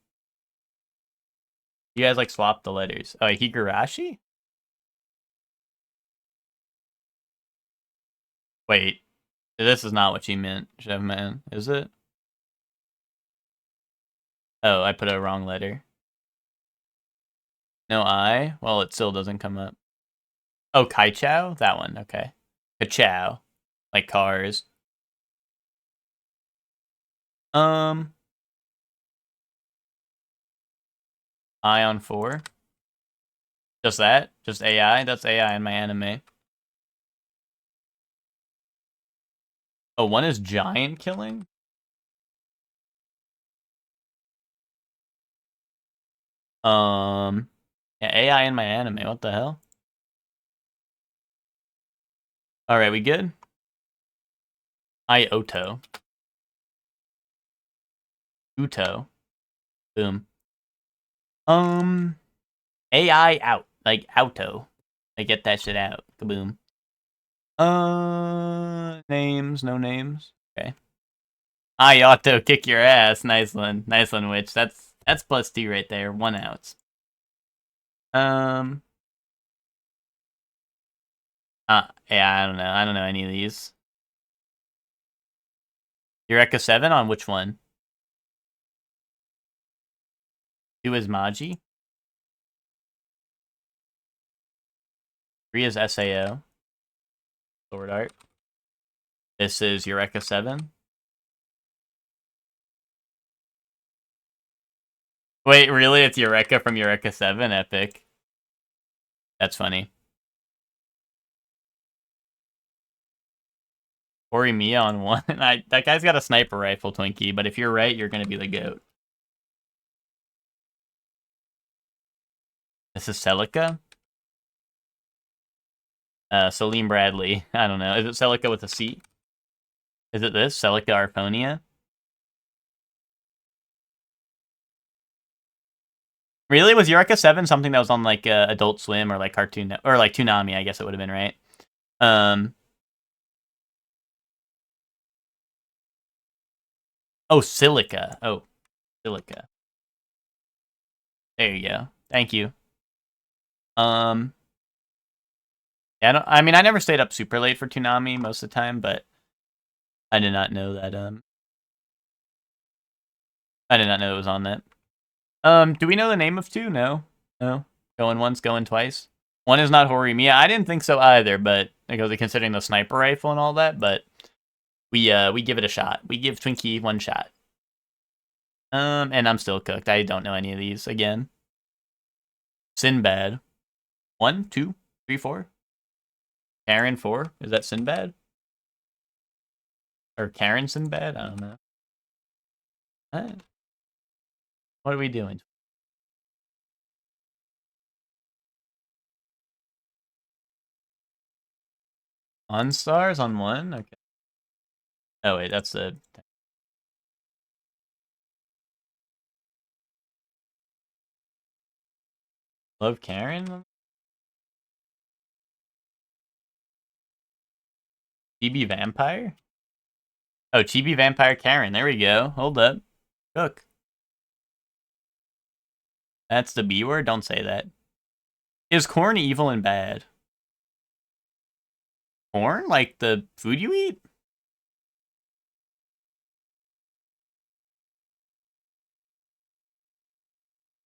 You guys, like, swapped the letters. Oh, Higurashi? Wait. This is not what you meant, Chevman, is it? Oh, I put a wrong letter. No I? Well, it still doesn't come up. Oh, Kaichou? That one, okay. Kachou. Like cars. Ion 4. Just that? Just AI? That's AI in my anime. Oh, one is giant killing? Yeah, AI in my anime. What the hell? Alright, we good? Ioto. Uto. Boom. AI out. Like, auto. Like, get that shit out. Kaboom. Names, no names. Okay. Ioto, kick your ass. Nice one. Nice one, Witch. That's +2 right there. 1 out. Yeah, I don't know. I don't know any of these. Eureka 7 on which one? 2 is Maji. 3 is SAO. Sword Art. This is Eureka 7. Wait, really? It's Eureka from Eureka 7? Epic. That's funny. Horimiya on 1. That guy's got a sniper rifle, Twinkie, but if you're right, you're gonna be the GOAT. This is Celica? Salim Bradley. I don't know. Is it Celica with a C? Is it this? Celica Arponia? Really? Was Eureka 7 something that was on, like, Adult Swim or, like, Cartoon... Or, like, Toonami, I guess it would have been, right? Oh, Silica. Oh, Silica. There you go. Thank you. Yeah, I mean, I never stayed up super late for Toonami most of the time, but I did not know that, I did not know it was on that. Do we know the name of 2? No. No? Going once, going twice? 1 is not Horimiya. I didn't think so either, but because considering the sniper rifle and all that, but we give it a shot. We give Twinkie 1 shot. And I'm still cooked. I don't know any of these again. Sinbad. 1, 2, 3, 4. Karen 4. Is that Sinbad? Or Karen Sinbad? I don't know. What are we doing? On stars on 1? Okay. Oh wait, that's the... Love Karen? Chibi Vampire? Oh, Chibi Vampire Karen. There we go. Hold up. Cook. That's the B word? Don't say that. Is corn evil and bad? Corn? Like the food you eat?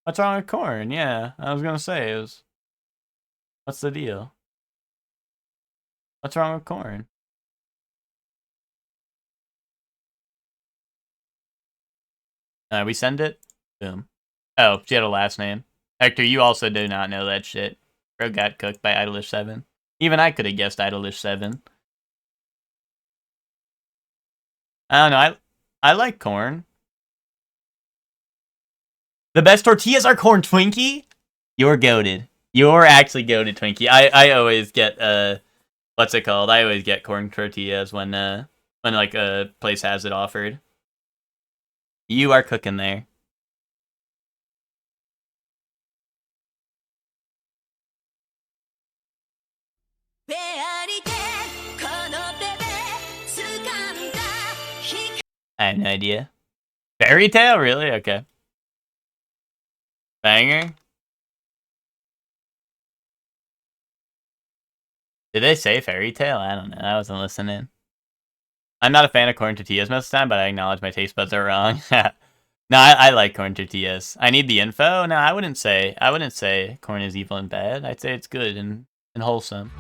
What's wrong with corn? Yeah, I was gonna say, what's the deal? What's wrong with corn? We send it? Boom. Oh, she had a last name. Hector, you also do not know that shit. Bro got cooked by Idolish7. Even I could have guessed Idolish7. I don't know, I like corn. The best tortillas are corn, Twinkie? You're goated. You're actually goated, Twinkie. I always get, what's it called? I always get corn tortillas when like a place has it offered. You are cooking there. I have no idea. Fairy Tale? Really? Okay. Banger? Did they say Fairy Tale? I don't know. I wasn't listening. I'm not a fan of corn tortillas most of the time, but I acknowledge my taste buds are wrong. No, I like corn tortillas. I need the info. No, I wouldn't say corn is evil and bad. I'd say it's good and wholesome.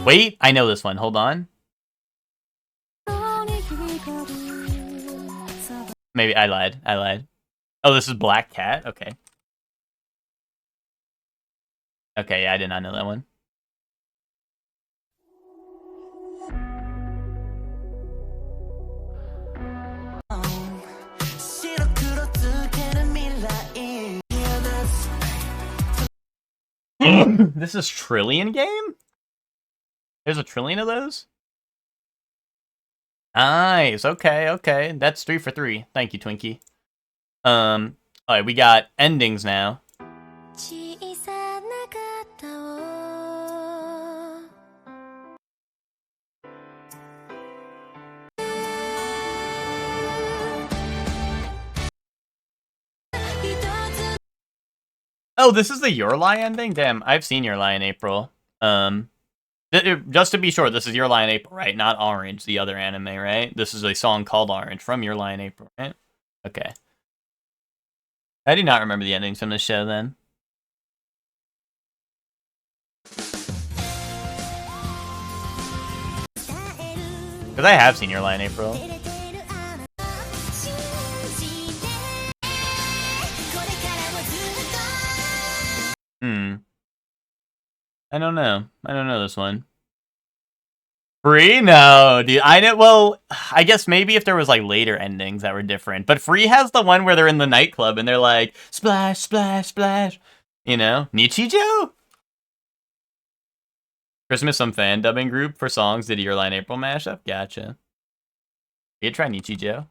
Wait, I know this one. Hold on. Maybe I lied. Oh, this is Black Cat? Okay. Okay, yeah, I did not know that one. This is Trillion game? There's a trillion of those? Nice. Okay. That's 3 for 3. Thank you, Twinkie. Alright, we got endings now. Oh, this is the Your Lie ending? Damn, I've seen Your Lie in April. Just to be sure, this is Your Lie in April, right? Not Orange, the other anime, right? This is a song called Orange from Your Lie in April, right? Okay. I do not remember the endings from this show then. Because I have seen Your Lie in April. I don't know this one. Free? No, dude. Well, I guess maybe if there was like later endings that were different. But Free has the one where they're in the nightclub and they're like, splash, splash, splash. You know? Nichijou? Christmas some fan dubbing group for songs did Your Lie in April mashup? Gotcha. You try Nichijou.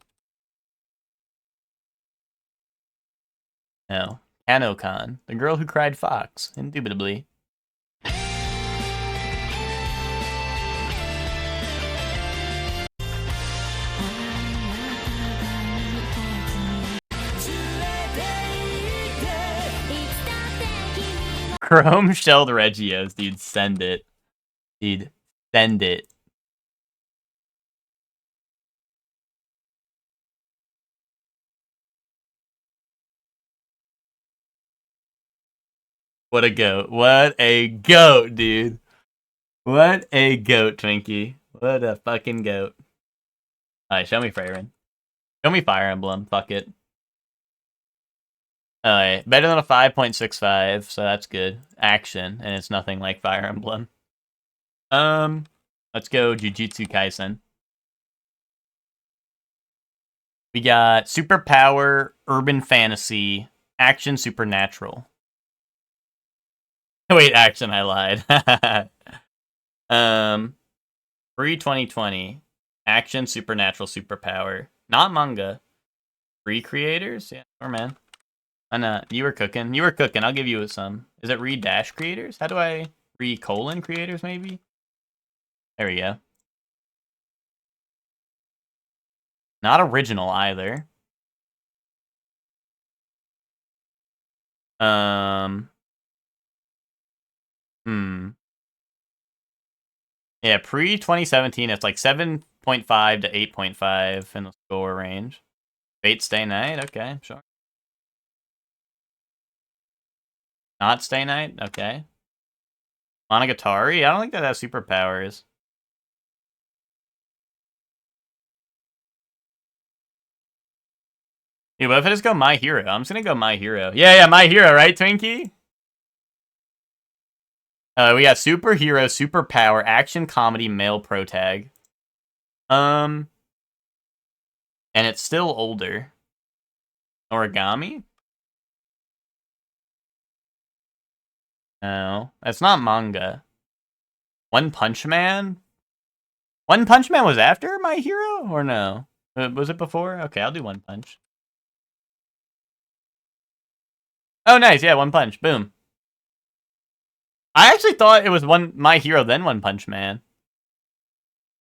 No. Kano-kan, the girl who cried fox, indubitably. Chrome shelled Regios, dude. Send it. Dude, send it. What a goat. What a goat, dude. What a goat, Twinkie. What a fucking goat. Alright, show me Freyrin. Show me Fire Emblem. Fuck it. Alright, better than a 5.65, so that's good. Action, and it's nothing like Fire Emblem. Let's go Jujutsu Kaisen. We got Superpower, Urban Fantasy, Action Supernatural. Wait, Action, I lied. Free 2020. Action Supernatural Superpower. Not manga. Free creators? Yeah, sure, man. Why not? You were cooking. I'll give you some. Is it re-dash creators? How do I re-colon creators, maybe? There we go. Not original either. Yeah, pre-2017, it's like 7.5 to 8.5 in the score range. Fate Stay Night? Okay, sure. Not Stay Night? Okay. Monogatari? I don't think that has superpowers. Dude, what if I just go My Hero? I'm just gonna go My Hero. Yeah, My Hero, right, Twinkie? We got superhero, superpower, action, comedy, male pro tag. And it's still older. Origami? No, it's not manga. One Punch Man? One Punch Man was after My Hero, or no? Was it before? Okay, I'll do One Punch. Oh, nice. Yeah, One Punch. Boom. I actually thought it was My Hero, then One Punch Man.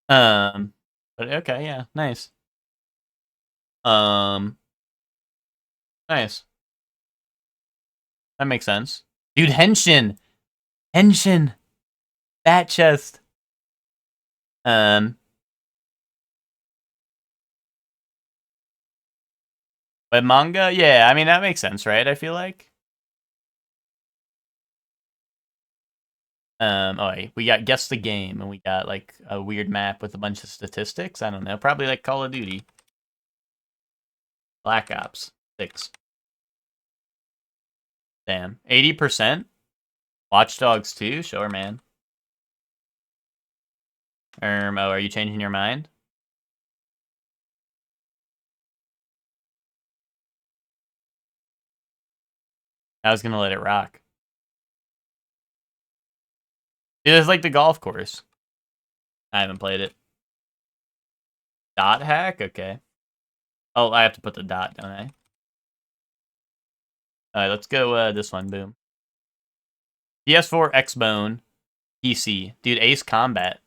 But okay, yeah, nice. Nice. That makes sense. Dude, Henshin. Henshin. Bat chest. But manga, yeah, I mean that makes sense, right? I feel like. Oh, wait, we got guess the game, and we got like a weird map with a bunch of statistics. I don't know, probably like Call of Duty. Black Ops 6. Damn, 80%. Watch Dogs 2, sure, man. Oh, are you changing your mind? I was gonna let it rock. It is like the golf course. I haven't played it. Dot hack? Okay. Oh, I have to put the dot, don't I? Alright, let's go this one. Boom. PS4, Xbone, PC. Dude, Ace Combat.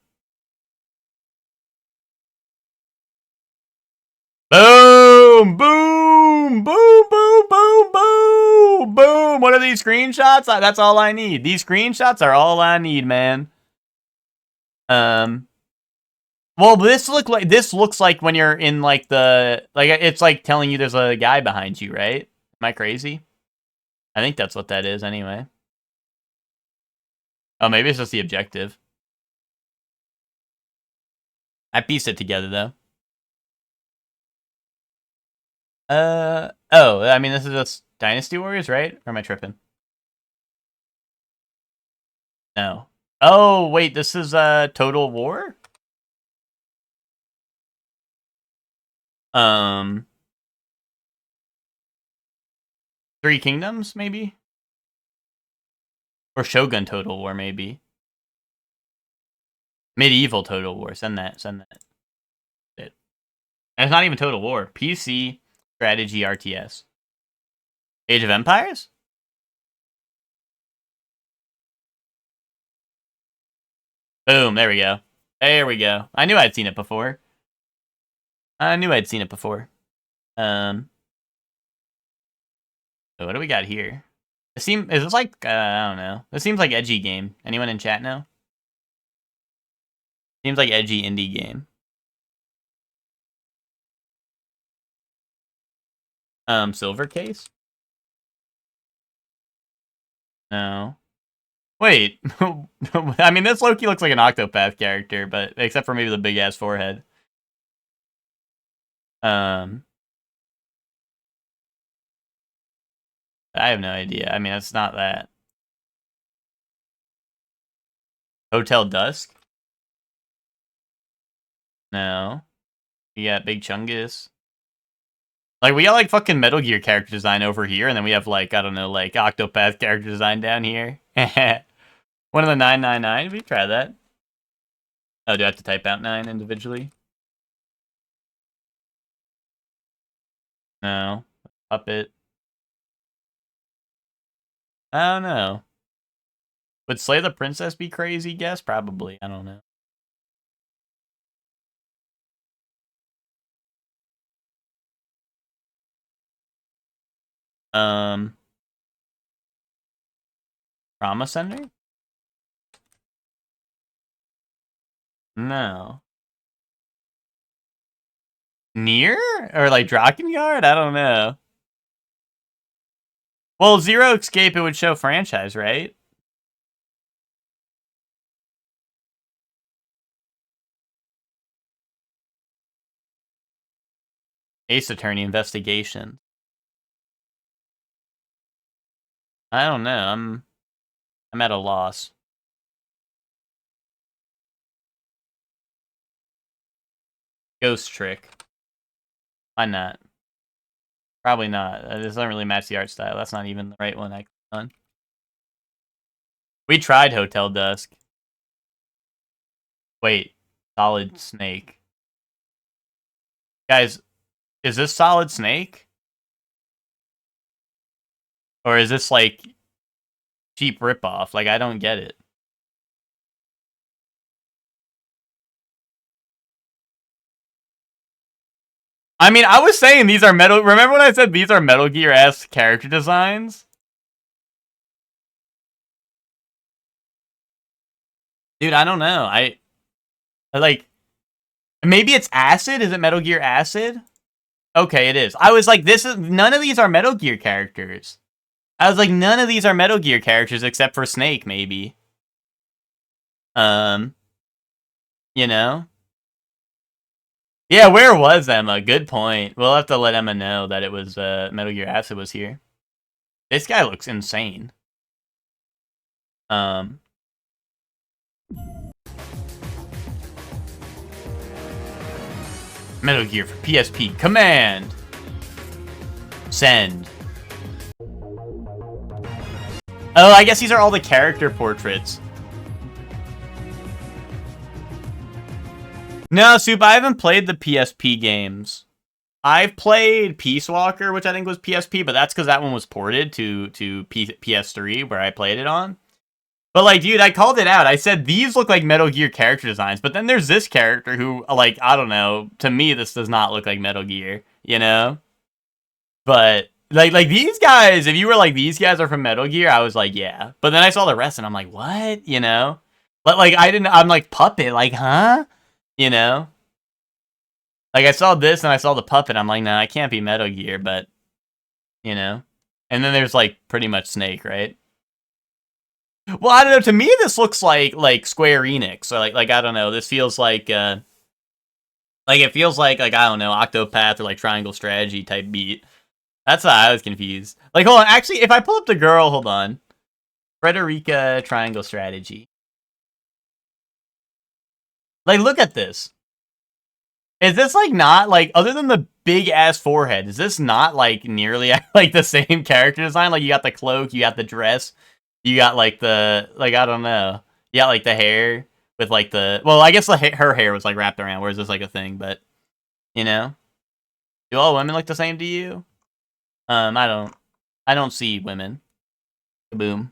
Boom! Boom! Boom! Boom! Boom! Boom! Boom! What are these screenshots? That's all I need. These screenshots are all I need, man. Well, this looks like when you're in like it's like telling you there's a guy behind you, right? Am I crazy? I think that's what that is anyway. Oh, maybe it's just the objective. I pieced it together though. Oh, I mean this is just Dynasty Warriors, right? Or am I tripping? No. Oh, wait, this is Total War? Three Kingdoms, maybe? Or Shogun Total War, maybe. Medieval Total War. Send that. It. And it's not even Total War. PC Strategy RTS. Age of Empires? Boom, there we go. There we go. I knew I'd seen it before. So what do we got here? Is this like, I don't know. This seems like edgy game. Anyone in chat know? Seems like edgy indie game. Silver case? No. Wait. I mean, this Loki looks like an Octopath character, but except for maybe the big ass forehead. I have no idea. I mean, it's not that. Hotel Dusk? No. We got Big Chungus. Like, we got, like, fucking Metal Gear character design over here, and then we have, like, I don't know, like, Octopath character design down here. One of the 999. We try that. Oh, do I have to type out 9 individually? No. Puppet. I don't know. Would Slay the Princess be crazy? Guess? Probably. I don't know. Trauma Center? No. Near? Or like Drakengard? I don't know. Well, Zero Escape, it would show franchise, right? Ace Attorney Investigation. I don't know. I'm at a loss. Ghost Trick. Why not? Probably not. This doesn't really match the art style. That's not even the right one I clicked on. We tried Hotel Dusk. Wait. Solid Snake. Guys, is this Solid Snake? Or is this like cheap ripoff? Like, I don't get it. I mean, I was saying these are Metal... Remember when I said these are Metal Gear-esque character designs? Dude, I don't know. I like... Maybe it's Acid? Is it Metal Gear Acid? Okay, it is. I was like, this is... None of these are Metal Gear characters. I was like, none of these are Metal Gear characters except for Snake, maybe. You know? Yeah, where was Emma? Good point. We'll have to let Emma know that it was, Metal Gear Acid was here. This guy looks insane. Metal Gear for PSP. Command! Send. Oh, I guess these are all the character portraits. No, Soup, I haven't played the PSP games. I've played Peace Walker, which I think was PSP, but that's because that one was ported to PS3, where I played it on. But, like, dude, I called it out. I said, these look like Metal Gear character designs, but then there's this character who, like, I don't know. To me, this does not look like Metal Gear, you know? But, like these guys, if you were like, these guys are from Metal Gear, I was like, yeah. But then I saw the rest, and I'm like, what? You know? But, like, I'm like, Puppet, like, huh? You know? Like, I saw this, and I saw the Puppet, I'm like, nah, I can't be Metal Gear, but, you know? And then there's, like, pretty much Snake, right? Well, I don't know, to me, this looks like Square Enix, or, like, I don't know, this feels like, it feels like, I don't know, Octopath, or, like, Triangle Strategy type beat. That's why I was confused. Like, hold on. Actually, if I pull up the girl, hold on. Frederica Triangle Strategy. Like, look at this. Is this, like, not, like, other than the big-ass forehead, is this not, like, nearly, like, the same character design? Like, you got the cloak, you got the dress, you got, like, the, like, I don't know. You got, like, the hair with, like, the... Well, I guess her hair was, like, wrapped around, whereas this, like, a thing, but, you know? Do all women look the same to you? I don't see women. Kaboom.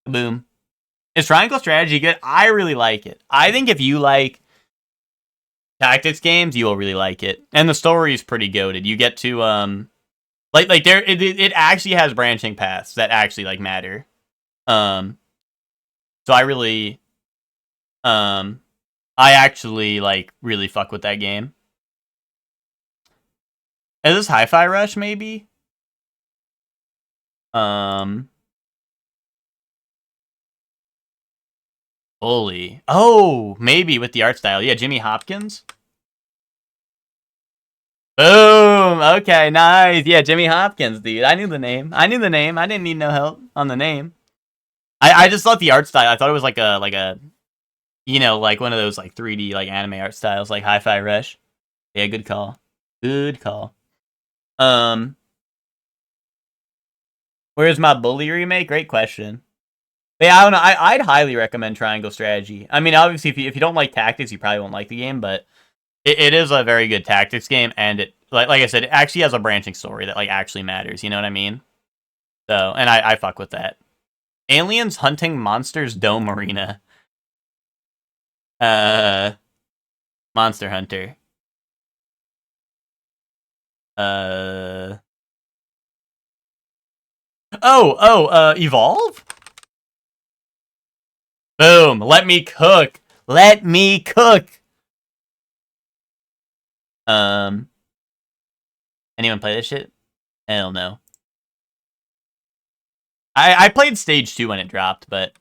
Kaboom. Is Triangle Strategy good? I really like it. I think if you like tactics games, you will really like it. And the story is pretty goated. You get to like there it actually has branching paths that actually like matter. So I really I actually like really fuck with that game. Is this Hi-Fi Rush maybe? Holy. Oh, maybe with the art style. Yeah, Jimmy Hopkins. Boom. Okay, nice. Yeah, Jimmy Hopkins, dude. I knew the name. I didn't need no help on the name. I just thought the art style. I thought it was like a you know, like one of those like 3D like anime art styles, like Hi-Fi Rush. Yeah, good call. Good call. Where's my Bully remake? Great question. But yeah, I don't know. I'd highly recommend Triangle Strategy. I mean, obviously, if you don't like tactics, you probably won't like the game, but it is a very good tactics game, and it like I said, it actually has a branching story that like actually matters. You know what I mean? So, and I fuck with that. Aliens hunting monsters dome arena. Monster Hunter. Evolve? Boom. Let me cook. Let me cook. Anyone play this shit? Hell no. I played stage 2 when it dropped, but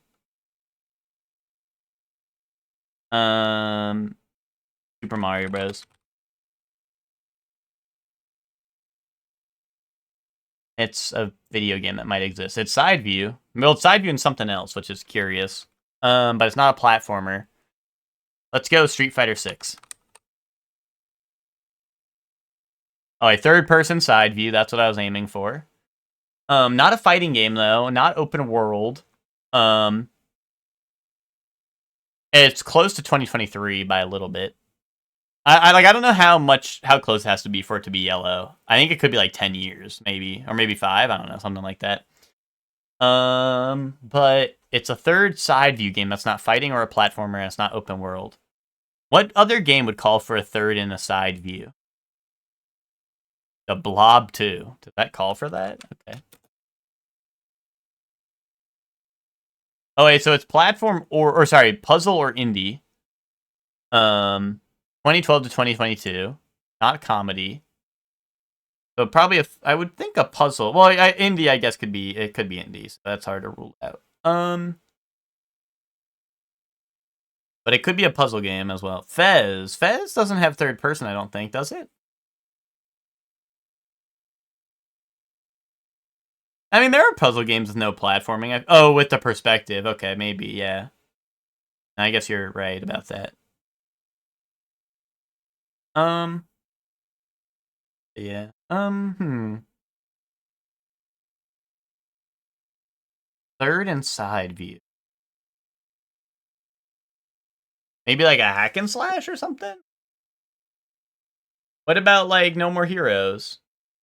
Super Mario Bros. It's a video game that might exist. It's side view. Well, it's side view and something else, which is curious. But it's not a platformer. Let's go Street Fighter 6. Oh, a third-person side view. That's what I was aiming for. Not a fighting game though. Not open world. It's close to 2023 by a little bit. I don't know how close it has to be for it to be yellow. I think it could be like 10 years, maybe, or maybe 5. I don't know, something like that. But it's a third side view game that's not fighting or a platformer, and it's not open world. What other game would call for a third and a side view? The Blob 2. Did that call for that? Okay. Oh wait, so it's platform or sorry, puzzle or indie. 2012 to 2022, not comedy. So probably I would think a puzzle. Well, indie I guess could be indie. So that's hard to rule out. But it could be a puzzle game as well. Fez doesn't have third person, I don't think, does it? I mean, there are puzzle games with no platforming. Oh, with the perspective. Okay, maybe, yeah. I guess you're right about that. Yeah. Third and side view. Maybe like a hack and slash or something? What about like No More Heroes?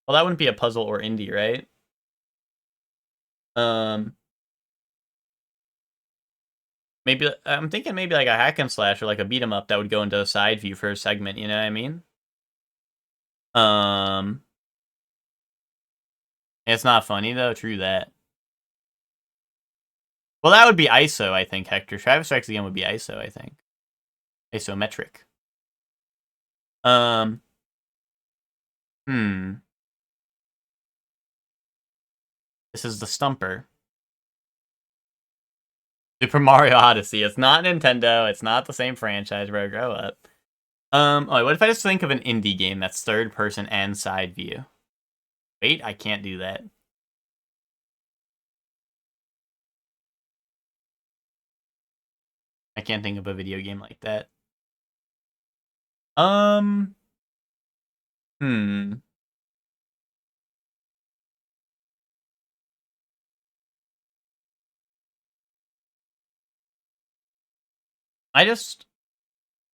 Well, that wouldn't be a puzzle or indie, right? Maybe I'm thinking maybe like a hack and slash or like a beat 'em up that would go into a side view for a segment, you know what I mean? It's not funny though, true that. Well, that would be ISO, I think, Hector. Travis Strikes Again would be ISO, I think. Isometric. This is the stumper. Super Mario Odyssey. It's not Nintendo. It's not the same franchise, bro. Grow up. Oh, what if I just think of an indie game that's third person and side view? Wait, I can't do that. I can't think of a video game like that.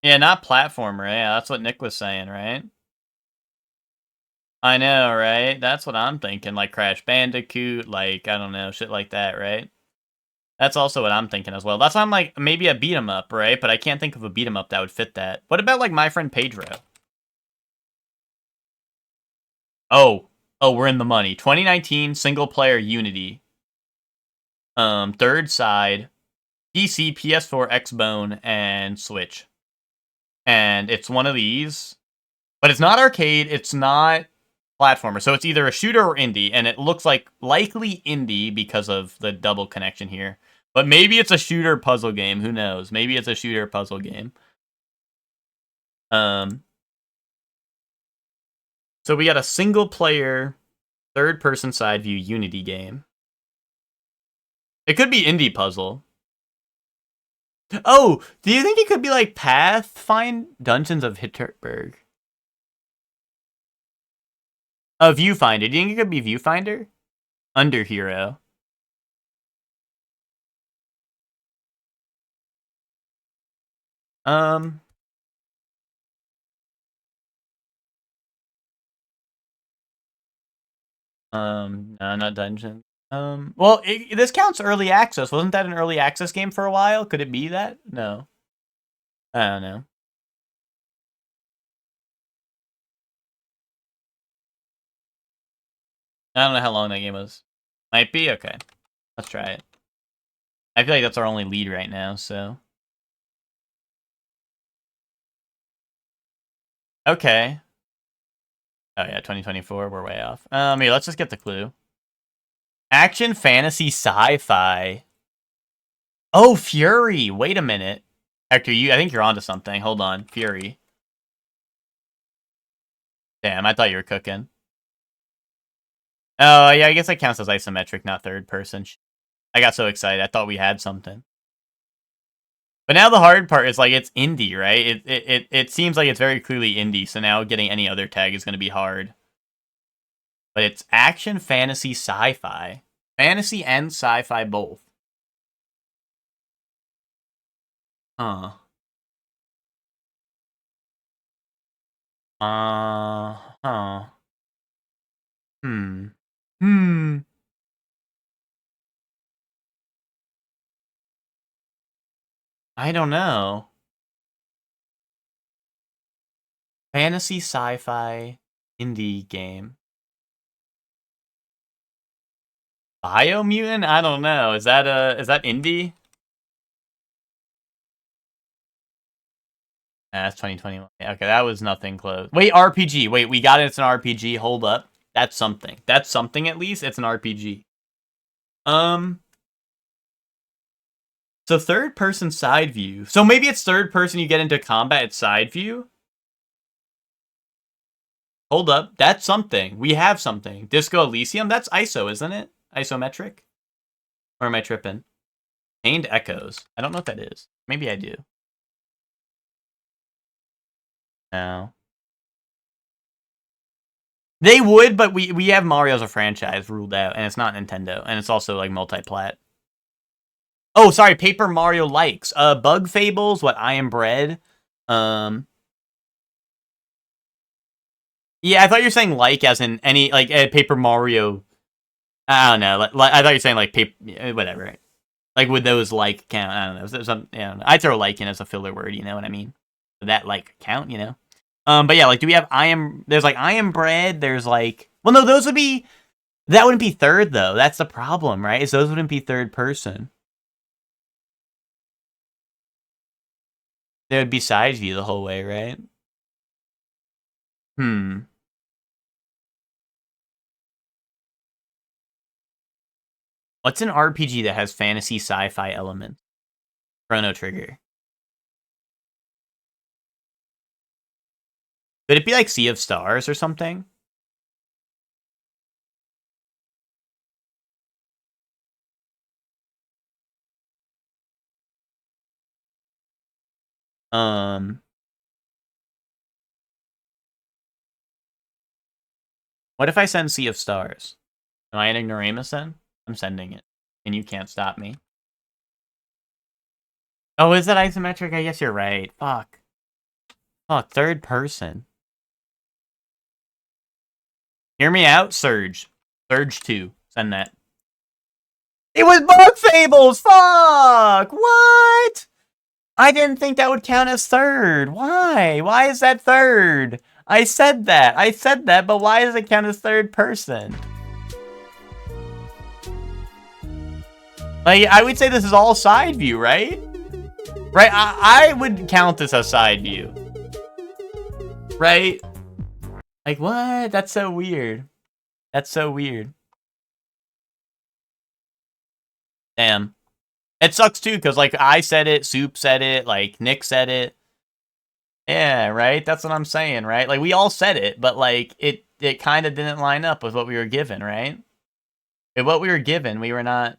Yeah, not platformer. Yeah, that's what Nick was saying, right? I know, right? That's what I'm thinking. Like Crash Bandicoot, like, I don't know, shit like that, right? That's also what I'm thinking as well. That's why I'm like, maybe a beat 'em up, right? But I can't think of a beat 'em up that would fit that. What about like My Friend Pedro? Oh, we're in the money. 2019 single player Unity. Third side, PC, PS4, Xbone, and Switch. And it's one of these, but it's not arcade. It's not platformer. So it's either a shooter or indie, and it looks like likely indie because of the double connection here. But maybe it's a shooter puzzle game. Who knows? Maybe it's a shooter puzzle game. So we got a single player, third person side view Unity game. It could be indie puzzle. Oh, do you think it could be like Pathfind Dungeons of Hinterberg? Oh, Viewfinder. Do you think it could be Viewfinder? Underhero. No, not Dungeon. Well, this counts early access. Wasn't that an early access game for a while? Could it be that? No. I don't know. I don't know how long that game was. Might be? Okay. Let's try it. I feel like that's our only lead right now, so. Okay. Oh yeah, 2024, we're way off. Yeah, let's just get the clue. Action, fantasy, sci-fi. Oh, Fury! Wait a minute. Hector, I think you're onto something. Hold on. Fury. Damn, I thought you were cooking. Oh, yeah, I guess that counts as isometric, not third person. I got so excited. I thought we had something. But now the hard part is, like, it's indie, right? It seems like it's very clearly indie, so now getting any other tag is going to be hard. But it's action, fantasy, sci-fi. Fantasy and sci-fi both. Huh. Huh. Hmm. Hmm. I don't know. Fantasy, sci-fi, indie game. Biomutant? I don't know. Is that indie? Nah, that's 2021. Okay, that was nothing close. Wait, RPG. Wait, we got it. It's an RPG. Hold up. That's something. That's something at least. It's an RPG. So third person side view. So maybe it's third person, you get into combat, it's side view? Hold up. That's something. We have something. Disco Elysium? That's ISO, isn't it? Isometric? Or am I tripping? Chained Echoes. I don't know what that is. Maybe I do. No. They would, but we have Mario as a franchise ruled out, and it's not Nintendo, and it's also like multi-plat. Oh, sorry, Paper Mario likes. Bug Fables, what, I Am Bread. Yeah, I thought you were saying like as in any, like, Paper Mario. I don't know. Like, I thought you were saying like paper, whatever. Like, would those like count? I don't know. Some, yeah, I don't know. I'd throw like in as a filler word, you know what I mean? Would that like count, you know? But yeah, like, do we have there's like I Am Bread, there's like, well, no, those would be, that wouldn't be third though. That's the problem, right? Is those wouldn't be third person. They would be side view the whole way, right? What's an RPG that has fantasy sci-fi elements? Chrono Trigger. Could it be like Sea of Stars or something? What if I send Sea of Stars? Am I an ignoramus then? I'm sending it. And you can't stop me. Oh, is that isometric? I guess you're right. Fuck. Fuck, third person. Hear me out, Surge. Surge 2. Send that. It was Bug Fables! Fuck! What? I didn't think that would count as third. Why? Why is that third? I said that, but why does it count as third person? Like, I would say this is all side view, right? Right? I would count this as side view. Right? Like, what? That's so weird. That's so weird. Damn. It sucks too, because, like, I said it, Soup said it, like, Nick said it. Yeah, right? That's what I'm saying, right? Like, we all said it, but, like, it kind of didn't line up with what we were given, right? If what we were given, we were not,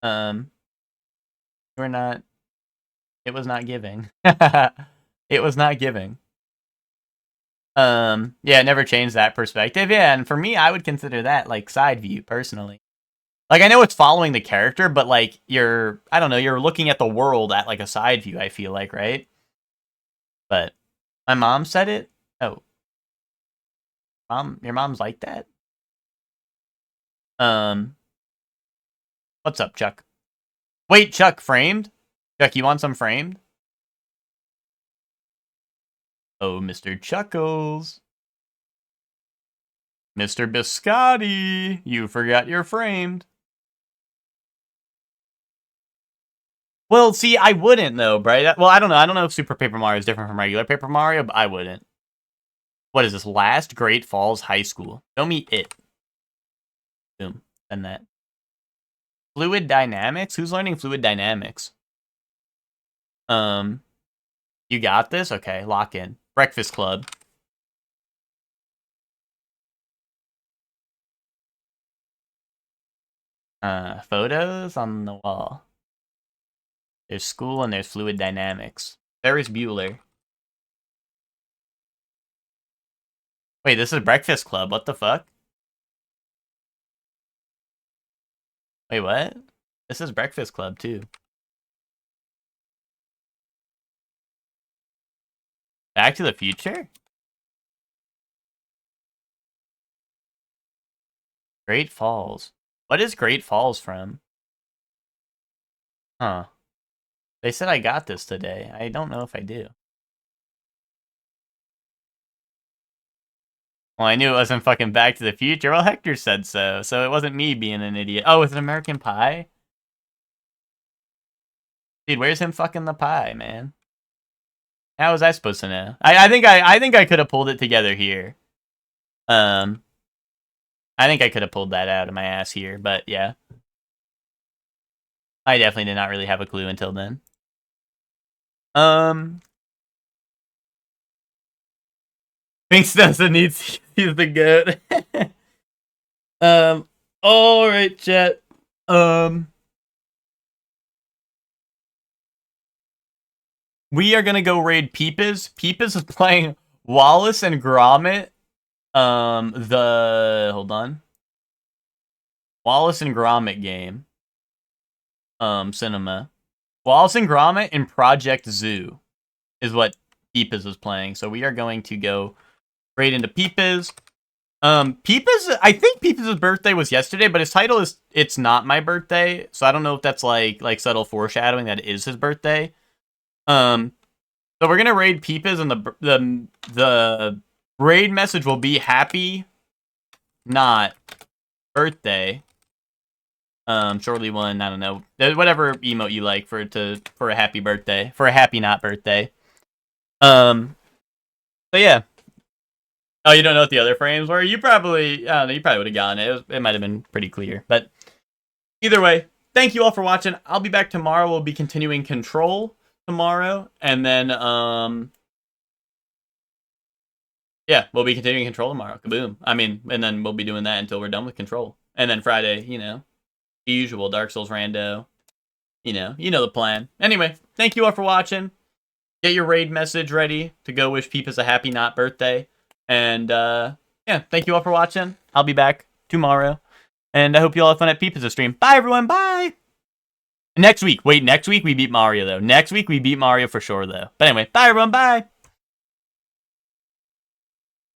it was not giving. It was not giving. Yeah, it never changed that perspective. Yeah, and for me, I would consider that, like, side view, personally. Like, I know it's following the character, but, like, I don't know, you're looking at the world at, like, a side view, I feel like, right? But my mom said it. Oh. Your mom's like that? What's up, Chuck? Wait, Chuck, framed? Chuck, you want some framed? Oh, Mr. Chuckles. Mr. Biscotti, you forgot you're framed. Well, see, I wouldn't, though, right? Well, I don't know. I don't know if Super Paper Mario is different from regular Paper Mario, but I wouldn't. What is this? Last Great Falls High School. Show me it. Boom. Send that. Fluid Dynamics? Who's learning Fluid Dynamics? You got this? Okay, lock in. Breakfast Club. Photos on the wall. There's school and there's fluid dynamics. Ferris Bueller. Wait, this is Breakfast Club. What the fuck? Wait, what? This is Breakfast Club, too. Back to the Future? Great Falls. What is Great Falls from? Huh. They said I got this today. I don't know if I do. Well, I knew it wasn't fucking Back to the Future. Well, Hector said so, so it wasn't me being an idiot. Oh, it's an American Pie? Dude, where's him fucking the pie, man? How was I supposed to know? I think I could have pulled it together here. I think I could have pulled that out of my ass here, but yeah. I definitely did not really have a clue until then. Thinks doesn't need to use the goat. Alright, chat. We are gonna go raid Peepers. Peepers is playing Wallace and Gromit. Hold on. Wallace and Gromit game. Cinema. Wallace and Gromit in Project Zoo is what Peepers is playing. So we are going to go raid into Peepers. Peepers, I think Peepers' birthday was yesterday, but his title is It's Not My Birthday. So I don't know if that's like subtle foreshadowing that it is his birthday. So we're gonna raid Peepers, and the raid message will be happy, not birthday. Shortly one, I don't know, whatever emote you like for a happy birthday, for a happy not birthday. So yeah. Oh, you don't know what the other frames were? You probably, I don't know, you probably would have gotten it. It might have been pretty clear, but either way, thank you all for watching. I'll be back tomorrow. We'll be continuing Control tomorrow, and then yeah, we'll be continuing Control tomorrow. Kaboom. I mean, and then we'll be doing that until we're done with Control, and then Friday, you know, the usual Dark Souls rando. You know the plan. Anyway, thank you all for watching. Get your raid message ready to go wish Peepus a happy not birthday, and yeah, thank you all for watching. I'll be back tomorrow, and I hope you all have fun at Peepus' stream. Bye everyone. Bye. Next week we beat Mario, though. Next week we beat Mario for sure, though. But anyway, bye everyone, bye!